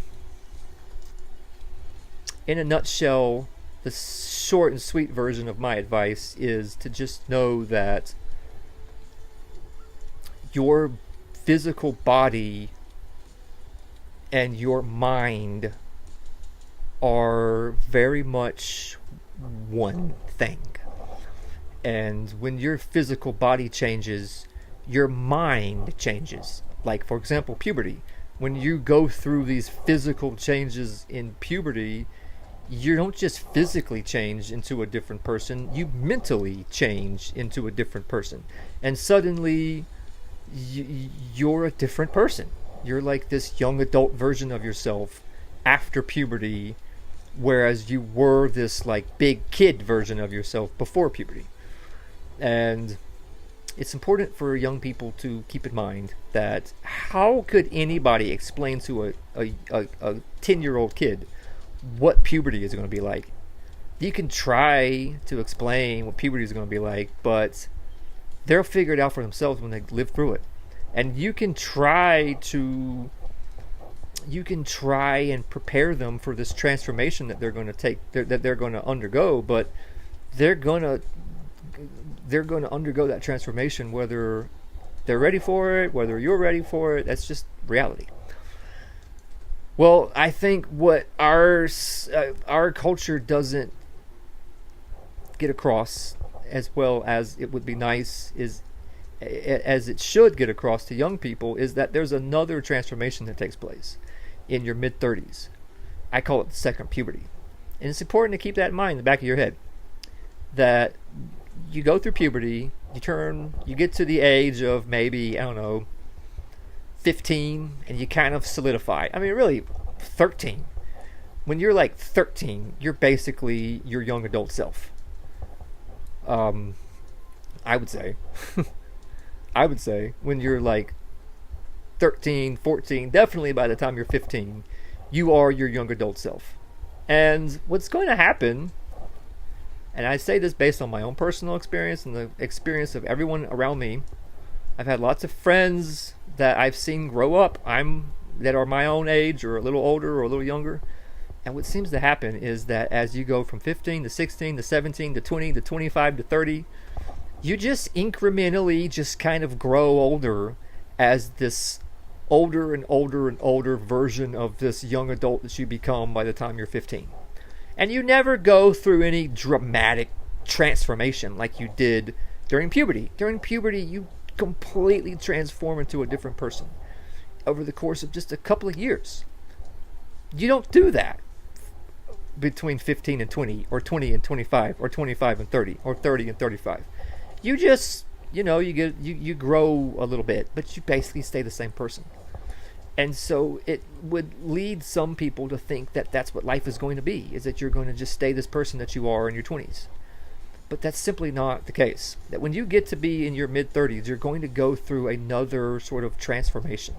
a nutshell, the short and sweet version of my advice is to just know that your physical body and your mind are very much one thing. And when your physical body changes, your mind changes. Like, for example, puberty. When you go through these physical changes in puberty, you don't just physically change into a different person, you mentally change into a different person. And suddenly, you're a different person. You're like this young adult version of yourself after puberty, whereas you were this like big kid version of yourself before puberty. And it's important for young people to keep in mind that how could anybody explain to a 10-year-old kid what puberty is going to be like? You can try to explain what puberty is going to be like, but they'll figure it out for themselves when they live through it. And you can try and prepare them for this transformation that they're going to take, that they're going to undergo, but they're going to undergo that transformation whether they're ready for it, whether you're ready for it. That's just reality. Well, I think what our culture doesn't get across as well as it would be nice is, as it should get across to young people, is that there's another transformation that takes place in your mid-30s. I call it the second puberty. And it's important to keep that in mind in the back of your head, that you go through puberty, you get to the age of maybe, 15, and you kind of solidify. I mean, really, 13. When you're like 13, you're basically your young adult self. I would say. I would say when you're like 13, 14, definitely by the time you're 15, you are your young adult self. And what's going to happen, and I say this based on my own personal experience and the experience of everyone around me. I've had lots of friends that I've seen grow up that are my own age or a little older or a little younger. And what seems to happen is that as you go from 15 to 16 to 17 to 20 to 25 to 30, you just incrementally just kind of grow older as this older and older and older version of this young adult that you become by the time you're 15. And you never go through any dramatic transformation like you did during puberty. During puberty, you completely transform into a different person over the course of just a couple of years. You don't do that between 15 and 20, or 20 and 25, or 25 and 30, or 30 and 35. You just, you grow a little bit, but you basically stay the same person. And so it would lead some people to think that that's what life is going to be, is that you're going to just stay this person that you are in your 20s. But that's simply not the case. That when you get to be in your mid-30s, you're going to go through another sort of transformation.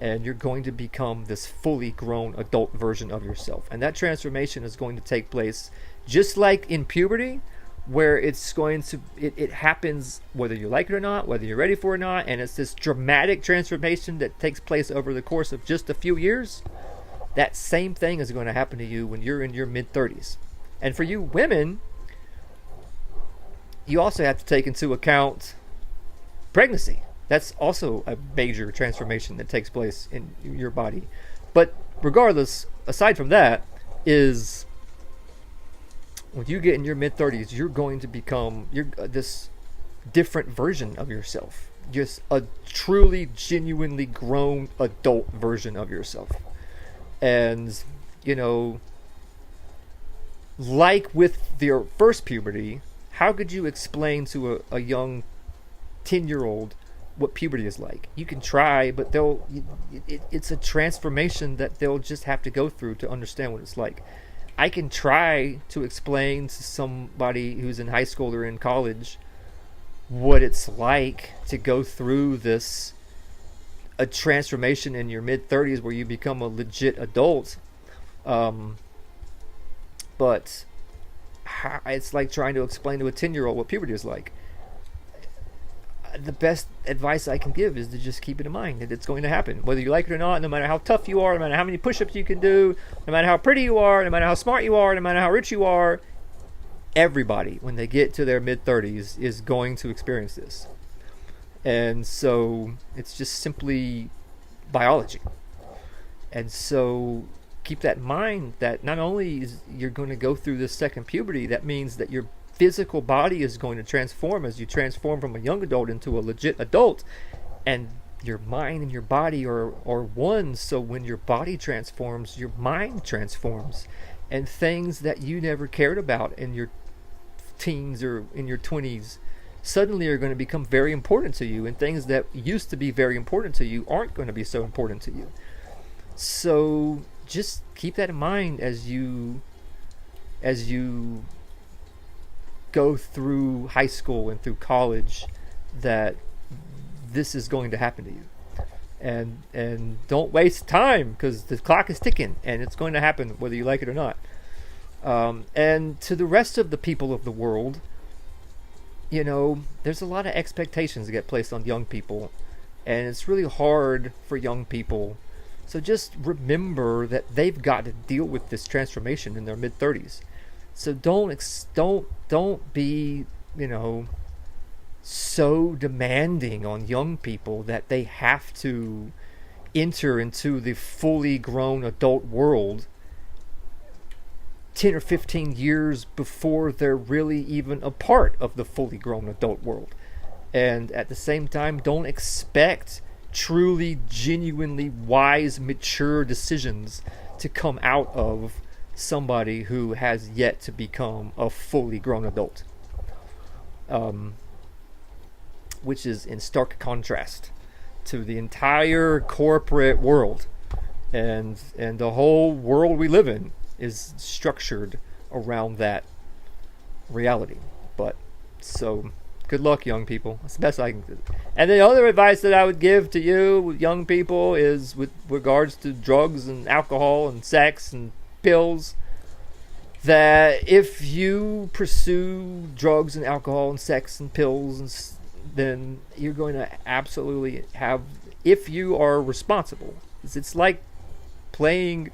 And you're going to become this fully grown adult version of yourself. And that transformation is going to take place just like in puberty, where it's going to, it happens whether you like it or not, whether you're ready for it or not, and it's this dramatic transformation that takes place over the course of just a few years. That same thing is going to happen to you when you're in your mid-30s. And for you women, you also have to take into account pregnancy. That's also a major transformation that takes place in your body. But regardless, aside from that, is when you get in your mid-30s, you're going to become this different version of yourself. Just a truly, genuinely grown adult version of yourself. And, like with your first puberty, how could you explain to a young 10-year-old what puberty is like? You can try, but it's a transformation that they'll just have to go through to understand what it's like. I can try to explain to somebody who's in high school or in college what it's like to go through a transformation in your mid-30s where you become a legit adult. But it's like trying to explain to a 10-year-old what puberty is like. The best advice I can give is to just keep it in mind that it's going to happen, whether you like it or not. No matter how tough you are, no matter how many push-ups you can do, no matter how pretty you are, no matter how smart you are, no matter how rich you are, everybody, when they get to their mid-30s, is going to experience this. And so it's just simply biology. And so keep that in mind, that not only is you're going to go through this second puberty, that means that your physical body is going to transform as you transform from a young adult into a legit adult, and your mind and your body are one. So when your body transforms, your mind transforms, and things that you never cared about in your teens or in your 20s suddenly are going to become very important to you, and things that used to be very important to you aren't going to be so important to you. So just keep that in mind as you go through high school and through college, that this is going to happen to you. And don't waste time, because the clock is ticking and it's going to happen whether you like it or not. And to the rest of the people of the world, you know, there's a lot of expectations that get placed on young people, and it's really hard for young people. So just remember that they've got to deal with this transformation in their mid-30s. So don't be, you know, so demanding on young people that they have to enter into the fully grown adult world 10 or 15 years before they're really even a part of the fully grown adult world. And at the same time, don't expect truly, genuinely wise, mature decisions to come out of somebody who has yet to become a fully grown adult, which is in stark contrast to the entire corporate world, and the whole world we live in is structured around that reality. But so good luck, young people. That's the best I can do. And the other advice that I would give to you young people is with regards to drugs and alcohol and sex and pills, that if you pursue drugs and alcohol and sex and pills, then you're going to absolutely have, if you are responsible, it's like playing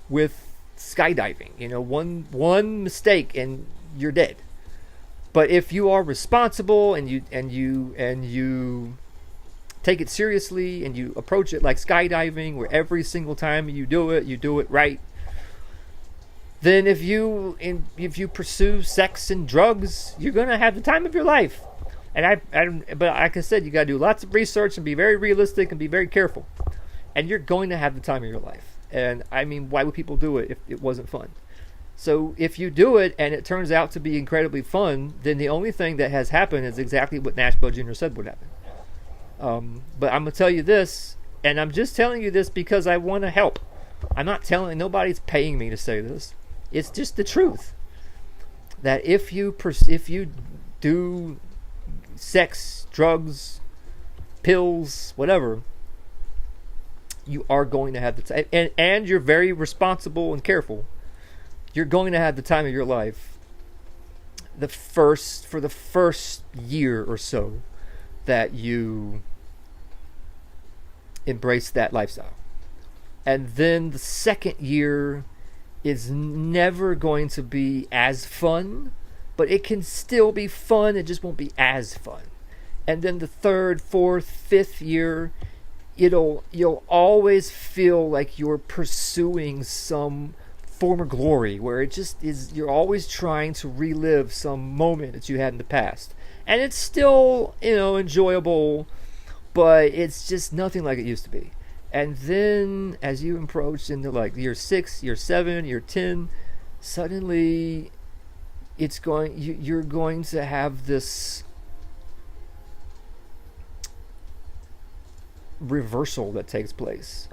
with skydiving. You know, one mistake and you're dead. But if you are responsible and you take it seriously and you approach it like skydiving, where every single time you do it right, then if you pursue sex and drugs, you're gonna have the time of your life. But like I said, you gotta do lots of research and be very realistic and be very careful, and you're going to have the time of your life. And I mean, why would people do it if it wasn't fun? So if you do it and it turns out to be incredibly fun, then the only thing that has happened is exactly what Nash Bud Jr. said would happen. But I'm gonna tell you this, and I'm just telling you this because I want to help. I'm not telling, nobody's paying me to say this. It's just the truth. That if you do sex, drugs, pills, whatever, you are going to have the time, and you're very responsible and careful, you're going to have the time of your life for the first year or so that you embrace that lifestyle. And then the second year is never going to be as fun, but it can still be fun, it just won't be as fun. And then the third, fourth, fifth year, you'll always feel like you're pursuing some former glory, where it just is, you're always trying to relive some moment that you had in the past. And it's still, you know, enjoyable, but it's just nothing like it used to be. And then as you approach into like year 6, year 7, year 10, suddenly you're going to have this reversal that takes place,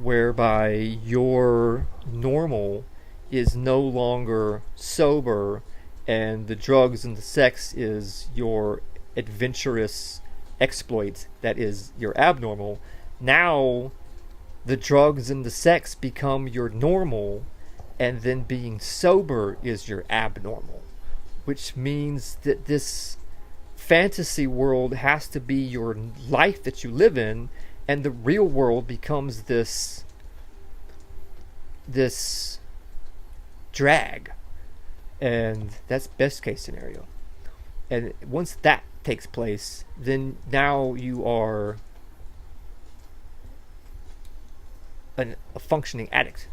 whereby your normal is no longer sober, and the drugs and the sex is your adventurous exploit that is your abnormal, now the drugs and the sex become your normal, and then being sober is your abnormal, which means that this fantasy world has to be your life that you live in, and the real world becomes this drag. And that's best case scenario. And once that takes place, then now you are a functioning addict,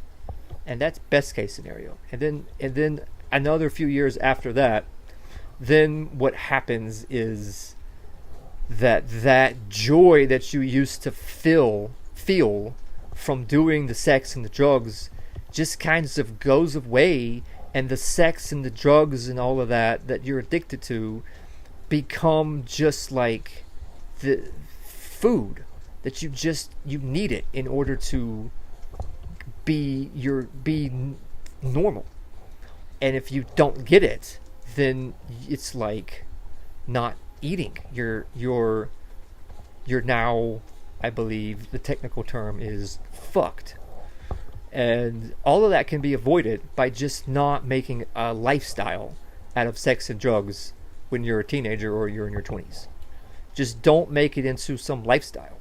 and that's best case scenario. And then another few years after that, then what happens is that joy that you used to feel from doing the sex and the drugs just kind of goes away, and the sex and the drugs and all of that you're addicted to become just like the food that you need it in order to be normal. And if you don't get it, then it's like not eating. You're now, I believe the technical term is, fucked. And all of that can be avoided by just not making a lifestyle out of sex and drugs when you're a teenager or you're in your 20s. Just don't make it into some lifestyle.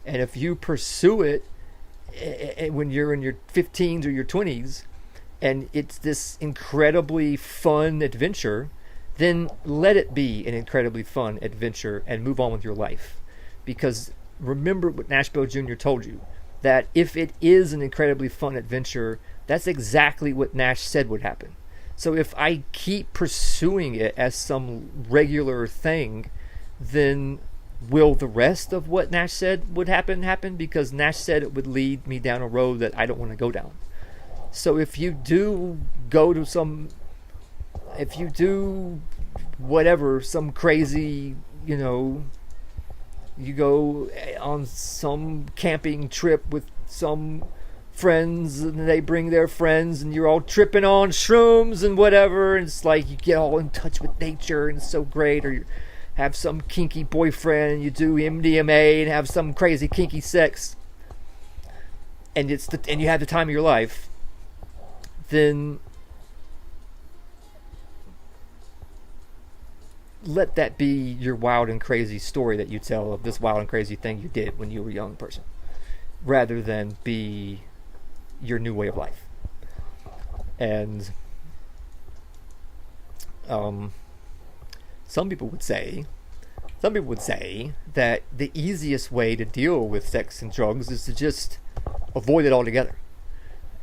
And if you pursue it when you're in your 15s or your 20s, and it's this incredibly fun adventure, then let it be an incredibly fun adventure and move on with your life. Because remember what Nashville Jr. told you, that if it is an incredibly fun adventure, that's exactly what Nash said would happen. So if I keep pursuing it as some regular thing, then will the rest of what Nash said would happen? Because Nash said it would lead me down a road that I don't want to go down. So if you do whatever, some crazy, you go on some camping trip with some friends and they bring their friends and you're all tripping on shrooms and whatever, and it's like you get all in touch with nature and it's so great, or you have some kinky boyfriend and you do MDMA and have some crazy kinky sex, and and you have the time of your life, then let that be your wild and crazy story that you tell of this wild and crazy thing you did when you were a young person, rather than be your new way of life. And some people would say that the easiest way to deal with sex and drugs is to just avoid it altogether,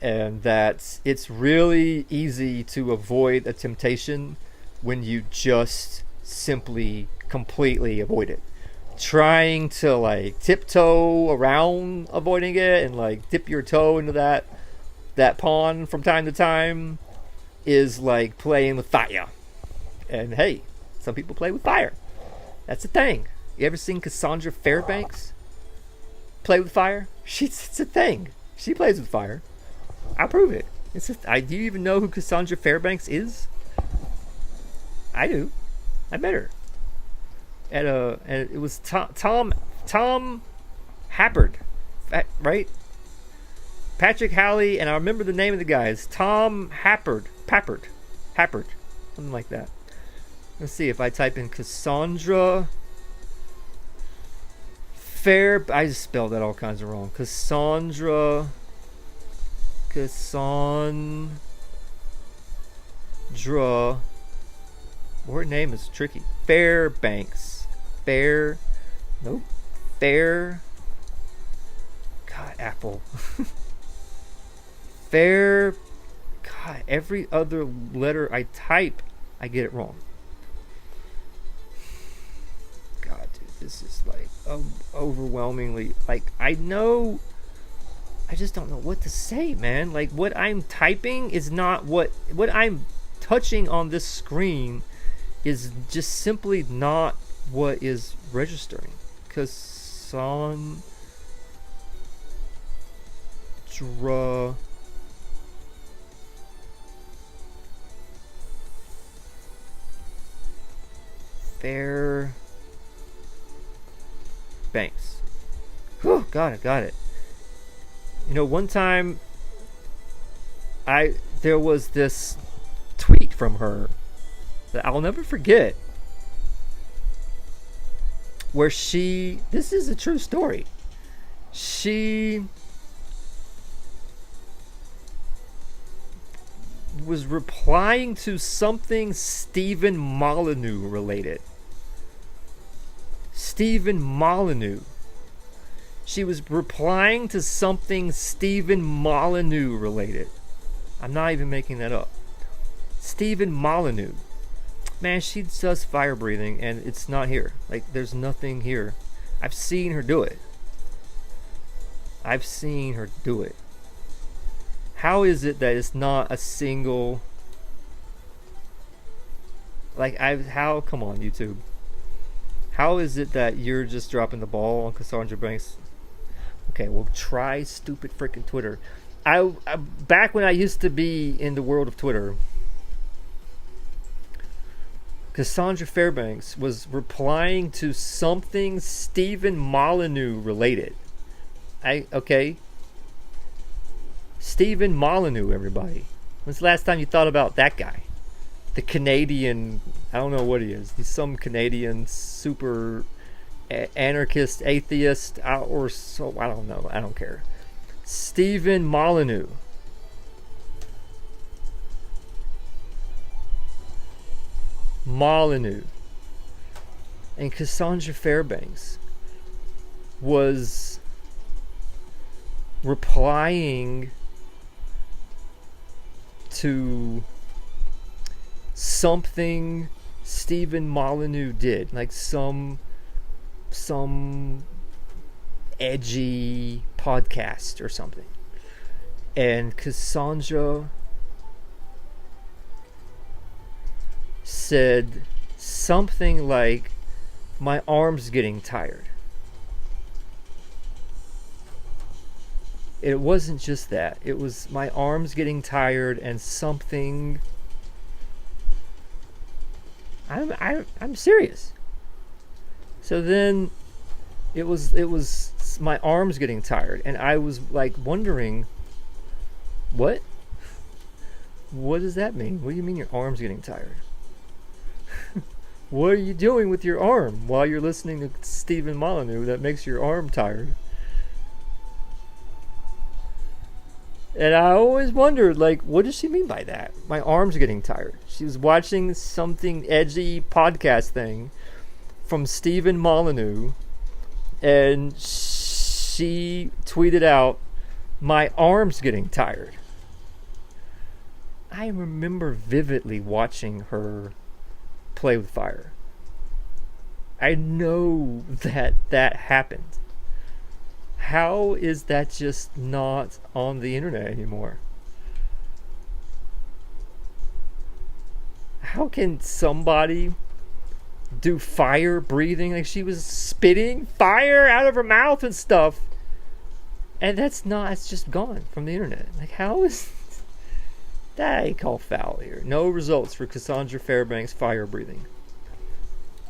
and that it's really easy to avoid a temptation when you just simply completely avoid it. Trying to like tiptoe around avoiding it and like dip your toe into that pond from time to time is like playing with fire. And hey, some people play with fire. That's a thing. You ever seen Cassandra Fairbanks play with fire? It's a thing. She plays with fire. I'll prove it. Do you even know who Cassandra Fairbanks is? I do. I met her and it was Tom Happard, right? Patrick Halley, and I remember the name of the guys. Tom Happard, something like that. Let's see if I type in Cassandra I just spelled that all kinds of wrong. Cassandra. Her name is tricky. Fairbanks. God, Apple. God, every other letter I type, I get it wrong. God, dude, this is like overwhelmingly, like, I just don't know what to say, man. Like, what I'm typing is not what I'm touching on this screen is just simply not what is registering. Cassandra Banks. Whew, got it. You know, one time there was this tweet from her that I'll never forget, where this is a true story. She was replying to something Stephen Molyneux related. Stephen Molyneux. She was replying to something Stephen Molyneux related. I'm not even making that up. Stephen Molyneux. Man, she does fire breathing and it's not here. Like, there's nothing here. I've seen her do it. How is it that it's not a single... come on, YouTube. How is it that you're just dropping the ball on Cassandra Banks? Okay, well, try stupid freaking Twitter. I back when I used to be in the world of Twitter, Cassandra Fairbanks was replying to something Stephen Molyneux related. Stephen Molyneux, everybody. When's the last time you thought about that guy? The Canadian, I don't know what he is. He's some Canadian super anarchist, atheist, or so, I don't know. I don't care. Stephen Molyneux. And Cassandra Fairbanks was replying to something Stephen Molyneux did, like some edgy podcast or something, and Cassandra said something like, "My arm's getting tired." It wasn't just that. It was, "My arm's getting tired," and something. I'm serious. So then it was "My arm's getting tired," and I was like wondering, what does that mean? What do you mean your arm's getting tired? What are you doing with your arm while you're listening to Stephen Molyneux that makes your arm tired? And I always wondered, like, what does she mean by that? My arm's getting tired. She was watching something edgy podcast thing from Stephen Molyneux, and she tweeted out, "My arm's getting tired." I remember vividly watching her play with fire. I know that happened. How is that just not on the internet anymore? How can somebody do fire breathing? Like, she was spitting fire out of her mouth and stuff, and it's just gone from the internet. Like, how is that? Ain't called foul here. No results for Cassandra Fairbanks fire breathing.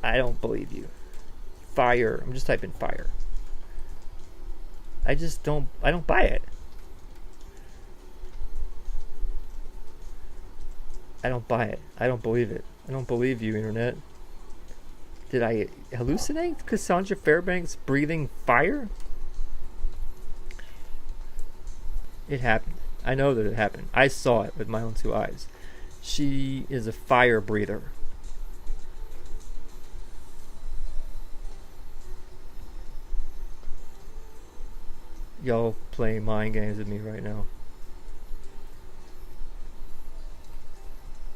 I don't believe you. Fire. I'm just typing fire. I don't buy it. I don't buy it. I don't believe it. I don't believe you, internet. Did I hallucinate Cassandra Fairbanks breathing fire? It happened. I know that it happened. I saw it with my own two eyes. She is a fire breather. Y'all playing mind games with me right now.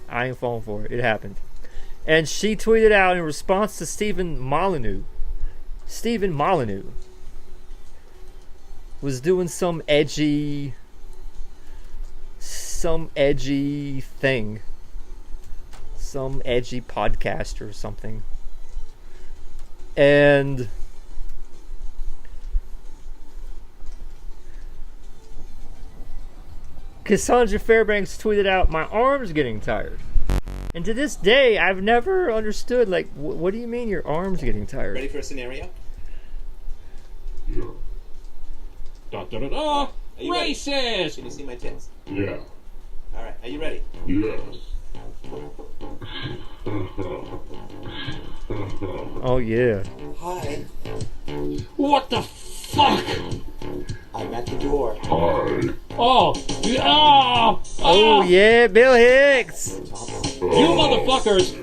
I ain't falling for it. It happened. And she tweeted out in response to Stephen Molyneux. Stephen Molyneux was doing some edgy thing. Some edgy podcast or something. And Cassandra Fairbanks tweeted out, "My arm's getting tired." And to this day, I've never understood, like, what do you mean your arm's getting tired?
Ready for a scenario?
Are you ready?
Racist!
Can you see my tits?
Yeah.
All right. Are you ready?
Yes.
Oh yeah.
Hi.
What the fuck?
I'm at the door.
Hi.
Oh! Ah!
Oh yeah, Bill Hicks.
You motherfuckers!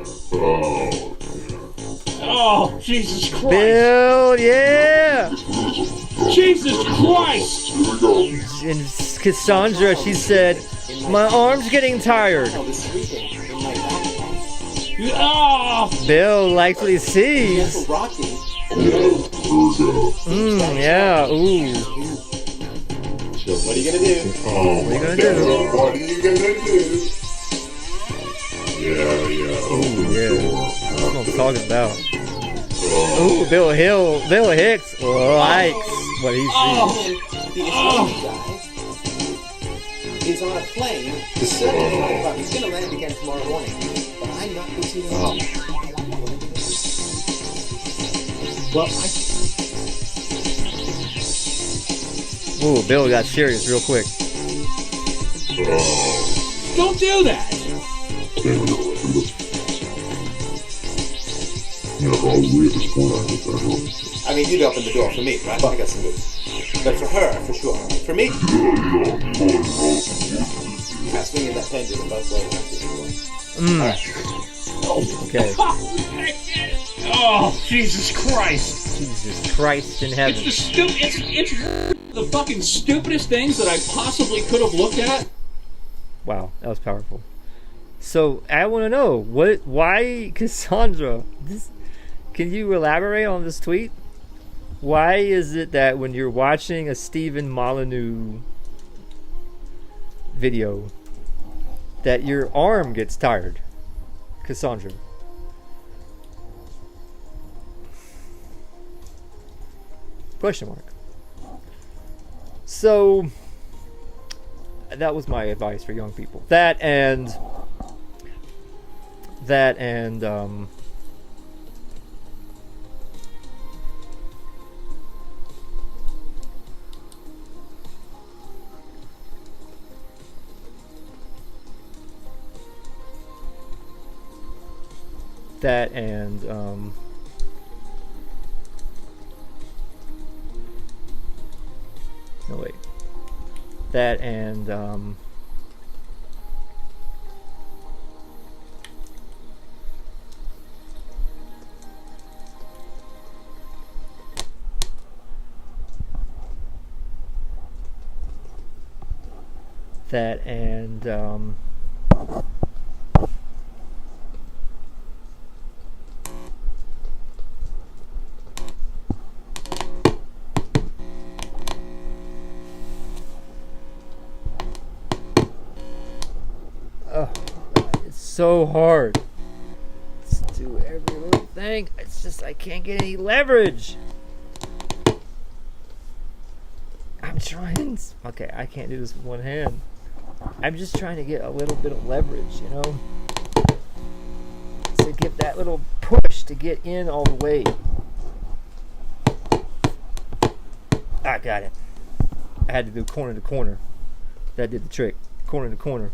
Oh, Jesus Christ!
Bill, yeah.
Jesus Christ!
And Cassandra, she said, "My arm's getting tired."
Ah!
Bill likes what he sees.
Rocky.
Yeah. Ooh.
What are you gonna do?
What are you gonna do?
What are you gonna do? Yeah.
Ooh, yeah. That's what I'm talking about. Ooh, Bill Hicks likes what he sees.
The Islamic guy is on a plane to 7 o'clock. He's gonna land again tomorrow morning. But I'm not proceeding. Well,
Ooh, Bill got serious real quick.
Don't do that!
I mean, you'd open the door for me, right? I got some news. But for her, for sure. For me, I'm swinging that pendulum both ways. All right.
Okay.
Oh, Jesus Christ!
Jesus Christ in heaven.
It's the fucking stupidest things that I possibly could have looked at.
Wow, that was powerful. So I want to know why Cassandra? Can you elaborate on this tweet? Why is it that when you're watching a Stephen Molyneux video, that your arm gets tired, Cassandra? Question mark. So that was my advice for young people. That and no wait. That and it's so hard to do every little thing. It's just I can't get any leverage. I'm trying. Okay, I can't do this with one hand. I'm just trying to get a little bit of leverage, you know, to get that little push to get in all the way. I got it. I had to do corner to corner. That did the trick. Corner to corner.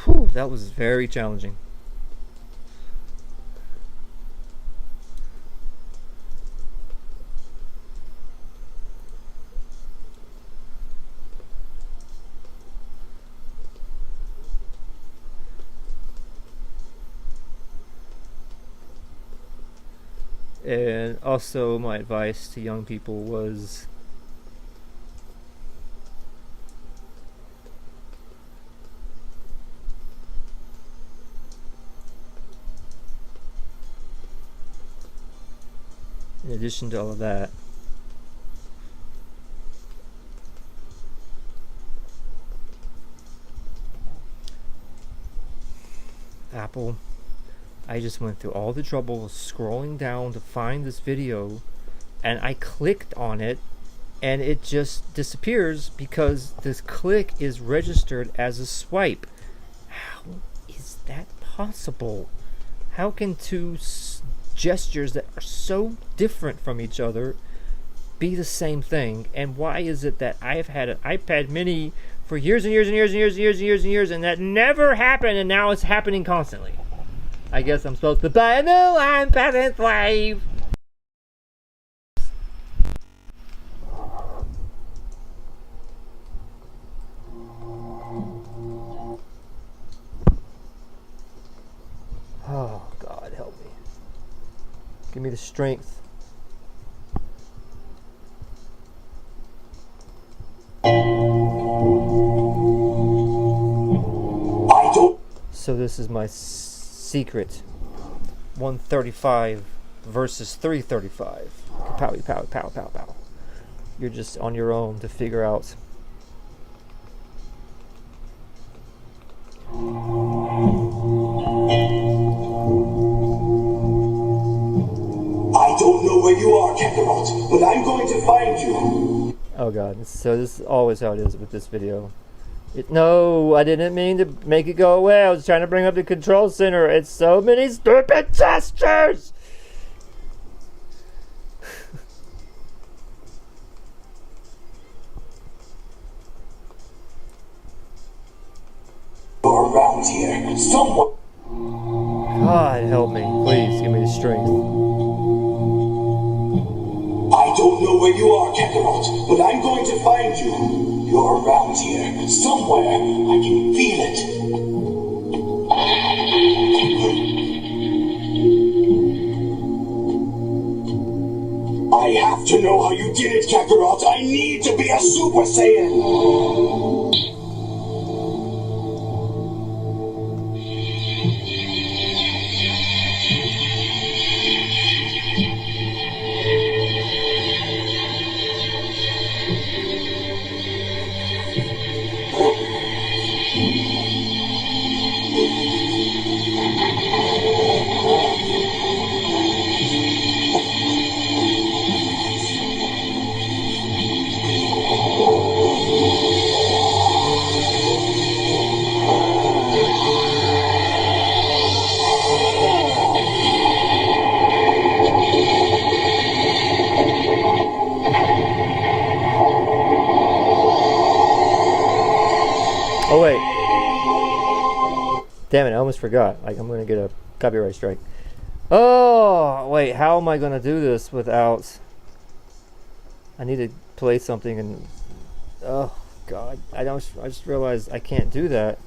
Whew, that was very challenging. And also my advice to young people was in addition to all of that, Apple, I just went through all the trouble of scrolling down to find this video, and I clicked on it and it just disappears because this click is registered as a swipe. How is that possible? How can two gestures that are so different from each other be the same thing? And why is it that I've had an iPad mini for years and years and years and years and years and years and years, and that never happened, and now it's happening constantly? I guess I'm supposed to buy a new iPad and slave. Oh, God, help me. Give me the strength. So this is my secret. 135 versus 335. Pow, pow, pow, pow, pow. You're just on your own to figure out.
I don't know where you are, Kakarot, but I'm going to find you.
Oh God, so this is always how it is with this video. No, I didn't mean to make it go away. I was trying to bring up the control center. It's so many stupid gestures!
You're around here. Someone.
God help me. Please give me the strength.
I don't know where you are, Kakarot, but I'm going to find you. You're around here. Somewhere. I can feel it. I have to know how you did it, Kakarot. I need to be a Super Saiyan.
Oh wait. Damn it, I almost forgot. Like, I'm gonna get a copyright strike. Oh wait, how am I gonna do this without... I need to play something and... Oh God, I just realized I can't do that.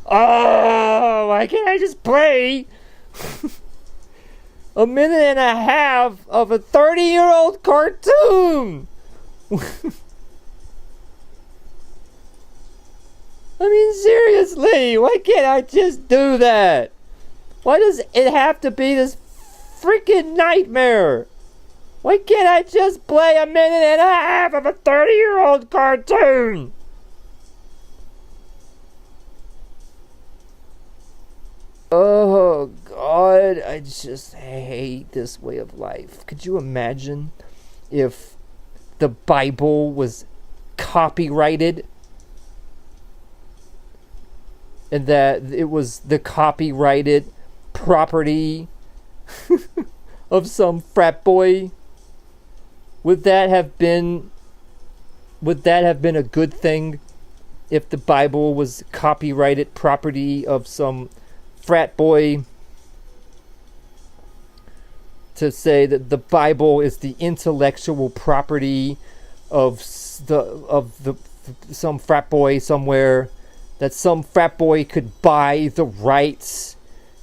Oh, why can't I just play a minute and a half of a 30-year-old cartoon? I mean, seriously, why can't I just do that? Why does it have to be this freaking nightmare? Why can't I just play a minute and a half of a 30-year-old cartoon? Oh, God, I just hate this way of life. Could you imagine if the Bible was copyrighted? And that it was the copyrighted property of some frat boy? Would that have been a good thing if the Bible was copyrighted property of some frat boy? To say that the Bible is the intellectual property of some frat boy somewhere, that some frat boy could buy the rights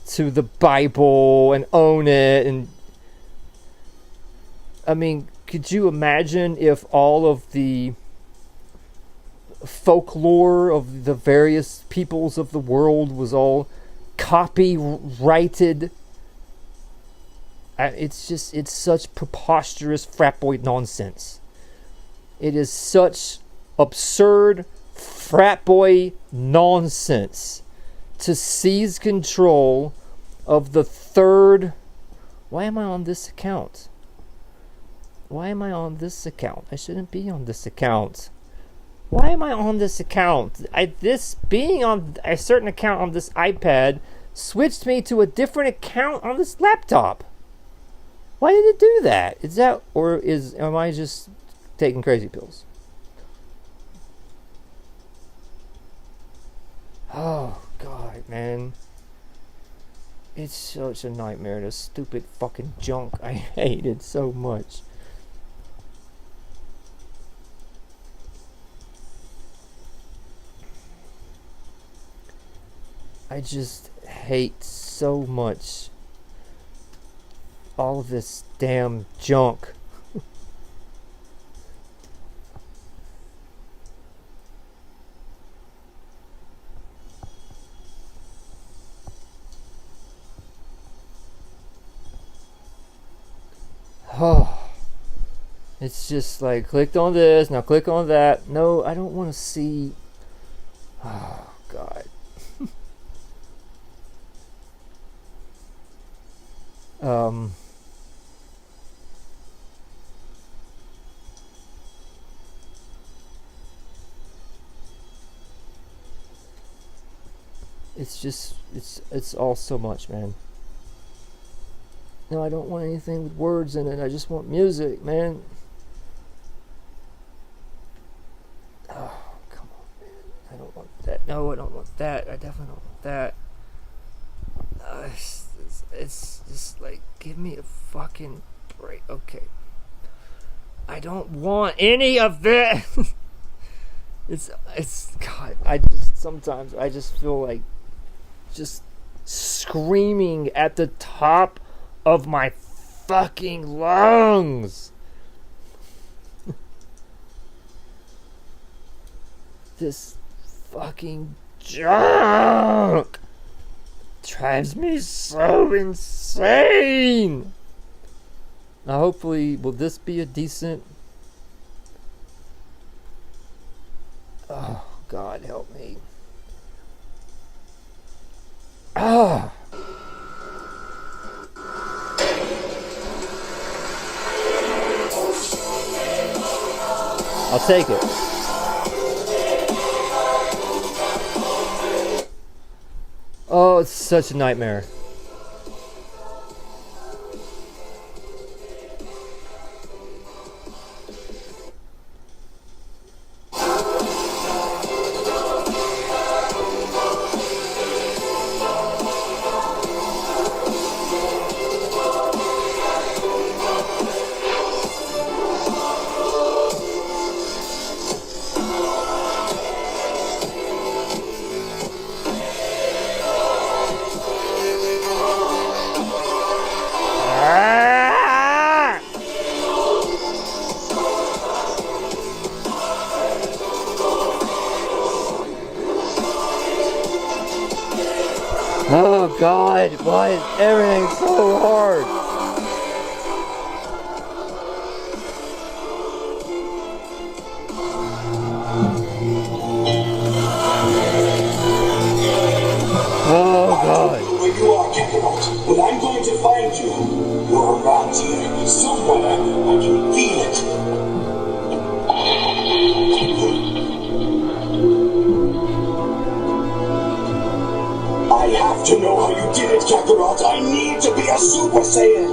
to the Bible and own it. And I mean, could you imagine if all of the folklore of the various peoples of the world was all copyrighted? It's such preposterous frat boy nonsense. It is such absurd frat boy nonsense to seize control of the third... Why am I on this account? Why am I on this account? I shouldn't be on this account. Why am I on this account? Being on a certain account on this iPad switched me to a different account on this laptop. Why did it do that? Is that, or am I just taking crazy pills? Oh, God, man. It's such a nightmare, this stupid fucking junk. I hate it so much. I just hate so much all of this damn junk. Oh, it's just like, clicked on this, now click on that. No, I don't want to see. Oh, God. It's just, it's all so much, man. No, I don't want anything with words in it. I just want music, man. Oh, come on, man. I don't want that. No, I don't want that. I definitely don't want that. It's just like, give me a fucking break. Okay. I don't want any of that. it's God. Sometimes I just feel like just screaming at the top of my fucking lungs. This fucking junk drives me so insane. Now, hopefully, will this be a decent... Oh, God, help me. Ah. I'll take it. Oh, it's such a nightmare. Oh God, why is everything so hard? Oh God.
I don't know where you are, Kakarot, but I'm going to find you. You're around here, somewhere. I can feel it. I have to know how you did it, Kakarot. I need to be a Super Saiyan.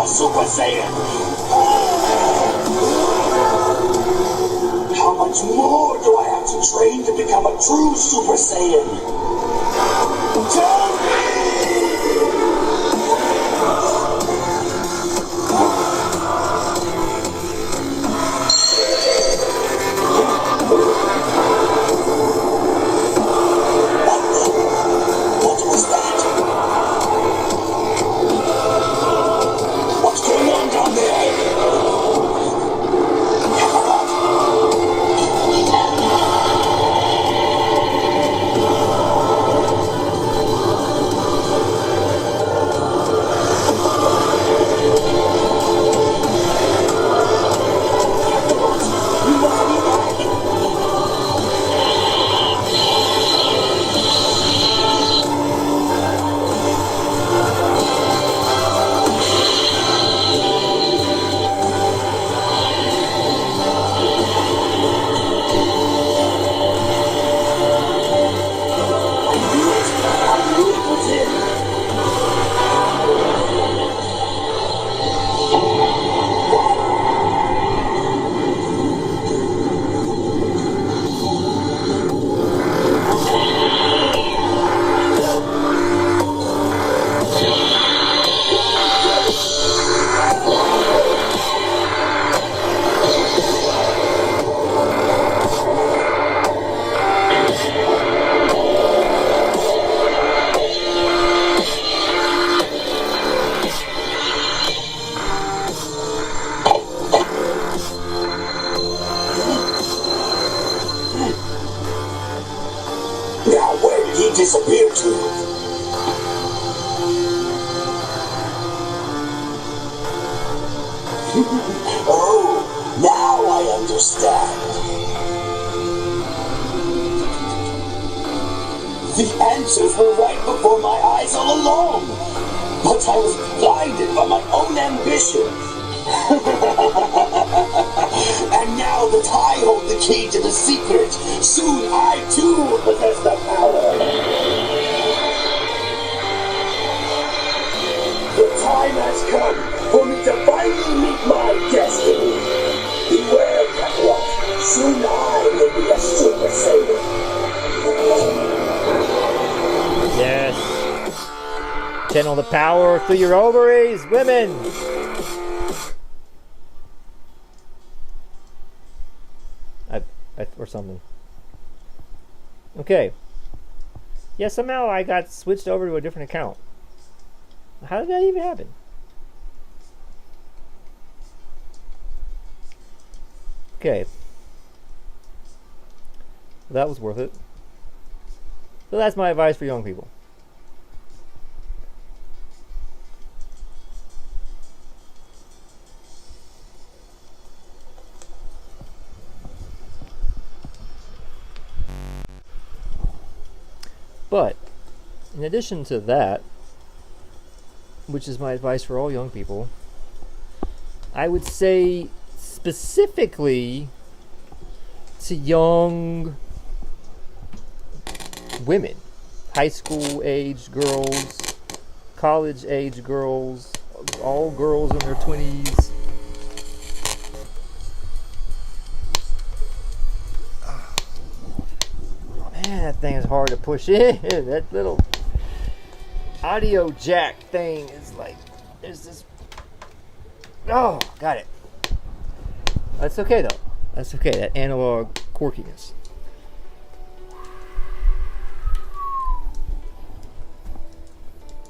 Super Saiyan! How much more do I have to train to become a true Super Saiyan? Tell me! disappear to. Oh, now I understand. The answers were right before my eyes all along, but I was blinded by my own ambitions. And now that I hold the key to the secret, soon I too will possess the power. The time has come for me to finally meet my destiny. Beware, Kakarot. Soon I will be a Super Saiyan.
Yes. Channel the power through your ovaries, women. Or something. Okay. Yeah, somehow I got switched over to a different account. How did that even happen? Okay. Well, that was worth it. So that's my advice for young people. But, in addition to that, which is my advice for all young people, I would say specifically to young women, high school age girls, college age girls, all girls in their 20s. Man, that thing is hard to push in. That little audio jack thing is like, there's this. Oh, got it. That's okay though. That's okay. That analog quirkiness.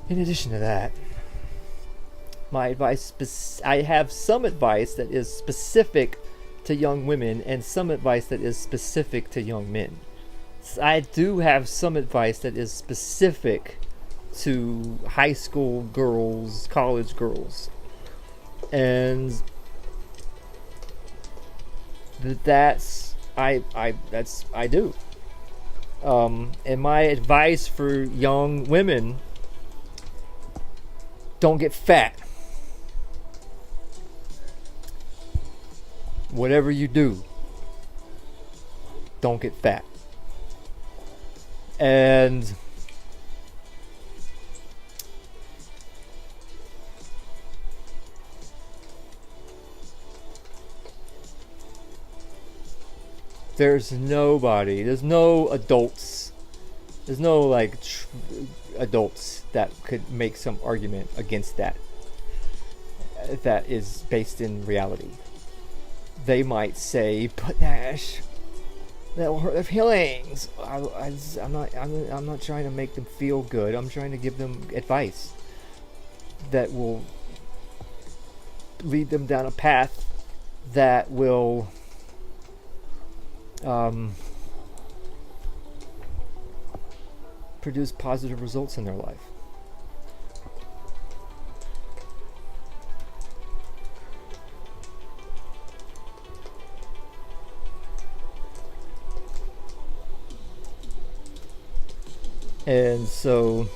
In addition to that, my advice, I have some advice that is specific to young women and some advice that is specific to young men. I do have some advice that is specific to high school girls, college girls. And I do. And my advice for young women: don't get fat. Whatever you do, don't get fat. And there's no adults, there's no adults that could make some argument against that is based in reality. They might say, but Nash, that will hurt their feelings. I'm not trying to make them feel good. I'm trying to give them advice that will lead them down a path that will produce positive results in their life. And so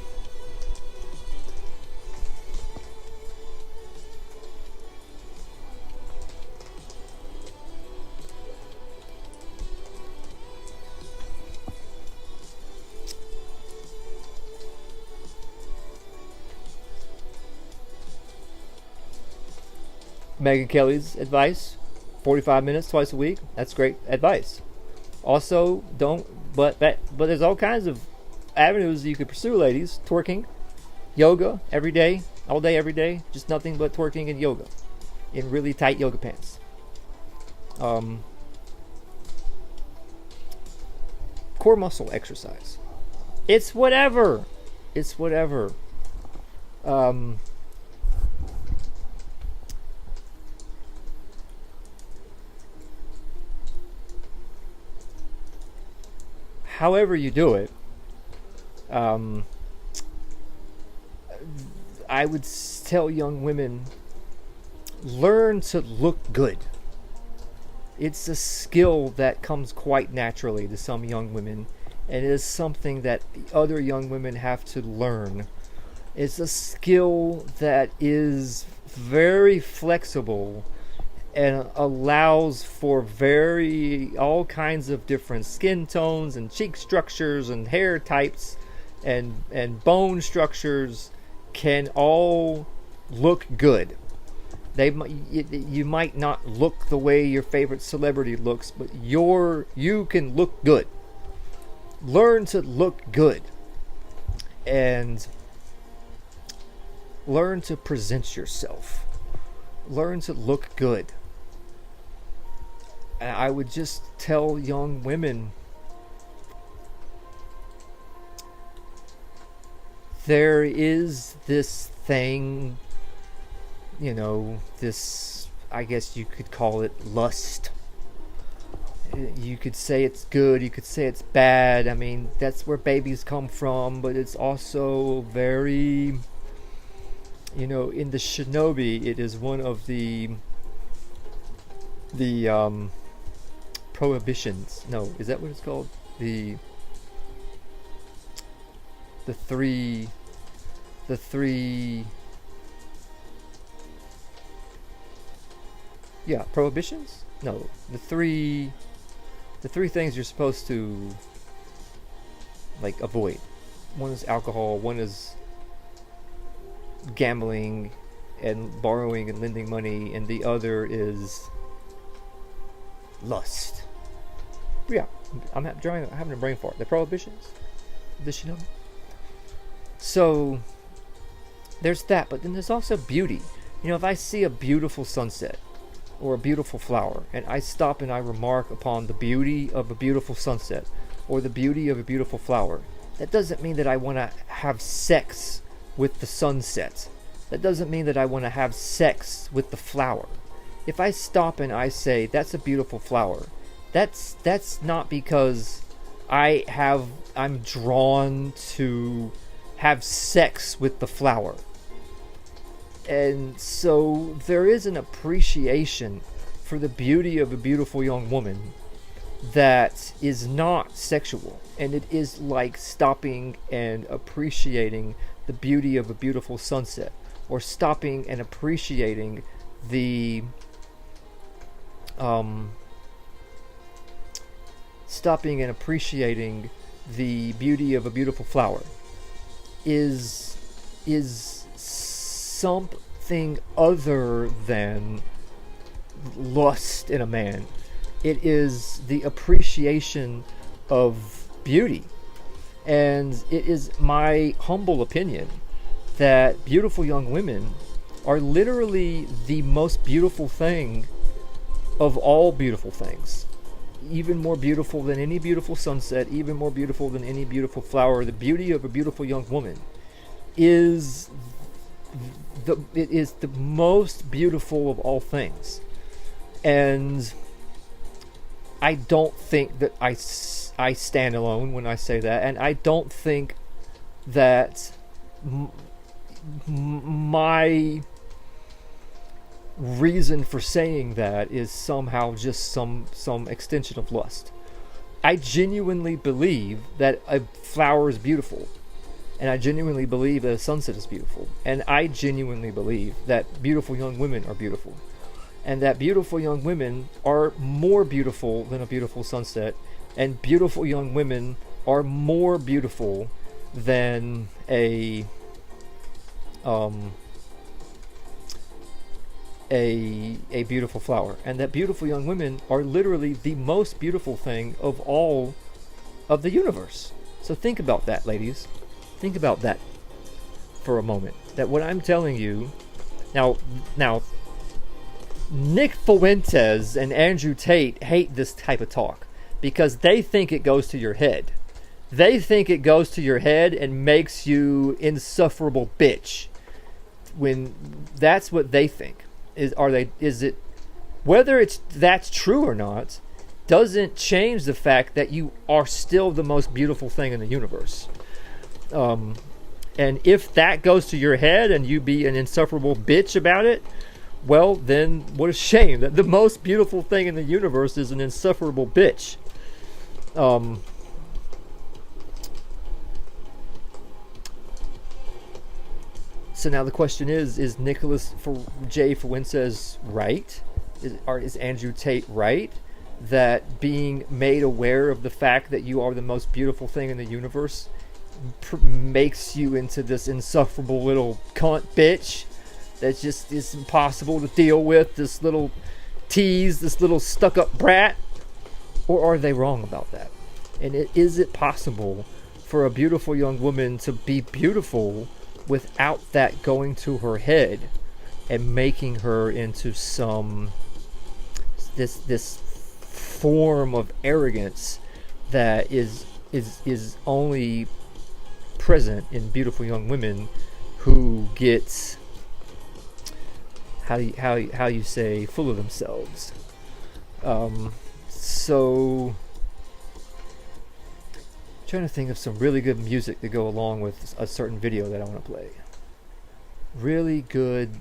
Megan Kelly's advice, 45 minutes twice a week, that's great advice. Also, but there's all kinds of avenues you could pursue, ladies. Twerking, yoga every day, all day, every day, just nothing but twerking and yoga in really tight yoga pants. Core muscle exercise. It's whatever. However you do it, I would tell young women, learn to look good. It's a skill that comes quite naturally to some young women, and it is something that the other young women have to learn. It's a skill that is very flexible and allows for all kinds of different skin tones and cheek structures and hair types and bone structures can all look good. You might not look the way your favorite celebrity looks, but you can look good. Learn to look good and learn to present yourself. Learn to look good. And I would just tell young women, there is this thing, this, I guess you could call it lust. You could say it's good, you could say it's bad. I mean, that's where babies come from, but it's also very, in the Shinobi, it is one of the prohibitions. No, is that what it's called? The three prohibitions? No, the three things you're supposed to avoid. One is alcohol, one is gambling and borrowing and lending money, and the other is lust. Yeah, I'm having a brain fart. The prohibitions, the Shinobi. So there's that, but then there's also beauty. If I see a beautiful sunset or a beautiful flower, and I stop and I remark upon the beauty of a beautiful sunset or the beauty of a beautiful flower, that doesn't mean that I want to have sex with the sunset. That doesn't mean that I want to have sex with the flower. If I stop and I say, that's a beautiful flower, that's not because I'm drawn to have sex with the flower. And so there is an appreciation for the beauty of a beautiful young woman that is not sexual, and it is like stopping and appreciating the beauty of a beautiful sunset, or stopping and appreciating the beauty of a beautiful flower is something other than lust in a man. It is the appreciation of beauty. And it is my humble opinion that beautiful young women are literally the most beautiful thing of all beautiful things. Even more beautiful than any beautiful sunset, even more beautiful than any beautiful flower. The beauty of a beautiful young woman is the most beautiful of all things. And I don't think that I stand alone when I say that, and I don't think that my reason for saying that is somehow just some extension of lust. I genuinely believe that a flower is beautiful, and I genuinely believe that a sunset is beautiful, and I genuinely believe that beautiful young women are beautiful, and that beautiful young women are more beautiful than a beautiful sunset, and beautiful young women are more beautiful than a beautiful flower, and that beautiful young women are literally the most beautiful thing of all of the universe. So think about that, ladies. Think about that for a moment. That what I'm telling you now, Nick Fuentes and Andrew Tate hate this type of talk because they think it goes to your head. They think it goes to your head and makes you insufferable bitch. When that's what they think. Whether that's true or not doesn't change the fact that you are still the most beautiful thing in the universe. And if that goes to your head and you be an insufferable bitch about it, well, then what a shame that the most beautiful thing in the universe is an insufferable bitch. So now the question is Nicholas J. Fuentes right? Is Andrew Tate right that being made aware of the fact that you are the most beautiful thing in the universe makes you into this insufferable little cunt bitch that just is impossible to deal with, this little tease, this little stuck-up brat? Or are they wrong about that? And is it possible for a beautiful young woman to be beautiful without that going to her head and making her into this form of arrogance that is only present in beautiful young women who get, how you say, full of themselves. So I'm trying to think of some really good music to go along with a certain video that I want to play. Really good,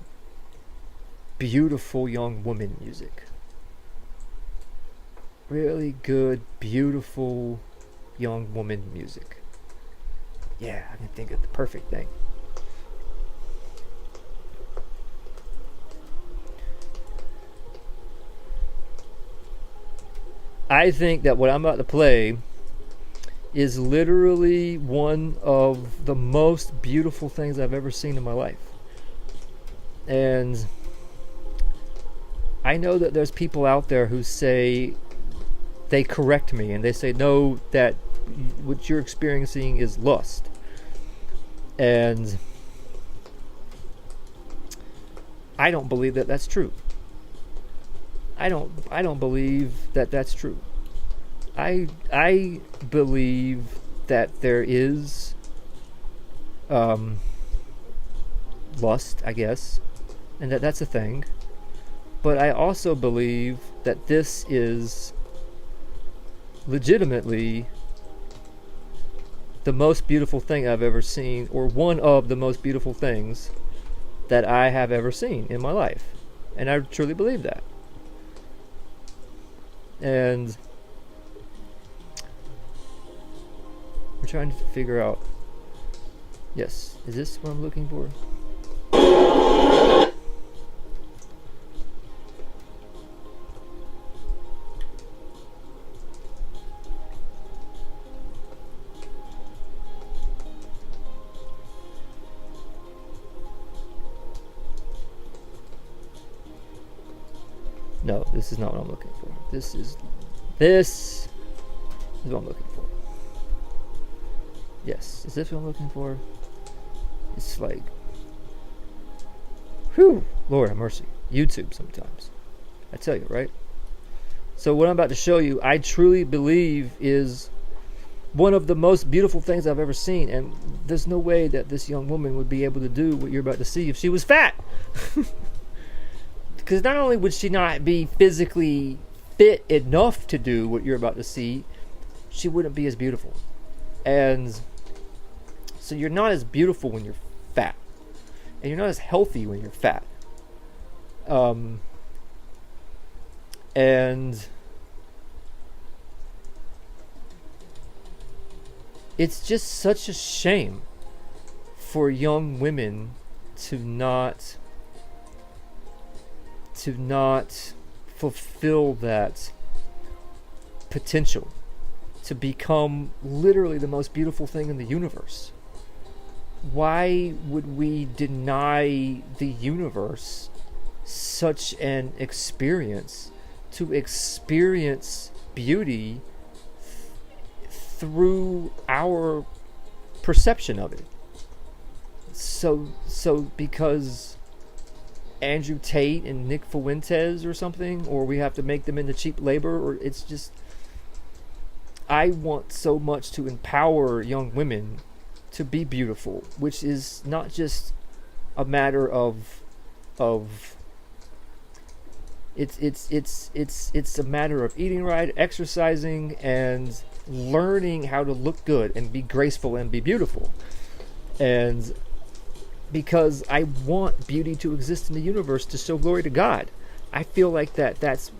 beautiful young woman music. Really good, beautiful young woman music. Yeah, I can think of the perfect thing. I think that what I'm about to play is literally one of the most beautiful things I've ever seen in my life. And I know that there's people out there who say, they correct me and they say, no, that what you're experiencing is lust. And I don't believe that that's true. I don't believe that that's true. I believe that there is lust, I guess, and that's a thing. But I also believe that this is legitimately the most beautiful thing I've ever seen, or one of the most beautiful things that I have ever seen in my life. And I truly believe that. And we're trying to figure out, yes, is this what I'm looking for? No, this is not what I'm looking for. This is what I'm looking for. Yes, is this what I'm looking for? It's like, whew, Lord have mercy. YouTube sometimes. I tell you, right? So what I'm about to show you, I truly believe is one of the most beautiful things I've ever seen. And there's no way that this young woman would be able to do what you're about to see if she was fat. Because not only would she not be physically fit enough to do what you're about to see, she wouldn't be as beautiful. And so you're not as beautiful when you're fat. And you're not as healthy when you're fat. And it's just such a shame for young women to not fulfill that potential to become literally the most beautiful thing in the universe. Why would we deny the universe such an experience, to experience beauty through our perception of it? So because Andrew Tate and Nick Fuentes or something, or we have to make them into cheap labor, or it's just, I want so much to empower young women to be beautiful, which is not just a matter of it's a matter of eating right, exercising, and learning how to look good and be graceful and be beautiful. And because I want beauty to exist in the universe to show glory to God. I feel like that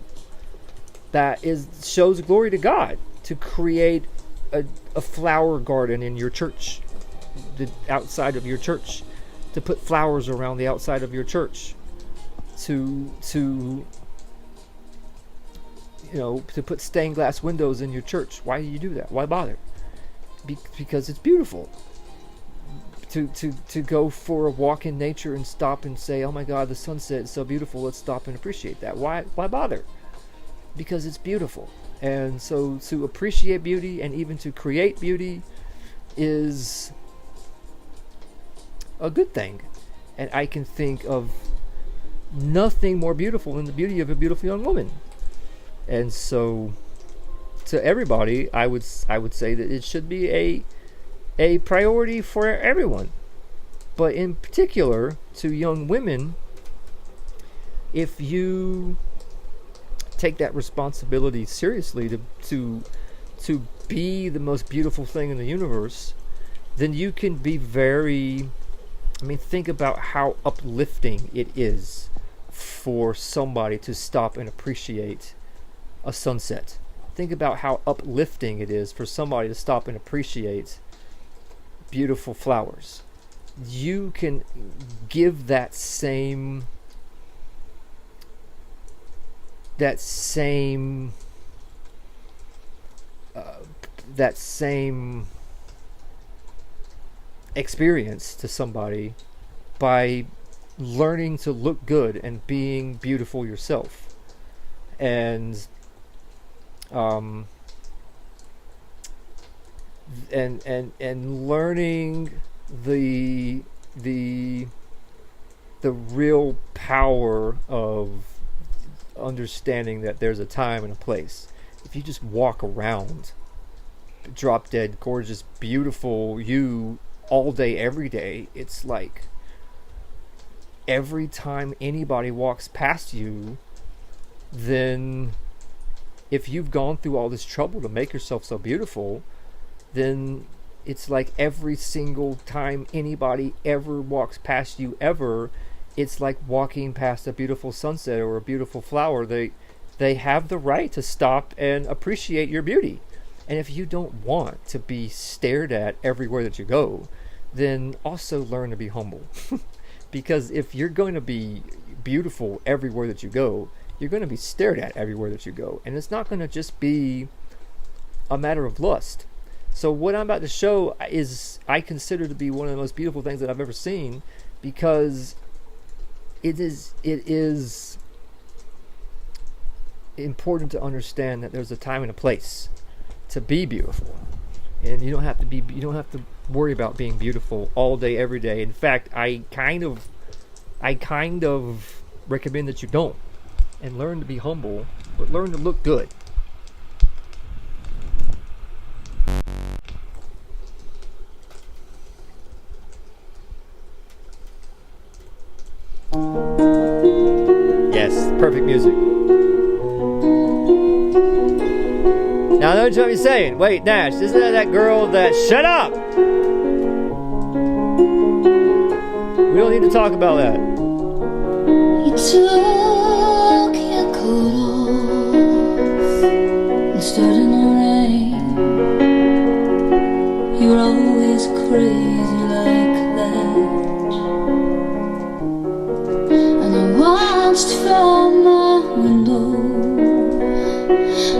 shows glory to God, to create a flower garden in your church, the outside of your church, to put flowers around the outside of your church, to put stained glass windows in your church. Why do you do that? Why bother? Because it's beautiful. To go for a walk in nature and stop and say, oh my God, the sunset is so beautiful, let's stop and appreciate that. Why bother? Because it's beautiful. And so to appreciate beauty and even to create beauty is a good thing. And I can think of nothing more beautiful than the beauty of a beautiful young woman. And so to everybody, I would say that it should be a priority for everyone, but in particular to young women. If you take that responsibility seriously to be the most beautiful thing in the universe, then you can be think about how uplifting it is for somebody to stop and appreciate a sunset. Think about how uplifting it is for somebody to stop and appreciate beautiful flowers. You can give that same experience to somebody by learning to look good and being beautiful yourself. And learning the real power of understanding that there's a time and a place. If you just walk around drop dead gorgeous beautiful you all day every day, it's like every time anybody walks past you, then if you've gone through all this trouble to make yourself so beautiful, then it's like every single time anybody ever walks past you ever, it's like walking past a beautiful sunset or a beautiful flower. They have the right to stop and appreciate your beauty. And if you don't want to be stared at everywhere that you go, then also learn to be humble. Because if you're going to be beautiful everywhere that you go, you're going to be stared at everywhere that you go. And it's not going to just be a matter of lust. So what I'm about to show is, I consider to be one of the most beautiful things that I've ever seen, because it is important to understand that there's a time and a place to be beautiful. And you don't have to worry about being beautiful all day every day. In fact, I kind of recommend that you don't, and learn to be humble, but learn to look good. Yes, perfect music. Now, I know what you're saying. Wait, Nash, isn't that girl that... Shut up! We don't need to talk about that.
You took your coat off and stood in the rain. You're always crazy like that. And I watched from my window.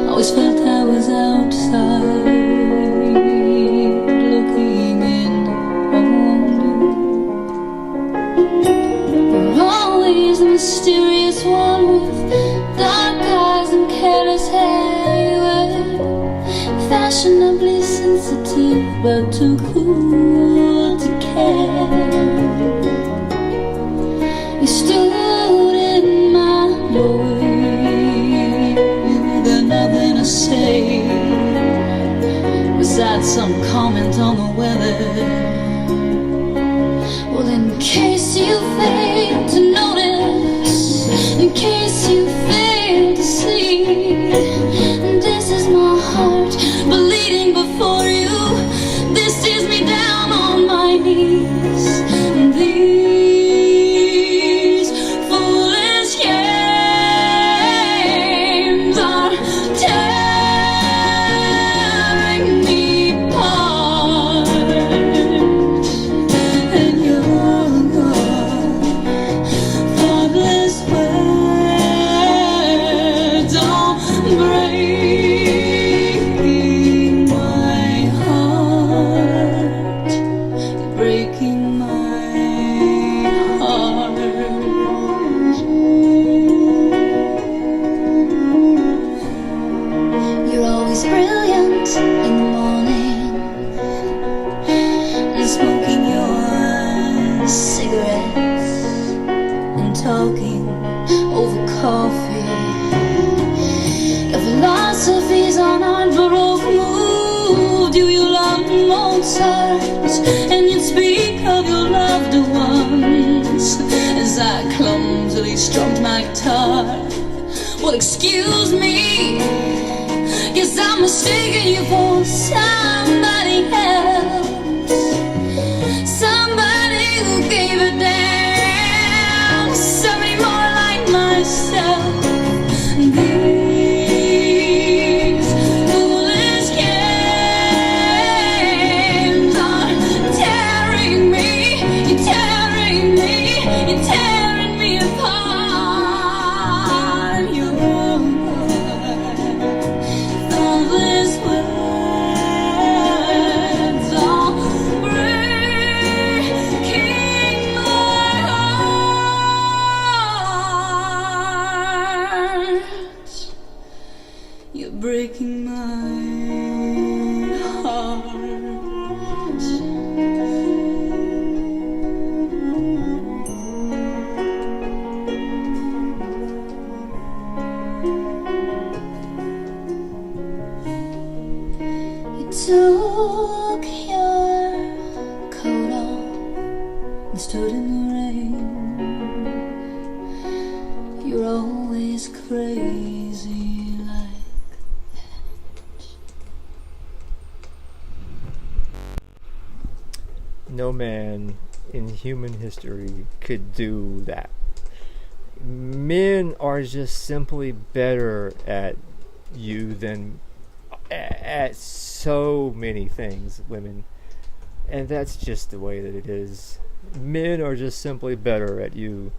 Always felt I was outside, looking in on you. You're always the mysterious one with dark eyes and careless hair. You were fashionably sensitive, but too cool to care. You stood in my doorway, nothing to say. Was that some comment on the weather? Well, in case you fail to notice, in case you fail to see, this is my heart bleeding is brilliant in the morning, and smoking your cigarettes and talking over coffee. Your philosophy's on unbaroque mood. Do you love Mozart? And you speak of your loved ones as I clumsily strummed my guitar. Well, excuse me, guess I'm mistaking you for somebody else, somebody who gave a damn, somebody more like myself. These foolish games are tearing me, you're tearing me, you're tearing me apart. Your thoughtless words are breaking my heart. You're breaking my heart. You took your coat off and stood in the rain. You're always crazy like
No man in human history could do that. Men are just simply better at you than at so many things, women. And that's just the way that it is. Men are just simply better at you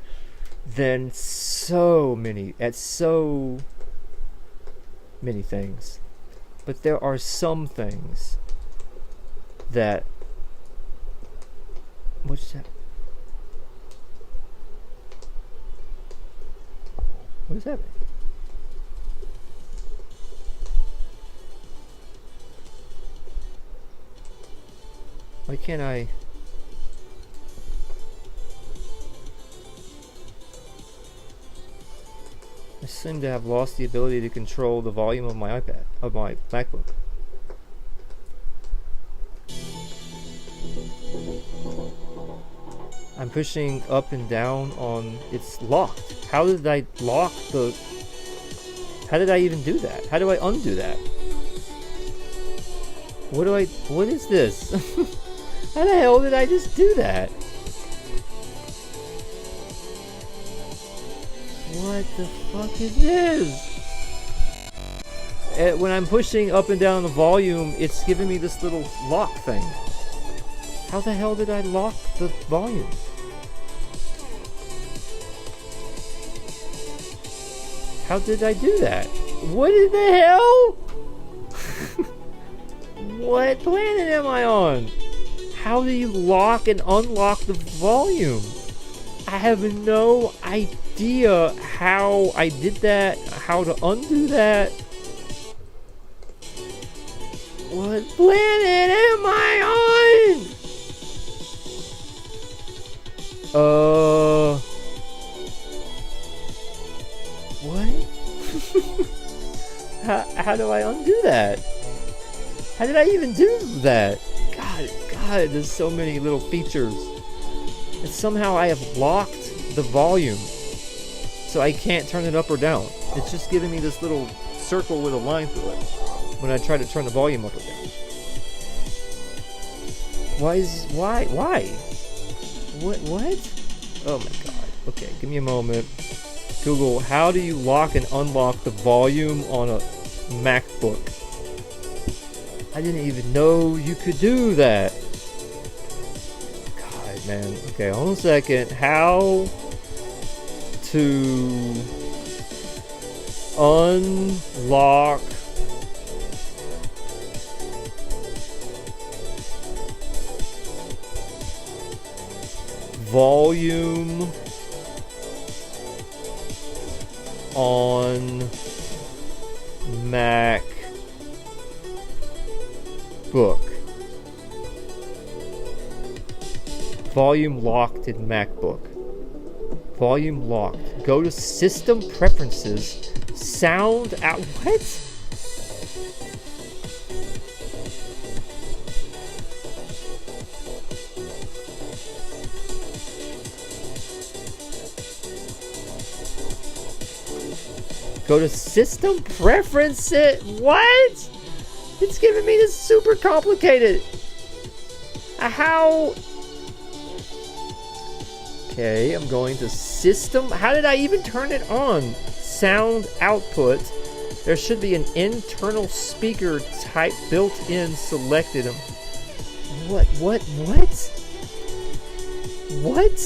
than at so many things. But there are some things that... What's that? What is happening? Why can't I... I seem to have lost the ability to control the volume of my iPad, of my MacBook. I'm pushing up and down on... It's locked. How did I lock the... How did I even do that? How do I undo that? What is this? How the hell did I just do that? What the fuck is this? When I'm pushing up and down the volume, it's giving me this little lock thing. How the hell did I lock the volume? How did I do that? What in the hell? What planet am I on? How do you lock and unlock the volume? I have no idea how I did that, how to undo that. What planet am I on? What? How do I undo that? How did I even do that? God, there's so many little features. And somehow I have locked the volume, so I can't turn it up or down. It's just giving me this little circle with a line through it when I try to turn the volume up or down. Why? What? Oh my god. Okay, give me a moment. Google, how do you lock and unlock the volume on a MacBook? I didn't even know you could do that. God, man. Okay, hold on a second. How to unlock volume on MacBook. MacBook. Volume locked in MacBook. Volume locked. Go to System Preferences. Sound out. What? Go to System Preferences. What? It's giving me this super complicated. How? Okay, I'm going to System. How did I even turn it on? Sound output. There should be an internal speaker type built in selected. What?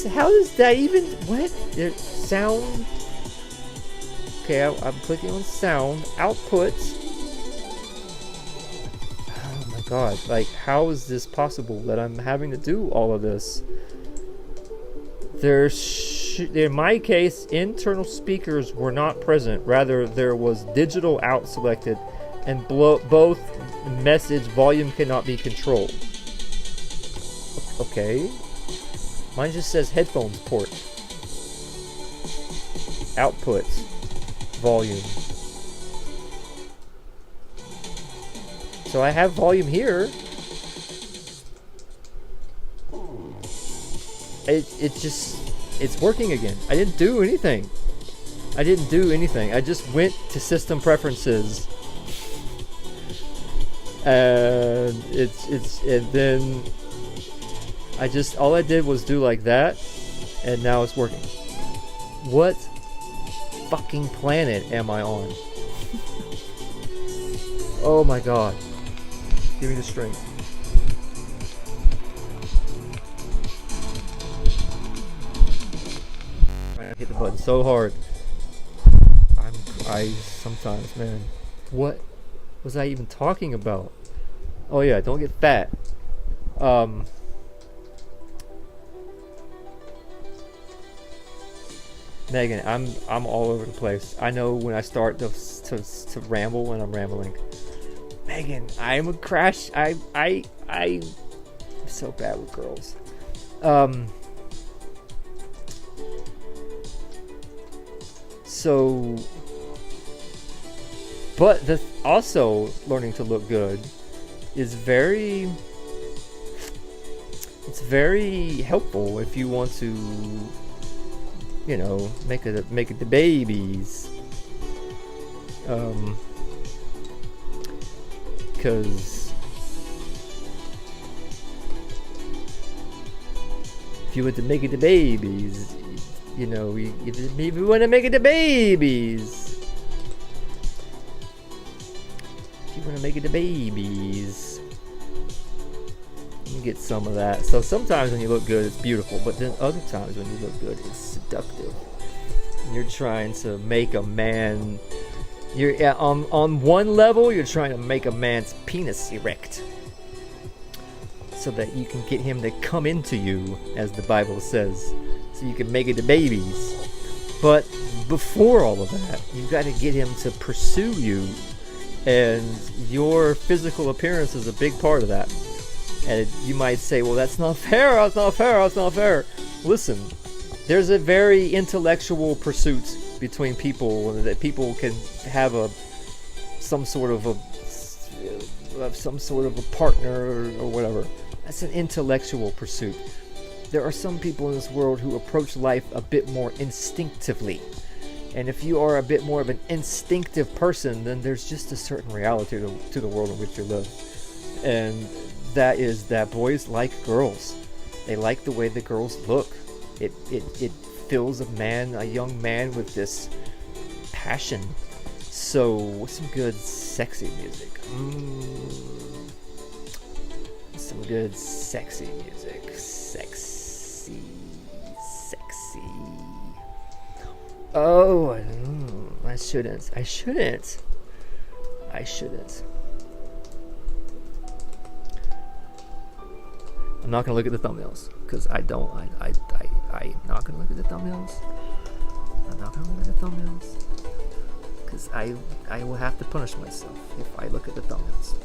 How does that even? What? There's sound. Okay, I'm clicking on sound output. Oh my god! Like, how is this possible that I'm having to do all of this? In my case, internal speakers were not present. Rather, there was digital out selected, and both message volume cannot be controlled. Okay. Mine just says headphones port. Output. Volume. So I have volume here. It's working again. I didn't do anything. I just went to System Preferences. And and then all I did was do like that, and now it's working. What fucking planet am I on? Oh my god. Give me the strength. I hit the button so hard. I sometimes, man. What was I even talking about? Oh yeah, don't get fat. Megan, I'm all over the place. I know when I start to ramble when I'm rambling. Megan, I'm a crash. I'm so bad with girls. But also learning to look good is very helpful if you want to, you know, make it the babies. Because if you want to make it the babies, you know, if you want to make it the babies. If you want to make it the babies. You get some of that. So sometimes when you look good, it's beautiful, but then other times when you look good, it's seductive. You're trying to make a man. You're on one level, you're trying to make a man's penis erect, so that you can get him to come into you, as the Bible says, so you can make it to babies. But before all of that, you've got to get him to pursue you, and your physical appearance is a big part of that. And you might say, well, that's not fair, that's not fair, that's not fair. Listen, there's a very intellectual pursuit between people, that people can have some sort of a partner or whatever. That's an intellectual pursuit. There are some people in this world who approach life a bit more instinctively. And if you are a bit more of an instinctive person, then there's just a certain reality to the world in which you live. And that is that boys like girls. They like the way the girls look. It fills a young man with this passion. So, what's some good sexy music? Some good sexy music. Sexy. Oh, I shouldn't. I'm not gonna look at the thumbnails, because I'm not gonna look at the thumbnails. Because I will have to punish myself if I look at the thumbnails.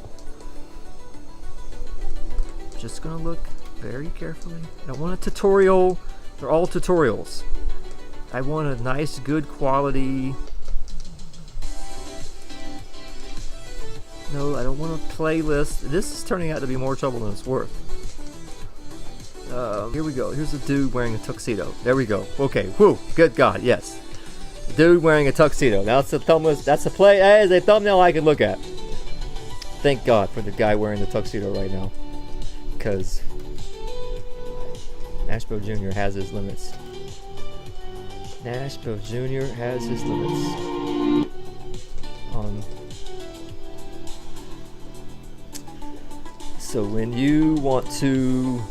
just gonna look very carefully. I want a tutorial. They're all tutorials. I want a nice, good quality. No, I don't want a playlist. This is turning out to be more trouble than it's worth. Here we go. Here's a dude wearing a tuxedo. There we go. Okay. Whew. Good God. Yes. Dude wearing a tuxedo. Now that's a thumbnail. That's a play. That is a thumbnail I can look at. Thank God for the guy wearing the tuxedo right now, because Nashville Jr. has his limits. Nashville Jr. has his limits. So when you want to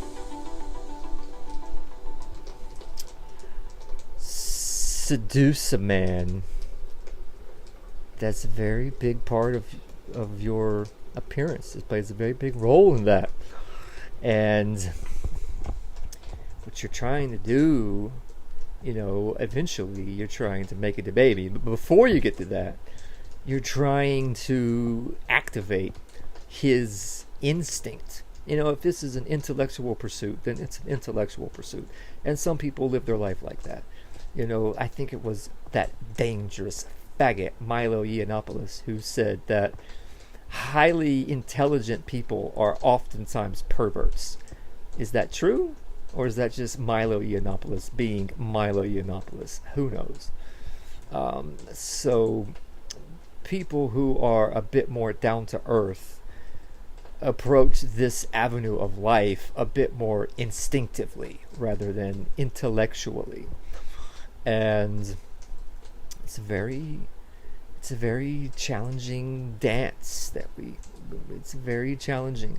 seduce a man, that's a very big part of your appearance. It plays a very big role in that. And what you're trying to do, eventually you're trying to make it a baby. But before you get to that, you're trying to activate his instinct. If this is an intellectual pursuit, then it's an intellectual pursuit. And some people live their life like that. I think it was that dangerous faggot Milo Yiannopoulos who said that highly intelligent people are oftentimes perverts. Is that true? Or is that just Milo Yiannopoulos being Milo Yiannopoulos? Who knows? So people who are a bit more down to earth approach this avenue of life a bit more instinctively rather than intellectually. And it's a very challenging dance it's very challenging.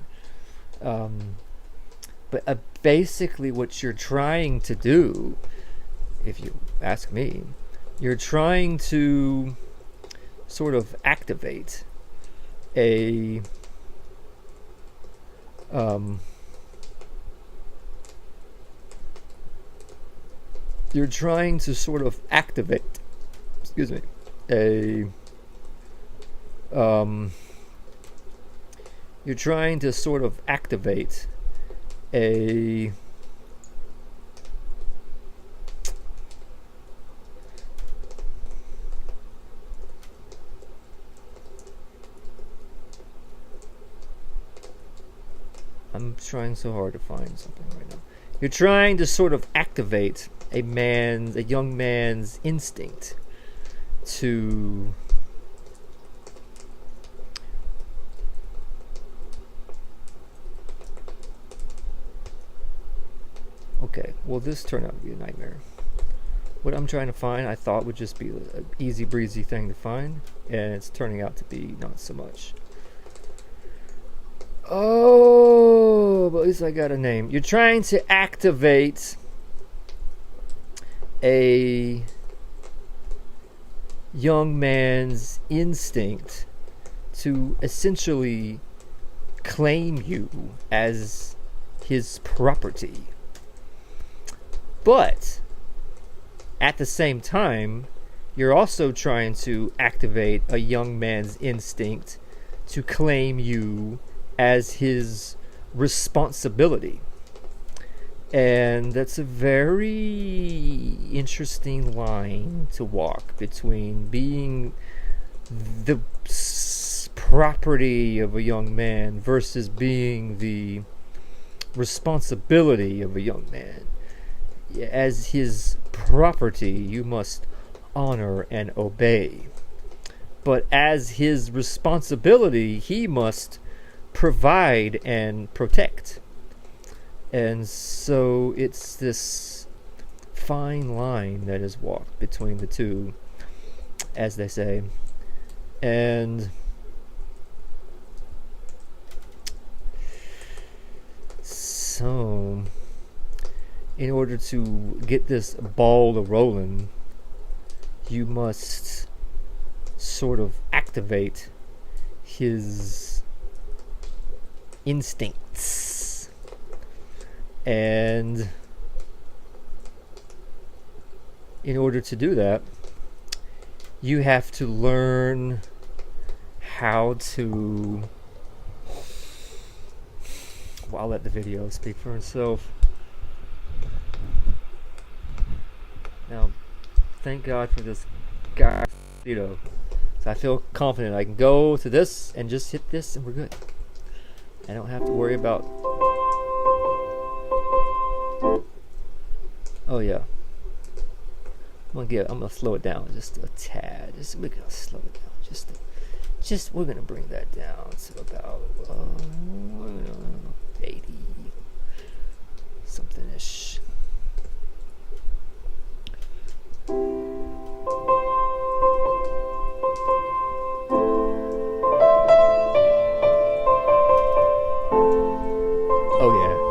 But basically what you're trying to do, if you ask me, you're trying to sort of activate a you're trying to sort of activate you're trying to sort of activate a I'm trying so hard to find something right now. You're trying to sort of activate a young man's instinct to okay, well this turned out to be a nightmare. What I'm trying to find I thought would just be an easy breezy thing to find, and it's turning out to be not so much. Oh, but at least I got a name. You're trying to activate a young man's instinct to essentially claim you as his property. But at the same time, you're also trying to activate a young man's instinct to claim you as his responsibility. And that's a very interesting line to walk between being the property of a young man versus being the responsibility of a young man. As his property, you must honor and obey. But as his responsibility, he must provide and protect. And so it's this fine line that is walked between the two, as they say. And so in order to get this ball rolling, you must sort of activate his instincts. And in order to do that, you have to learn how to I'll let the video speak for itself. Now, thank God for this guy, so I feel confident I can go to this and just hit this and we're good. I don't have to worry about. Oh yeah. I'm gonna slow it down just a tad. We're gonna slow it down we're gonna bring that down to about 80 something ish. Oh yeah.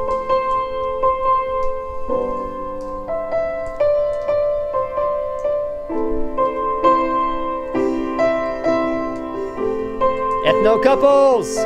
Ethno couples!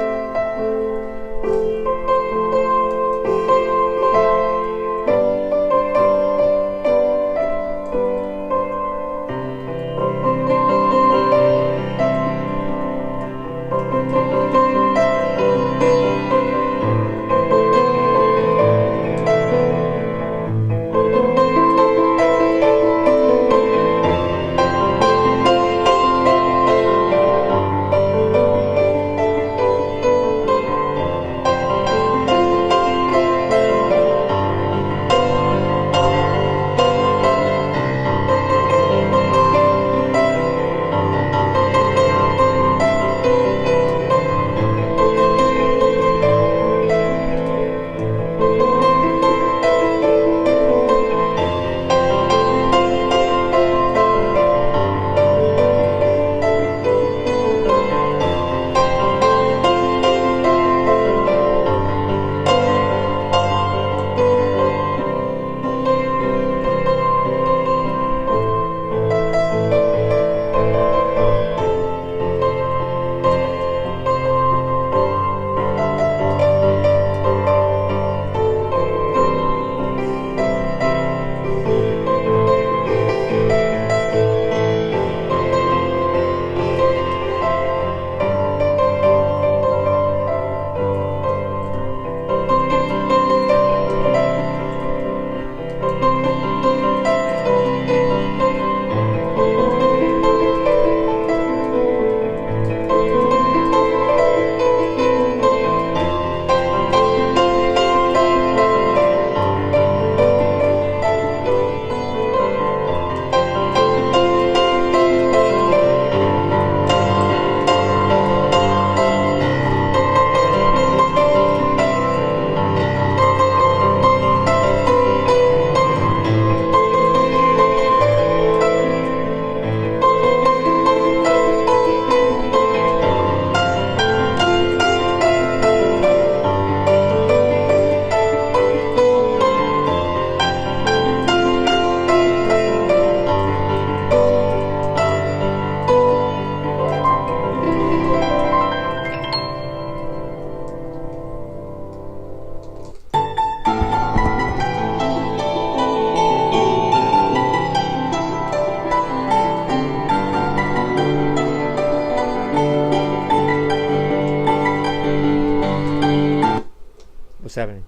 What's happening?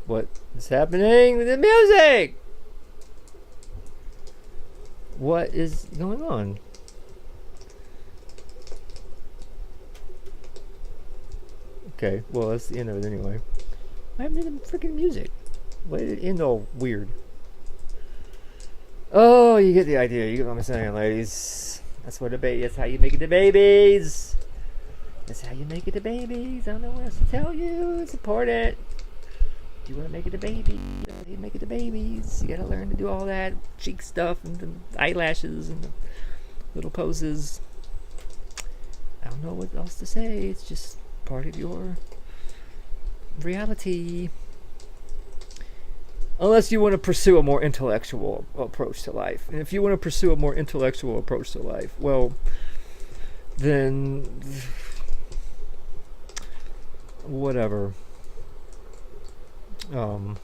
What is happening with the music? What is going on? Okay, well that's the end of it anyway. What happened to the freaking music? Why did it end all weird? Oh, you get the idea. You get what I'm saying, ladies. That's what that's how you make it to babies. That's how you make it to babies. I don't know what else to tell you. It's important. If you want to make it to baby, you make it to babies. You gotta learn to do all that cheek stuff and the eyelashes and the little poses. I don't know what else to say. It's just part of your reality. Unless you want to pursue a more intellectual approach to life. And if you want to pursue a more intellectual approach to life, well, then whatever. Oh,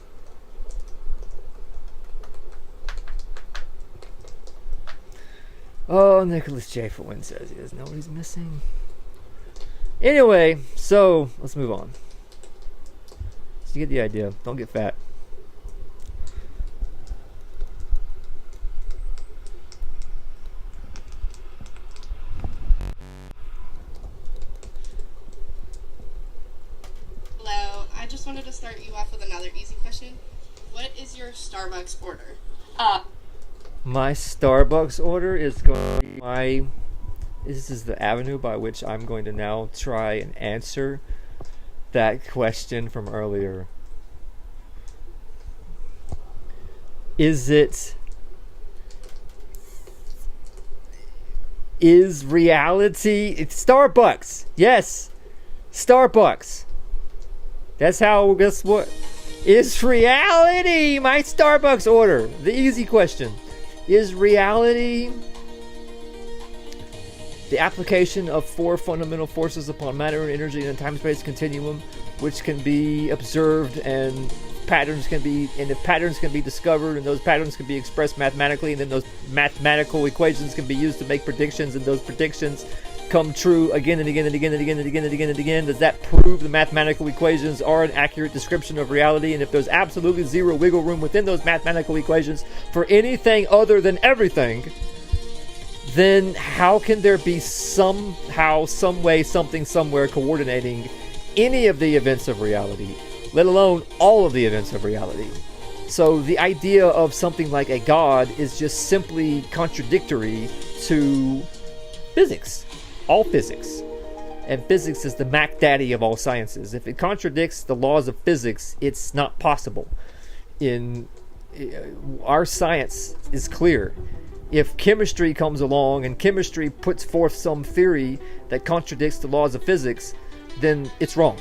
Nicholas J. Flynn says he doesn't know what he's missing. Anyway, so let's move on. So you get the idea. Don't get fat.
Hello, I just wanted to start you off with another easy question. What is your Starbucks order?
My Starbucks order is going to be my... This is the avenue by which I'm going to now try and answer that question from earlier. Is reality... It's Starbucks. Yes. Starbucks. That's how... Guess what? Is reality my Starbucks order? The easy question. Is reality the application of four fundamental forces upon matter and energy in a time-space continuum, which can be observed and if patterns can be discovered, and those patterns can be expressed mathematically, and then those mathematical equations can be used to make predictions, and those predictions come true again and again and again and again and again and again and again? Does that prove the mathematical equations are an accurate description of reality? And if there's absolutely zero wiggle room within those mathematical equations for anything other than everything, then how can there be somehow, some way, something, somewhere coordinating any of the events of reality, let alone all of the events of reality? So the idea of something like a God is just simply contradictory to physics. All physics. And physics is the Mac Daddy of all sciences. If it contradicts the laws of physics, it's not possible. Our science is clear. If chemistry comes along and chemistry puts forth some theory that contradicts the laws of physics, then it's wrong.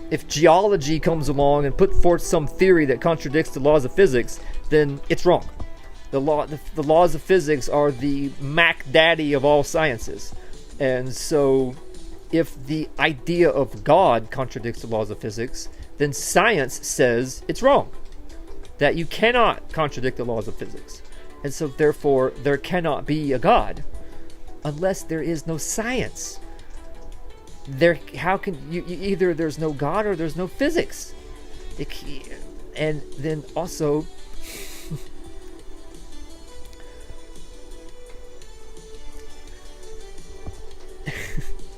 If geology comes along and puts forth some theory that contradicts the laws of physics, then it's wrong. The laws of physics are the Mac Daddy of all sciences. And so, if the idea of God contradicts the laws of physics, then science says it's wrong. That you cannot contradict the laws of physics. And so, therefore, there cannot be a God unless there is no science. How can you either there's no God or there's no physics? And then also...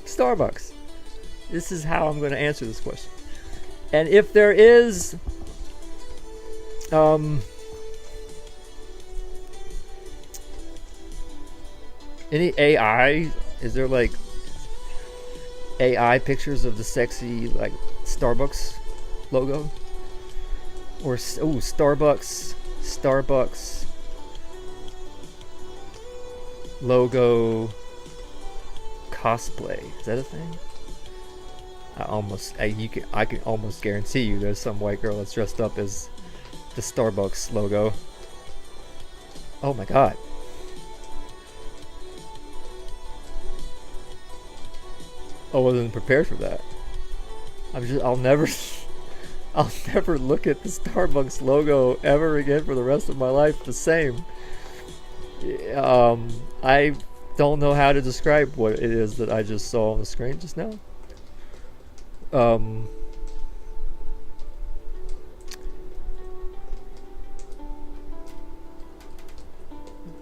Starbucks. This is how I'm going to answer this question. And if there is any AI, is there like AI pictures of the sexy like Starbucks logo? Or Starbucks logo cosplay. Is that a thing? I can almost guarantee you there's some white girl that's dressed up as the Starbucks logo. Oh my god. I wasn't prepared for that. I'll never look at the Starbucks logo ever again for the rest of my life the same. I don't know how to describe what it is that I just saw on the screen just now.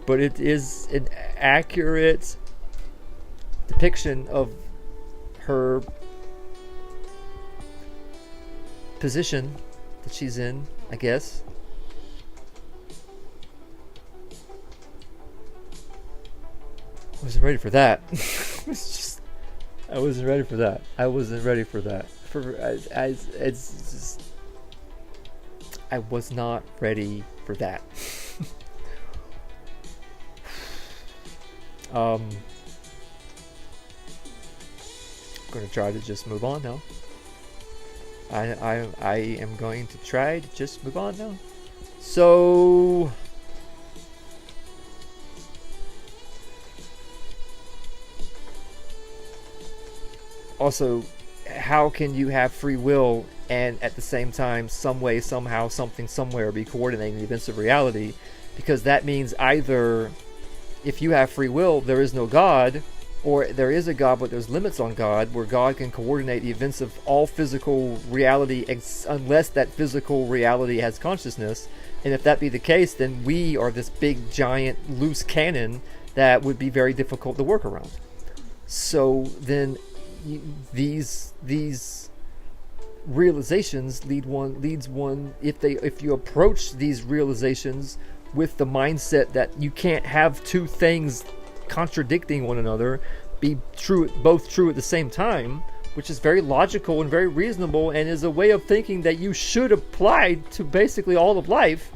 But it is an accurate depiction of her position that she's in, I guess. I wasn't ready for that. I wasn't ready for that. I was not ready for that. I'm gonna try to just move on now. I am going to try to just move on now. So also, how can you have free will and at the same time, some way, somehow, something, somewhere be coordinating the events of reality? Because that means either if you have free will, there is no God, or there is a God, but there's limits on God, where God can coordinate the events of all physical reality unless that physical reality has consciousness. And if that be the case, then we are this big, giant, loose cannon that would be very difficult to work around. So then these realizations leads one if you approach these realizations with the mindset that you can't have two things contradicting one another, both true at the same time, which is very logical and very reasonable, and is a way of thinking that you should apply to basically all of life.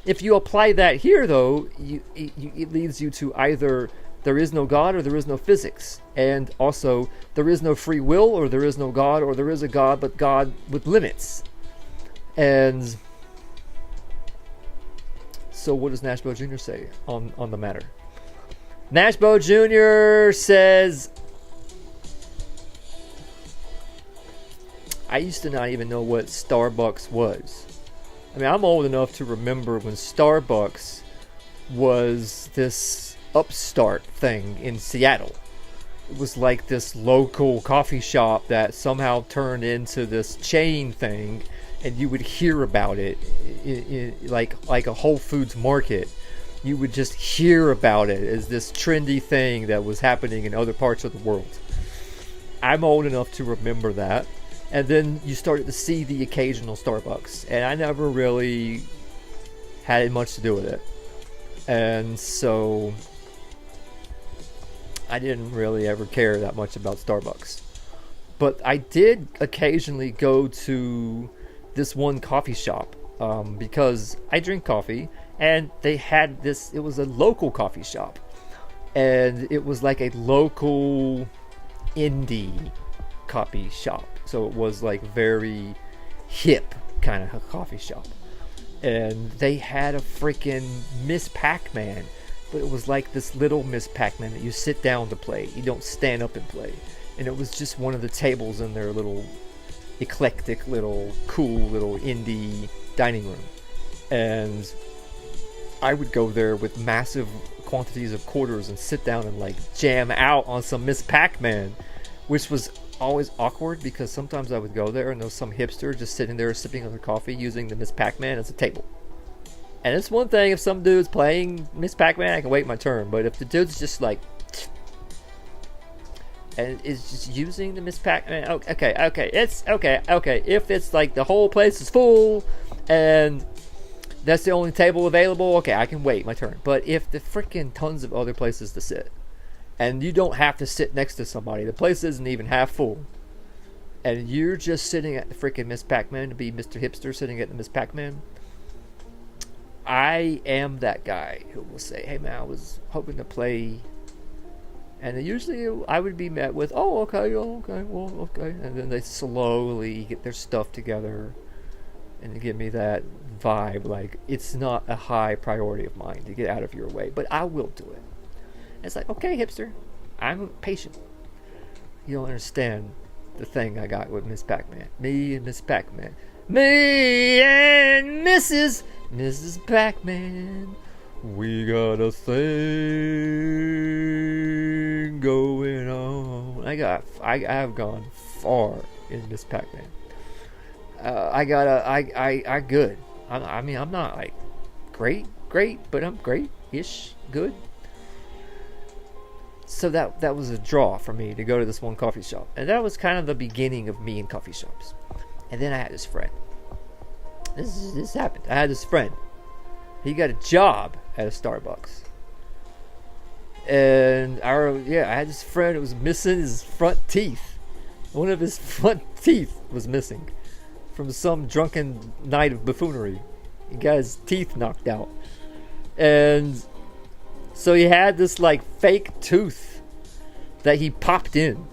If you apply that here, though, it leads you to either there is no God or there is no physics, and also there is no free will, or there is no God, or there is a God, but God with limits. And so what does Nashbo Jr. say on the matter? Nashbo Jr. says, I used to not even know what Starbucks was. I mean, I'm old enough to remember when Starbucks was this upstart thing in Seattle. It was like this local coffee shop that somehow turned into this chain thing, and you would hear about it like a Whole Foods market. You would just hear about it as this trendy thing that was happening in other parts of the world. I'm old enough to remember that. And then you started to see the occasional Starbucks, and I never really had much to do with it. And so I didn't really ever care that much about Starbucks. But I did occasionally go to this one coffee shop because I drink coffee, and they had this, it was a local coffee shop, and it was like a local indie coffee shop. So it was like very hip kind of a coffee shop. And they had a freaking Miss Pac-Man, but it was like this little Miss Pac-Man that you sit down to play. You don't stand up and play. And it was just one of the tables in their little eclectic, little cool, little indie dining room. And I would go there with massive quantities of quarters and sit down and like jam out on some Miss Pac-Man, which was always awkward because sometimes I would go there and there was some hipster just sitting there sipping on their coffee using the Miss Pac-Man as a table. And it's one thing if some dude's playing Miss Pac-Man, I can wait my turn. But if the dude's just like, and is just using the Miss Pac-Man, okay, it's okay. If it's like the whole place is full and that's the only table available, okay, I can wait my turn. But if the freaking tons of other places to sit, and you don't have to sit next to somebody, the place isn't even half full, and you're just sitting at the freaking Miss Pac-Man to be Mr. Hipster sitting at the Miss Pac-Man, I am that guy who will say, hey man, I was hoping to play, and usually I would be met with, oh okay, and then they slowly get their stuff together and they give me that vibe like it's not a high priority of mine to get out of your way, but I will do it. It's like, okay, hipster, I'm patient. You don't understand the thing I got with Miss Pac-Man. Me and Miss Pac-Man. Me and Mrs. Pac-Man. We got a thing going on. I've gone far in Miss Pac-Man. I good. I mean, I'm not like great, but I'm great-ish, good. So that was a draw for me to go to this one coffee shop. And that was kind of the beginning of me in coffee shops. And then I had this friend. This happened. I had this friend. He got a job at a Starbucks. And I had this friend who was missing his front teeth. One of his front teeth was missing from some drunken night of buffoonery. He got his teeth knocked out. And so he had this like fake tooth that he popped in.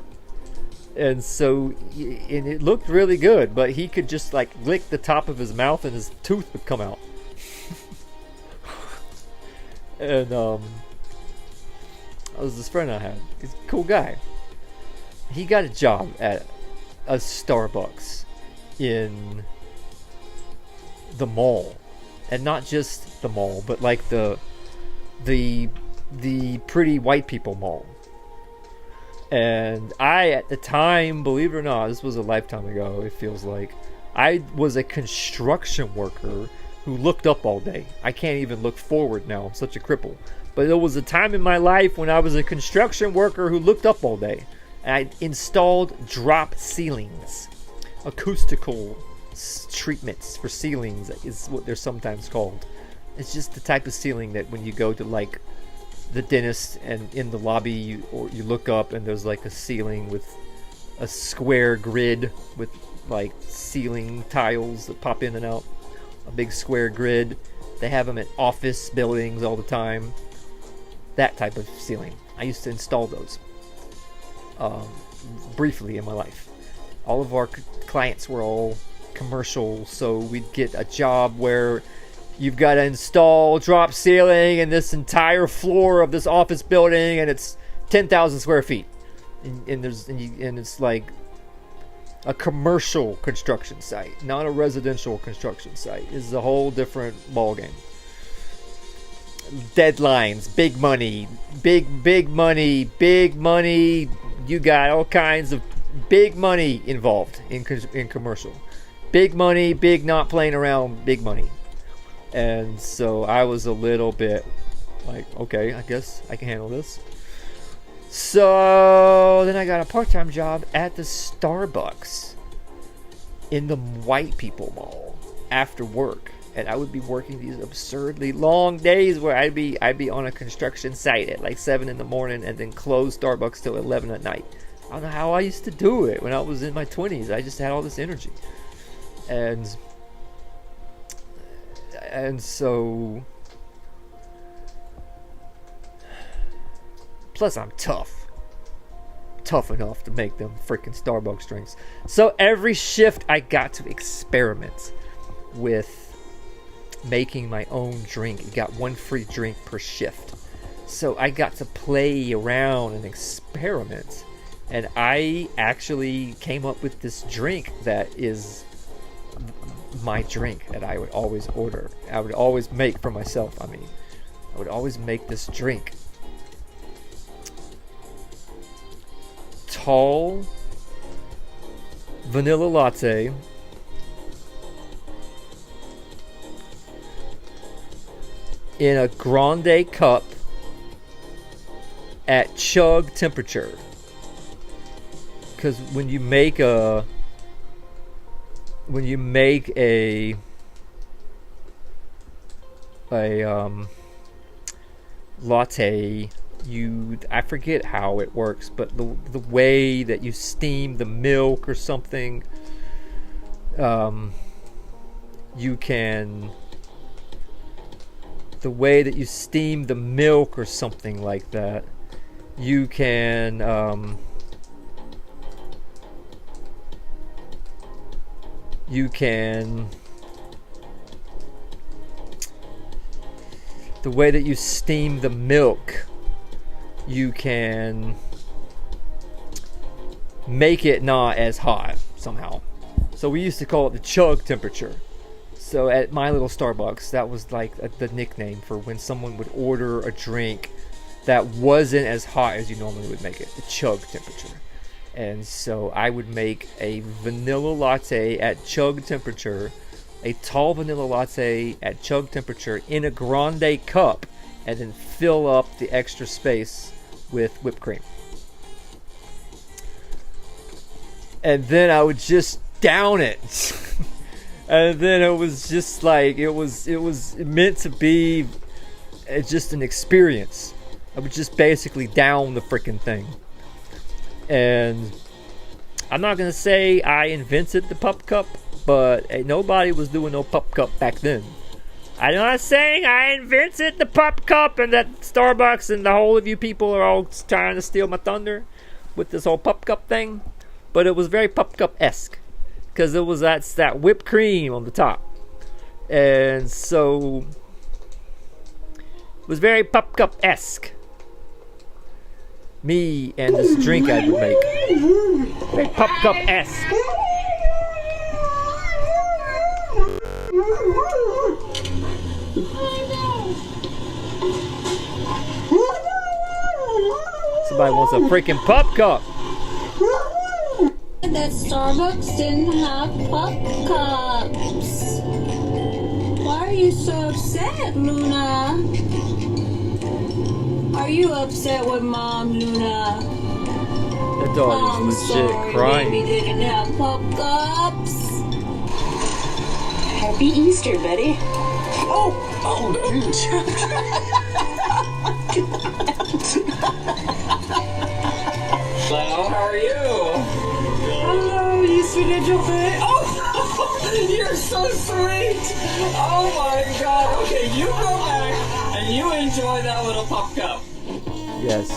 And so, and it looked really good, but he could just like lick the top of his mouth and his tooth would come out. And that was this friend I had. He's a cool guy. He got a job at a Starbucks in the mall. And not just the mall, but like the pretty white people mall. And I, at the time, believe it or not, this was a lifetime ago, it feels like, I was a construction worker who looked up all day. I can't even look forward now. I'm such a cripple. But there was a time in my life when I was a construction worker who looked up all day. And I installed drop ceilings. Acoustical treatments for ceilings is what they're sometimes called. It's just the type of ceiling that when you go to like the dentist and in the lobby you look up and there's like a ceiling with a square grid with like ceiling tiles that pop in and out. A big square grid. They have them in office buildings all the time. That type of ceiling. I used to install those briefly in my life. All of our clients were all commercial, so we'd get a job where you've got to install drop ceiling in this entire floor of this office building, and it's 10,000 square feet, and it's like a commercial construction site, not a residential construction site. It's a whole different ballgame. Deadlines, big money. You got all kinds of big money involved in commercial. Big money, big not playing around, big money. And so I was a little bit like, okay, I guess I can handle this. So then I got a part-time job at the Starbucks in the White People Mall after work. And I would be working these absurdly long days where I'd be on a construction site at like 7 in the morning and then close Starbucks till 11 at night. I don't know how I used to do it when I was in my 20s. I just had all this energy. And so plus I'm tough enough to make them freaking Starbucks drinks. So every shift I got to experiment with making my own drink. You got one free drink per shift, so I got to play around and experiment, and I actually came up with this drink that is my drink that I would always order. I would always make for myself. I mean, I would always make this drink. Tall vanilla latte in a grande cup at chug temperature. Because when you make a latte, I forget how it works, but the way that you steam the milk or something, you can make it not as hot somehow. So we used to call it the chug temperature. So at my little Starbucks, that was like the nickname for when someone would order a drink that wasn't as hot as you normally would make it, the chug temperature. And so I would make a vanilla latte at chug temperature, a tall vanilla latte at chug temperature in a grande cup, and then fill up the extra space with whipped cream. And then I would just down it. And then it was just like, it was meant to be just an experience. I would just basically down the freaking thing. And I'm not going to say I invented the pup cup, but nobody was doing no pup cup back then. I'm not saying I invented the pup cup and that Starbucks and the whole of you people are all trying to steal my thunder with this whole pup cup thing. But it was very pup cup-esque, because it was that whipped cream on the top. And so it was very pup cup-esque. Me and this drink I would make. Very pup cup-esque. So Somebody wants a freaking pup cup.
That Starbucks didn't have pup cups. Why are you so upset, Luna? Are you upset with Mom, Luna?
That dog
I'm
is legit
sorry,
crying.
baby didn't have pup cups.
Happy Easter, Betty.
Well, how are you?
Hello, Easter Angel Bay.
Oh, you're so sweet. Oh my God. Okay, you go back and you enjoy that little pup cup.
Yes.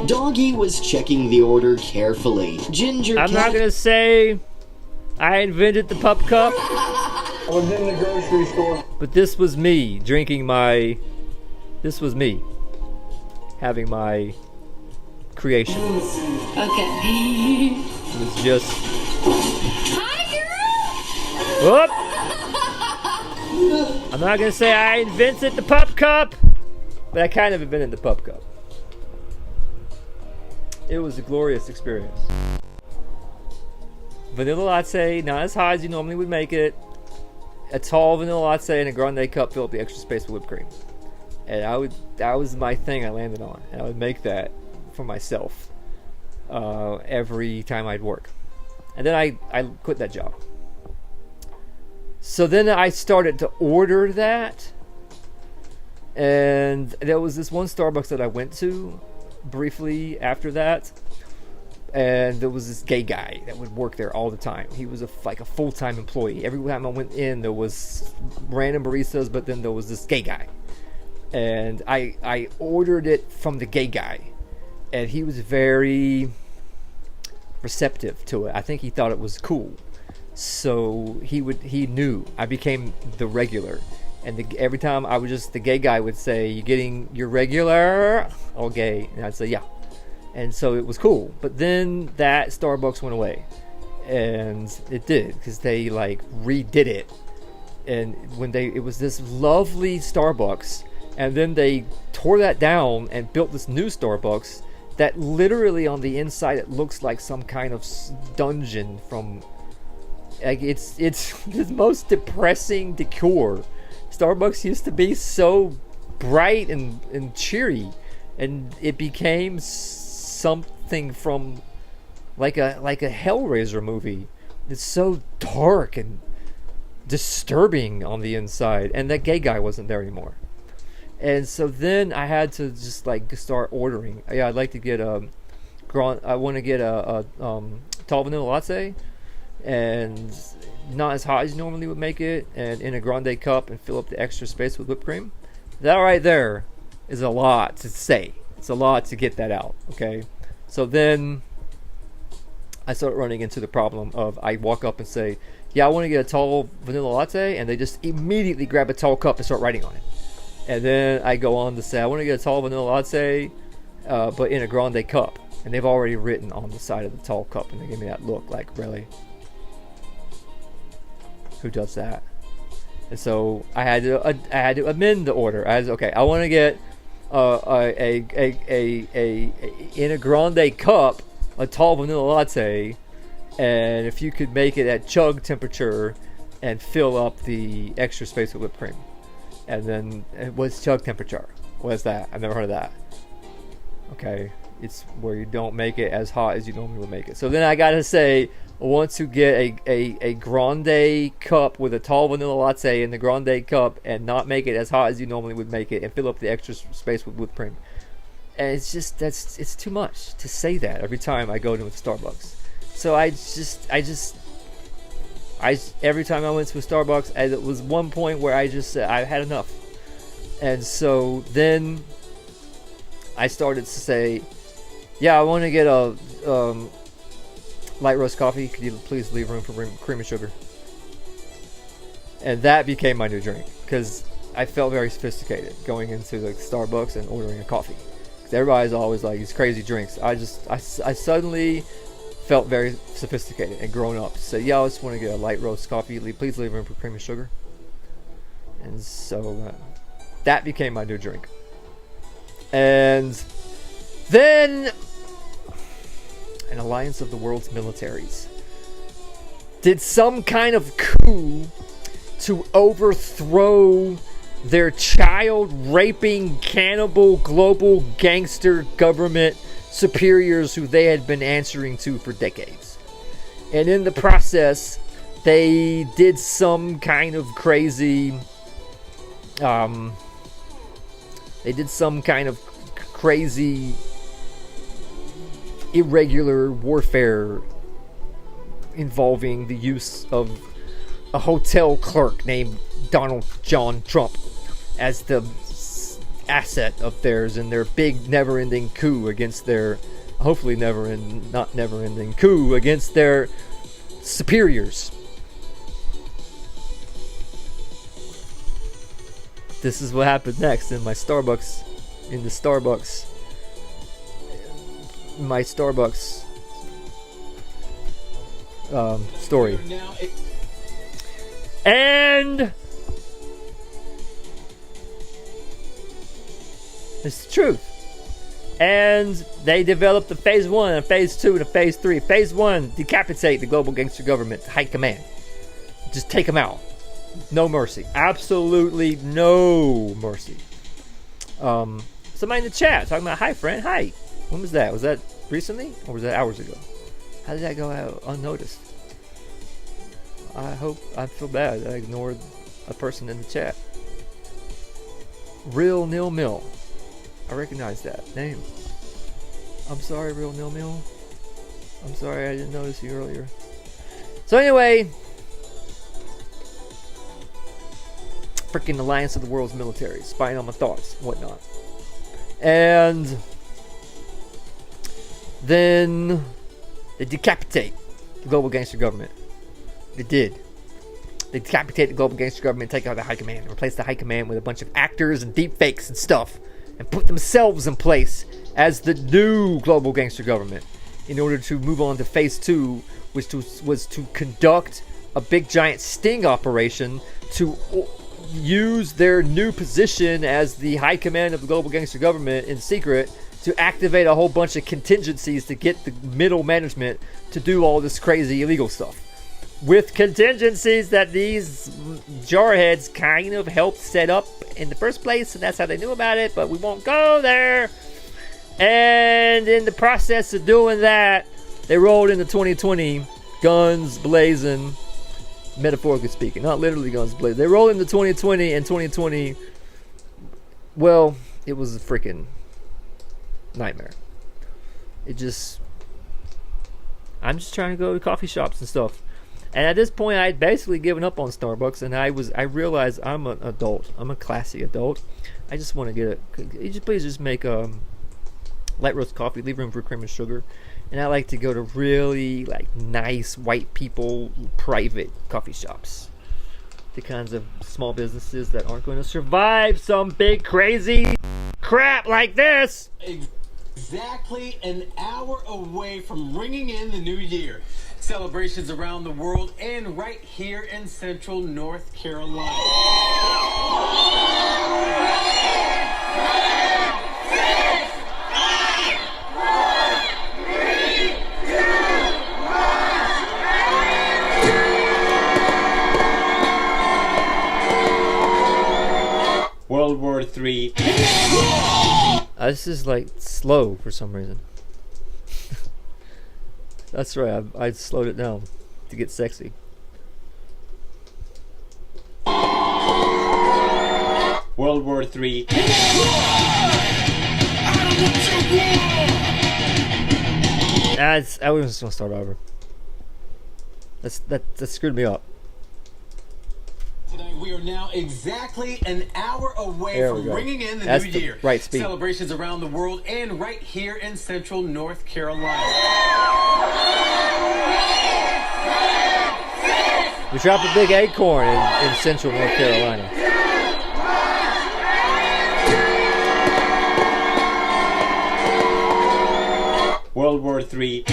Doggy was checking the order carefully. Ginger
I'm not
Cat...
gonna say I invented the pup cup.
I was in the grocery store.
But this was me drinking my... This was me having my creation.
Okay.
It was just...
Hi,
Whoop! I'm not gonna say I invented the pup cup, but I kind of invented the pup cup. It was a glorious experience. Vanilla latte, not as hot as you normally would make it. A tall vanilla latte and a grande cup filled up the extra space with whipped cream. And that was my thing I landed on. And I would make that for myself every time I'd work. And then I quit that job. So then I started to order that. And there was this one Starbucks that I went to briefly after that. And there was this gay guy that would work there all the time. He was like a full-time employee. Every time I went in, there was random baristas, but then there was this gay guy. And I ordered it from the gay guy. And he was very receptive to it. I think he thought it was cool. So he knew. I became the regular. And every time the gay guy would say, "You getting your regular?" Oh, gay. And I'd say, "Yeah." And so it was cool. But then that Starbucks went away. And it did, because they like redid it. And it was this lovely Starbucks. And then they tore that down and built this new Starbucks that literally on the inside it looks like some kind of dungeon from... Like it's the most depressing decor. Starbucks used to be so bright and cheery. And it became something from like a Hellraiser movie. It's so dark and disturbing on the inside, and that gay guy wasn't there anymore. And so then I had to just like start ordering. Yeah, I'd like to get I want to get a tall vanilla latte, and not as hot as you normally would make it, and in a grande cup, and fill up the extra space with whipped cream. That right there is a lot to say. It's a lot to get that out. Okay. So then I started running into the problem of I walk up and say, "Yeah, I want to get a tall vanilla latte," and they just immediately grab a tall cup and start writing on it. And then I go on to say, "I want to get a tall vanilla latte, but in a grande cup," and they've already written on the side of the tall cup, and they give me that look like, really? Who does that? And so I had to amend the order. I was okay. I want to get in a grande cup, a tall vanilla latte, and if you could make it at chug temperature and fill up the extra space with whipped cream. And then what's chug temperature? What is that? I've never heard of that. Okay, it's where you don't make it as hot as you normally would make it. So then I gotta say, I want to get a grande cup with a tall vanilla latte in the grande cup and not make it as hot as you normally would make it and fill up the extra space with whipped cream. And it's just it's too much to say that every time I go to a Starbucks. So every time I went to a Starbucks, it was one point where I just said I had enough. And so then I started to say, "Yeah, I want to get a light roast coffee. Could you please leave room for cream and sugar?" And that became my new drink, because I felt very sophisticated going into like Starbucks and ordering a coffee. Because everybody's always like these crazy drinks. I suddenly felt very sophisticated and grown up. So yeah, I just want to get a light roast coffee. Please leave room for cream and sugar. And so that became my new drink. And Then, an alliance of the world's militaries did some kind of coup to overthrow their child-raping, cannibal, global gangster government superiors who they had been answering to for decades. And in the process, they did some kind of crazy... irregular warfare involving the use of a hotel clerk named Donald John Trump as the asset of theirs in their big never-ending coup against their hopefully never-ending coup against their superiors. This is what happened next in my Starbucks story. And it's the truth. And they developed the phase 1 and phase 2 and phase 3. Phase 1, decapitate the global gangster government, high command. Just take them out. No mercy. Absolutely no mercy. Somebody in the chat talking about, hi friend, hi. When was that? Was that recently? Or was that hours ago? How did that go out unnoticed? I feel bad. I ignored a person in the chat. Real Nil Mill. I recognize that name. I'm sorry, Real Nil Mill. I'm sorry I didn't notice you earlier. So anyway, freaking alliance of the world's military, spying on my thoughts and whatnot. And then they decapitate the global gangster government. They did. They decapitate the global gangster government, take out the high command, replace the high command with a bunch of actors and deep fakes and stuff, and put themselves in place as the new global gangster government in order to move on to phase 2, which was to conduct a big giant sting operation to use their new position as the high command of the global gangster government in secret to activate a whole bunch of contingencies to get the middle management to do all this crazy illegal stuff. With contingencies that these jarheads kind of helped set up in the first place, and that's how they knew about it, but we won't go there. And in the process of doing that, they rolled into 2020, guns blazing, metaphorically speaking, not literally guns blazing. They rolled into 2020, and 2020, well, it was a freaking nightmare. I'm just trying to go to coffee shops and stuff. And at this point, I had basically given up on Starbucks, and I realized I'm an adult. I'm a classy adult. I just want to get please just make light roast coffee, leave room for cream and sugar. And I like to go to really nice white people private coffee shops. The kinds of small businesses that aren't going to survive some big crazy crap like this.
Exactly an hour away from ringing in the new year. Celebrations around the world and right here in central North Carolina.
World War III.
This is slow for some reason. That's right, I slowed it down to get sexy.
World War III.
I was just gonna start over. That screwed me up.
Tonight we are now exactly an hour away
There we
from
go.
ringing in the
That's
new
the
year.
right speed.
Celebrations around the world and right here in central North Carolina.
We dropped a big acorn in central North Carolina.
World War III.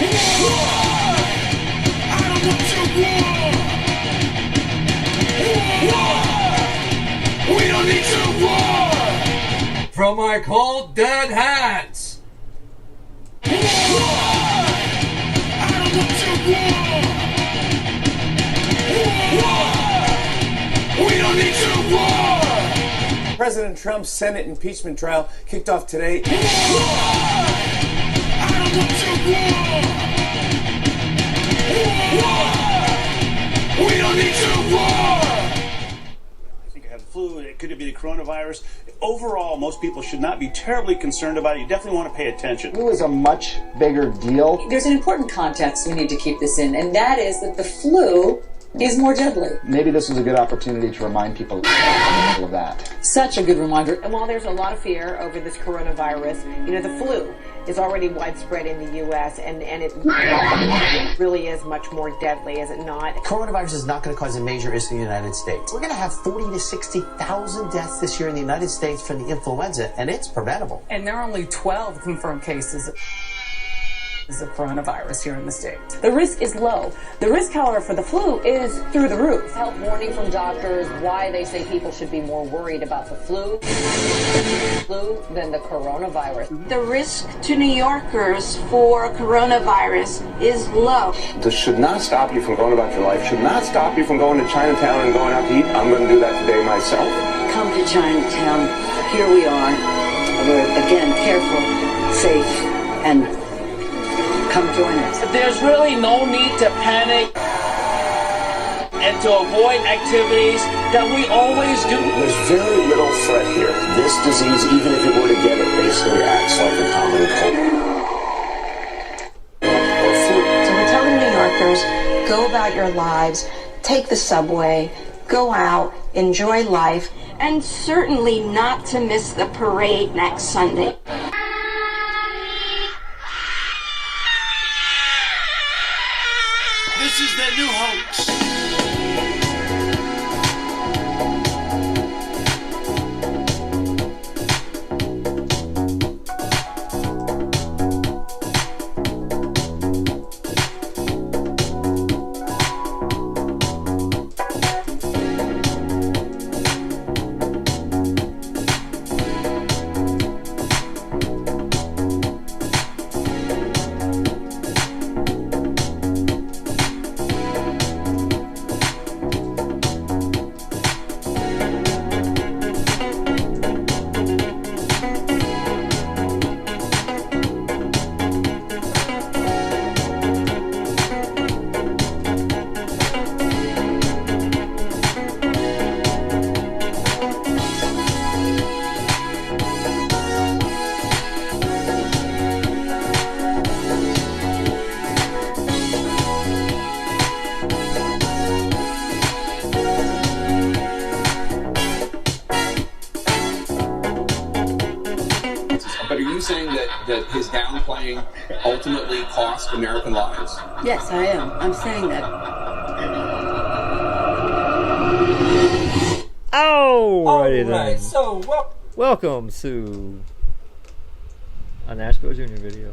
We don't need to war!
From my cold dead hands.
President Trump's Senate impeachment trial kicked off today.
We don't need to war!
I think I have the flu. It could be the coronavirus. Overall, most people should not be terribly concerned about it. You definitely want to pay attention.
Flu is a much bigger deal.
There's an important context we need to keep this in, and that is that the flu is more deadly.
Maybe this was a good opportunity to remind people of that.
Such a good reminder.
And while there's a lot of fear over this coronavirus, you know, the flu is already widespread in the U.S. and it really is much more deadly, is it not?
Coronavirus is not going to cause a major issue in the United States. We're going to have 40 to 60,000 deaths this year in the United States from the influenza, and it's preventable.
And there are only 12 confirmed cases of coronavirus here in the state. The risk is low. The risk, however, for the flu is through the roof.
Health warning from doctors why they say people should be more worried about the flu than the coronavirus.
The risk to New Yorkers for coronavirus is low.
This should not stop you from going about your life, should not stop you from going to Chinatown and going out to eat. I'm going to do that today myself.
Come to Chinatown. Here we are. We're, again, careful, safe, and come join us.
There's really no need to panic and to avoid activities that we always do.
There's very little threat here. This disease, even if it were to get it, basically acts like a common cold.
So we're telling New Yorkers, go about your lives, take the subway, go out, enjoy life, and certainly not to miss the parade next Sunday.
This is their new hoax.
But are you saying that his downplaying ultimately cost American lives?
Yes, I am. I'm saying that.
Alrighty then.
Alright, so
Welcome to a Nashville Junior video.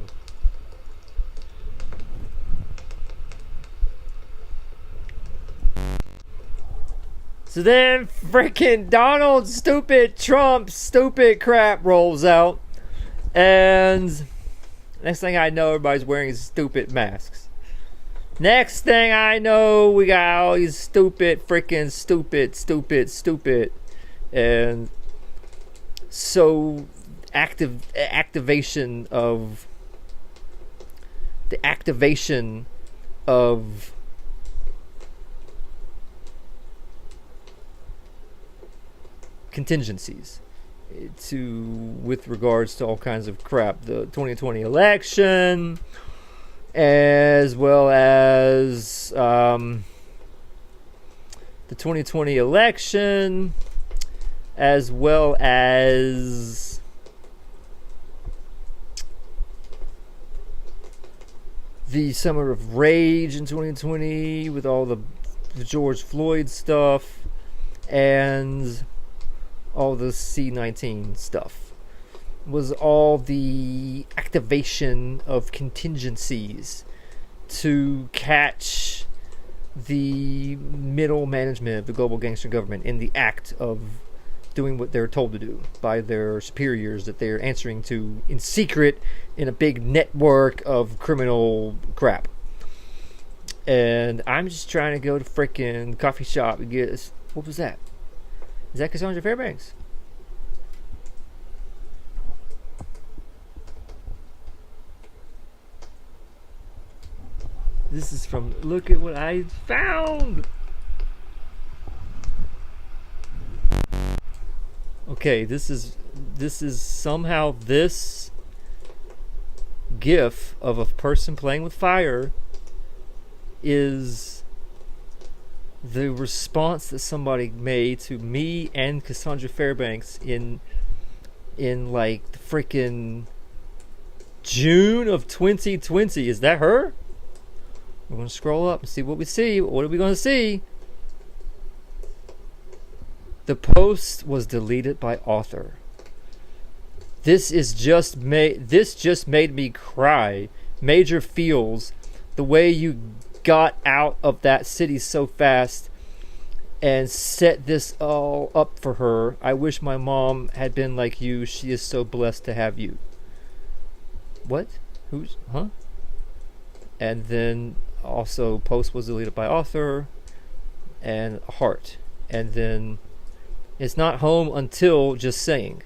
So then freaking Donald stupid Trump stupid crap rolls out, and next thing I know, everybody's wearing stupid masks. Next thing I know, we got all these stupid freaking stupid and so activation of contingencies with regards to all kinds of crap, the 2020 election, as well as the 2020 election, as well as the summer of rage in 2020 with all the George Floyd stuff and all the C-19 stuff. Was all the activation of contingencies to catch the middle management of the global gangster government in the act of doing what they're told to do by their superiors that they're answering to in secret in a big network of criminal crap. And I'm just trying to go to freaking coffee shop and get... What was that? Is that Cassandra Fairbanks? This is from, look at what I found. Okay, this is somehow this GIF of a person playing with fire is the response that somebody made to me and Cassandra Fairbanks in like the freaking June of 2020. Is that her? We're gonna scroll up and see what we see. What are we gonna see? The post was deleted by author. This just made me cry. Major feels the way you got out of that city so fast and set this all up for her. I wish my mom had been like you. She is so blessed to have you. What? Who's? Huh? And then also post was deleted by author and heart. And then it's not home until just saying.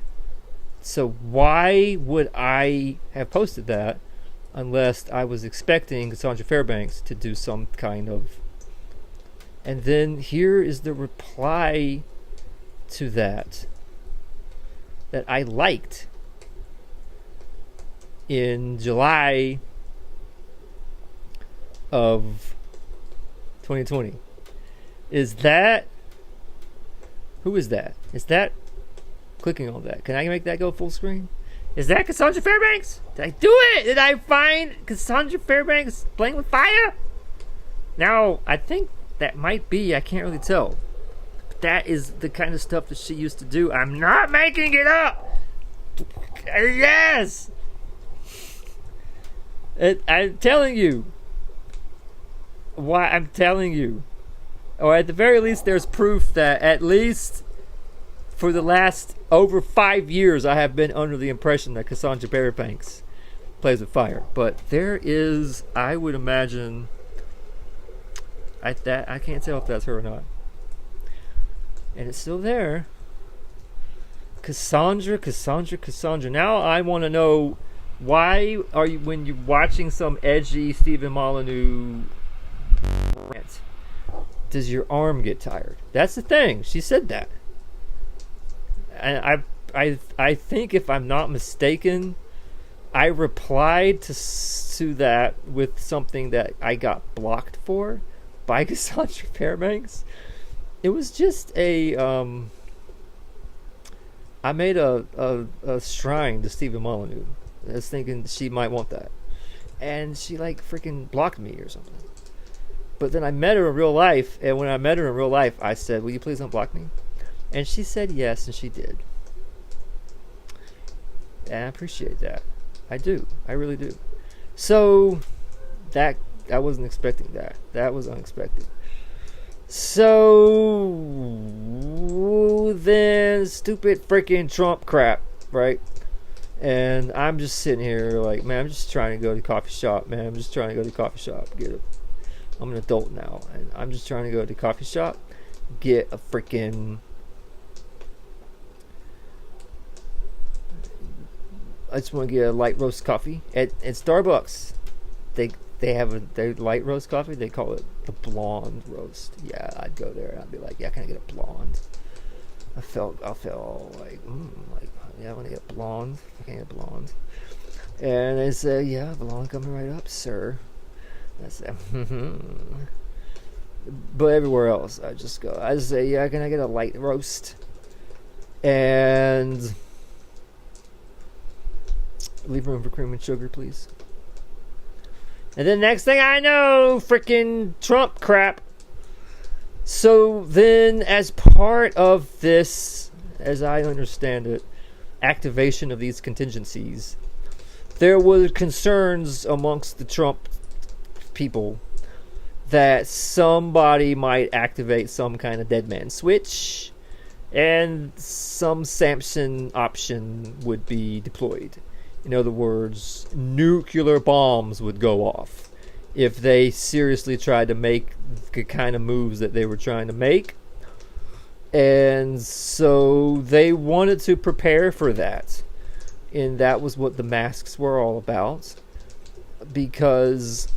So why would I have posted that unless I was expecting Cassandra Fairbanks to do some kind of... And then here is the reply to that I liked in July of 2020. Is that... Who is that? Is that... Clicking on that. Can I make that go full screen? Is that Cassandra Fairbanks? Did I do it? Did I find Cassandra Fairbanks playing with fire? Now, I think that might be. I can't really tell. But that is the kind of stuff that she used to do. I'm not making it up. Yes. I'm telling you. Why? I'm telling you. Or at the very least, there's proof that at least for the last over 5 years, I have been under the impression that Cassandra Fairbanks plays with fire. But there is, I would imagine, I can't tell if that's her or not. And it's still there. Cassandra. Now I want to know, why are you, when you're watching some edgy Stephen Molyneux rant, does your arm get tired? That's the thing. She said that. And I think, if I'm not mistaken, I replied to that with something that I got blocked for by Cassandra Fairbanks. It was just a I made a shrine to Stephen Molyneux. I was thinking she might want that, and she like freaking blocked me or something. But then I met her in real life, and when I met her in real life, I said, "Will you please unblock me?" And she said yes, and she did. And I appreciate that. I do. I really do. So, I wasn't expecting that. That was unexpected. So, then stupid freaking Trump crap, right? And I'm just sitting here like, man, I'm just trying to go to the coffee shop, man. I'm just trying to go to the coffee shop. I'm an adult now, and I'm just trying to go to the coffee shop, get a freaking... I just want to get a light roast coffee at Starbucks. They have their light roast coffee. They call it the blonde roast. Yeah, I'd go there and I'd be like, yeah, can I get a blonde? I felt like, yeah, I want to get a blonde. I can get a blonde. And they say, yeah, blonde coming right up, sir. I say, But everywhere else, I just say, yeah, can I get a light roast? And leave room for cream and sugar, please. And then next thing I know, freaking Trump crap. So then, as part of this, as I understand it, activation of these contingencies, there were concerns amongst the Trump people that somebody might activate some kind of dead man switch, and some Samson option would be deployed. In other words, nuclear bombs would go off if they seriously tried to make the kind of moves that they were trying to make. And so they wanted to prepare for that. And that was what the masks were all about. Because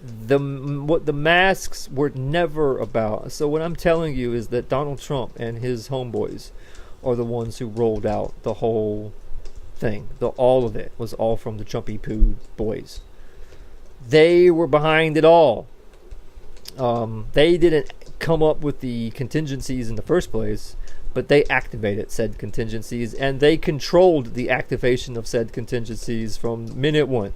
what the masks were never about. So what I'm telling you is that Donald Trump and his homeboys are the ones who rolled out the whole thing. All of it was all from the Trumpy Poo boys. They were behind it all. They didn't come up with the contingencies in the first place, but they activated said contingencies, and they controlled the activation of said contingencies from minute one.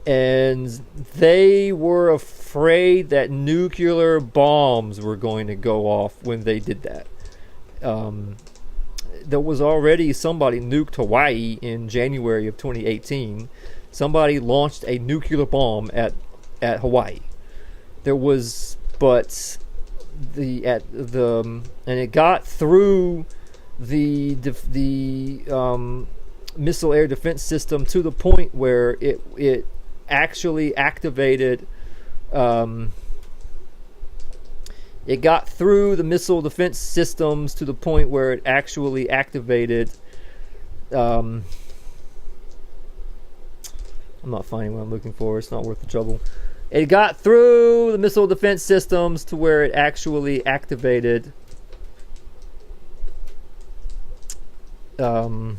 And they were afraid that nuclear bombs were going to go off when they did that. There was already somebody nuked Hawaii in January of 2018. Somebody launched a nuclear bomb at Hawaii. There was, but and it got through the missile air defense system to the point where it actually activated. It got through the missile defense systems to the point where it actually activated. I'm not finding what I'm looking for. It's not worth the trouble. It got through the missile defense systems to where it actually activated the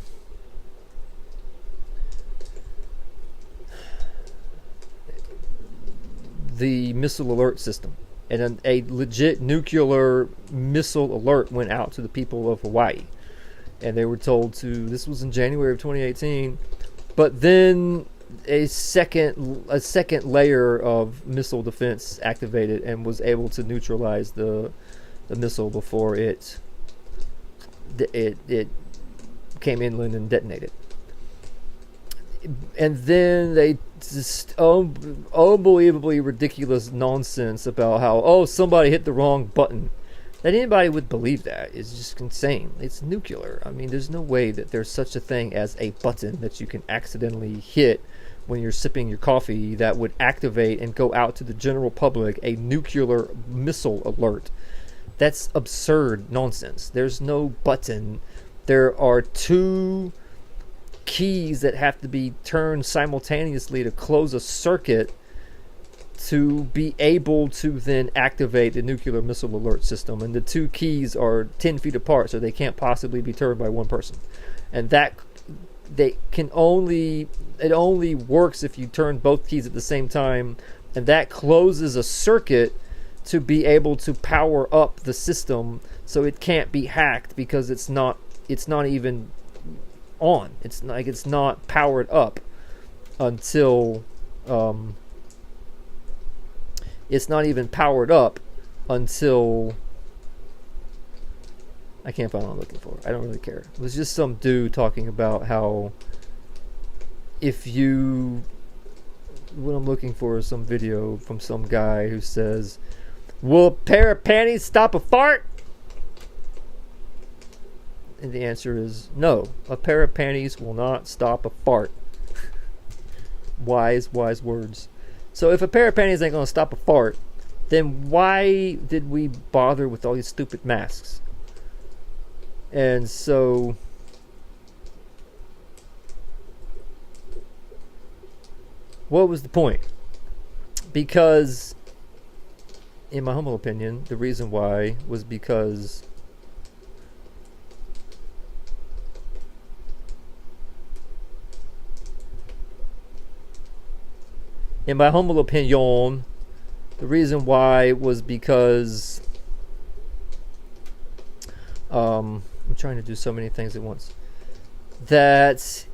missile alert system. And a legit nuclear missile alert went out to the people of Hawaii. And they were told to, this was in January of 2018, but then a second layer of missile defense activated and was able to neutralize the missile before it came inland and detonated. And then they just unbelievably ridiculous nonsense about how somebody hit the wrong button. That anybody would believe that is just insane. It's nuclear. I mean, there's no way that there's such a thing as a button that you can accidentally hit when you're sipping your coffee that would activate and go out to the general public a nuclear missile alert. That's absurd nonsense. There's no button. There are two keys that have to be turned simultaneously to close a circuit to be able to then activate the nuclear missile alert system, and the two keys are 10 feet apart, so they can't possibly be turned by one person. And that it only works if you turn both keys at the same time, and that closes a circuit to be able to power up the system so it can't be hacked, because it's not even on. It's not powered up until it's not even powered up until I can't find what I'm looking for. I don't really care. It was just some dude talking about how what I'm looking for is some video from some guy who says, "Will a pair of panties stop a fart?" And the answer is no. A pair of panties will not stop a fart. Wise words. So if a pair of panties ain't gonna stop a fart, then why did we bother with all these stupid masks? And so what was the point? Because, in my humble opinion, the reason why was because the reason why was because I'm trying to do so many things at once. That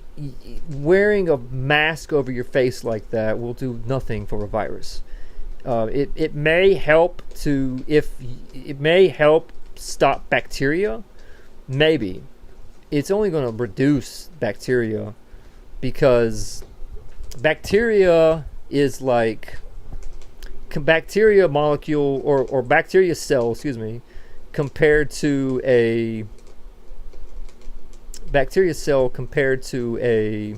wearing a mask over your face like that will do nothing for a virus. It may help stop bacteria, maybe. It's only going to reduce bacteria, because bacteria is like bacteria molecule or bacteria cell, compared to a bacteria cell compared to a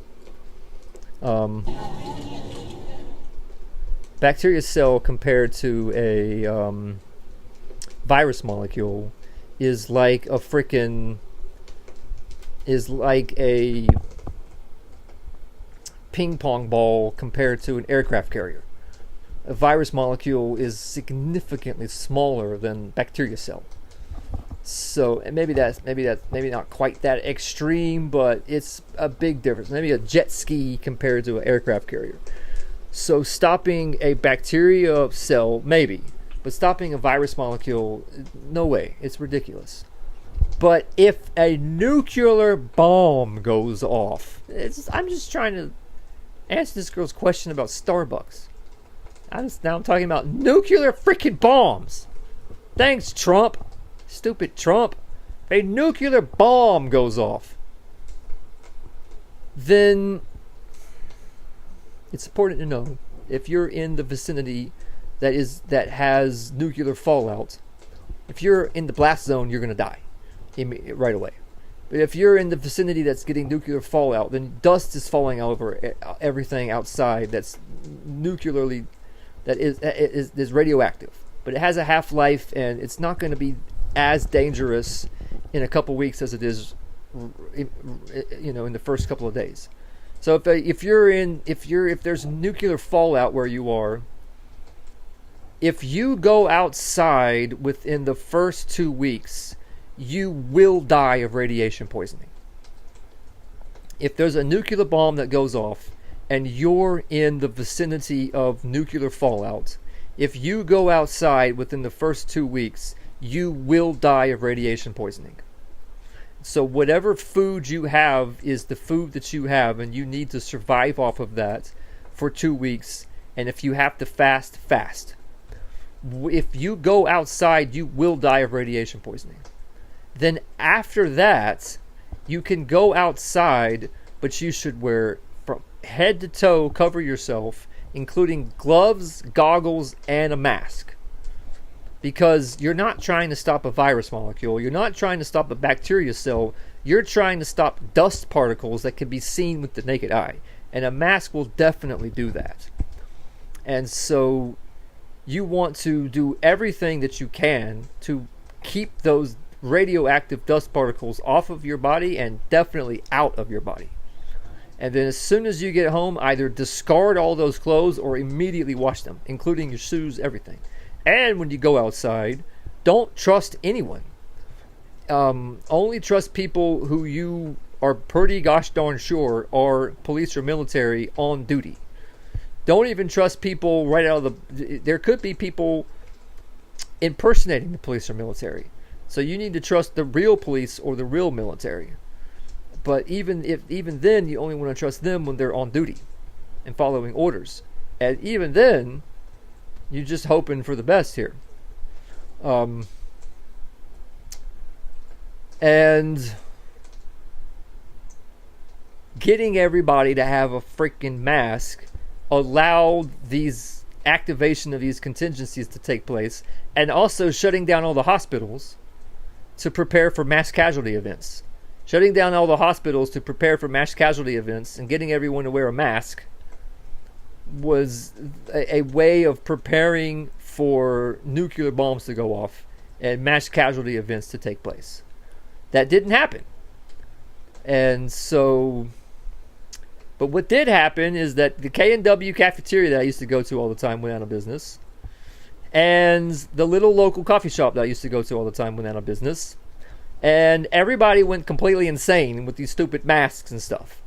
virus molecule is like a ping pong ball compared to an aircraft carrier. a virus molecule is significantly smaller than bacteria cell. So and maybe not quite that extreme, but it's a big difference. Maybe a jet ski compared to an aircraft carrier. So stopping a bacteria cell, maybe, but stopping a virus molecule, no way. It's ridiculous. But if a nuclear bomb goes off, I'm just trying to answer this girl's question about Starbucks. Now I'm talking about nuclear freaking bombs. Thanks, Trump. Stupid Trump. If a nuclear bomb goes off, then it's important to know if you're in the vicinity that has nuclear fallout. If you're in the blast zone, you're going to die right away. But if you're in the vicinity that's getting nuclear fallout, then dust is falling over everything outside that's nuclearly, that is radioactive. But it has a half-life, and it's not going to be as dangerous in a couple weeks as it is, in the first couple of days. So if there's nuclear fallout where you are, if you go outside within the first 2 weeks, you will die of radiation poisoning. If there's a nuclear bomb that goes off and you're in the vicinity of nuclear fallout, if you go outside within the first 2 weeks, you will die of radiation poisoning. So whatever food you have is the food that you have, and you need to survive off of that for 2 weeks. And if you have to fast, fast. If you go outside, you will die of radiation poisoning. Then after that, you can go outside, but you should wear from head to toe, cover yourself, including gloves, goggles, and a mask. Because you're not trying to stop a virus molecule. You're not trying to stop a bacteria cell. You're trying to stop dust particles that can be seen with the naked eye. And a mask will definitely do that. And so you want to do everything that you can to keep those radioactive dust particles off of your body and definitely out of your body. And then as soon as you get home, either discard all those clothes or immediately wash them, including your shoes, everything. And when you go outside, don't trust anyone. Only trust people who you are pretty gosh darn sure are police or military on duty. Don't even trust people right out of the... There could be people impersonating the police or military. So you need to trust the real police or the real military. But even then, you only want to trust them when they're on duty and following orders. And even then, you're just hoping for the best here. And getting everybody to have a freaking mask allowed these activation of these contingencies to take place, and also shutting down all the hospitals to prepare for mass casualty events. Shutting down all the hospitals to prepare for mass casualty events and getting everyone to wear a mask was a way of preparing for nuclear bombs to go off and mass casualty events to take place. That didn't happen. And so, but what did happen is that the K&W cafeteria that I used to go to all the time went out of business. And the little local coffee shop that I used to go to all the time went out of business. And everybody went completely insane with these stupid masks and stuff.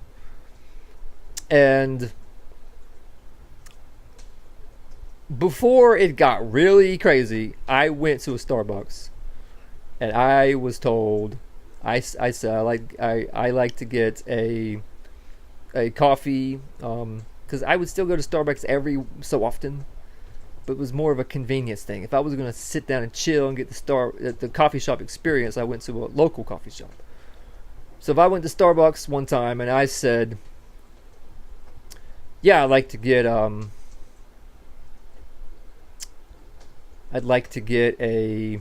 And before it got really crazy, I went to a Starbucks, and I was told, I said I like to get a coffee, because I would still go to Starbucks every so often, but it was more of a convenience thing. If I was going to sit down and chill and get the coffee shop experience, I went to a local coffee shop. So if I went to Starbucks one time and I said, yeah, I'd like to get a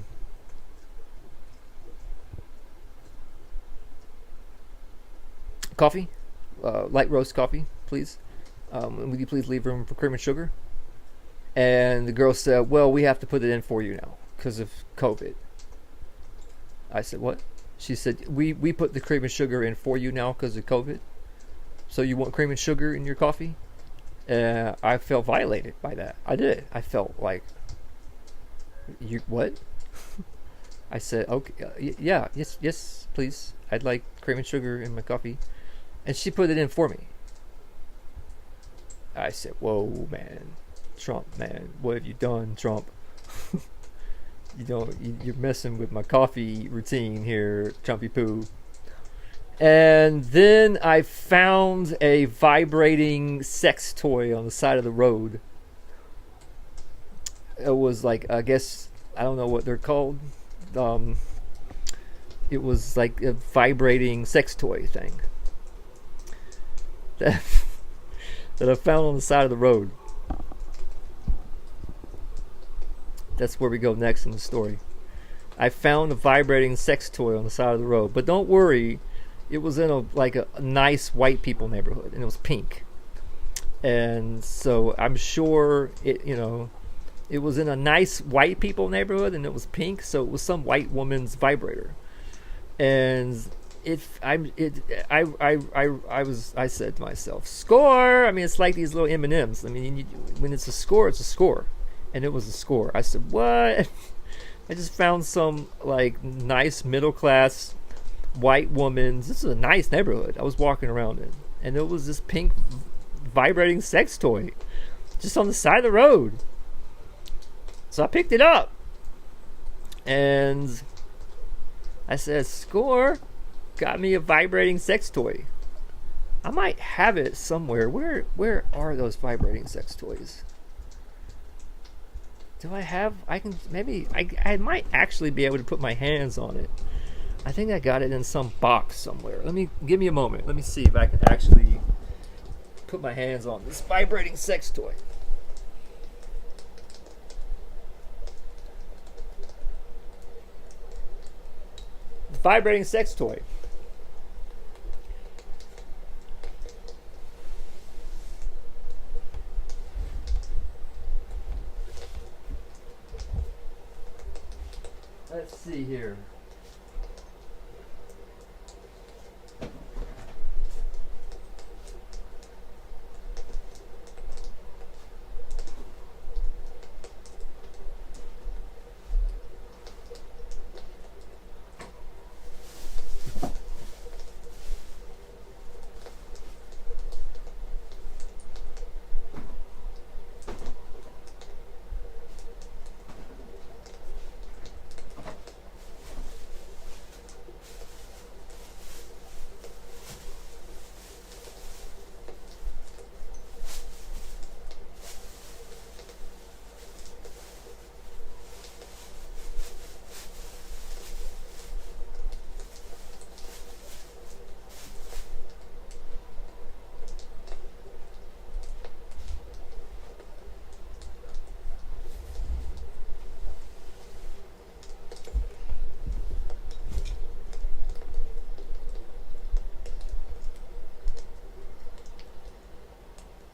coffee, light roast coffee, please. Would you please leave room for cream and sugar? And the girl said, well, we have to put it in for you now because of COVID. I said, what? She said, we put the cream and sugar in for you now because of COVID. So you want cream and sugar in your coffee? I felt violated by that. I did. I felt like, you what? I said, okay, yeah, yes, please. I'd like cream and sugar in my coffee. And she put it in for me. I said, whoa, man. Trump, man. What have you done, Trump? You're messing with my coffee routine here, Trumpy Poo. And then I found a vibrating sex toy on the side of the road. It was like, I guess, I don't know what they're called. It was like a vibrating sex toy thing that I found on the side of the road. That's where we go next in the story. I found a vibrating sex toy on the side of the road, but don't worry, it was in a nice white people neighborhood, and it was pink. And so I'm sure it was in a nice white people neighborhood, and it was pink, so it was some white woman's vibrator. And I said to myself, score. I mean, it's like these little M&Ms. I mean, when it's a score, it's a score. And it was a score. I said, what? I just found some like nice middle class white woman's. This is a nice neighborhood I was walking around in, and it was this pink vibrating sex toy just on the side of the road. So I picked it up, and I said, score, got me a vibrating sex toy. I might have it somewhere. Where are those vibrating sex toys? Do I have? I might actually be able to put my hands on it. I think I got it in some box somewhere. Give me a moment. Let me see if I can actually put my hands on this vibrating sex toy. Vibrating sex toy. Let's see here.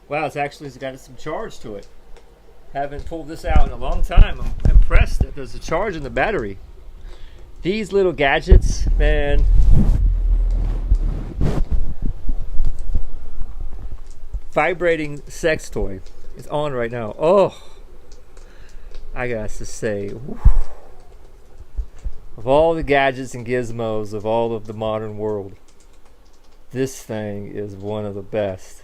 Wow, it's got some charge to it. Haven't pulled this out in a long time. I'm impressed that there's a charge in the battery. These little gadgets, man. Vibrating sex toy. It's on right now. Oh, I got to say, whew. Of all the gadgets and gizmos of all of the modern world, this thing is one of the best.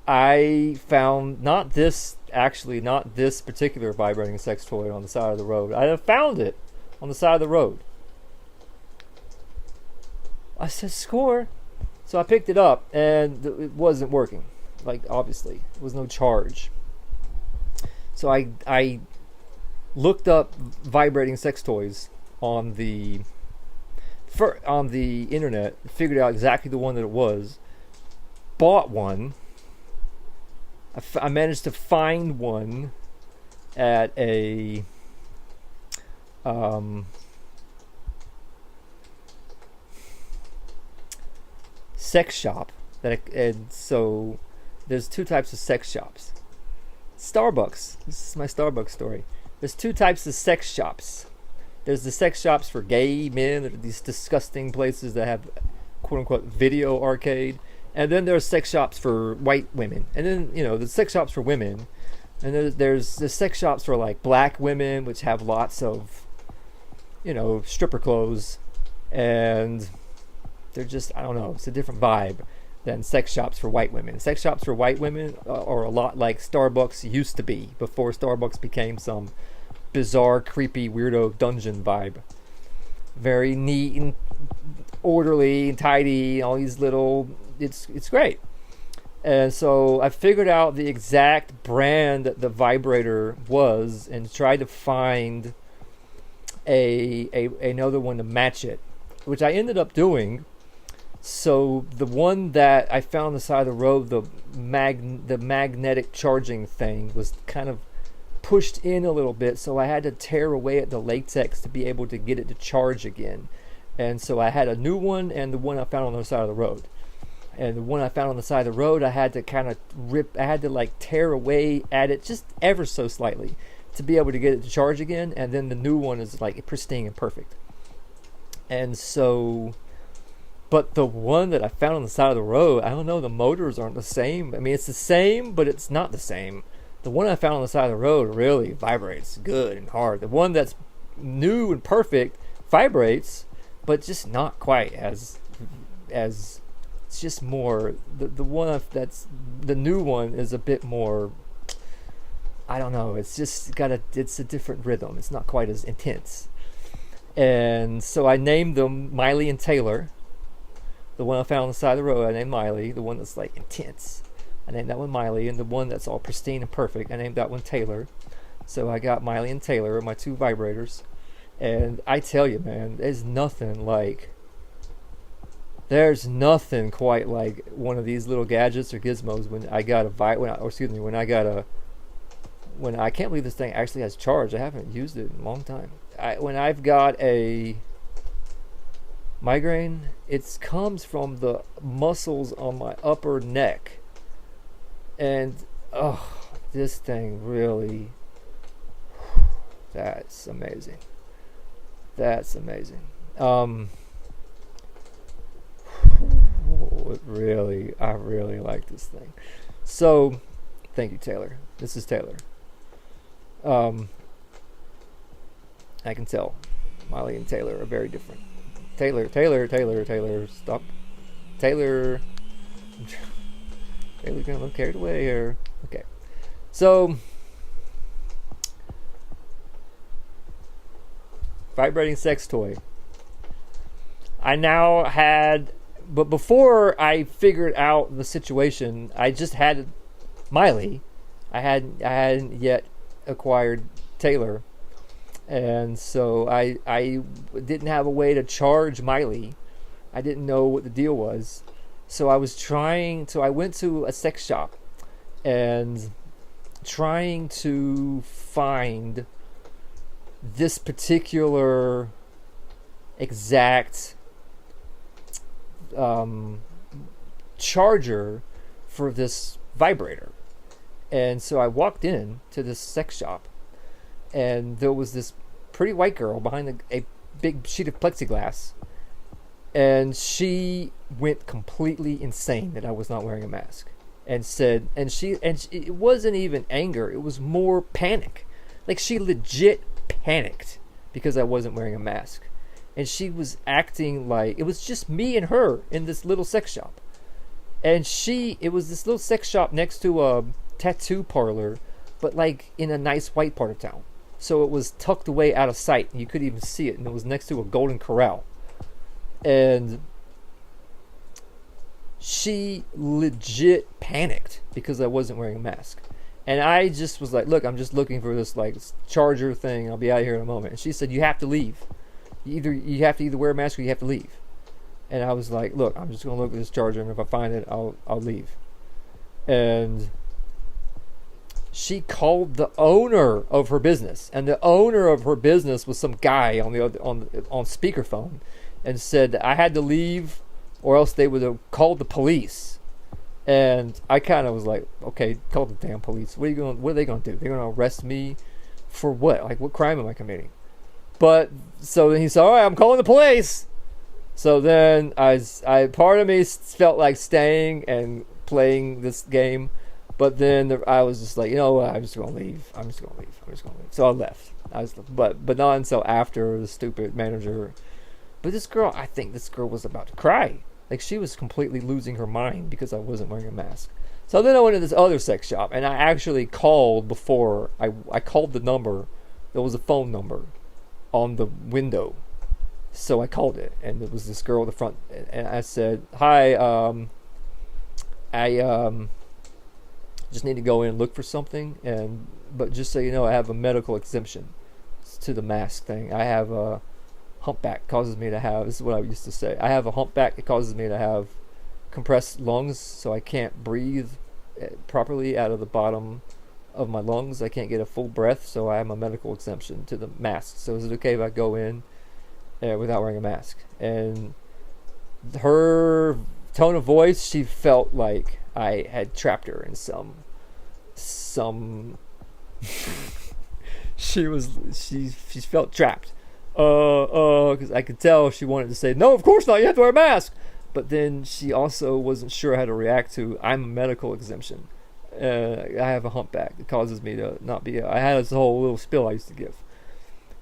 I found not this particular vibrating sex toy on the side of the road. I have found it on the side of the road. I said, score. So I picked it up, and it wasn't working. Like, obviously, there was no charge. So I looked up vibrating sex toys on the internet, figured out exactly the one that it was, bought one. I managed to find one at a sex shop and so there's two types of sex shops. Starbucks. This is my Starbucks story. There's two types of sex shops. There's the sex shops for gay men, these disgusting places that have quote unquote video arcade. And then there's sex shops for white women. And then, the sex shops for women. And there's the sex shops for like black women, which have lots of, stripper clothes. And they're just, I don't know, it's a different vibe than sex shops for white women. Sex shops for white women are a lot like Starbucks used to be before Starbucks became some bizarre, creepy, weirdo dungeon vibe. Very neat and orderly and tidy, all these little, it's great. And so I figured out the exact brand that the vibrator was and tried to find another one to match it, which I ended up doing. So the one that I found on the side of the road, the magnetic charging thing, was kind of pushed in a little bit, so I had to tear away at the latex to be able to get it to charge again. And so I had a new one and the one I found on the side of the road. And the one I found on the side of the road, I had to kind of tear away at it just ever so slightly to be able to get it to charge again. And then the new one is like pristine and perfect. And so, but the one that I found on the side of the road, I don't know, the motors aren't the same. I mean, it's the same, but it's not the same. The one I found on the side of the road really vibrates good and hard. The one that's new and perfect vibrates, but just not quite as it's just more, the one that's the new one is a bit more, I don't know, it's just it's a different rhythm. It's not quite as intense. And so I named them Miley and Taylor. The one I found on the side of the road, I named Miley. The one that's like intense, I named that one Miley. And the one that's all pristine and perfect, I named that one Taylor. So I got Miley and Taylor, my two vibrators. And I tell you, man, there's nothing quite like one of these little gadgets or gizmos when I got I can't believe this thing actually has charge. I haven't used it in a long time. When I've got a migraine, it comes from the muscles on my upper neck. And, this thing really, that's amazing. That's amazing. I really like this thing. So, thank you, Taylor. This is Taylor. I can tell Miley and Taylor are very different. Taylor, stop. Taylor's gonna look carried away here. Okay. So, vibrating sex toy. I now had, but before I figured out the situation, I just had Miley. I hadn't yet acquired Taylor, and so I didn't have a way to charge Miley. I didn't know what the deal was, so I went to a sex shop and trying to find this particular exact charger for this vibrator. And so I walked in to this sex shop, and there was this pretty white girl behind a big sheet of plexiglass, and she went completely insane that I was not wearing a mask, and said, and it wasn't even anger, it was more panic. Like, she legit panicked because I wasn't wearing a mask. And she was acting like it was just me and her in this little sex shop. And it was this little sex shop next to a tattoo parlor, but like in a nice white part of town. So it was tucked away out of sight, and you couldn't even see it. And it was next to a Golden Corral. And she legit panicked because I wasn't wearing a mask. And I just was like, look, I'm just looking for this like charger thing. I'll be out here in a moment. And she said, you have to leave. You have to either wear a mask or you have to leave. And I was like, look, I'm just going to look at this charger, and if I find it, I'll leave. And she called the owner of her business, and the owner of her business was some guy on speakerphone, and said that I had to leave or else they would have called the police. And I kind of was like, okay, call the damn police. What are they going to do? They're going to arrest me for what? Like, what crime am I committing? But so then he said, all right, I'm calling the police. So then I part of me felt like staying and playing this game, but then I was just like, you know what, I'm just gonna leave. So I left. But not until after the stupid manager. But this girl, I think this girl was about to cry. Like, she was completely losing her mind because I wasn't wearing a mask. So then I went to this other sex shop, and I actually called before. I called the number. There was a phone number on the window. So I called it, and it was this girl at the front, and I said, "Hi, I just need to go in and look for something, but just so you know, I have a medical exemption to the mask thing. I have a humpback, causes me to have," this is what I used to say, "I have a humpback, it causes me to have compressed lungs, so I can't breathe properly out of the bottom of my lungs. I can't get a full breath, so I have a medical exemption to the mask. So is it okay if I go in without wearing a mask?" And her tone of voice, she felt like I had trapped her in some she felt trapped. Because I could tell she wanted to say, "No, of course not, you have to wear a mask." But then she also wasn't sure how to react to, "I'm a medical exemption. I have a humpback. It causes me to not be..." I had this whole little spill I used to give.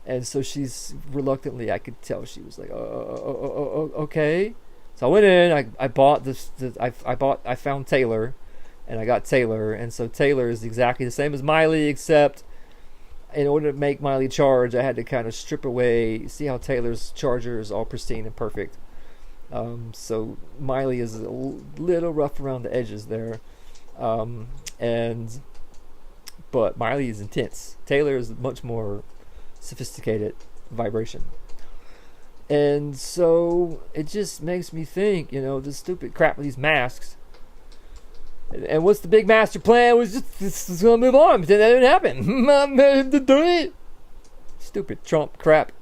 And so she's reluctantly, I could tell she was like, okay. So I went in, I bought this, I found Taylor, and I got Taylor. And so Taylor is exactly the same as Miley, except in order to make Miley charge, I had to kind of strip away. See how Taylor's charger is all pristine and perfect. So Miley is a little rough around the edges there. But Miley is intense. Taylor is much more sophisticated vibration. And so it just makes me think, this stupid crap with these masks. And what's the big master plan? Was just gonna move on, but then that didn't happen. I made him to do it. Stupid Trump crap.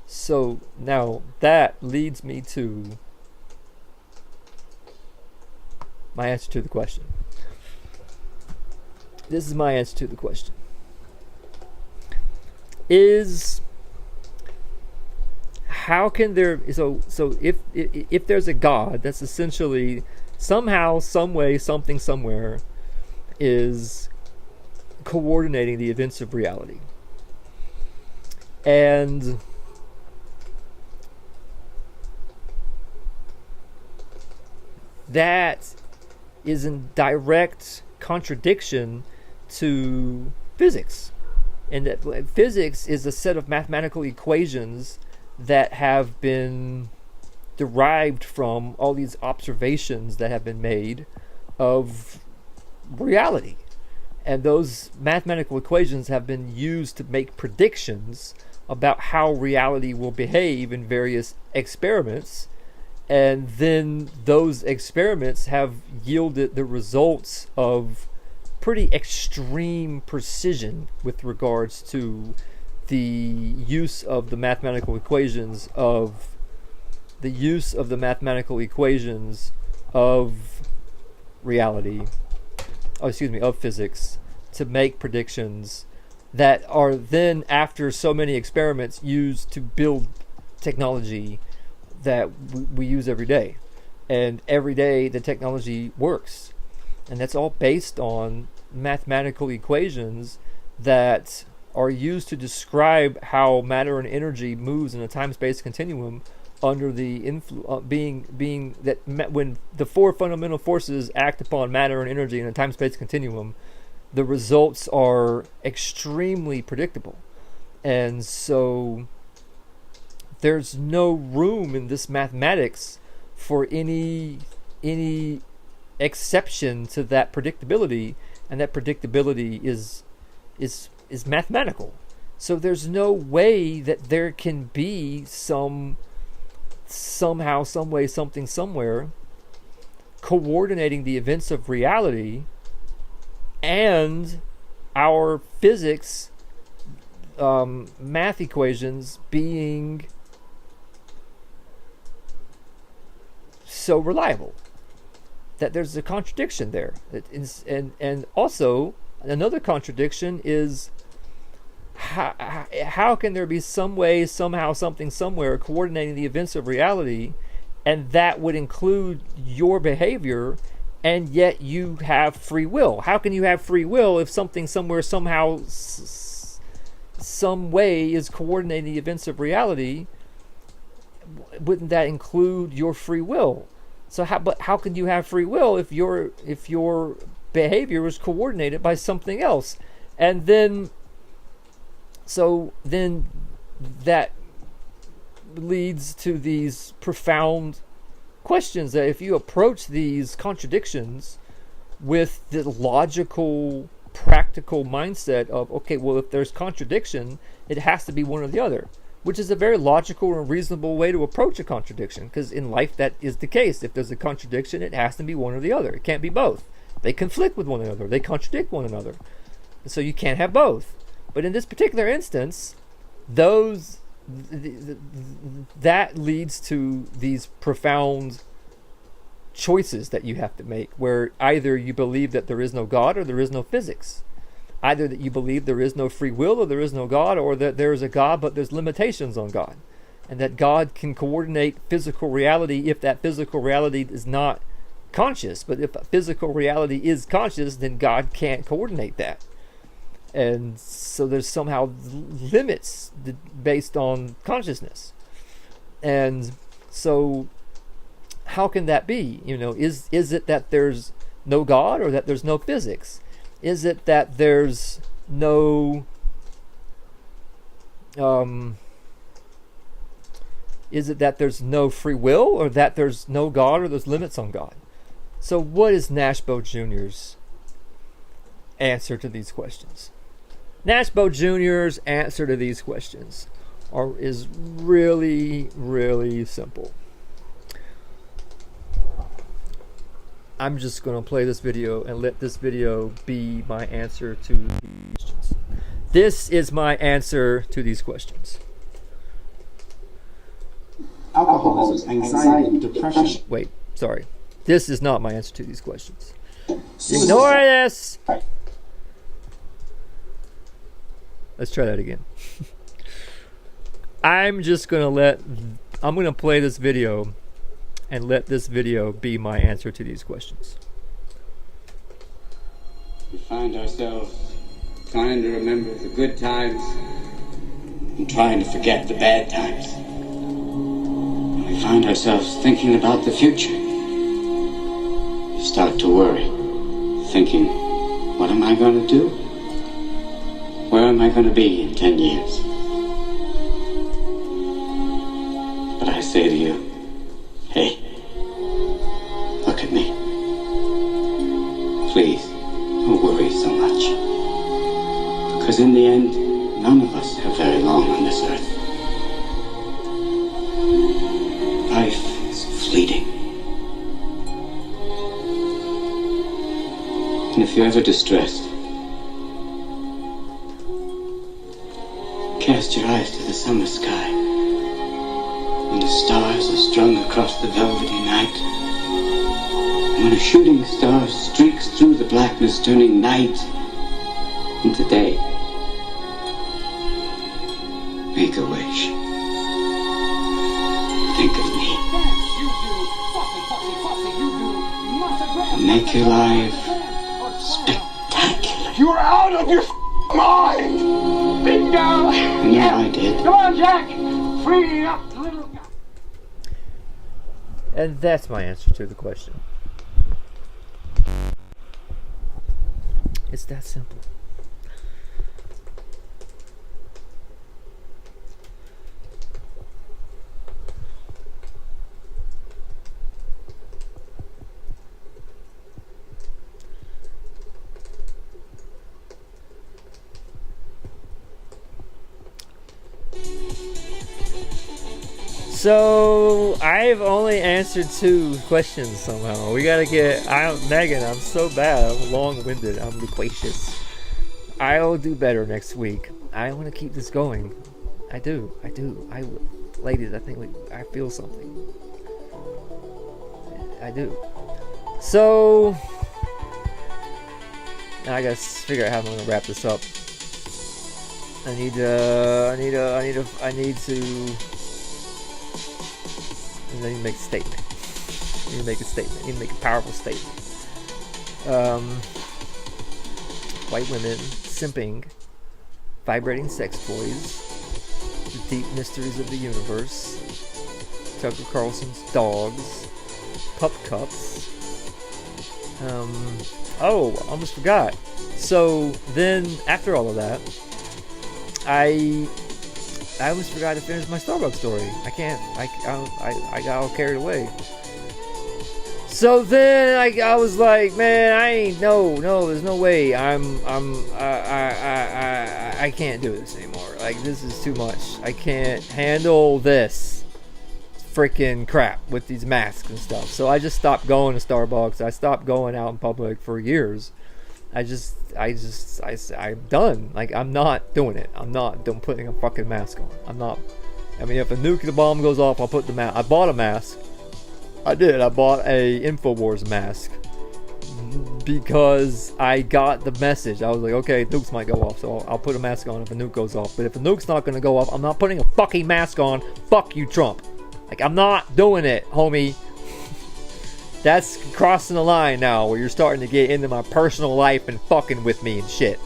So now that leads me to my answer to the question. This is my answer to the question. How can there, so if there's a God, that's essentially somehow, some way, something somewhere is coordinating the events of reality. And that is in direct contradiction to physics. And that physics is a set of mathematical equations that have been derived from all these observations that have been made of reality. And those mathematical equations have been used to make predictions about how reality will behave in various experiments. And then those experiments have yielded the results of pretty extreme precision with regards to the use of the mathematical equations of reality, of physics, to make predictions that are then, after so many experiments, used to build technology that we use every day. And every day the technology works. And that's all based on mathematical equations that are used to describe how matter and energy moves in a time-space continuum under the being that when the four fundamental forces act upon matter and energy in a time-space continuum, the results are extremely predictable. And so there's no room in this mathematics for any exception to that predictability, and that predictability is mathematical. So there's no way that there can be somehow, some way, something somewhere coordinating the events of reality and our physics math equations being so reliable. That there's a contradiction there. And also another contradiction is how can there be some way, somehow, something, somewhere coordinating the events of reality, and that would include your behavior, and yet you have free will? How can you have free will if something, somewhere, somehow, some way is coordinating the events of reality? Wouldn't that include your free will? So how can you have free will if your behavior is coordinated by something else? And then that leads to these profound questions, that if you approach these contradictions with the logical, practical mindset of, okay, well, if there's contradiction, it has to be one or the other, which is a very logical and reasonable way to approach a contradiction, because in life that is the case. If there's a contradiction, it has to be one or the other. It can't be both. They conflict with one another. They contradict one another. And so you can't have both. But in this particular instance, that leads to these profound choices that you have to make, where either you believe that there is no God or there is no physics. Either that you believe there is no free will or there is no God, or that there is a God but there's limitations on God, and that God can coordinate physical reality if that physical reality is not conscious. But if physical reality is conscious, then God can't coordinate that. And so there's somehow limits based on consciousness. And so how can that be? Is it that there's no God or that there's no physics? Is it that there's no free will, or that there's no God, or there's limits on God? So what is Nashbo Jr.'s answer to these questions? Nashbo Jr.'s answer to these questions is really, really simple. I'm just going to play this video and let this video be my answer to these questions. This is my answer to these questions.
Alcoholism, anxiety, depression.
Wait, sorry. This is not my answer to these questions. Ignore this! Let's try that again. I'm going to play this video and let this video be my answer to these questions.
We find ourselves trying to remember the good times and trying to forget the bad times. We find ourselves thinking about the future. You start to worry, thinking, what am I going to do? Where am I going to be in 10 years? But I say to you, hey, look at me. Please, don't worry so much. Because in the end, none of us have very long on this earth. Life is fleeting. And if you're ever distressed, cast your eyes to the summer sky. When the stars are strung across the velvety night, and when a shooting star streaks through the blackness, turning night into day, make a wish. Think of me. And make your life spectacular.
You're out of your mind! Big girl!
I know I did.
Come on, Jack! Free up, little guy.
And that's my answer to the question. It's that simple. So I've only answered 2 questions somehow. We gotta get. Megan, I'm so bad. I'm long-winded. I'm loquacious. I'll do better next week. I want to keep this going. I do. Ladies, I think I feel something. I do. So I gotta figure out how I'm gonna wrap this up. I need to make a statement. I need to make a statement. I need to make a powerful statement. White women simping, vibrating sex toys, the deep mysteries of the universe, Tucker Carlson's dogs, pup cups. Oh, almost forgot. So then, after all of that, I almost forgot to finish my Starbucks story. I got all carried away. So then I was like, man, there's no way. I can't do this anymore. Like, this is too much. I can't handle this freaking crap with these masks and stuff. So I just stopped going to Starbucks. I stopped going out in public for years. I'm done. Like, I'm not doing it. I'm not putting a fucking mask on. I'm not. I mean, if a nuclear bomb goes off, I'll put the mask. I bought a mask. I did. I bought a InfoWars mask because I got the message. I was like, okay, nukes might go off, so I'll put a mask on if a nuke goes off. But if a nuke's not going to go off, I'm not putting a fucking mask on. Fuck you, Trump. Like, I'm not doing it, homie. That's crossing the line now, where you're starting to get into my personal life and fucking with me and shit.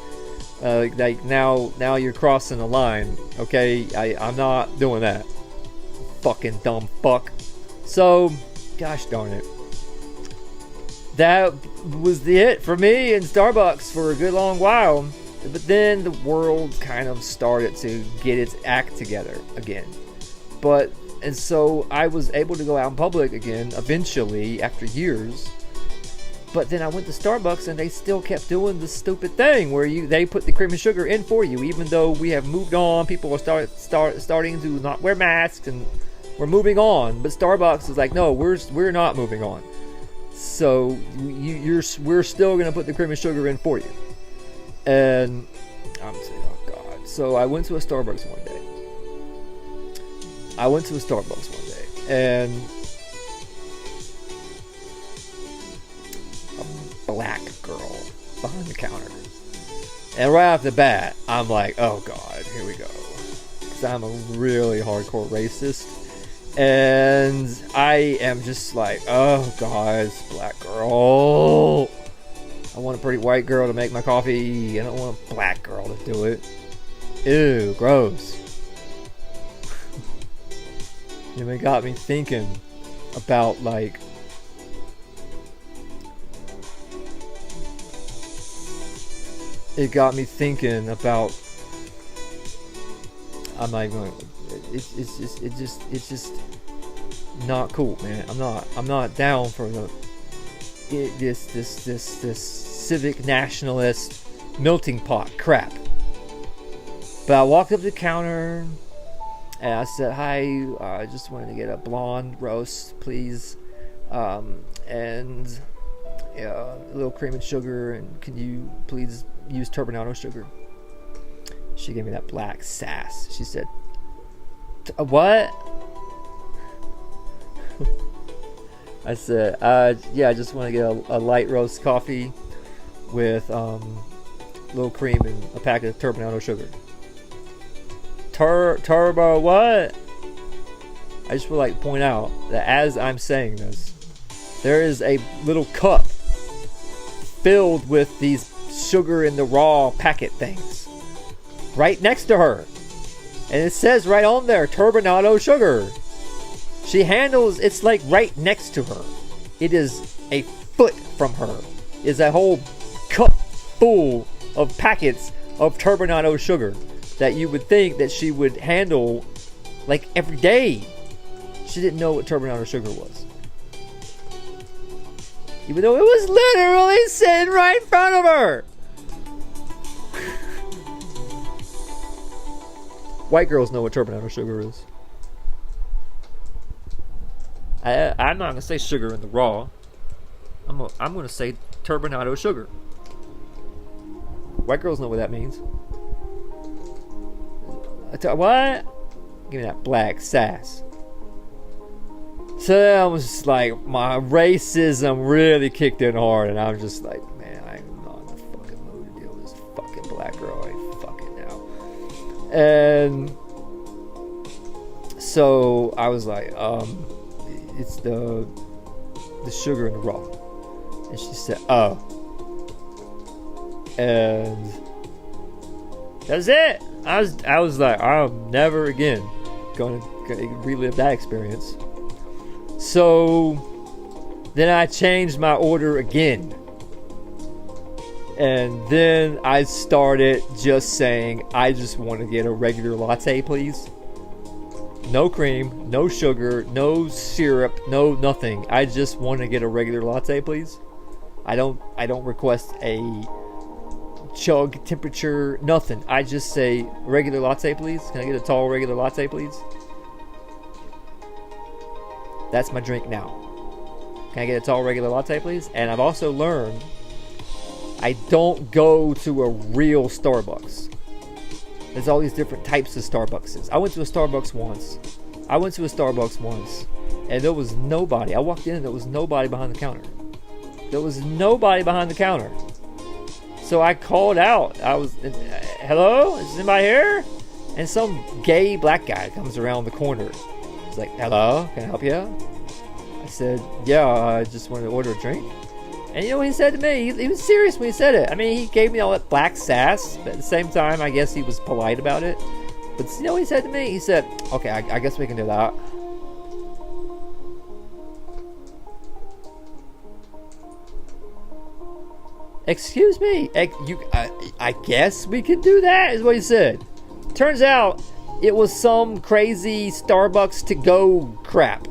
Like now you're crossing the line, okay? I'm not doing that. Fucking dumb fuck. So, gosh darn it. That was it for me in Starbucks for a good long while. But then the world kind of started to get its act together again. And so I was able to go out in public again, eventually, after years. But then I went to Starbucks and they still kept doing the stupid thing where they put the cream and sugar in for you, even though we have moved on. People are starting to not wear masks and we're moving on. But Starbucks is like, no, we're not moving on. So we're still gonna put the cream and sugar in for you. And I'm saying, oh god. So I went to a Starbucks one day. And a black girl behind the counter. And right off the bat, I'm like, oh god, here we go. Because I'm a really hardcore racist. And I am just like, oh god, it's a black girl. I want a pretty white girl to make my coffee. I don't want a black girl to do it. Ew, gross. And it got me thinking about, like, I'm not even going. It's just not cool, man. I'm not down for this civic nationalist melting pot crap. But I walked up to the counter. And I said, hi, I just wanted to get a blonde roast, please. And a little cream and sugar. And can you please use turbinado sugar? She gave me that black sass. She said, what? I said, yeah, I just want to get a light roast coffee with a little cream and a packet of turbinado sugar. Turbo what? I just would like to point out that as I'm saying this, there is a little cup filled with these sugar in the raw packet things right next to her. And it says right on there, turbinado sugar. She handles, it's like right next to her. It is a foot from her. Is a whole cup full of packets of turbinado sugar that you would think that she would handle like every day. She didn't know what turbinado sugar was. Even though it was literally sitting right in front of her. White girls know what turbinado sugar is. I'm not going to say sugar in the raw. I'm going to say turbinado sugar. White girls know what that means. What? Give me that black sass. So that was just like, my racism really kicked in hard, and I'm just like, man, I'm not in the fucking mood to deal with this fucking black girl right fucking now. And so I was like, it's the sugar in the raw. And she said, oh. And that's it. I was like, I'm never again going to relive that experience. So then I changed my order again. And then I started just saying, I just want to get a regular latte, please. No cream, no sugar, no syrup, no nothing. I just want to get a regular latte, please. I don't request a chug temperature, nothing. I just say regular latte, please. Can I get a tall regular latte, please? That's my drink now. Can I get a tall regular latte, please? And I've also learned I don't go to a real Starbucks. There's all these different types of Starbucks. I went to a Starbucks once, and there was nobody. I walked in and there was nobody behind the counter. So I called out. I was, hello? Is anybody here? And some gay black guy comes around the corner. He's like, hello? Can I help you? I said, yeah, I just wanted to order a drink. And you know what he said to me? He was serious when he said it. I mean, he gave me all that black sass, but at the same time, I guess he was polite about it. But you know what he said to me? He said, okay, I guess we can do that. Excuse me, I guess we can do that, is what he said. Turns out, it was some crazy Starbucks to-go crap,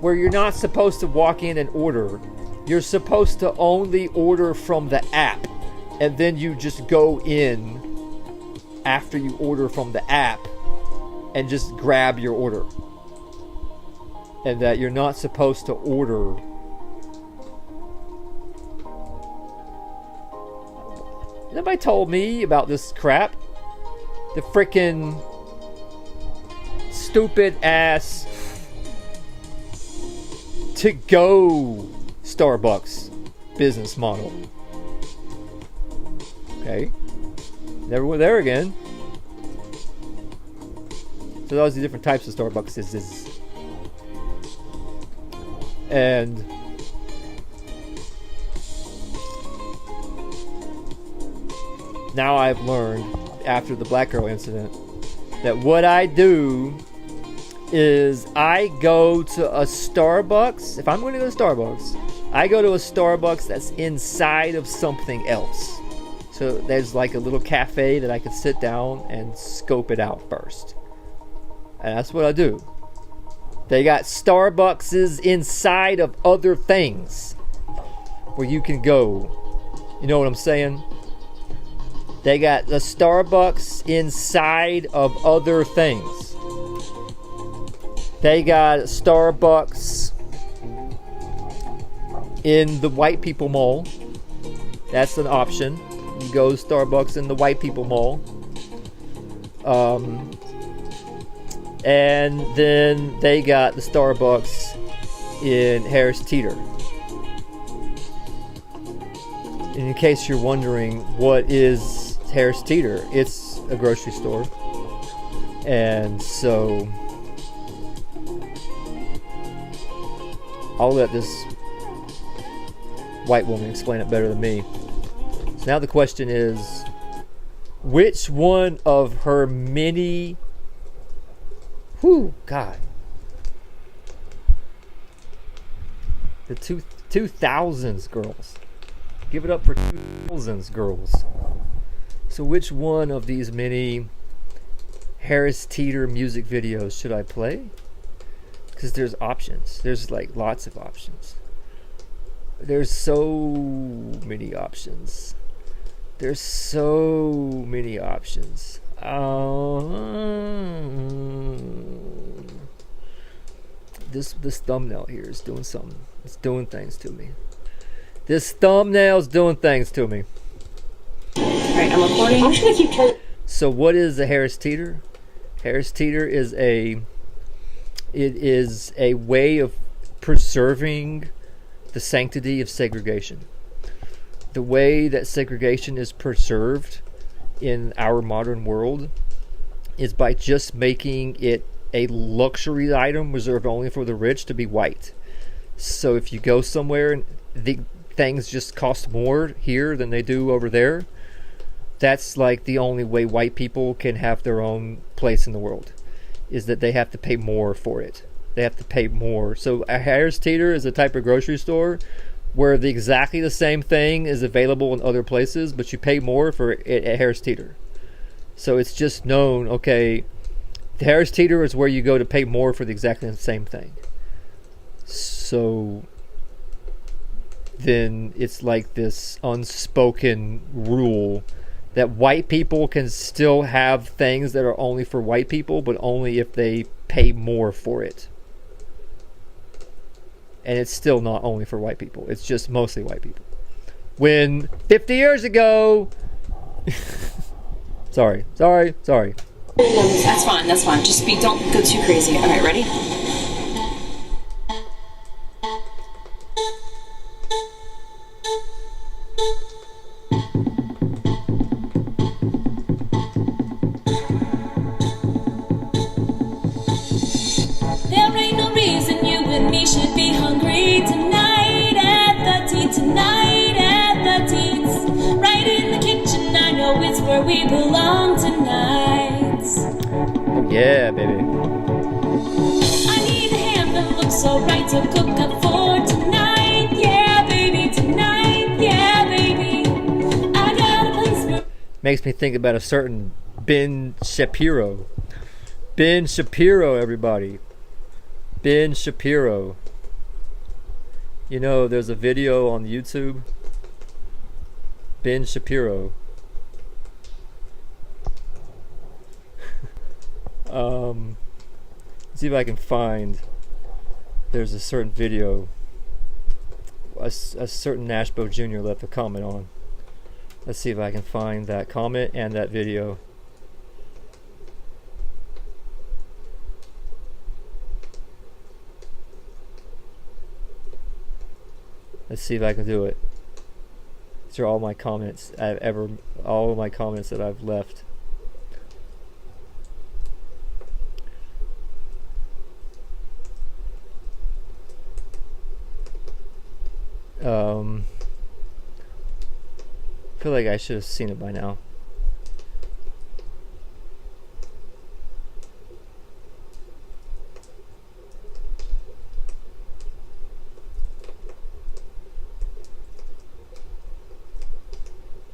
where you're not supposed to walk in and order. You're supposed to only order from the app, and then you just go in after you order from the app and just grab your order. And that you're not supposed to order. Nobody told me about this crap. The frickin' stupid ass to go Starbucks business model. Okay. Never went there again. So those are the different types of Starbucks is. And now I've learned after the black girl incident that what I do is I go to a Starbucks. If I'm going to go to Starbucks, I go to a Starbucks that's inside of something else. So there's like a little cafe that I can sit down and scope it out first. And that's what I do. They got Starbuckses inside of other things where you can go. You know what I'm saying? They got the Starbucks inside of other things. They got Starbucks in the white people mall. That's an option. You go to Starbucks in the white people mall. And then they got the Starbucks in Harris Teeter. In case you're wondering, what is Harris Teeter? It's a grocery store. And so I'll let this white woman explain it better than me. So now the question is, which one of her many... God. The 2000s girls. Give it up for 2000s girls. So which one of these many Harris Teeter music videos should I play? Because there's options. There's like lots of options. There's so many options. There's so many options. This thumbnail here is doing something. It's doing things to me. This thumbnail's doing things to me.
Alright, I'm recording. I'm just gonna keep turning.
So what is a Harris Teeter? Harris Teeter is a way of preserving the sanctity of segregation. The way that segregation is preserved in our modern world is by just making it a luxury item reserved only for the rich to be white. So if you go somewhere and the things just cost more here than they do over there, that's like the only way white people can have their own place in the world, is that they have to pay more for it. They have to pay more. So a Harris Teeter is a type of grocery store where exactly the same thing is available in other places, but you pay more for it at Harris Teeter. So it's just known, okay, the Harris Teeter is where you go to pay more for exactly the same thing. So then it's like this unspoken rule that white people can still have things that are only for white people, but only if they pay more for it. And it's still not only for white people. It's just mostly white people. When 50 years ago... Sorry.
That's fine. Just don't go too crazy. All right, ready?
There ain't no reason you and me should be hungry tonight at the tea, tonight at the teens. Right in the kitchen, I know it's where we belong tonight.
Oh yeah, baby.
I need a hand that looks so right to cook up for tonight. Yeah, baby, tonight. Yeah, baby. I got a place where...
Makes me think about a certain Ben Shapiro. Ben Shapiro, everybody. Ben Shapiro. You know, there's a video on YouTube. Ben Shapiro. See if I can find. There's a certain video. A certain Nashbo Jr. left a comment on. Let's see if I can find that comment and that video. Let's see if I can do it. These are all my comments all of my comments that I've left. I feel like I should have seen it by now.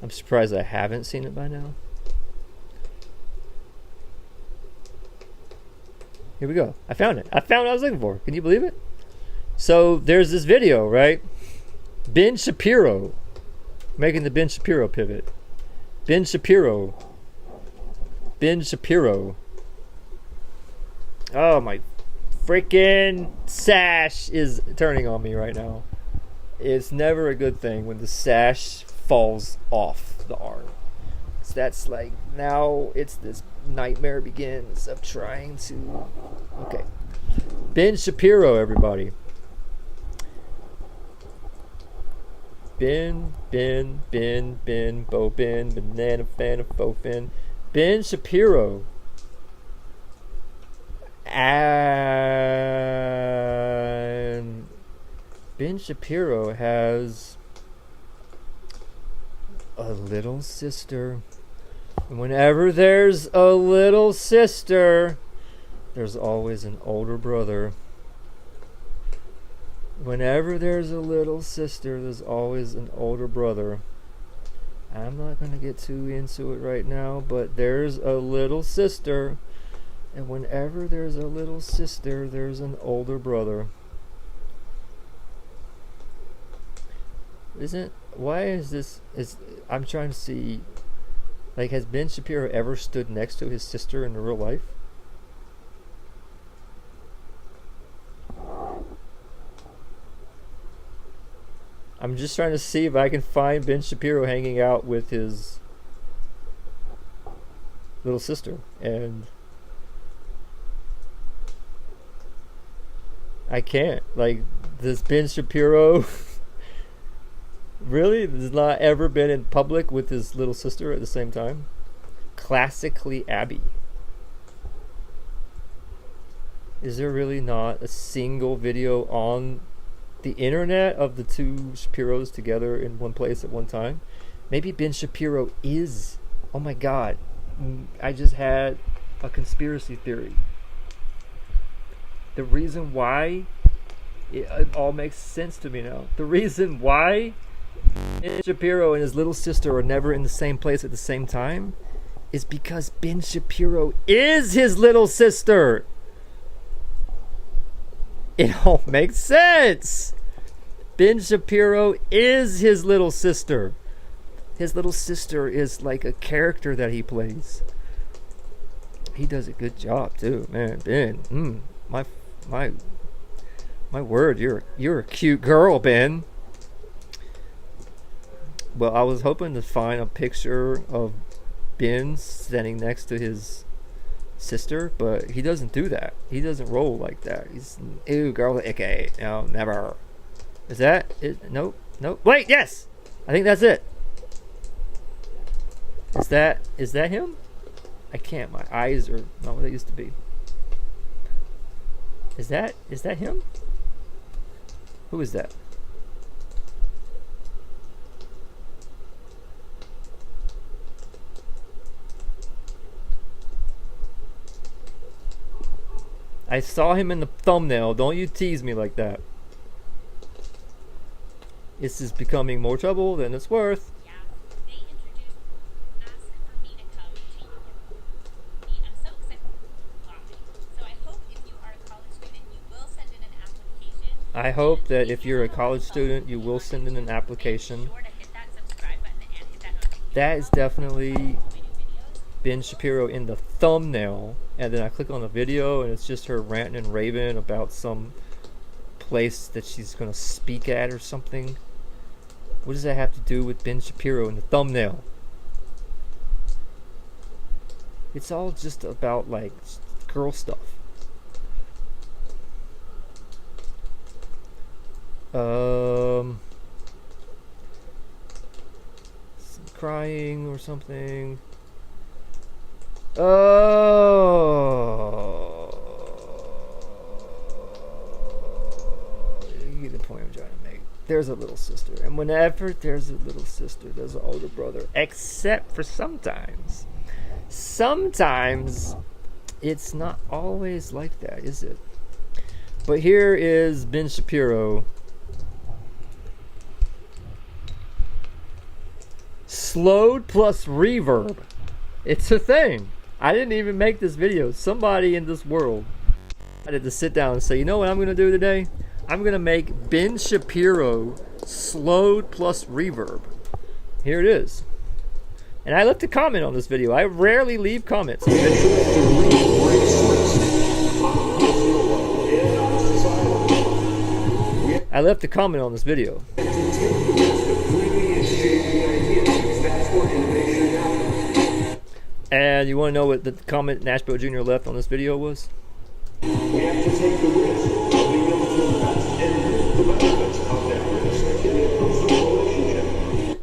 I'm surprised I haven't seen it by now. Here we go. I found it. I found what I was looking for. Can you believe it? So there's this video, right? Ben Shapiro. Making the Ben Shapiro pivot. Ben Shapiro. Ben Shapiro. Oh, my freaking sash is turning on me right now. It's never a good thing when the sash falls off the arm. So that's like, now it's this nightmare begins of trying to... Okay. Ben Shapiro, everybody. Ben, Bo, banana, fan, of fofin. Ben Shapiro. And Ben Shapiro has a little sister. And whenever there's a little sister, there's always an older brother. Whenever there's a little sister, there's always an older brother. I'm not going to get too into it right now, but there's a little sister. And whenever there's a little sister, there's an older brother. Why is this... I'm trying to see... Like, has Ben Shapiro ever stood next to his sister in real life? I'm just trying to see if I can find Ben Shapiro hanging out with his little sister. And I can't. Like, this Ben Shapiro really has not ever been in public with his little sister at the same time. Classically Abby. Is there really not a single video on the internet of the two Shapiros together in one place at one time? Maybe Ben Shapiro is... Oh my god. I just had a conspiracy theory. The reason why... It all makes sense to me now. The reason why Ben Shapiro and his little sister are never in the same place at the same time is because Ben Shapiro is his little sister. It all makes sense. Ben Shapiro is his little sister. His little sister is like a character that he plays. He does a good job too, man. Ben, my word, you're a cute girl, Ben. Well, I was hoping to find a picture of Ben standing next to his sister, but he doesn't do that. He doesn't roll like that. He's, ew, girl, okay, no, never. Is that it? Nope. Wait, yes! I think that's it. Is that him? I can't. My eyes are not what they used to be. Is that him? Who is that? I saw him in the thumbnail. Don't you tease me like that. This is becoming more trouble than it's worth. I hope that if you're a college student, you will send in an application. That is definitely Ben Shapiro in the thumbnail. And then I click on the video and it's just her ranting and raving about some place that she's going to speak at or something. What does that have to do with Ben Shapiro in the thumbnail? It's all just about like girl stuff. Some crying or something. You get the point I'm trying to make. There's a little sister, and whenever there's a little sister, there's an older brother. Except for sometimes. Sometimes it's not always like that, is it? But here is Ben Shapiro. Slowed plus reverb. It's a thing. I didn't even make this video. Somebody in this world decided to sit down and say, you know what I'm going to do today? I'm going to make Ben Shapiro slowed plus reverb. Here it is. And I left a comment on this video. I rarely leave comments. I left a comment on this video. And you want to know what the comment Nashville Jr. left on this video was? We have to take the risk of being able to invest and reap the benefits of that risk in a personal relationship.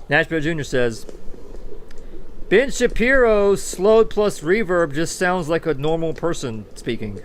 Nashville Jr. says, Ben Shapiro slowed plus reverb just sounds like a normal person speaking.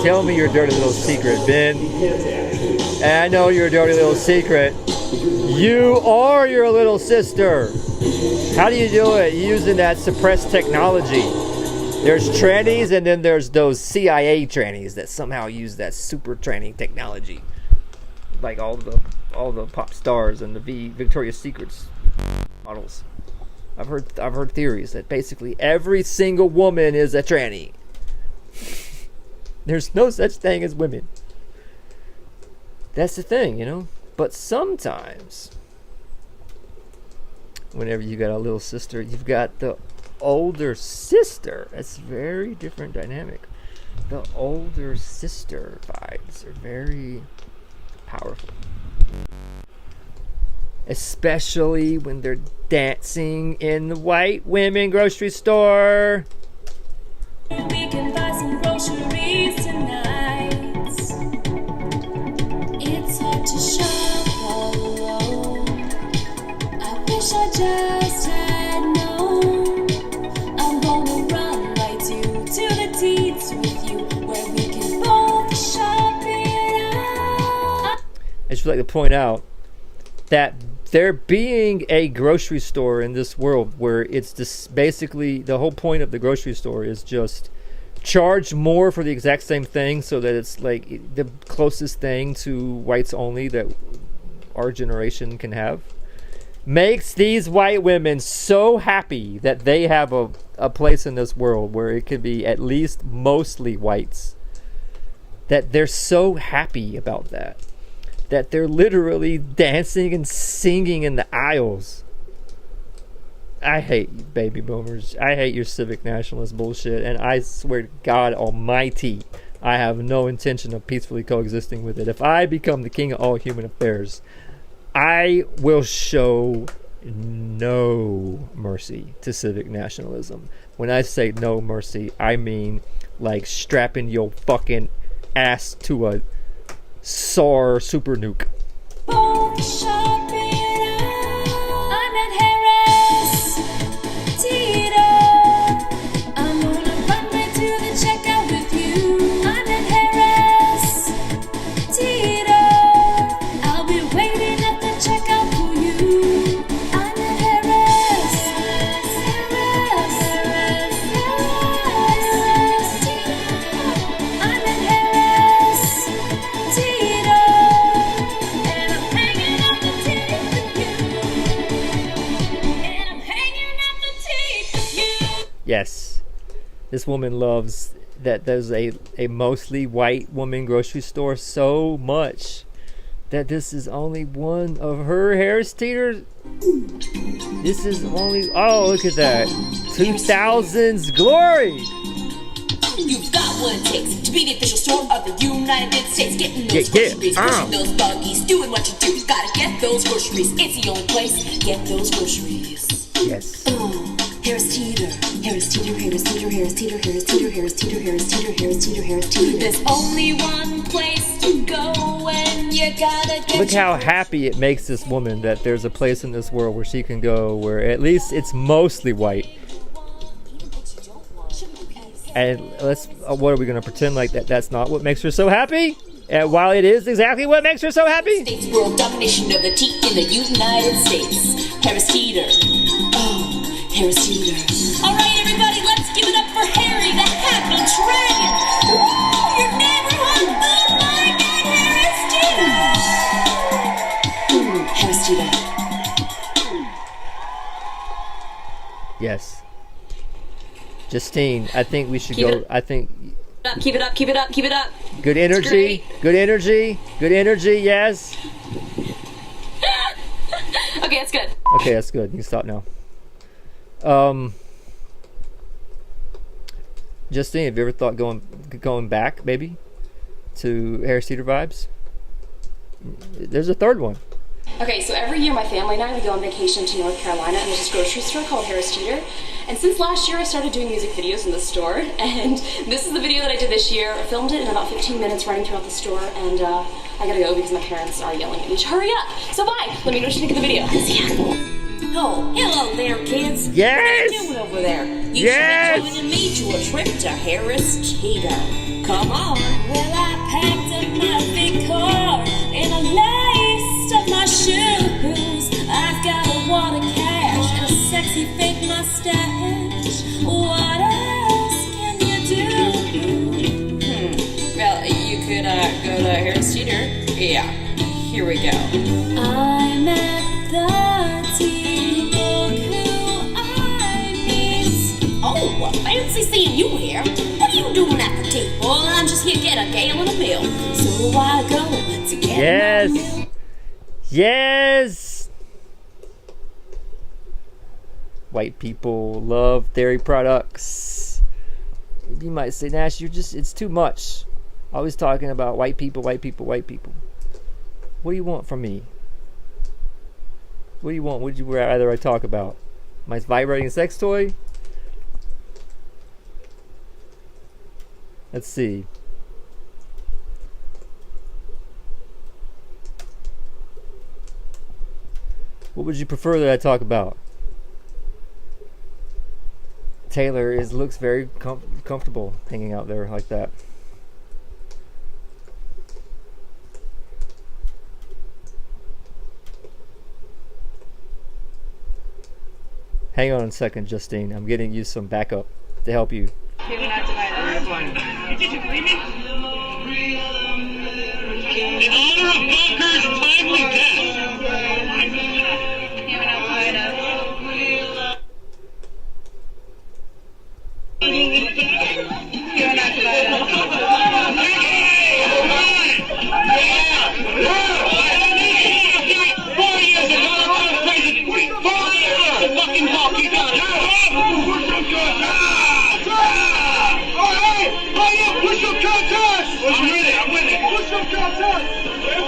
Tell me your dirty little secret, Ben. I know your dirty little secret. You are your little sister. How do you do it? Using that suppressed technology. There's trannies and then there's those CIA trannies that somehow use that super tranny technology. Like all the pop stars and the Victoria's Secrets models. I've heard theories that basically every single woman is a tranny. There's no such thing as women. That's the thing, you know. But sometimes, whenever you got a little sister, you've got the older sister. That's a very different dynamic. The older sister vibes are very powerful. Especially when they're dancing in the white women grocery store.
We can buy some groceries tonight. It's hard to shop alone. I wish I just had known. I'm gonna run right to the deeds with you, where we can both shop it out.
I just would like to point out that there being a grocery store in this world where it's just basically the whole point of the grocery store is just charge more for the exact same thing so that it's like the closest thing to whites only that our generation can have, makes these white women so happy that they have a place in this world where it could be at least mostly whites, that they're so happy about that they're literally dancing and singing in the aisles. I hate you, baby boomers. I hate your civic nationalist bullshit, and I swear to God almighty, I have no intention of peacefully coexisting with it. If I become the king of all human affairs, I will show no mercy to civic nationalism. When I say no mercy, I mean like strapping your fucking ass to a SAR super nuke.
Both shop it out. I'm at Harris Teeter. I'm gonna run right to the checkout with you. I'm at Harris Teeter. I'll be waiting at the checkout for you. I'm at Harris Teeter. I'm at Harris Teeter. And I'm hanging out the teeth with you. And I'm hanging out the teeth with you.
Yes, this woman loves that there's a mostly white woman grocery store so much that this is only one of her Harris Teeter. This is only, oh, look at that, 2000s glory.
You've got what it takes to be the official store of the United States. Getting those
Yeah,
groceries, pushing those buggies, doing what you do. Gotta get those groceries. It's the only place. Get those groceries.
Yes.
Harris Teeter, Harris Teeter, Harris Teeter, Harris Teeter, Harris Teeter, Harris Teeter, Harris Teeter, Harris Teeter, Harris Teeter.
There's only one place to go when you gotta get.
Look how happy it makes this woman that there's a place in this world where she can go where at least it's mostly white. And let's, what are we going to pretend like that's not what makes her so happy? And while it is exactly what makes her so happy?
States world domination of the tea in the United States. Harris Teeter. Oh, Harris Teeter.
All right, everybody, let's give it up for Harry, the happy dragon. Woo! Your neighborhood food like
Harris Teeter.
Yes. Justine, I think we should go. I think.
Keep it up, keep it up, keep it up.
Good energy. Good energy. Good energy. Yes.
Okay, that's good.
Okay, that's good. You can stop now. Justine, have you ever thought going back maybe to Harris Teeter vibes? There's a third one.
Okay, so every year my family and I, we go on vacation to North Carolina, and there's this grocery store called Harris Teeter. And since last year, I started doing music videos in the store, and this is the video that I did this year. I filmed it in about 15 minutes running throughout the store, and I gotta go because my parents are yelling at me to hurry up. So bye. Let me know what you think of the video.
Oh, hello there, kids.
Yes!
What are you doing over there? You
Yes!
should be joining me to a trip to Harris Teeter. Come on.
Well, I packed up my big car and I laced up my shoes. I've got a wad of cash and a sexy fake mustache. What else can you do?
Well, you could go to Harris Teeter. Yeah, here we go.
I'm at the tea book who I meet.
Oh, fancy seeing you here. What are you doing at the table? I'm just here to get a gallon of milk. So I go to get
Yes.
my milk.
Yes. White people love dairy products. You might say, Nash, it's too much. Always talking about white people, white people, white people. What do you want from me? What do you want? What would you rather I talk about? My vibrating sex toy? Let's see. What would you prefer that I talk about? Taylor looks very comfortable hanging out there like that. Hang on a second, Justine. I'm getting you some backup to help you.
Did you believe me?
In honor of Bunker's timely death.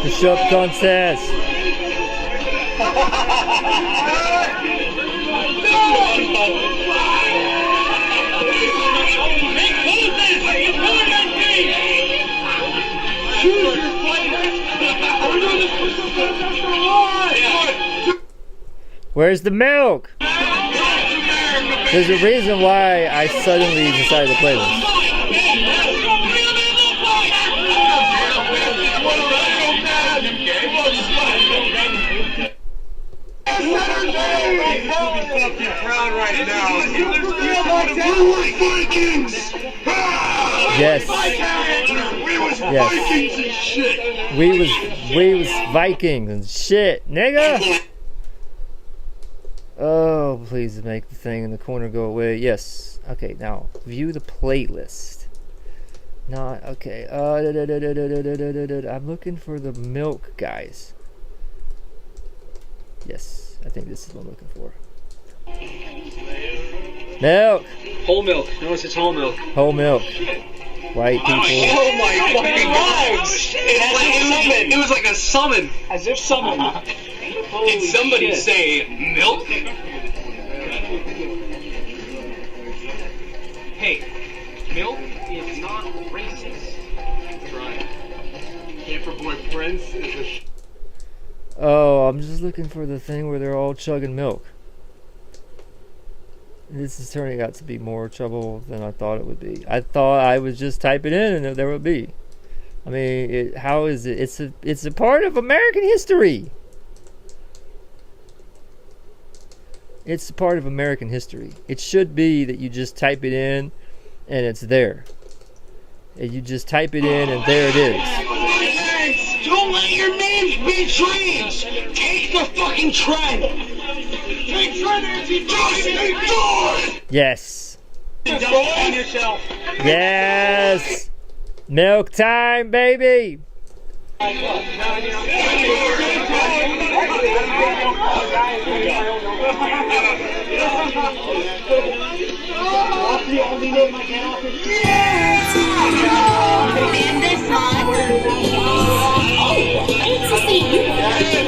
Push-up contest. Where's the milk? There's a reason why I suddenly decided to play this. Yes. Yes. We was Vikings and shit, nigga. Oh, please make the thing in the corner go away. Yes. Okay, now view the playlist. Not okay. I'm looking for the milk, guys. Yes, I think this is what I'm looking for. Milk.
Whole milk. Notice it's whole milk.
Whole milk. White people.
Oh my fucking god! It was like a summon. As if summon. Did somebody say milk? Hey, milk is not racist. That's right. Camper boy Prince is a
Oh, I'm just looking for the thing where they're all chugging milk. This is turning out to be more trouble than I thought it would be. I thought I would just type it in and there would be. I mean, how is it? It's a part of American history. It's a part of American history. It should be that you just type it in and it's there. And you just type it in and there it is.
Don't let your names be trains. Take the fucking trend. Take trend as you just ignore it.
Yes.
Yourself.
Yes. Milk time, baby.
What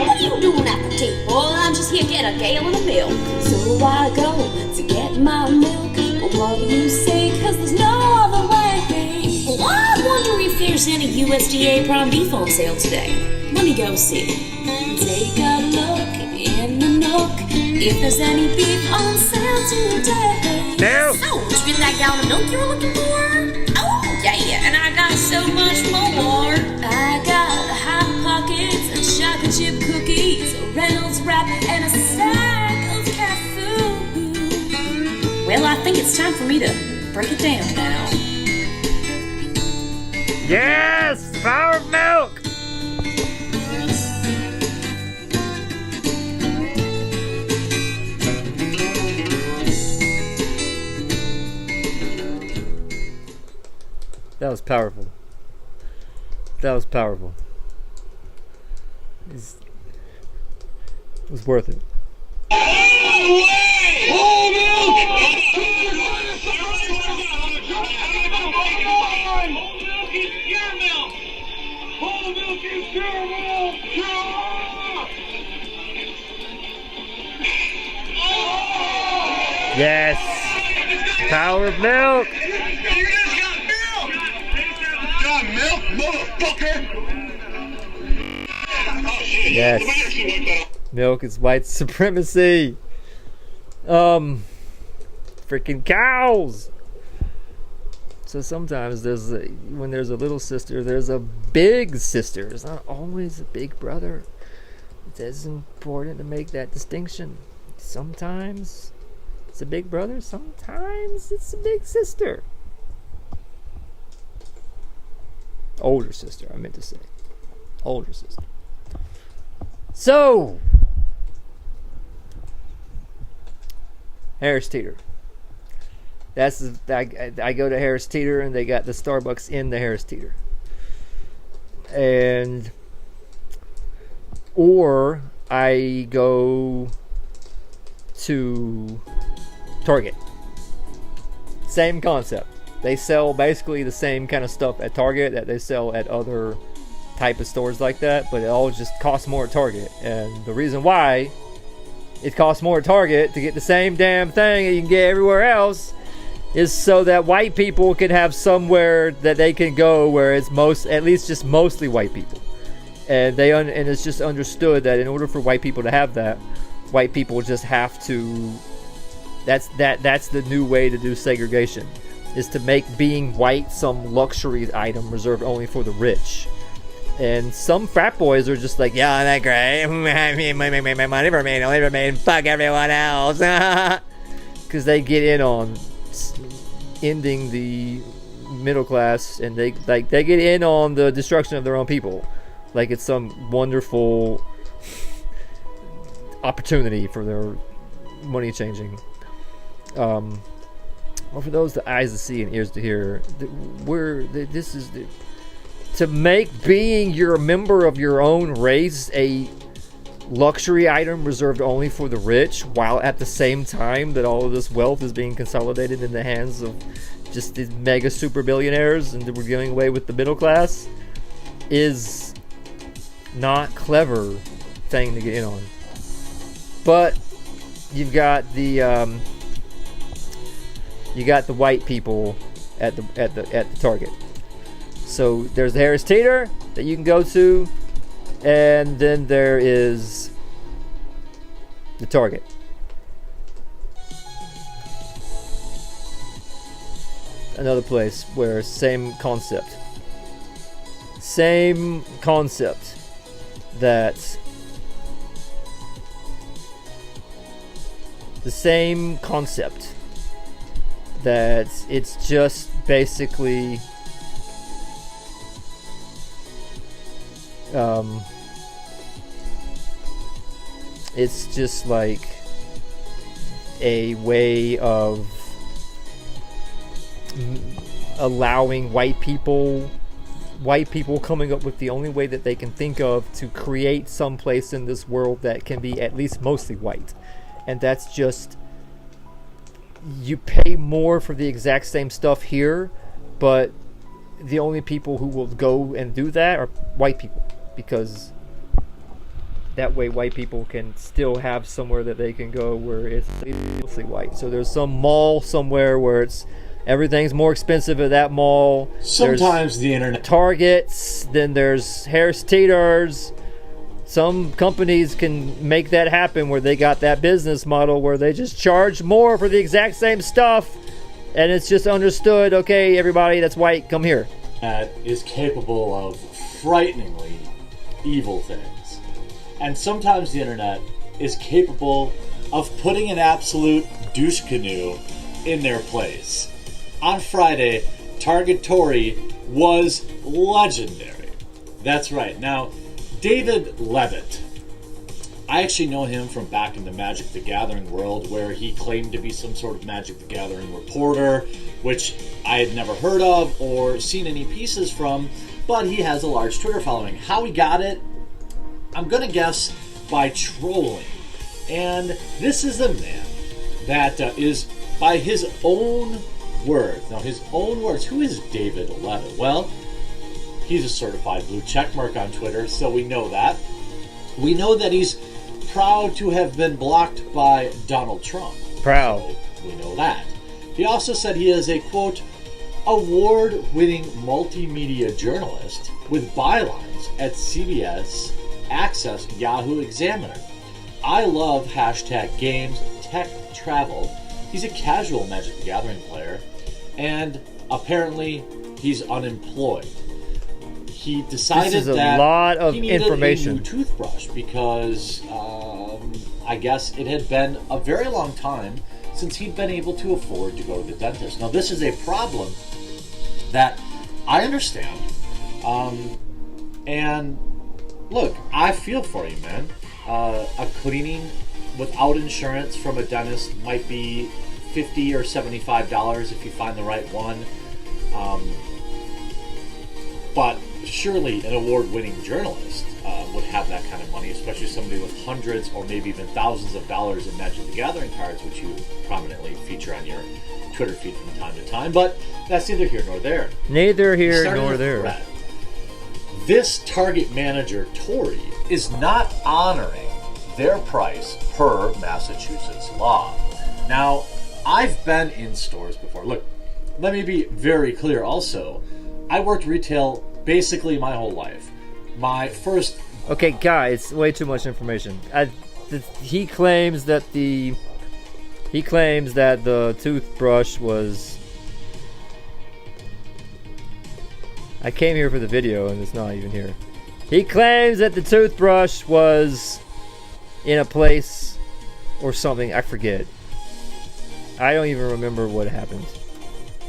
are you doing at the table? I'm just here to get a gallon of milk. So I go to get my milk. But what do you say? Cause there's no other way. Well, I wonder if there's any USDA prime beef on sale today. Let me go see. Take a look in the nook. If there's any beef on sale today.
No.
So, did you get that gallon of milk you were looking for? Oh, yeah, and I got so much more. I got Hot Pockets and chocolate chip cookies, a Reynolds wrap, and a sack of cat food. Well, I think it's time for me to break it down now.
Yes, the power of milk. That was powerful. That was powerful. It was worth it. Yes! Power of milk!
Got milk, motherfucker!
Yes. Milk is white supremacy. Freaking cows. So sometimes when there's a little sister, there's a big sister. It's not always a big brother. It's important to make that distinction. Sometimes it's a big brother, sometimes it's a big sister. Older sister, I meant to say. Older sister. So, Harris Teeter. I go to Harris Teeter and they got the Starbucks in the Harris Teeter. Or I go to Target. Same concept. They sell basically the same kind of stuff at Target that they sell at other type of stores like that, but it all just costs more at Target. And the reason why it costs more at Target to get the same damn thing that you can get everywhere else is so that white people can have somewhere that they can go where it's at least just mostly white people. And and it's just understood that in order for white people to have that, white people just have to. That's the new way to do segregation, is to make being white some luxury item reserved only for the rich. And some frat boys are just like, yeah, I'm not great. I mean, my money remain, only remain, fuck everyone else. Because they get in on ending the middle class, and they get in on the destruction of their own people. Like it's some wonderful opportunity for their money changing. Well, for those with eyes to see and ears to hear, to make being a member of your own race a luxury item reserved only for the rich, while at the same time that all of this wealth is being consolidated in the hands of just these mega super billionaires and we're giving away with the middle class, is not clever thing to get in on. But you've got the white people at the Target. So there's the Harris Teeter that you can go to, and then there is the Target. Another place where same concept that it's just basically it's just like a way of allowing white people coming up with the only way that they can think of to create some place in this world that can be at least mostly white. And that's just, you pay more for the exact same stuff here, but the only people who will go and do that are white people, because that way white people can still have somewhere that they can go where it's mostly white. So there's some mall somewhere where everything's more expensive at that mall.
Sometimes the internet.
Targets, then there's Harris Teeters. Some companies can make that happen where they got that business model where they just charge more for the exact same stuff, and it's just understood, okay, everybody that's white, come here.
That is capable of frighteningly evil things. And sometimes the internet is capable of putting an absolute douche canoe in their place. On Friday, Target Tory was legendary. That's right. Now, David Levitt, I actually know him from back in the Magic the Gathering world, where he claimed to be some sort of Magic the Gathering reporter, which I had never heard of or seen any pieces from, but he has a large Twitter following. How he got it, I'm going to guess by trolling. And this is a man that is, by his own words, now his own words, who is David Levitt? Well, he's a certified blue checkmark on Twitter, so we know that. We know that he's proud to have been blocked by Donald Trump.
Proud.
So we know that. He also said he is a, quote, award-winning multimedia journalist with bylines at CBS, Access, Yahoo Examiner. I love hashtag games, tech, travel. He's a casual Magic the Gathering player, and apparently he's unemployed. He decided
This is a
that
lot of
he needed
information.
a new toothbrush because I guess it had been a very long time since he'd been able to afford to go to the dentist. Now, this is a problem that I understand. And look, I feel for you, man. A cleaning without insurance from a dentist might be $50 or $75 if you find the right one. But surely an award-winning journalist would have that kind of money, especially somebody with hundreds or maybe even thousands of dollars in Magic the Gathering cards, which you prominently feature on your Twitter feed from time to time. But that's neither here nor there.
Neither here
Starting
nor
with
there.
threat. This Target manager, Tory, is not honoring their price per Massachusetts law. Now, I've been in stores before. Look, let me be very clear also. I worked retail basically my whole life. My first...
Okay, guys, way too much information. He claims that the toothbrush was... I came here for the video and it's not even here. He claims that the toothbrush was in a place or something. I forget. I don't even remember what happened.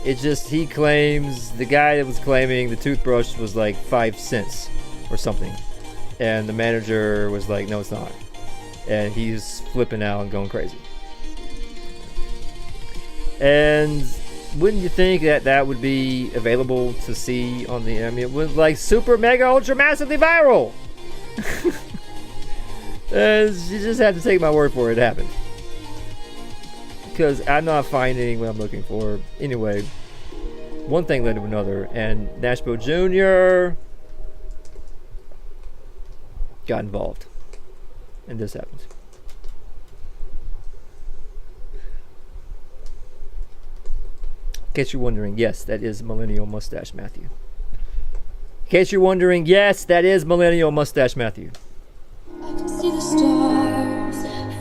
It just, he claims, the guy that was claiming the toothbrush was like 5 cents or something. And the manager was like, no, it's not. And he's flipping out and going crazy. And wouldn't you think that that would be available to see on the, I mean, it was like super mega ultra massively viral. And you just have to take my word for it, it happened. Because I'm not finding what I'm looking for. Anyway, one thing led to another, and Nashville Jr. got involved. And this happened. In case you're wondering, yes, that is Millennial Mustache Matthew. In case you're wondering, yes, that is Millennial Mustache Matthew.
I can see the stars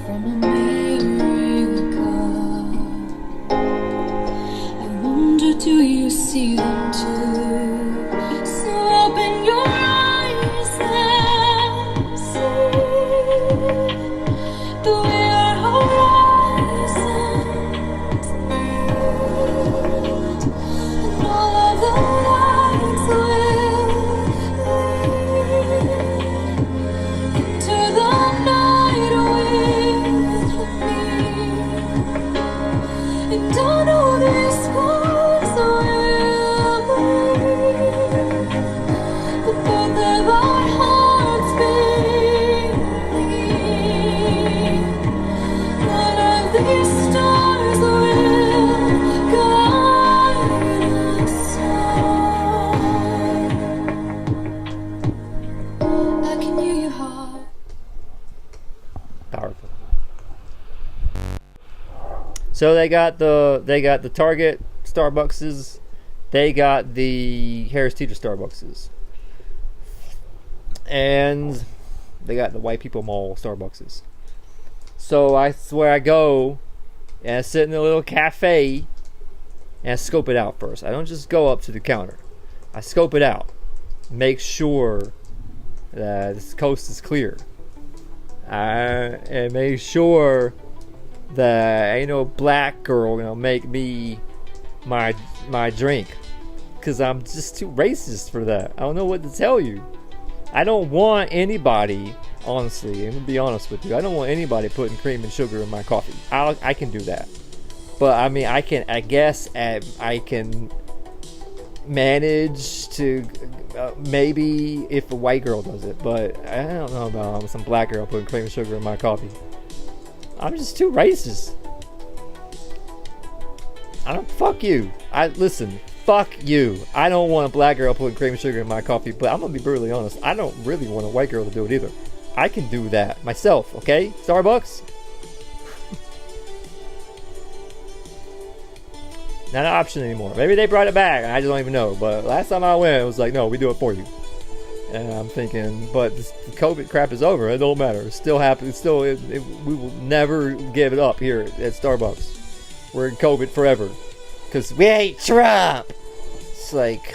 from America. I wonder, do you see them too? So open your eyes and see the way our horizons meet, and all of the lights will lead into the night with me. And I know these scars will bleed, but both of our hearts believe one of these stars will guide us home. I can hear your heart.
Powerful. So they got the Target Starbuckses, they got the Harris Teeter Starbuckses, and they got the White People Mall Starbuckses. So I swear I go and I sit in a little cafe and I scope it out first. I don't just go up to the counter. I scope it out, make sure that this coast is clear, and make sure that ain't no black girl gonna make me my drink, because I'm just too racist for that. I don't know what to tell you. I don't want anybody honestly, and to be honest with you, I don't want anybody putting cream and sugar in my coffee. I can do that. But I mean, I guess I can manage to maybe if a white girl does it, but I don't know about some black girl putting cream and sugar in my coffee. I'm just too racist. Fuck you. Listen, fuck you. I don't want a black girl putting cream and sugar in my coffee, but I'm gonna be brutally honest. I don't really want a white girl to do it either. I can do that myself, okay? Starbucks? Not an option anymore. Maybe they brought it back, and I just don't even know. But last time I went, it was like, no, we do it for you. And I'm thinking, but the COVID crap is over. It don't matter. It's still happening. We will never give it up here at Starbucks. We're in COVID forever. Because we hate Trump. It's like,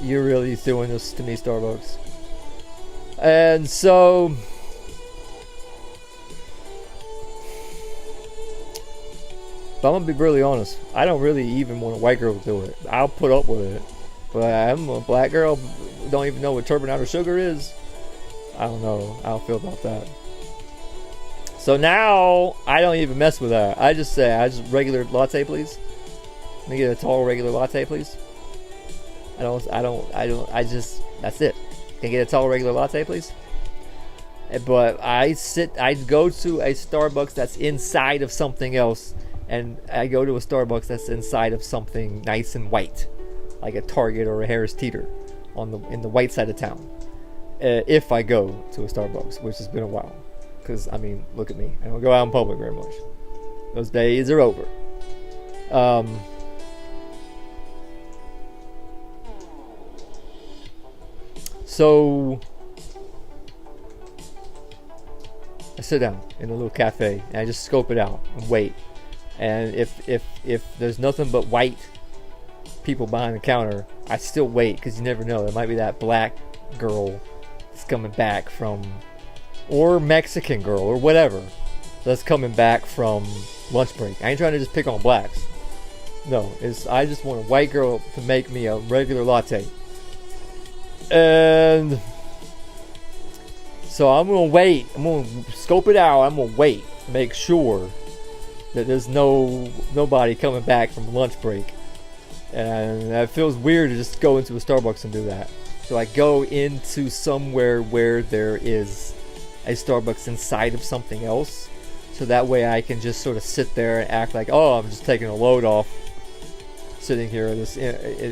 you're really doing this to me, Starbucks. And so, but I'm gonna be really honest. I don't really even want a white girl to do it. I'll put up with it. But I'm a black girl who don't even know what turbinado sugar is. I don't know how I feel about that. So now I don't even mess with that. I just say, regular latte, please. Let me get a tall regular latte, please. That's it. Can I get a tall regular latte, please? But I go to a Starbucks that's inside of something else, and I go to a Starbucks that's inside of something nice and white, like a Target or a Harris Teeter, in the white side of town. If I go to a Starbucks, which has been a while, because I mean, look at me, I don't go out in public very much. Those days are over. So I sit down in a little cafe and I just scope it out and wait. And if there's nothing but white people behind the counter, I still wait, because you never know. There might be that black girl that's coming back from, or Mexican girl, or whatever, that's coming back from lunch break. I ain't trying to just pick on blacks. No, I just want a white girl to make me a regular latte. And so I'm gonna wait. I'm gonna scope it out. I'm gonna wait, make sure that there's nobody coming back from lunch break. And it feels weird to just go into a Starbucks and do that. So I go into somewhere where there is a Starbucks inside of something else, so that way I can just sort of sit there and act like, oh, I'm just taking a load off, sitting here at this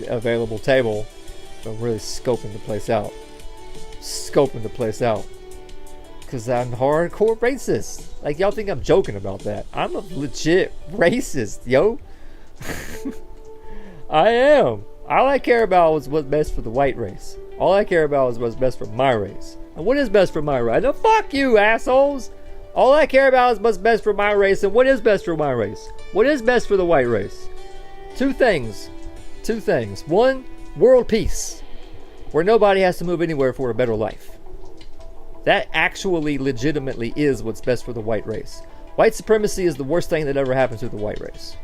available table. But I'm really scoping the place out. Because I'm hardcore racist. Like, y'all think I'm joking about that. I'm a legit racist, yo. I am. All I care about is what's best for the white race. All I care about is what's best for my race. And what is best for my race? No, fuck you, assholes. All I care about is what's best for my race. And what is best for my race? What is best for the white race? Two things. One, world peace, where nobody has to move anywhere for a better life. That actually legitimately is what's best for the white race. White supremacy is the worst thing that ever happened to the white race.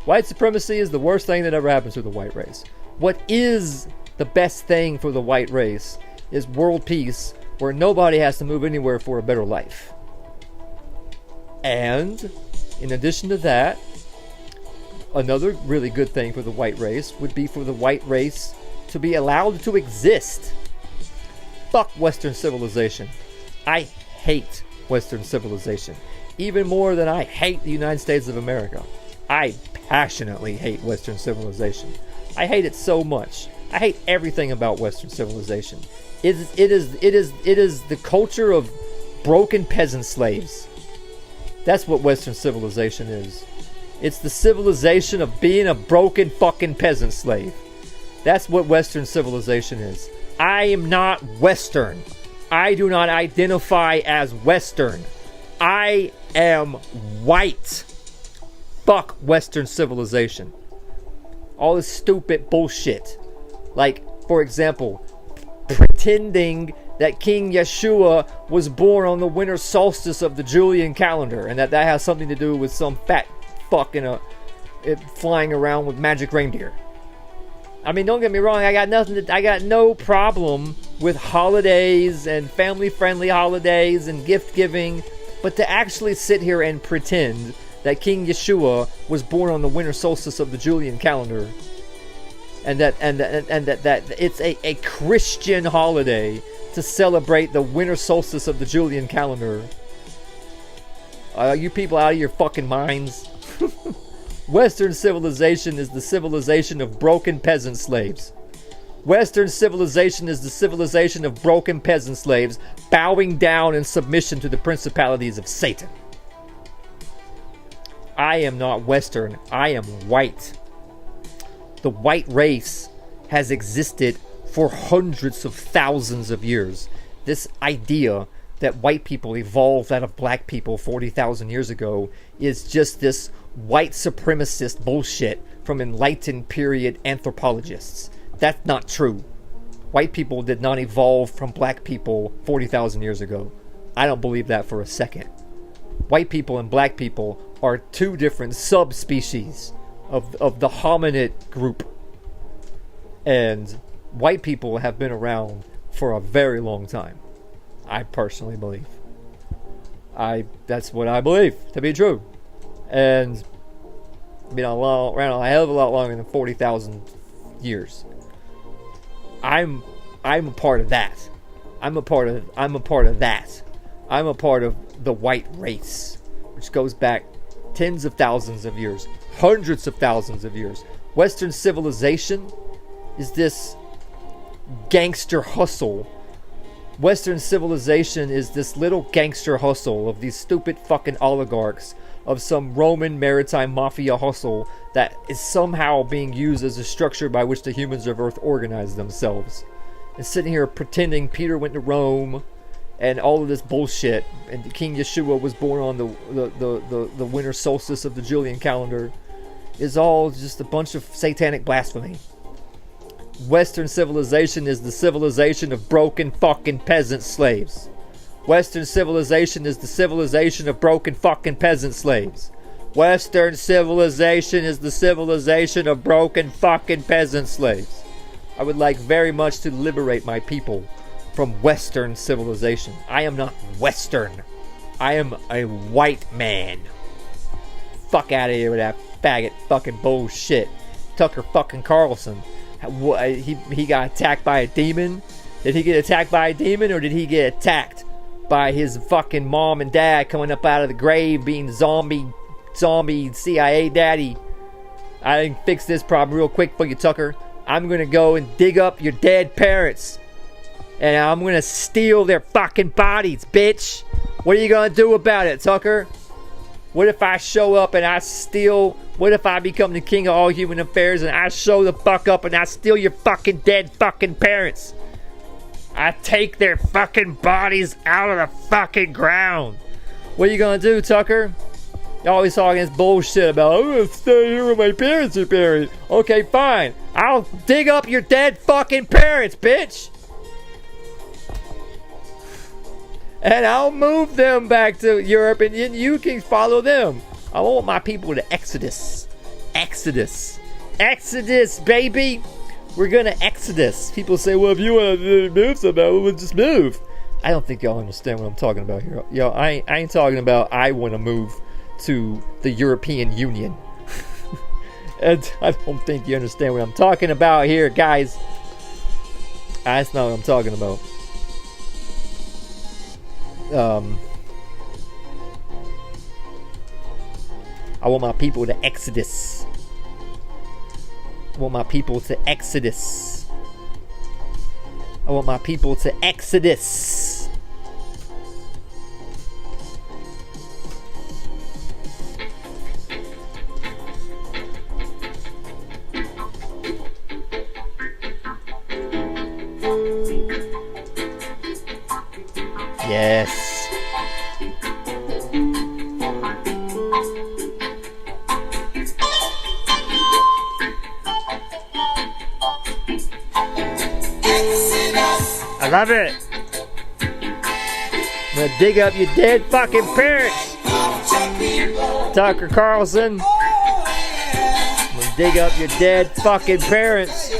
White supremacy is the worst thing that ever happened to the white race. What is the best thing for the white race is world peace, where nobody has to move anywhere for a better life. And in addition to that, another really good thing for the white race would be for the white race to be allowed to exist. Fuck Western civilization. I hate Western civilization. Even more than I hate the United States of America. I passionately hate Western civilization. I hate it so much. I hate everything about Western civilization. It is the culture of broken peasant slaves. That's what Western civilization is. It's the civilization of being a broken fucking peasant slave. That's what Western civilization is. I am not Western. I do not identify as Western. I am white. Fuck Western civilization. All this stupid bullshit. Like, for example, pretending that King Yeshua was born on the winter solstice of the Julian calendar, and that has something to do with some fat fuck flying around with magic reindeer. I mean, don't get me wrong, I got no problem with holidays and family-friendly holidays and gift-giving, but to actually sit here and pretend that King Yeshua was born on the winter solstice of the Julian calendar, and that it's a Christian holiday to celebrate the winter solstice of the Julian calendar. Are you people out of your fucking minds? Western civilization is the civilization of broken peasant slaves. Western civilization is the civilization of broken peasant slaves bowing down in submission to the principalities of Satan. I am not Western. I am white. The white race has existed for hundreds of thousands of years. This idea that white people evolved out of black people 40,000 years ago is just this white supremacist bullshit from enlightened period anthropologists. That's not true. White people did not evolve from black people 40,000 years ago. I don't believe that for a second. White people and black people are two different subspecies of the hominid group. And white people have been around for a very long time. I personally believe. That's what I believe to be true. And been around a hell of a lot longer than 40,000 years. I'm a part of that. I'm a part of that. I'm a part of the white race, which goes back tens of thousands of years, hundreds of thousands of years. Western civilization is this gangster hustle. Western civilization is this little gangster hustle of these stupid fucking oligarchs, of some Roman maritime mafia hustle that is somehow being used as a structure by which the humans of Earth organize themselves. And sitting here pretending Peter went to Rome and all of this bullshit, and King Yeshua was born on the winter solstice of the Julian calendar, is all just a bunch of satanic blasphemy. Western civilization is the civilization of broken fucking peasant slaves. Western civilization is the civilization of broken fucking peasant slaves. Western civilization is the civilization of broken fucking peasant slaves. I would like very much to liberate my people from Western civilization. I am not Western. I am a white man. Fuck out of here with that faggot fucking bullshit. Tucker fucking Carlson. He got attacked by a demon? Did he get attacked by a demon, or did he get attacked by his fucking mom and dad coming up out of the grave being zombie CIA daddy? I can fix this problem real quick for you, Tucker. I'm gonna go and dig up your dead parents, and I'm gonna steal their fucking bodies, bitch. What are you gonna do about it, Tucker? What if I show up and I steal? What if I become the king of all human affairs and I show the fuck up and I steal your fucking dead fucking parents? I take their fucking bodies out of the fucking ground. What are you gonna do, Tucker? You're always talking this bullshit about, I'm gonna stay here where my parents are buried. Okay, fine. I'll dig up your dead fucking parents, bitch. And I'll move them back to Europe and you can follow them. I want my people to exodus. Exodus, baby. We're gonna exodus. People say, well, if you want to move somehow, we'll just move. I don't think y'all understand what I'm talking about here. Yo, I ain't talking about I want to move to the European Union. And I don't think you understand what I'm talking about here, guys. That's not what I'm talking about. I want my people to exodus. I want my people to exodus. I want my people to exodus. Yes. I love it. I'm gonna dig up your dead fucking parents, Tucker Carlson. I'm gonna dig up your dead fucking parents.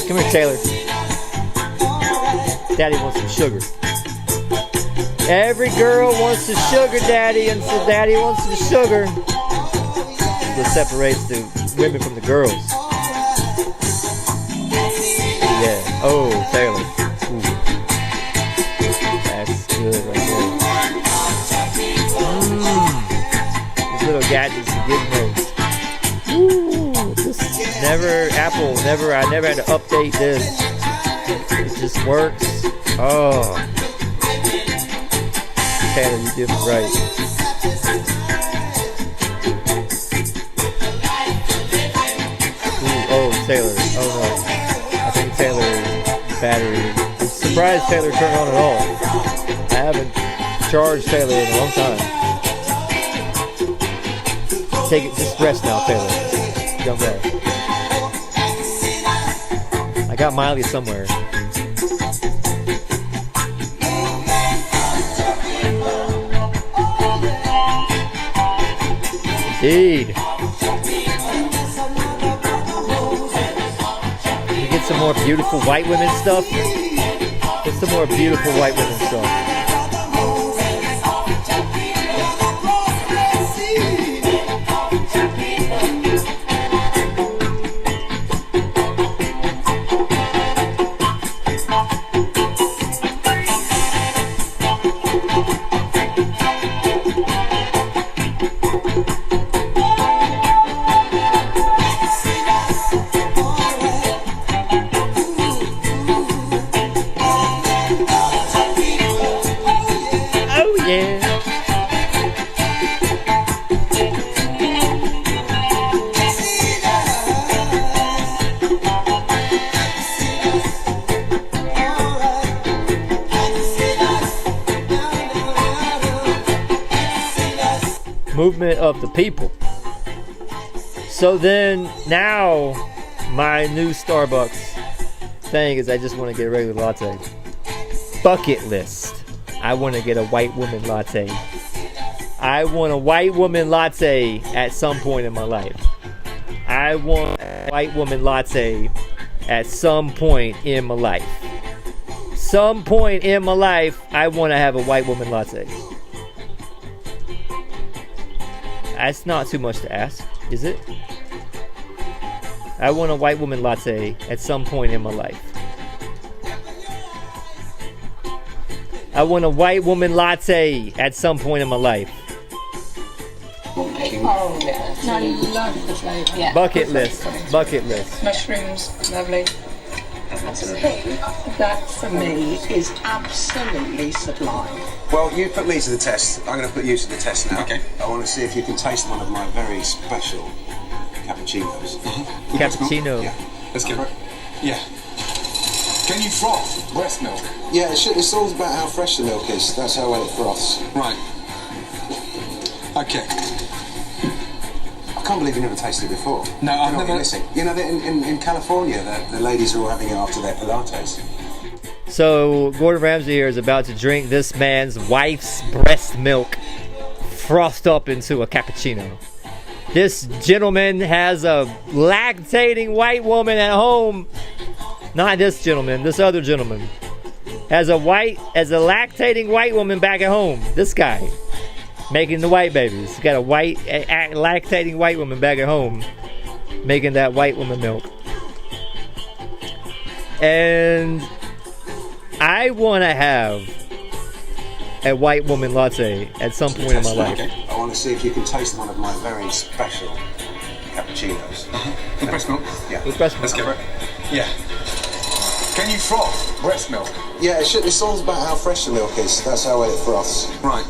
Come here, Taylor. Daddy wants some sugar. Every girl wants a sugar daddy, and so daddy wants some sugar. What separates the women from the girls. Yeah. Oh, Taylor. Ooh. That's good right there. These little gadgets and gizmos. Ooh. This I never had to update this. It just works. Oh. Taylor, you did me right. Ooh, oh, Taylor. Oh no. I think Taylor's battery. I'm surprised Taylor turned on at all. I haven't charged Taylor in a long time. Take it, just rest now, Taylor. Young man. I got Miley somewhere. Indeed. We get some more beautiful white women stuff. Get some more beautiful white women stuff. Movement of the people. So then now my new Starbucks thing is I just want to get a regular latte. Bucket list. I want to get a white woman latte. I want a white woman latte at some point in my life. I want a white woman latte at some point in my life. Some point in my life, I want to have a white woman latte. That's not too much to ask, is it? I want a white woman latte at some point in my life. I want a white woman latte at some point in my life.
Oh, yes. I love the flavour. Yeah.
Bucket list. Bucket list.
Mushrooms, lovely. That for me is absolutely sublime.
Well, you put me to the test. I'm going to put you to the test now. Okay. I want to see if you can taste one of my very special cappuccinos.
Cappuccino.
Yeah. Let's get it.
Yeah. Can you froth breast milk?
Yeah, it's all about how fresh the milk is. That's how well it froths.
Right. Okay.
I can't believe you never tasted it before.
No, I've never.
Listen, you know, in California, the ladies are all having it after their Pilates.
So Gordon Ramsay here is about to drink this man's wife's breast milk frothed up into a cappuccino. This gentleman has a lactating white woman at home. Not this gentleman, this other gentleman. Has a lactating white woman back at home. This guy. Making the white babies. He's got a lactating white woman back at home. Making that white woman milk. And I want to have a white woman latte at some point in my life.
Okay. I want to see if you can taste one of my very special cappuccinos.
With breast milk?
Yeah.
With breast milk.
Let's get it. Yeah. Can you froth breast milk?
Yeah, it's all about how fresh the milk is. That's how well it froths.
Right.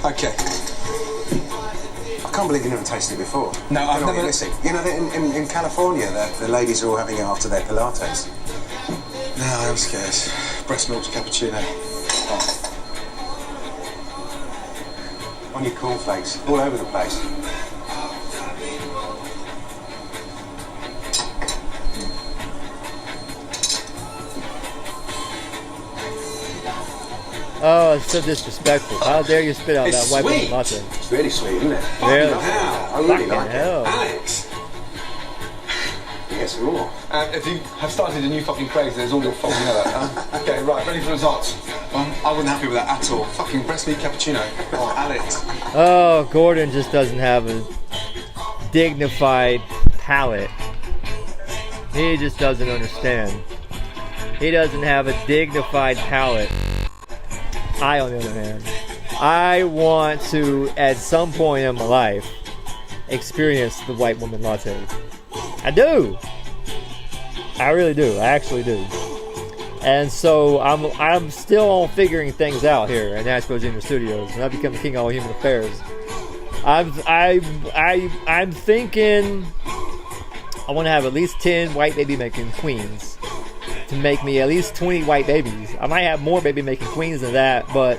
Okay.
I can't believe you never tasted it before.
No, I've never.
Listen, you know, in California, the ladies are all having it after their Pilates. No, I'm scared. Breast milk's cappuccino. Oh. On your cornflakes, all over the place.
Oh, it's so disrespectful. How dare you spit out that white woman latte?
It's really sweet, isn't it?
Really?
I really like
hell.
it. Alex! Yeah, against the law.
If you have started a new fucking craze, then it's all your fault. You know that. Okay, right, ready for results.
I wasn't happy with that at all. Fucking breast meat cappuccino. Oh, Alex.
Oh, Gordon just doesn't have a dignified palate. He just doesn't understand. He doesn't have a dignified palate. I, on the other hand, I want to, at some point in my life, experience the white woman latte. I do. I really do. I actually do. And so I'm still figuring things out here at Nashville Junior Studios, and I become the king of all human affairs. I'm thinking I want to have at least 10 white baby making queens to make me at least 20 white babies. I might have more baby making queens than that, but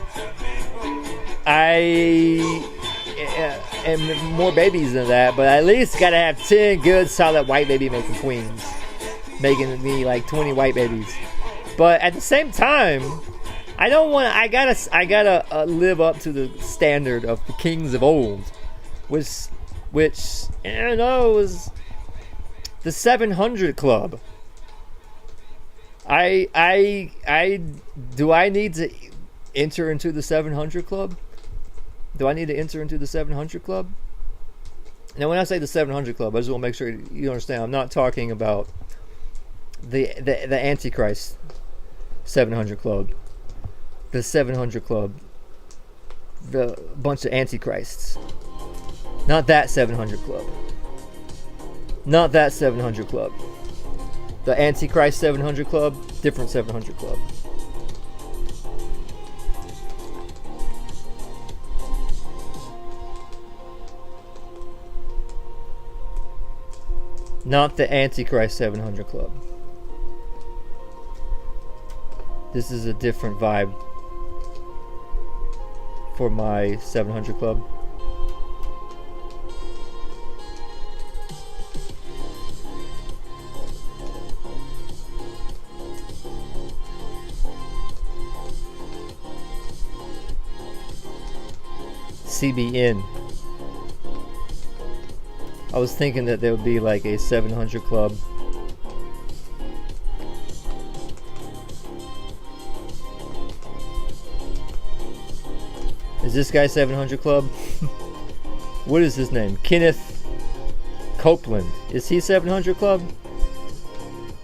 and more babies than that, but at least gotta have 10 good solid white baby making queens, making me like 20 white babies. But at the same time, I don't want. I gotta live up to the standard of the kings of old, which you know was the 700 Club. Do I need to enter into the 700 Club? Do I need to enter into the 700 Club? Now, when I say the 700 Club, I just want to make sure you understand. I'm not talking about the Antichrist 700 Club. The 700 Club. The bunch of Antichrists. Not that 700 Club. Not that 700 Club. The Antichrist 700 Club, different 700 Club. Not the Antichrist 700 Club. This is a different vibe for my 700 Club. CBN. I was thinking that there would be like a 700 Club. Is this guy 700 Club? What is his name? Kenneth Copeland. Is he 700 Club?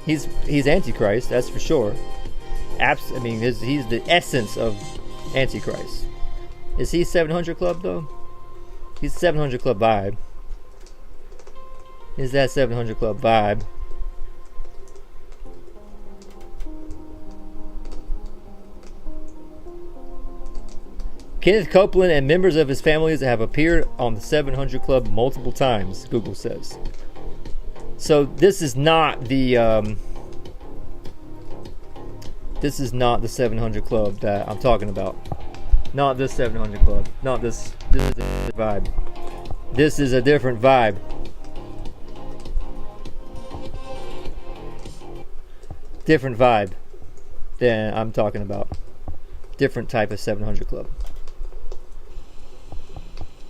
He's Antichrist, that's for sure. I mean, he's the essence of Antichrist. Is he 700 Club though? He's 700 Club vibe. Is that 700 Club vibe? Kenneth Copeland and members of his families have appeared on the 700 Club multiple times, Google says. So this is not the 700 Club that I'm talking about. Not this 700 Club. Not this. This is a different vibe. This is a different vibe. Different vibe than I'm talking about. Different type of 700 Club.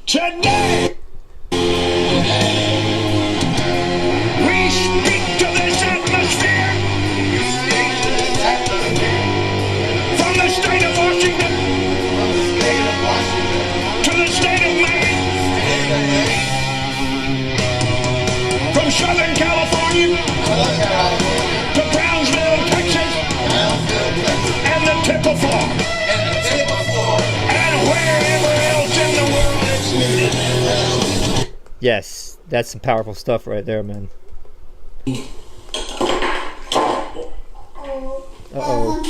Today, we speak to this atmosphere from the state of Washington to the state of Maine, from Southern California to Brownsville, Texas, and the tip of Florida, and wherever else in the world.
Yes, that's some powerful stuff right there, man. Uh-oh.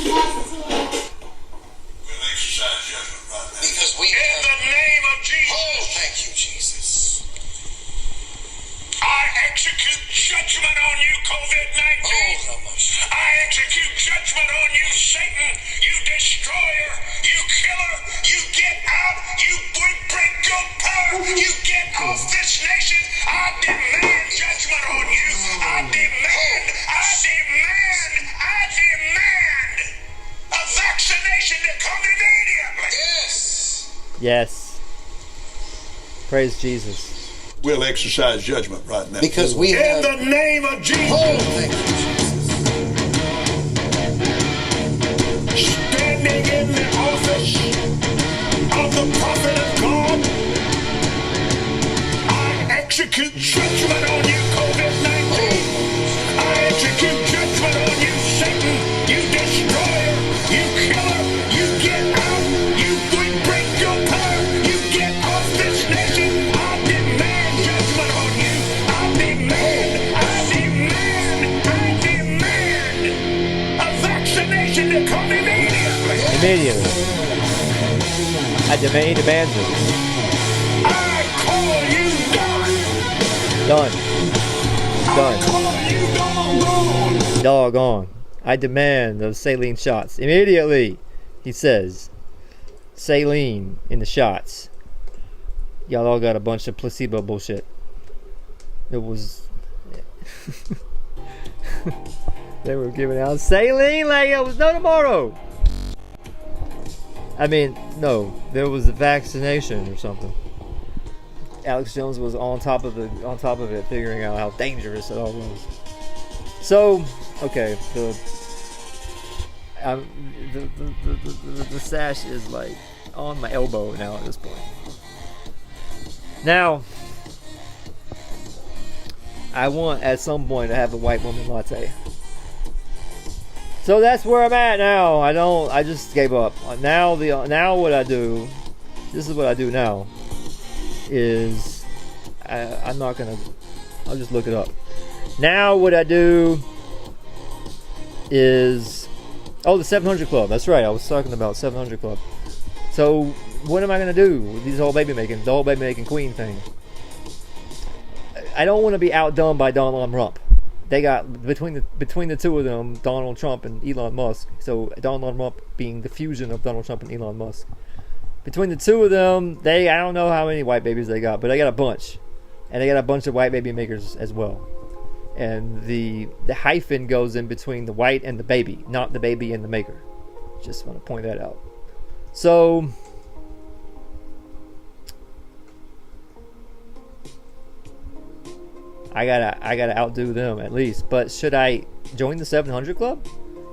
Because we in the name of Jesus. Oh, thank you, Jesus. I execute judgment on you, COVID-19. I execute judgment on you, Satan, you destroyer, you killer. You get out, you break your power, you get off this nation. I demand judgment on you. I demand a vaccination to come immediately. Yes.
Yes. Praise Jesus.
we'll exercise judgment right now.
Because we have...
In the name of Jesus.
Oh, thank you, Jesus.
Standing in the office of the prophet of God, I execute judgment on you, COVID-19. I execute judgment on you, Satan, you destroyer, you killer, you get out, you break your power, you get off this nation. I demand judgment on you. I demand a vaccination to come immediately.
Immediately. I demand evangelism.
I call you done.
Done.
I call you doggone.
Doggone. I demand those saline shots. Immediately, he says. Saline in the shots. Y'all all got a bunch of placebo bullshit. It was... They were giving out saline like it was no tomorrow. I mean, no, there was a vaccination or something. Alex Jones was on top of it, figuring out how dangerous it all was. So, okay, the sash is like on my elbow now at this point. Now, I want at some point to have a white woman latte. So that's where I'm at now. I just gave up. Now what I do, this is what I do now, is I'll just look it up. Now what I do is, the 700 Club. That's right, I was talking about 700 Club. So what am I going to do with the whole baby making queen thing? I don't want to be outdone by Donald Trump. They got between the two of them, Donald Trump and Elon Musk. So Donald Trump being the fusion of Donald Trump and Elon Musk. Between the two of them, I don't know how many white babies they got, but they got a bunch, and they got a bunch of white baby makers as well. And the hyphen goes in between the white and the baby, not the baby and the maker. Just want to point that out. So I gotta outdo them at least. But should I join the 700 Club?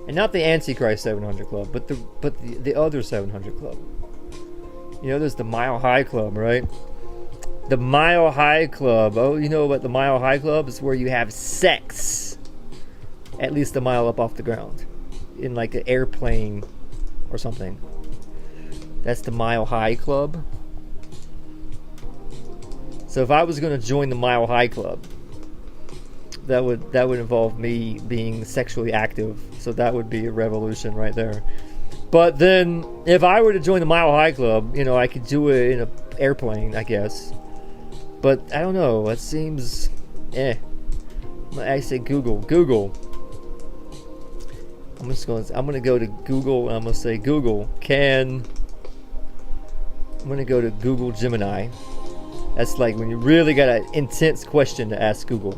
And not the Antichrist 700 Club, but the other 700 Club. You know, there's the Mile High Club, right? The Mile High Club. Oh, you know about the Mile High Club? It's where you have sex at least a mile up off the ground in like an airplane or something. That's the Mile High Club. So if I was going to join the Mile High Club, that would involve me being sexually active. So that would be a revolution right there. But then if I were to join the Mile High Club, you know, I could do it in an airplane, I guess. But I don't know. It seems I say Google. I'm gonna go to Google and I'm gonna say Google. I'm gonna go to Google Gemini. That's like when you really got an intense question to ask Google.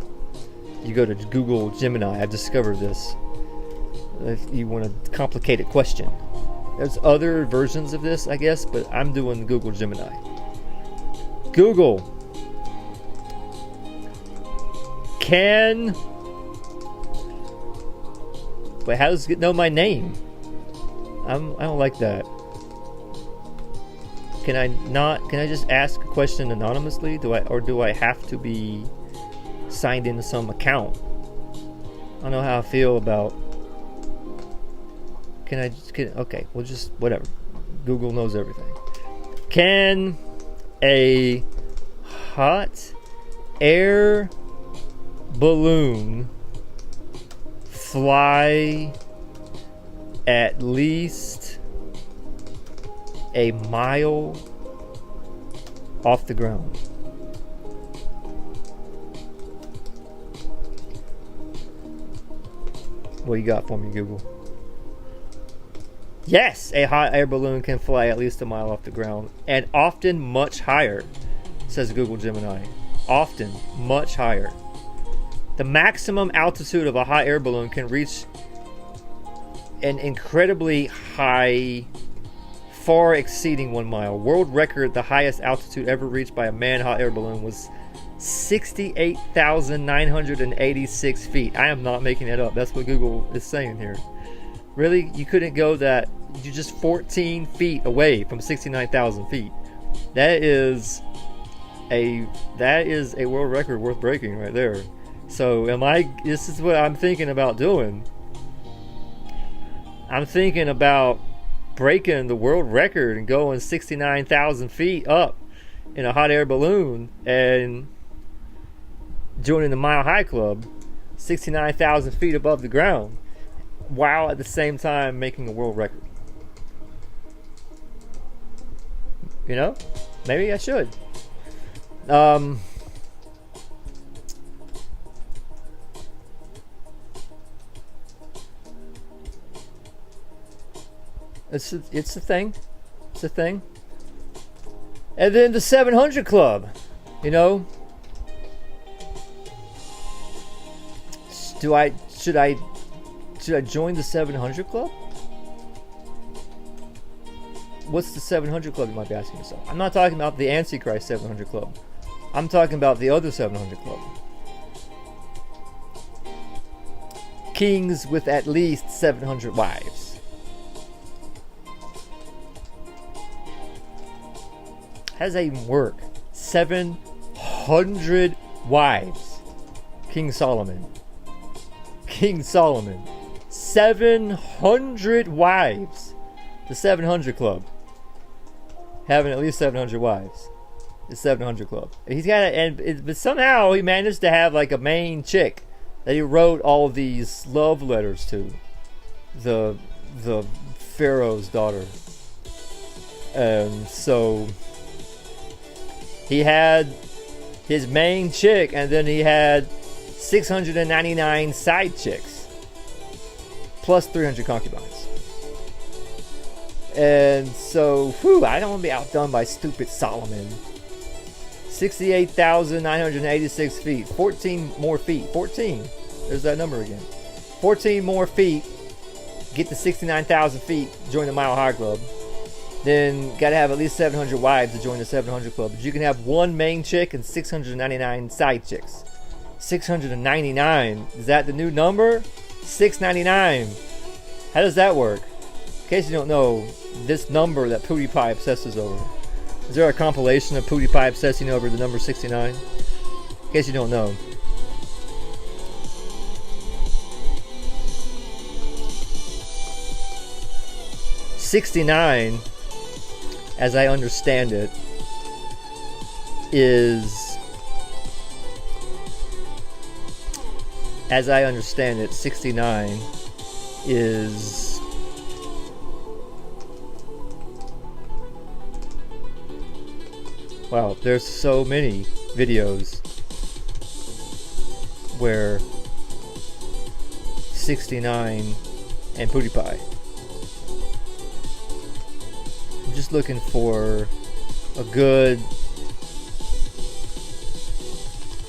You go to Google Gemini. I've discovered this. If you want a complicated question. There's other versions of this, I guess, but I'm doing Google Gemini. Google. Wait, how does it know my name? I don't like that. Can I just ask a question anonymously? Do I have to be signed into some account? I don't know how I feel about. Okay, well, just whatever. Google knows everything. Can a hot air balloon fly at least a mile off the ground? What you got for me, Google? Yes, a hot air balloon can fly at least a mile off the ground, and often much higher, says Google Gemini. Often much higher. The maximum altitude of a hot air balloon can reach an incredibly high, far exceeding 1 mile. World record, the highest altitude ever reached by a manned hot air balloon was
68,986 feet. I am not making it up. That's what Google is saying here. Really? You couldn't go that? You're just 14 feet away from 69,000 feet. That is a world record worth breaking right there. So this is what I'm thinking about doing. I'm thinking about breaking the world record and going 69,000 feet up in a hot air balloon and joining the Mile High Club, 69,000 feet above the ground, while at the same time making a world record. You know, maybe I should. It's a thing. It's a thing. And then the 700 Club, you know. Should I join the 700 Club? What's the 700 Club, you might be asking yourself? I'm not talking about the Antichrist 700 Club. I'm talking about the other 700 Club. Kings with at least 700 wives. How does that even work? 700 wives. King Solomon. 700 wives. The 700 Club. Having at least 700 wives. The 700 Club. He's got but somehow he managed to have like a main chick that he wrote all these love letters to. The Pharaoh's daughter. And so he had his main chick, and then he had 699 side chicks, plus 300 concubines. And so, I don't want to be outdone by stupid Solomon. 68,986 feet. 14 more feet. 14. There's that number again. 14 more feet. Get to 69,000 feet. Join the Mile High Club. Then got to have at least 700 wives to join the 700 Club. But you can have one main chick and 699 side chicks. 699. Is that the new number? 699. How does that work? In case you don't know, this number that PewDiePie obsesses over. Is there a compilation of PewDiePie obsessing over the number 69? In case you don't know. $69, as I understand it, is... As I understand it, 69 is... Wow, there's so many videos where 69 and PewDiePie. I'm just looking for a good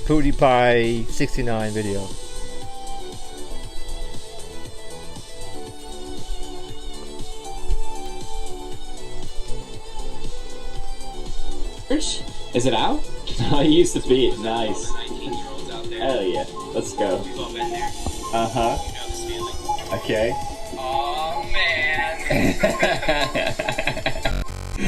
PewDiePie 69 video.
Is it out? I used to be. Nice. Hell yeah. Let's go. Uh-huh. Okay.
Oh man.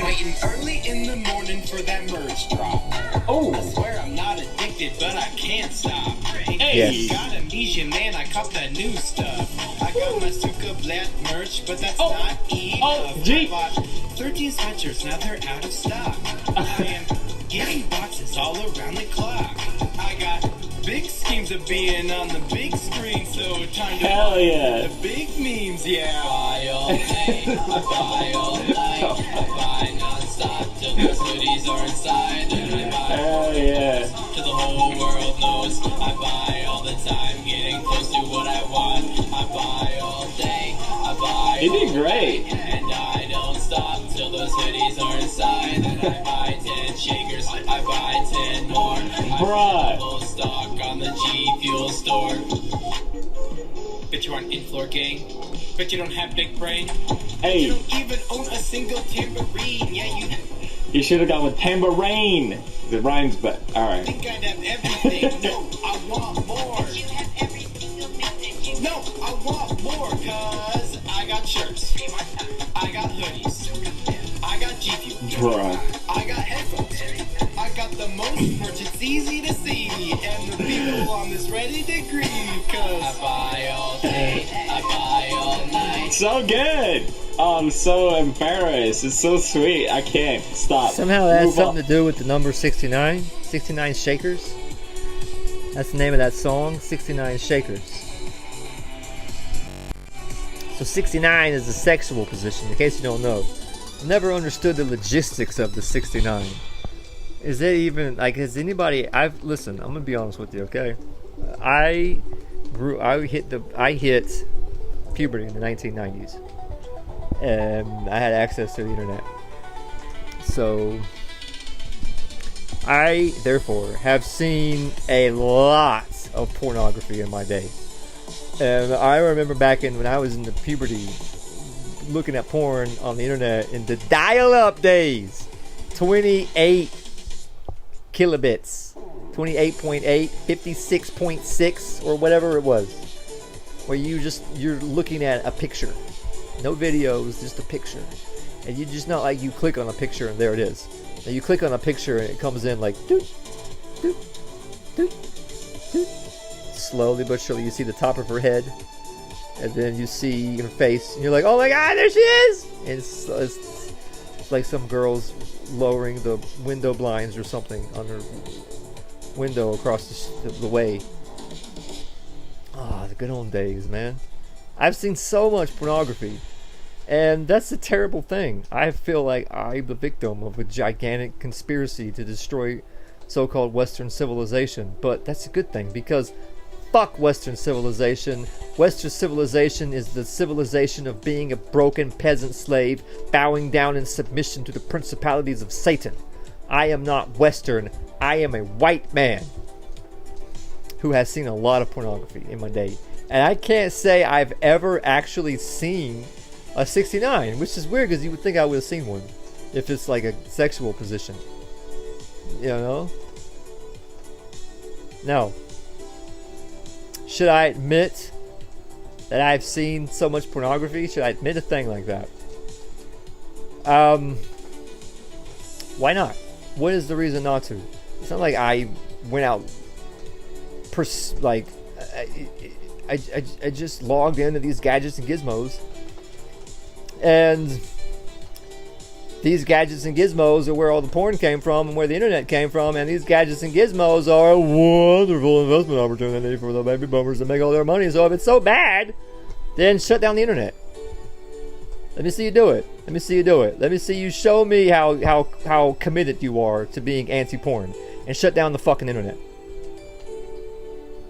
Waiting early in the morning for that merch drop.
Oh.
I swear I'm not addicted, but I can't stop.
Hey,
yes.
Got amnesia, man. I caught that new stuff. I got my Suka Black merch, but that's not enough.
Oh, gee.
I bought 13 sweatshirts, now they're out of stock. I am getting boxes all around the clock. I got big schemes of being on the big screen, so time to
Hell
buy
yeah.
the big memes, yeah. Buy all day, I buy all night, I buy non-stop till those hoodies are inside, then I buy
Hell yeah.
till the whole world knows. I buy all the time, getting close to what I want. I buy all day, I buy
You did
all
great.
night, and I don't stop till those hoodies are inside, then I buy 10 shakers, I buy 10 more.
Bruh.
Full stock on the G Fuel store. Bet you aren't in-floor gang. Bet you don't have big brain.
Hey.
You don't even own a single tambourine. Yeah, you
You should have gone with tambourine. It rhymes, but alright.
Think I'd have everything. No, I want more. No, I want more, cause I got shirts. I got hoodies. I got G Fuel.
Bruh.
I got headphones. I got the most merch, it's easy to see. And the people on this Reddit agree, cause I buy all day, I buy all night.
So good! Oh, I'm so embarrassed. It's so sweet. I can't stop.
Somehow that has
Move
something
on.
to do with the number 69. 69 Shakers. That's the name of that song, 69 Shakers. So 69 is the sexual position, in case you don't know. Never understood the logistics of the 69. Is it even, like, has anybody, listen, I'm gonna be honest with you, okay? I hit puberty in the 1990s. And I had access to the internet. So I therefore have seen a lot of pornography in my day. And I remember back when I was in the puberty, looking at porn on the internet in the dial-up days. 28 kilobits, 28.8, 56.6, or whatever it was, where you're looking at a picture. No videos, just a picture. And you just not like you click on a picture and there it is. And you click on a picture and it comes in like doot, doot, doot, doot. Slowly but surely you see the top of her head. And then you see her face and you're like, oh my god, there she is! And it's like some girl's lowering the window blinds or something on her window across the way. Ah, the good old days, man. I've seen so much pornography, and that's a terrible thing. I feel like I'm the victim of a gigantic conspiracy to destroy so-called Western civilization, but that's a good thing, because fuck Western civilization. Western civilization is the civilization of being a broken peasant slave, bowing down in submission to the principalities of Satan. I am not Western. I am a white man who has seen a lot of pornography in my day. And I can't say I've ever actually seen a 69, which is weird because you would think I would have seen one if it's like a sexual position. You know? Now, should I admit that I've seen so much pornography? Should I admit a thing like that? Why not? What is the reason not to? It's not like I went out I just logged into these gadgets and gizmos, and these gadgets and gizmos are where all the porn came from and where the internet came from, and these gadgets and gizmos are a wonderful investment opportunity for the baby boomers to make all their money. So if it's so bad, then shut down the internet. Let me see you do it. Let me see you do it. Let me see you show me how committed you are to being anti-porn, and shut down the fucking internet.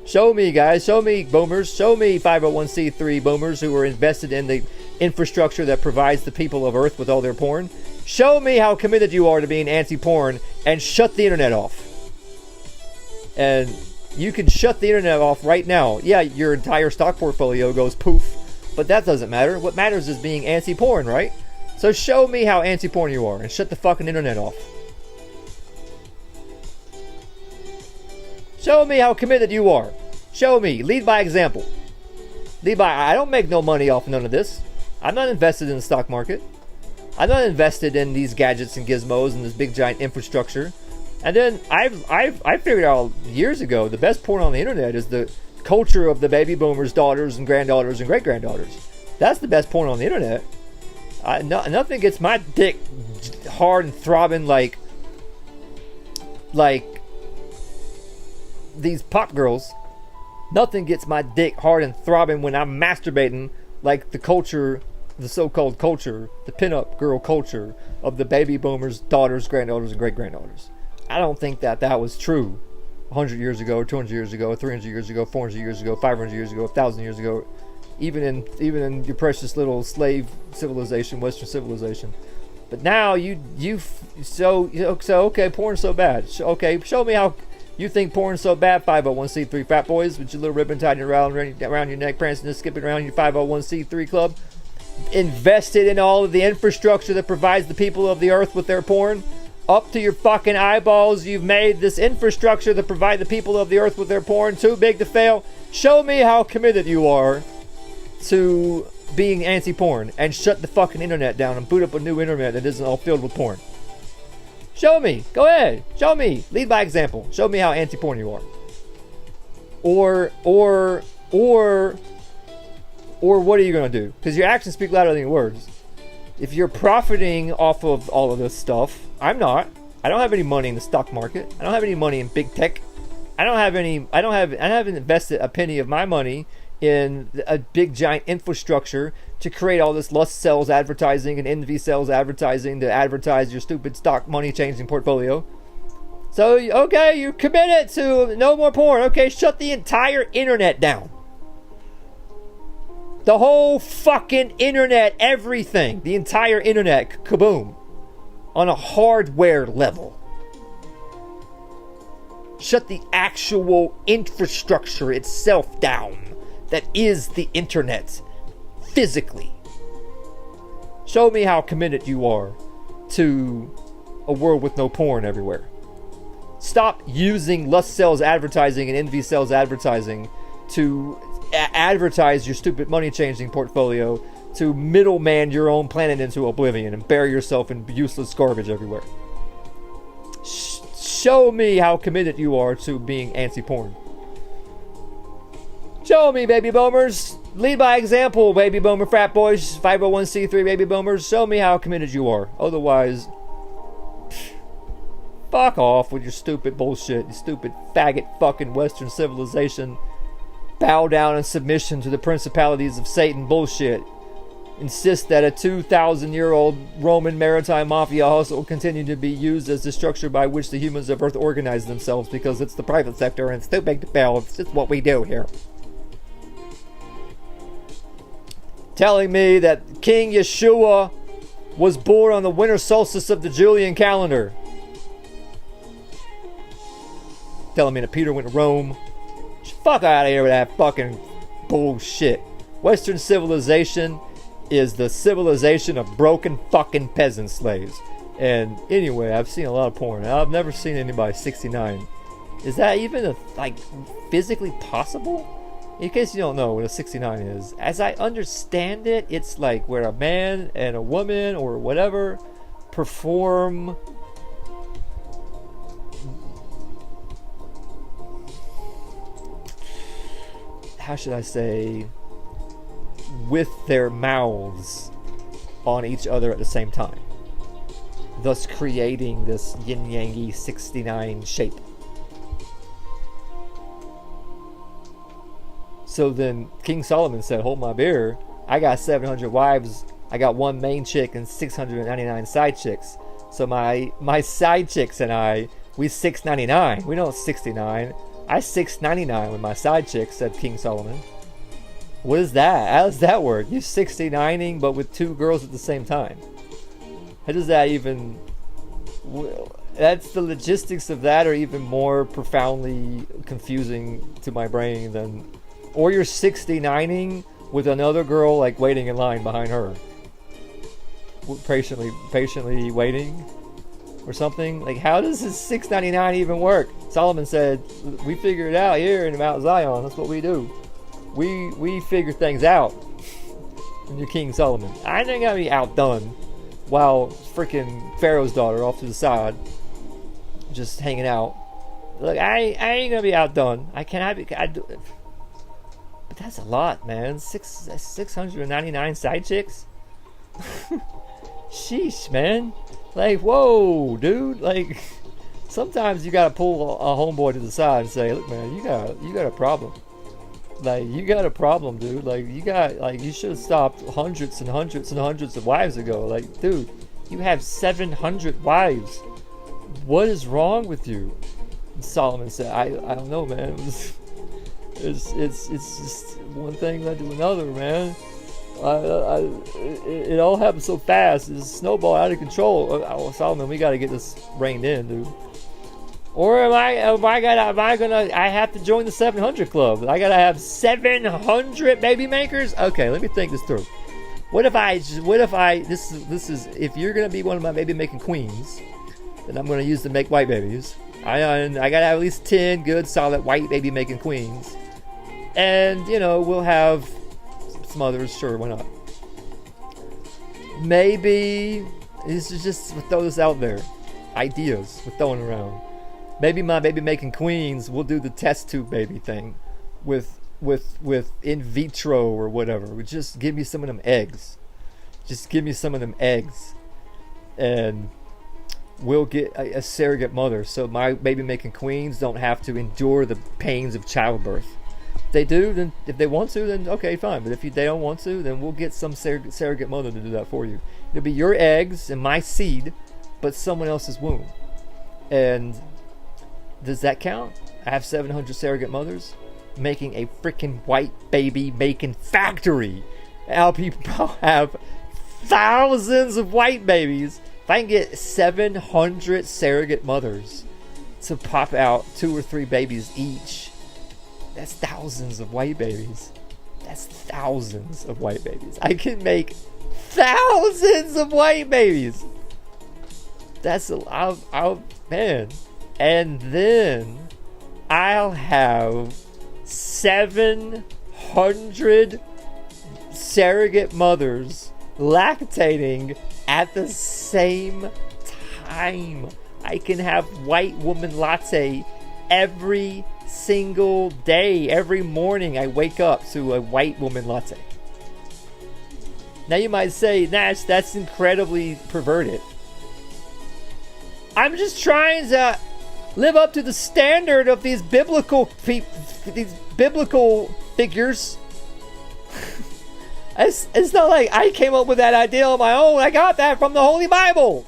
Show me, guys. Show me, boomers. Show me 501c3 boomers who are invested in the infrastructure that provides the people of Earth with all their porn. Show me how committed you are to being anti-porn, and shut the internet off. And you can shut the internet off right now. Yeah, your entire stock portfolio goes poof, but that doesn't matter. What matters is being anti-porn, right? So show me how anti-porn you are, and shut the fucking internet off. Show me how committed you are. Show me. Lead by example. Lead by. I don't make no money off none of this. I'm not invested in the stock market. I'm not invested in these gadgets and gizmos and this big giant infrastructure. And then I figured out years ago the best porn on the internet is the culture of the baby boomers' daughters and granddaughters and great granddaughters. That's the best porn on the internet. Nothing gets my dick hard and throbbing like these pop girls. Nothing gets my dick hard and throbbing when I'm masturbating like the culture, the so-called culture, the pinup girl culture of the baby boomers' daughters, granddaughters, and great-granddaughters. I don't think that was true 100 years ago, 200 years ago, 300 years ago, 400 years ago, 500 years ago, 1,000 years ago, even in your precious little slave civilization, Western civilization. But now okay, porn's so bad. Okay, show me how you think porn's so bad, 501c3 frat boys, with your little ribbon tied around your neck, prancing and skipping around your 501c3 club, invested in all of the infrastructure that provides the people of the earth with their porn. up to your fucking eyeballs. You've made this infrastructure to provide the people of the earth with their porn too big to fail. Show me how committed you are to being anti-porn and shut the fucking internet down and boot up a new internet that isn't all filled with porn. Show me. Go ahead. Show me. Lead by example. Show me how anti-porn you are. Or what are you going to do? Because your actions speak louder than your words. If you're profiting off of all of this stuff, I'm not. I don't have any money in the stock market. I don't have any money in big tech. I haven't invested a penny of my money in a big giant infrastructure to create all this lust sells advertising and envy sells advertising to advertise your stupid stock money changing portfolio. So, okay, you're committed to no more porn. Okay, shut the entire internet down. The whole fucking internet, everything. The entire internet, kaboom. On a hardware level. Shut the actual infrastructure itself down. That is the internet. Physically. Show me how committed you are to a world with no porn everywhere. Stop using lust sells advertising and envy sells advertising to advertise your stupid money changing portfolio, to middleman your own planet into oblivion and bury yourself in useless garbage everywhere. Show me how committed you are to being anti-porn. Show me, baby boomers. Lead by example, baby boomer frat boys, 501c3 baby boomers. Show me how committed you are. Otherwise, fuck off with your stupid bullshit. You stupid faggot fucking Western civilization. Bow down in submission to the principalities of Satan bullshit. Insist that a 2,000-year-old Roman maritime mafia hustle continue to be used as the structure by which the humans of Earth organize themselves because it's the private sector and it's too big to fail. It's just what we do here. Telling me that King Yeshua was born on the winter solstice of the Julian calendar. Telling me that Peter went to Rome. Fuck out of here with that fucking bullshit. Western civilization is the civilization of broken fucking peasant slaves. And anyway, I've seen a lot of porn. I've never seen anybody 69. Is that even physically possible? In case you don't know what a 69 is, as I understand it, it's like where a man and a woman or whatever perform how should I say, with their mouths on each other at the same time, thus creating this yin-yangy 69 shape. So then King Solomon said, hold my beer, I got 700 wives, I got one main chick and 699 side chicks. So my side chicks and I, we 699, we don't 69. I 699 with my side chick, said King Solomon. What is that? How does that work? You 69ing but with two girls at the same time. How does that even... That's the logistics of that are even more profoundly confusing to my brain than... Or you're 69ing with another girl like waiting in line behind her. Patiently waiting or something. Like, how does this 699 even work? Solomon said, we figure it out here in Mount Zion. That's what we do. We figure things out. And you're King Solomon. I ain't gonna be outdone while freaking Pharaoh's daughter off to the side just hanging out. Look, I ain't gonna be outdone. But that's a lot, man. 699 side chicks? Sheesh, man. Like, whoa, dude. Like, sometimes you gotta pull a homeboy to the side and say, look, man, you got a problem. Like, you got a problem, dude. Like, you should have stopped hundreds and hundreds and hundreds of wives ago. Like, dude, you have 700 wives. What is wrong with you? And Solomon said, I don't know, man. It's just one thing led to another, man. It all happened so fast. It's snowballed out of control. Oh, Solomon, we got to get this reined in, dude. Or I have to join the 700 club? I gotta have 700 baby makers? Okay, let me think this through. If you're gonna be one of my baby making queens, that I'm going to use to make white babies. I got to have at least 10 good, solid white baby making queens. And, you know, we'll have some others. Sure, why not? Maybe, this is just to throw this out there. Ideas we're throwing around. Maybe my baby making queens will do the test tube baby thing with in vitro or whatever. Just give me some of them eggs. Just give me some of them eggs. And we'll get a surrogate mother, so my baby making queens don't have to endure the pains of childbirth. If they do, then if they want to, then okay, fine. But if they don't want to, then we'll get some surrogate mother to do that for you. It'll be your eggs and my seed, but someone else's womb. And does that count? I have 700 surrogate mothers making a freaking white baby making factory. I'll have thousands of white babies. If I can get 700 surrogate mothers to pop out 2 or 3 babies each, that's thousands of white babies. That's thousands of white babies. I can make thousands of white babies. That's man. And then I'll have 700 surrogate mothers lactating at the same time. I can have white woman latte every single day. Every morning I wake up to a white woman latte. Now you might say, Nash, that's incredibly perverted. I'm just trying to live up to the standard of these biblical figures. It's not like I came up with that idea on my own. I got that from the Holy Bible.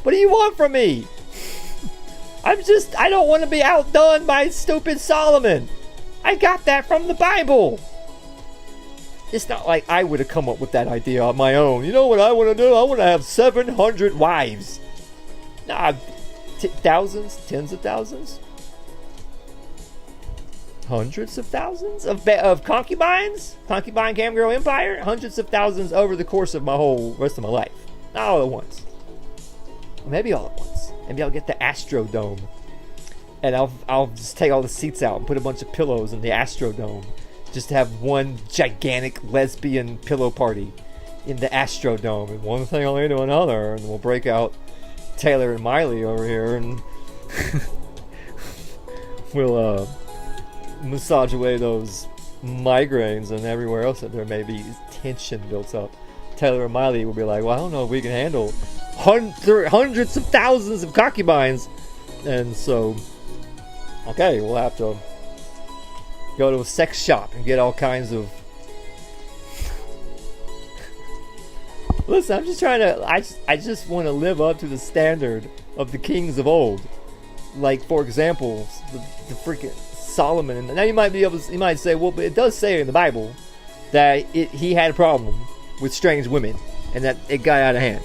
What do you want from me? I don't want to be outdone by stupid Solomon. I got that from the Bible. It's not like I would have come up with that idea on my own. You know what I want to do? I want to have 700 wives. Nah, thousands, tens of thousands, hundreds of thousands of concubines, concubine camgirl empire, hundreds of thousands over the course of my whole rest of my life. Not all at once. Or maybe all at once. Maybe I'll get the Astrodome, and I'll just take all the seats out and put a bunch of pillows in the Astrodome, just to have one gigantic lesbian pillow party in the Astrodome, and one thing will lead to another, and we'll break out Taylor and Miley over here, and we'll massage away those migraines and everywhere else that there may be tension built up. Taylor and Miley will be like, well, I don't know if we can handle hundreds of thousands of concubines, and so okay, we'll have to go to a sex shop and get all kinds of listen, I'm just trying to I just want to live up to the standard of the kings of old. Like, for example, the freaking Solomon. And now you might say, well, but it does say in the Bible that he had a problem with strange women, and that it got out of hand,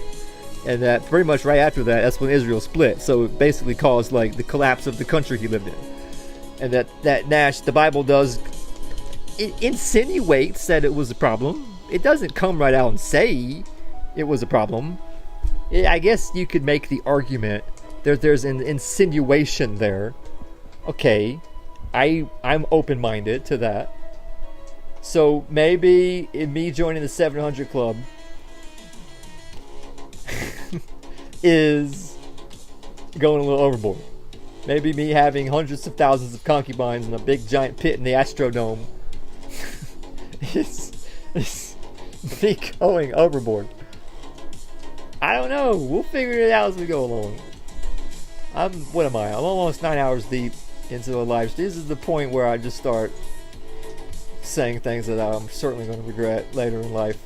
and that pretty much right after that, that's when Israel split. So it basically caused like the collapse of the country he lived in. And that Nash, the Bible it insinuates that it was a problem. It doesn't come right out and say it was a problem. I guess you could make the argument there's an insinuation there. Okay, I'm open-minded to that. So maybe in me joining the 700 Club is going a little overboard. Maybe me having hundreds of thousands of concubines in a big giant pit in the Astrodome is me going overboard. I don't know. We'll figure it out as we go along. What am I? I'm almost 9 hours deep into a live stream. This is the point where I just start saying things that I'm certainly going to regret later in life.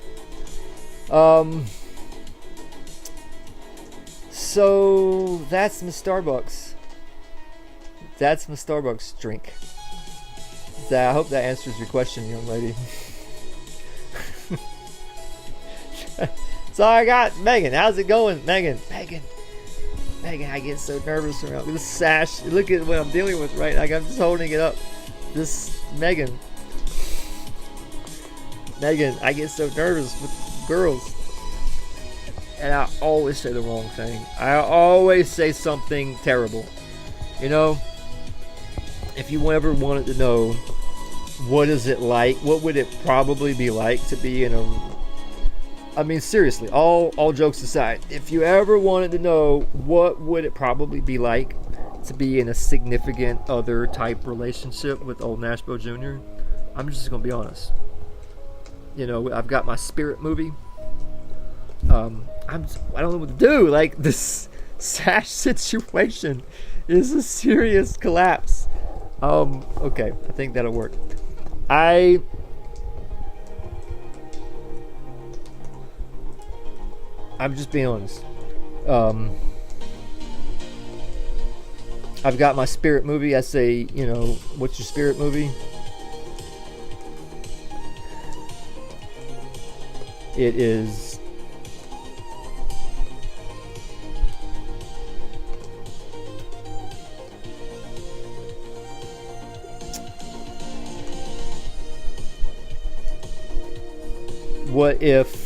So that's my Starbucks. That's my Starbucks drink. I hope that answers your question, young lady. So I got Megan. How's it going, Megan? Megan, I get so nervous around this sash. Look at what I'm dealing with right now. Like, I'm just holding it up. This Megan, I get so nervous with girls. and I always say the wrong thing. I always say something terrible. You know, if you ever wanted to know what is it like, what would it probably be like to be in a, I mean, seriously, all jokes aside, if you ever wanted to know what would it probably be like to be in a significant other type relationship with old Nashville Jr., I'm just gonna be honest. You know, I've got my spirit movie. I don't know what to do. Like, this Sash situation is a serious collapse. Okay, I think that'll work. I'm just being honest. I've got my spirit movie. I say, you know, what's your spirit movie? It is what if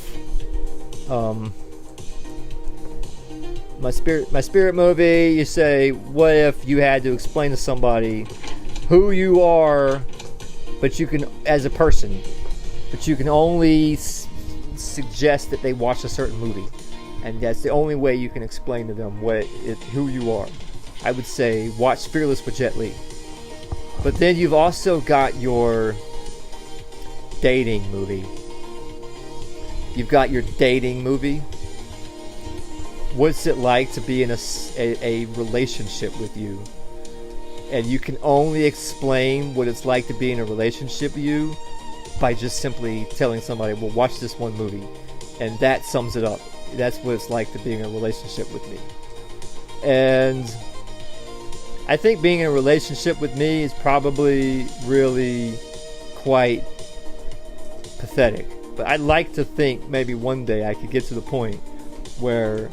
my spirit movie, you say, what if you had to explain to somebody who you are, but you can, as a person, but you can only suggest that they watch a certain movie, and that's the only way you can explain to them who you are. I would say watch Fearless with Jet Li. But then you've also got your dating movie. You've got your dating movie. What's it like to be in a relationship with you? And you can only explain what it's like to be in a relationship with you by just simply telling somebody, well, watch this one movie. And that sums it up. That's what it's like to be in a relationship with me. And I think being in a relationship with me is probably really quite pathetic. But I'd like to think maybe one day I could get to the point where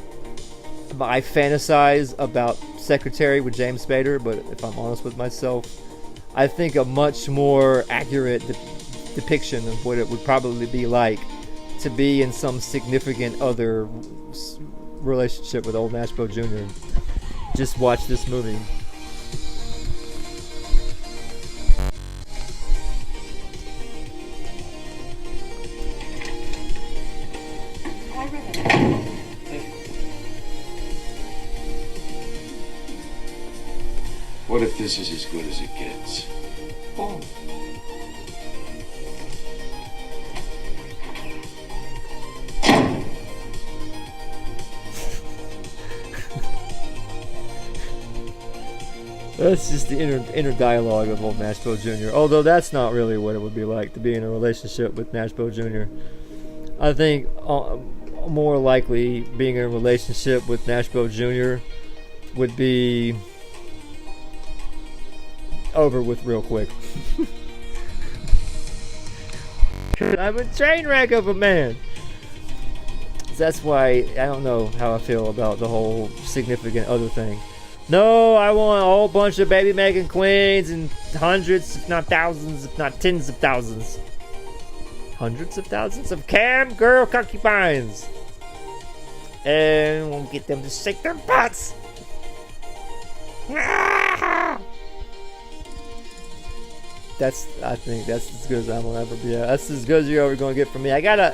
I fantasize about Secretary with James Spader, but if I'm honest with myself, I think a much more accurate depiction of what it would probably be like to be in some significant other relationship with old Nashville Jr. Just watch this movie.
What if this is as good as it gets? Oh.
That's just the inner dialogue of old Nashville Jr. Although that's not really what it would be like to be in a relationship with Nashville Jr. I think more likely being in a relationship with Nashville Jr. would be over with real quick. I'm a train wreck of a man. That's why I don't know how I feel about the whole significant other thing. No, I want a whole bunch of baby making queens and hundreds, if not thousands, if not tens of thousands. Hundreds of thousands of cam girl concubines. And we'll get them to shake their butts. I think that's as good as I'm gonna ever be. That's as good as you're ever gonna get from me. I gotta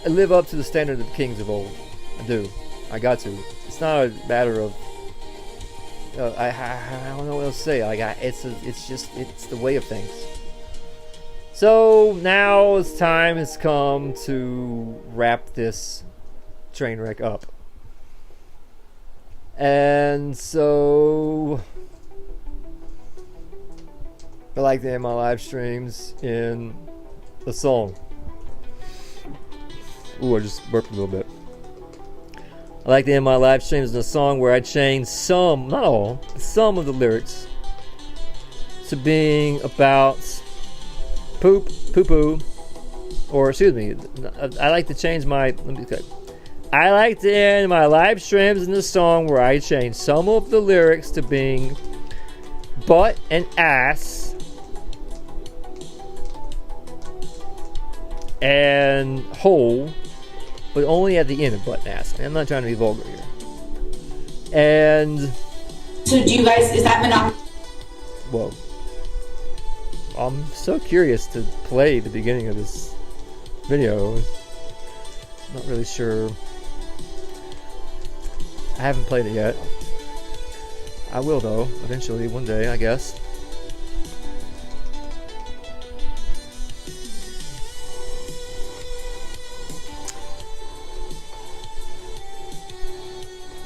live up to the standard of the kings of old. I do. I got to. It's not a matter of. I don't know what else to say. It's the way of things. So now it's time has come to wrap this train wreck up. And so I like to end my live streams in a song. Ooh, I just burped a little bit. I like to end my live streams in a song where I change some, not all, some of the lyrics to being about poo-poo, or excuse me, I like to change my, I like to end my live streams in a song where I change some of the lyrics to being butt and ass and hole but only at the end of butt ass. I'm not trying to be vulgar here. And
so do you guys, is that monogamous?
Whoa. I'm so curious to play the beginning of this video. Not really sure. I haven't played it yet. I will though, eventually, one day, I guess.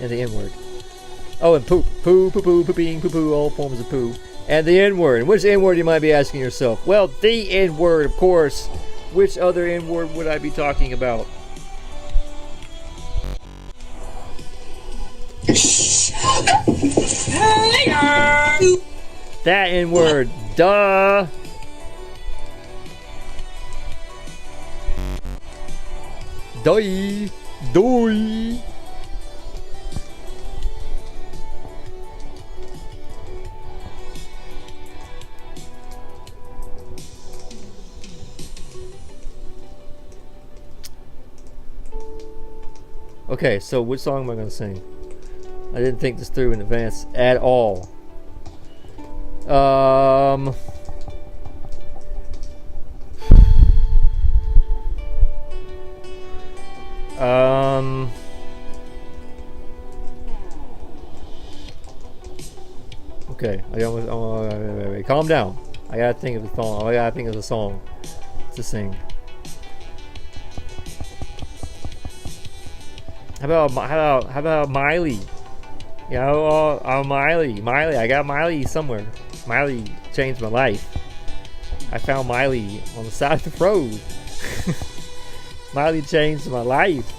And the N-word. Oh, and poop. Poo, poo, poo, pooping, poo, poo, all forms of poo. And the N-word. And which N-word you might be asking yourself? Well, the N-word, of course. Which other N-word would I be talking about? That N-word. Duh. Doi. Doi. Okay, so which song am I going to sing? I didn't think this through in advance at all. Okay, wait, calm down. I gotta think of a song. I gotta think of a song to sing. How about Miley? You know, Miley. I got Miley somewhere. Miley changed my life. I found Miley on the side of the road. Miley changed my life.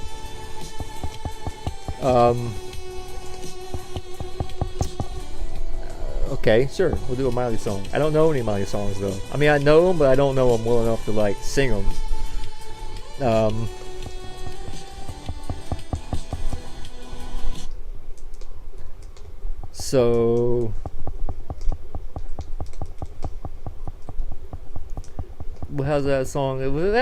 Okay, sure. We'll do a Miley song. I don't know any Miley songs though. I mean, I know them, but I don't know them well enough to like sing them. So how's that song? It was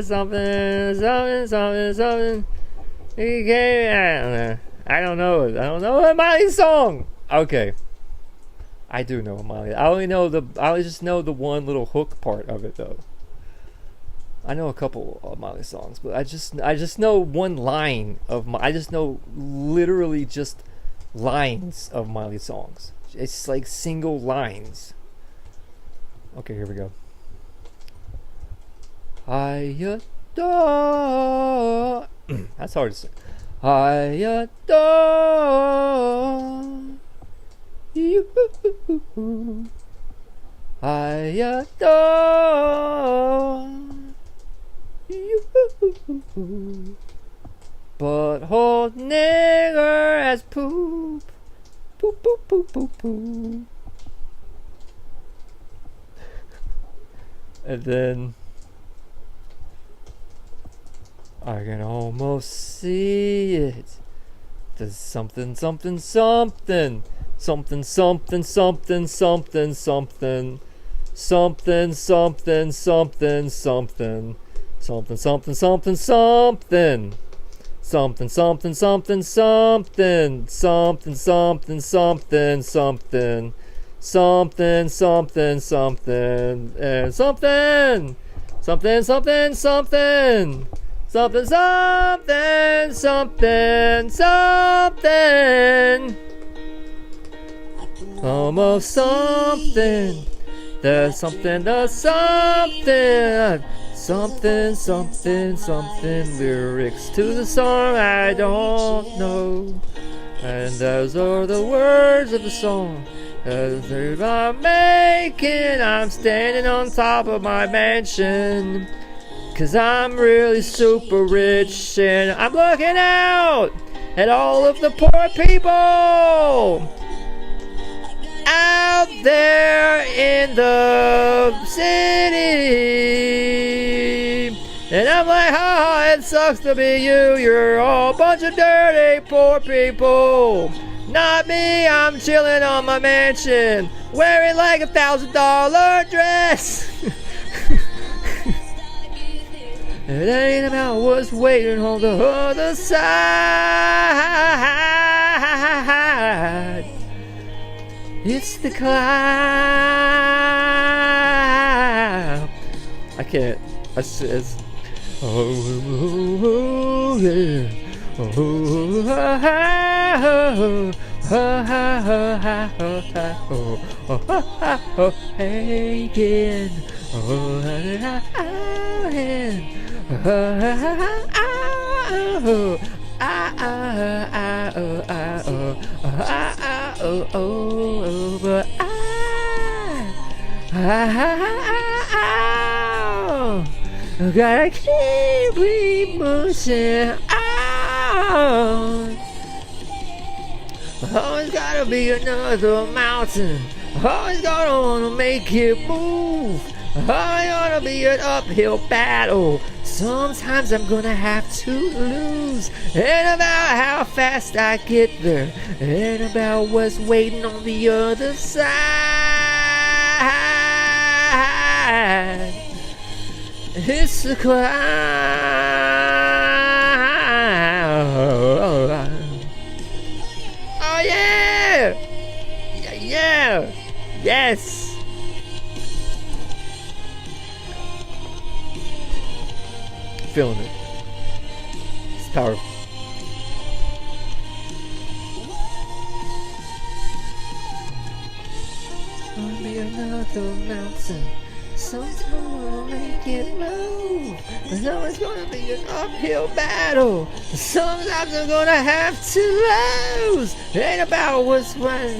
something. I don't know a Miley song. Okay, I do know a Miley. I just know the one little hook part of it though. I know a couple of Miley songs, but I just know one line of I just know literally just lines of Miley songs. It's like single lines. Okay, here we go. I adore. That's hard to say. I adore you. I adore you. But hold nigger as poop. Poop, poop, poop, poop, poop. And then I can almost see it. There's something, something, something. Something, something, something, something, something. Something, something, something, something. Something, something, something, something. Something, something, something, something. Something, something, something, something. Something, something, something. And something. Something, something, something. Something, something, something, something. Almost something. There's something, there's something. Something, something, something. Lyrics to the song I don't know. And those are the words of the song. As I'm making, I'm standing on top of my mansion. 'Cause I'm really super rich and I'm looking out at all of the poor people out there in the city. And I'm like, ha, it sucks to be you. You're all a bunch of dirty poor people. Not me, I'm chilling on my mansion, wearing like $1,000 dress. It ain't about what's waiting on the other side. It's the climb. I can't. It's oh yeah. Again. But I gotta keep pushing on. Always gotta be another mountain. Always gonna wanna make it move. Always gonna be an uphill battle. Sometimes I'm gonna have to lose. Ain't about how fast I get there. Ain't about what's waiting on the other side. It's the climb. Oh yeah! Yeah! Yes! Feeling it. It's powerful. Gonna be another mountain. Sometime we'll make it move. But always gonna be an uphill battle. Sometimes I'm gonna have to lose. Ain't about what's right.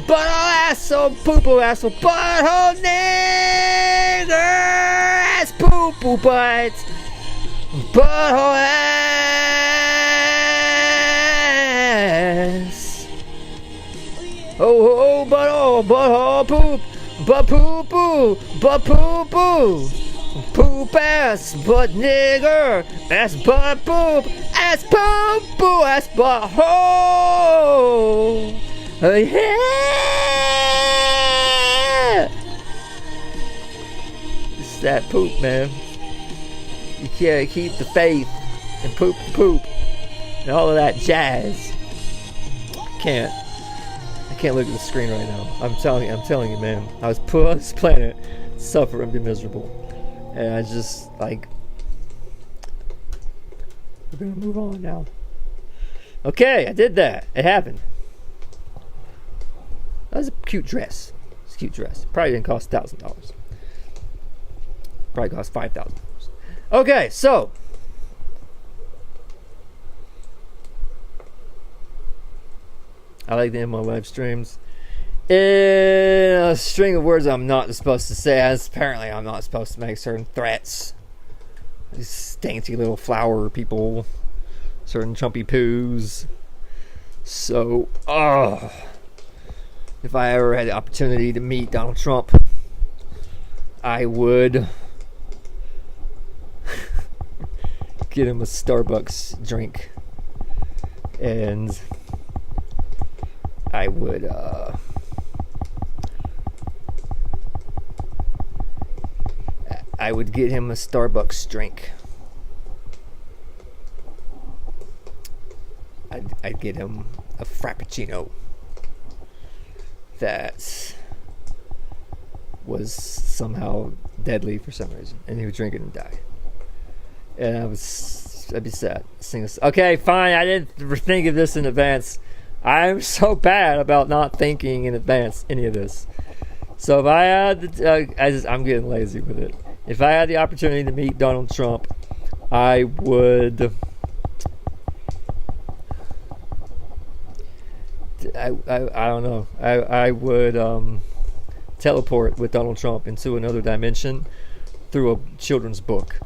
But I'll asshole, poo-poo, asshole, butthole, nigger, ass, poo-poo, butt, butthole, ass. Oh, butthole, poop. But poo poo, poop ass, but nigger, ass but poop, ass poop poo, ass but ho. Yeah. It's that poop, man. You can't keep the faith and poop the poop and all of that jazz. I can't look at the screen right now. I'm telling you, man. I was put on this planet to suffer and be miserable. And I just, like... We're gonna move on now. Okay, I did that. It happened. That was a cute dress. It's a cute dress. Probably didn't cost $1,000. Probably cost $5,000. Okay, so... I like to end my live streams in a string of words I'm not supposed to say, as apparently I'm not supposed to make certain threats. These dainty little flower people, certain chumpy poos. So, if I ever had the opportunity to meet Donald Trump, I would get him a Starbucks drink, and I would get him a Starbucks drink. I'd get him a Frappuccino that was somehow deadly for some reason, and he would drink it and die. And I'd be sad. Okay, fine. I didn't think of this in advance. I'm so bad about not thinking in advance any of this. So if I had, I'm getting lazy with it. If I had the opportunity to meet Donald Trump, I would. I don't know. I would teleport with Donald Trump into another dimension through a children's book,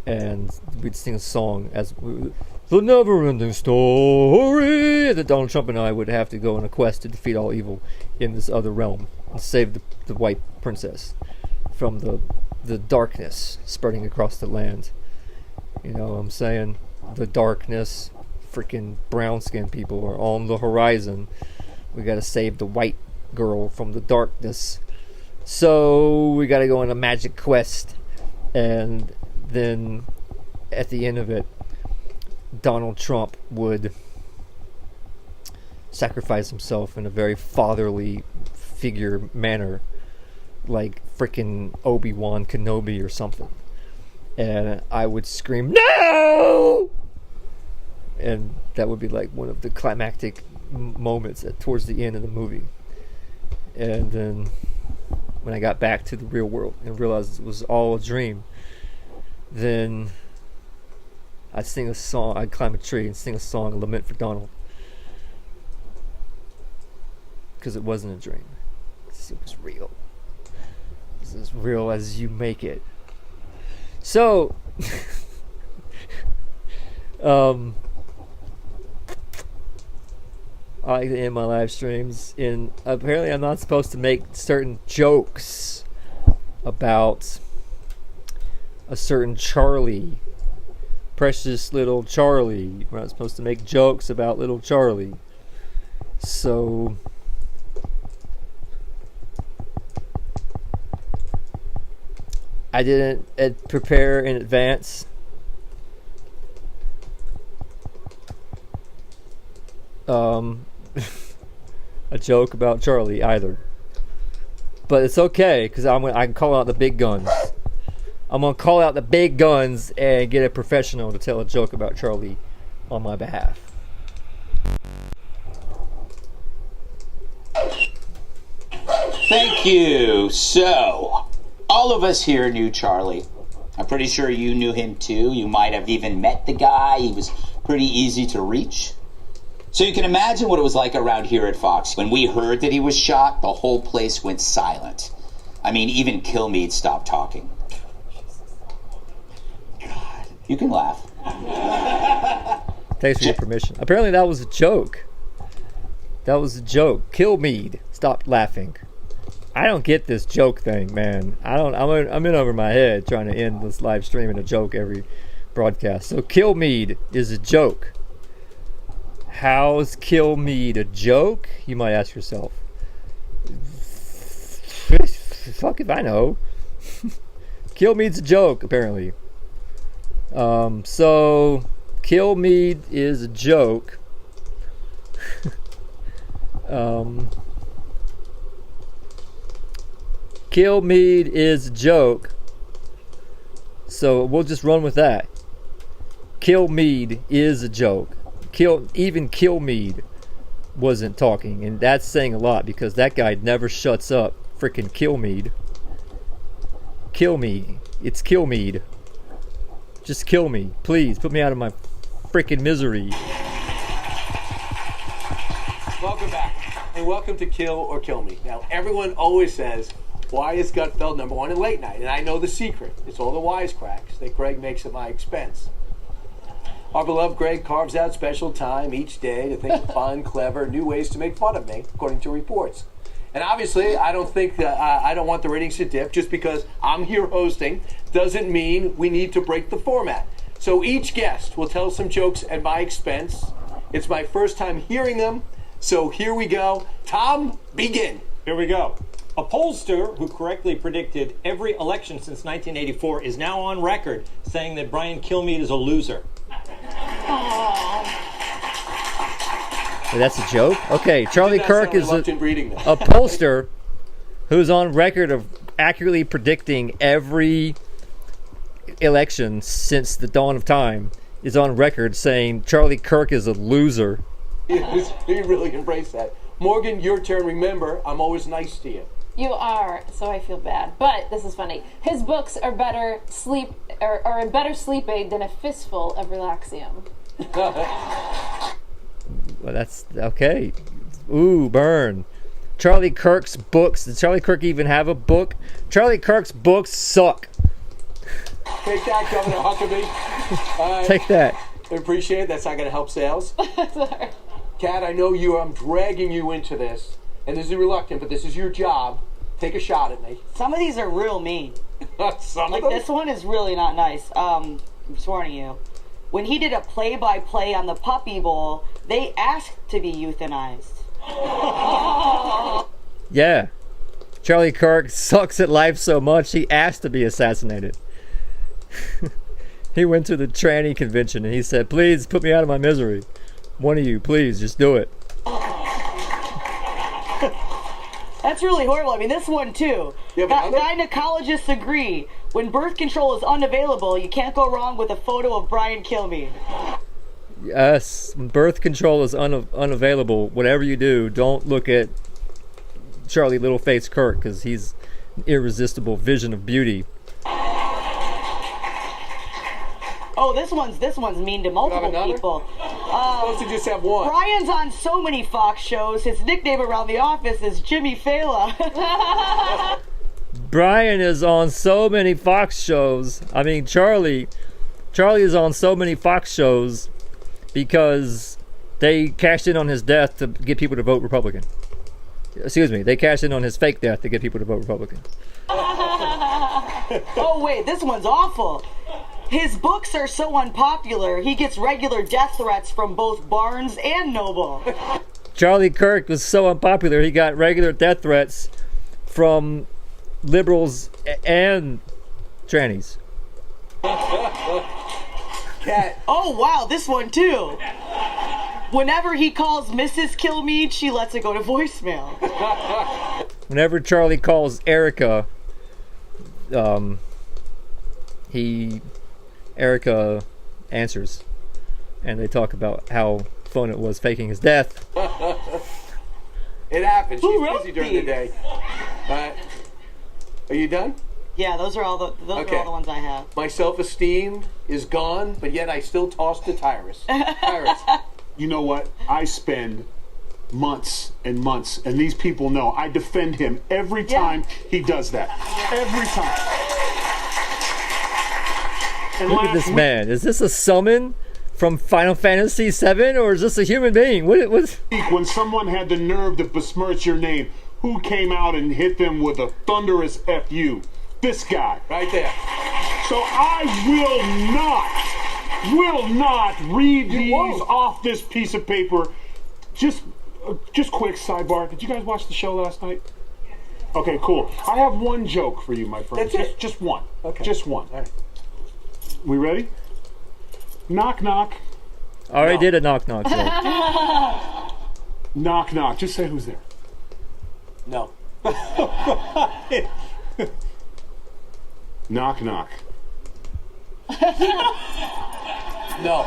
and we'd sing a song as the never-ending story that Donald Trump and I would have to go on a quest to defeat all evil in this other realm and save the white princess from the darkness spreading across the land. You know what I'm saying? The darkness freaking brown-skinned people are on the horizon. We gotta save the white girl from the darkness. So we gotta go on a magic quest. And then at the end of it, Donald Trump would sacrifice himself in a very fatherly figure manner, like freaking Obi-Wan Kenobi or something. And I would scream, "No!" And that would be like one of the climactic moments towards the end of the movie. And then when I got back to the real world and realized it was all a dream, then I'd sing a song. I'd climb a tree and sing a song, a lament for Donald, because it wasn't a dream. It was real. It was as real as you make it. So, I like to end my live streams in, apparently I'm not supposed to make certain jokes about a certain Charlie, precious little Charlie. We're not supposed to make jokes about little Charlie. So I didn't prepare in advance. A joke about Charlie either, but it's okay because I can call out the big guns. I'm gonna call out the big guns and get a professional to tell a joke about Charlie on my behalf.
Thank you. So, all of us here knew Charlie. I'm pretty sure you knew him too. You might have even met the guy. He was pretty easy to reach. So you can imagine what it was like around here at Fox. When we heard that he was shot, the whole place went silent. I mean, even Kilmeade stopped talking. God, you can laugh.
Thanks for your permission. Apparently that was a joke. That was a joke. Kilmeade stopped laughing. I don't get this joke thing, man. I'm in over my head trying to end this live stream in a joke every broadcast. So Kilmeade is a joke. How's Kilmeade a joke? You might ask yourself. Fuck if I know. Kilmeade's a joke, apparently. So Kilmeade is a joke. Kilmeade is a joke. So we'll just run with that. Kilmeade is a joke. Even Kilmeade wasn't talking, and that's saying a lot because that guy never shuts up. Freaking Kilmeade. Kill me. It's Kilmeade. Just kill me. Please, put me out of my freaking misery.
Welcome back, and welcome to Kill or Kill Me. Now, everyone always says, why is Gutfeld #1 in late night? And I know the secret. It's all the wisecracks that Greg makes at my expense. Our beloved Greg carves out special time each day to think of fun, clever, new ways to make fun of me, according to reports. And obviously, I don't think that I don't want the ratings to dip. Just because I'm here hosting doesn't mean we need to break the format. So each guest will tell some jokes at my expense. It's my first time hearing them, so here we go. Tom, begin.
Here we go. A pollster who correctly predicted every election since 1984 is now on record saying that Brian Kilmeade is a loser.
Wait, that's a joke? Okay, Charlie Kirk is a pollster who's on record of accurately predicting every election since the dawn of time, is on record saying Charlie Kirk is a loser.
He really embraced that. Morgan, your turn. Remember, I'm always nice to you.
You are, so I feel bad. But this is funny. His books are better sleep are a better sleep aid than a fistful of Relaxium.
Well, that's okay. Ooh, burn. Charlie Kirk's books. Does Charlie Kirk even have a book? Charlie Kirk's books suck.
Take that, Governor Huckabee.
Take that.
I appreciate it. That's not going to help sales. Kat, I know I'm dragging you into this, and this is reluctant, but this is your job. Take a shot at me.
Some of these are real mean.
Some
like
of them?
This one is really not nice. I'm just warning you.
when he did a play-by-play on the Puppy Bowl, they asked to be euthanized.
Yeah. Charlie Kirk sucks at life so much he asked to be assassinated. He went to the tranny convention and he said, please put me out of my misery. One of you, please, just do it.
That's really horrible. I mean, this one too. Gynecologists agree. When birth control is unavailable, you can't go wrong with a photo of Brian Kilmeade.
Yes, when birth control is unavailable, whatever you do, don't look at Charlie Littleface Kirk, because he's an irresistible vision of beauty.
Oh, this one's mean to multiple people.
Supposed to just have one.
Brian's on so many Fox shows. His nickname around the office is Jimmy Fallon.
Brian is on so many Fox shows. I mean, Charlie is on so many Fox shows because they cashed in on his death to get people to vote Republican. Excuse me, they cashed in on his fake death to get people to vote Republican.
Oh wait, this one's awful. His books are so unpopular, he gets regular death threats from both Barnes and Noble.
Charlie Kirk was so unpopular, he got regular death threats from liberals and trannies.
Cat. Oh wow, this one too. Whenever he calls Mrs. Kilmeade, she lets it go to voicemail.
Whenever Charlie calls Erica, Erica answers, and they talk about how fun it was faking his death.
It happens.
Who
She's
wrote
busy during the day. Are you done?
Yeah, those are all the ones I have.
My self-esteem is gone, but yet I still toss to Tyrus. Tyrus.
You know what? I spend months and months, and these people know I defend him every time he does that. Every time. And
Look at this man. Is this a summon from Final Fantasy VII, or is this a human being? What?
When someone had the nerve to besmirch your name, who came out and hit them with a thunderous F.U.? This guy.
Right there.
So I will not read these off this piece of paper. Just quick sidebar. Did you guys watch the show last night? Okay, cool. I have one joke for you, my friend.
That's it?
Just one.
Okay.
Just one.
All right.
We ready? Knock, knock.
I already did a knock knock.
Knock, knock. Just say who's there.
No.
Knock, knock.
No.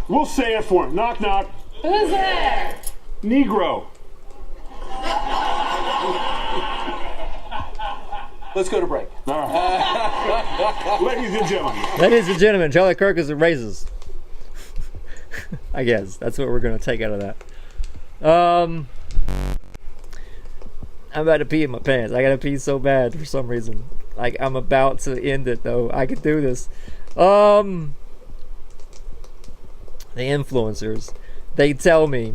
We'll say it for him. Knock, knock.
Who's there?
Negro.
Let's go to break.
All right. Ladies and gentlemen.
Ladies and gentlemen, Charlie Kirk is a racist. I guess that's what we're gonna take out of that. I'm about to pee in my pants. I gotta pee so bad for some reason. Like, I'm about to end it though. I can do this. The influencers, they tell me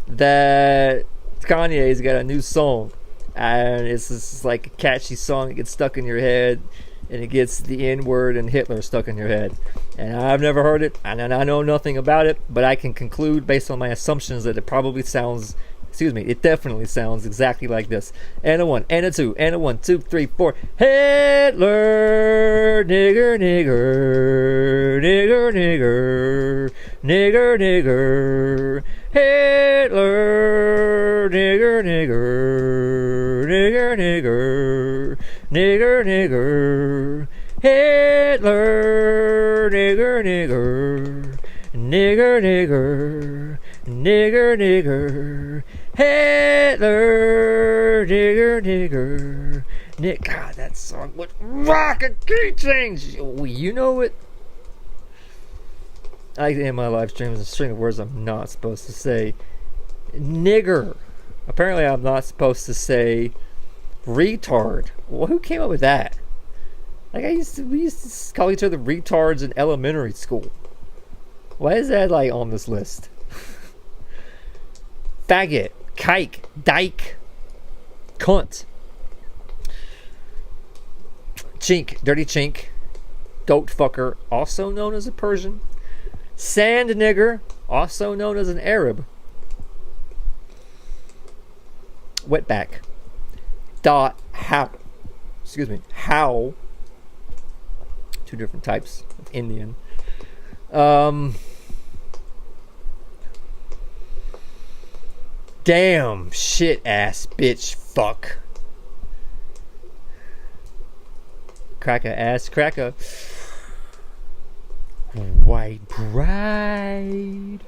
that Kanye's got a new song, and it's just like a catchy song that gets stuck in your head, and it gets the N-word and Hitler stuck in your head. And I've never heard it, and I know nothing about it, but I can conclude based on my assumptions that it probably sounds, it definitely sounds exactly like this. And a 1, and a 2, and a 1, 2, 3, 4. Hitler, nigger, nigger, nigger, nigger, nigger, nigger. Hitler, nigger, nigger, nigger, nigger, nigger, nigger. Hitler, nigger, nigger, nigger, nigger, nigger, nigger. Hitler, nigger, nigger, God, that song would rock a key change. You know it. I like to end my live stream with a string of words I'm not supposed to say. Nigger. Apparently, I'm not supposed to say retard. Well, who came up with that? Like, we used to call each other retards in elementary school. Why is that, like, on this list? Faggot, kike, dyke, cunt, chink, dirty chink, Goat fucker, also known as a Persian. Sand nigger, also known as an Arab. Wetback. How. Two different types of Indian. Damn, shit ass bitch fuck. Cracker ass cracker. White bride.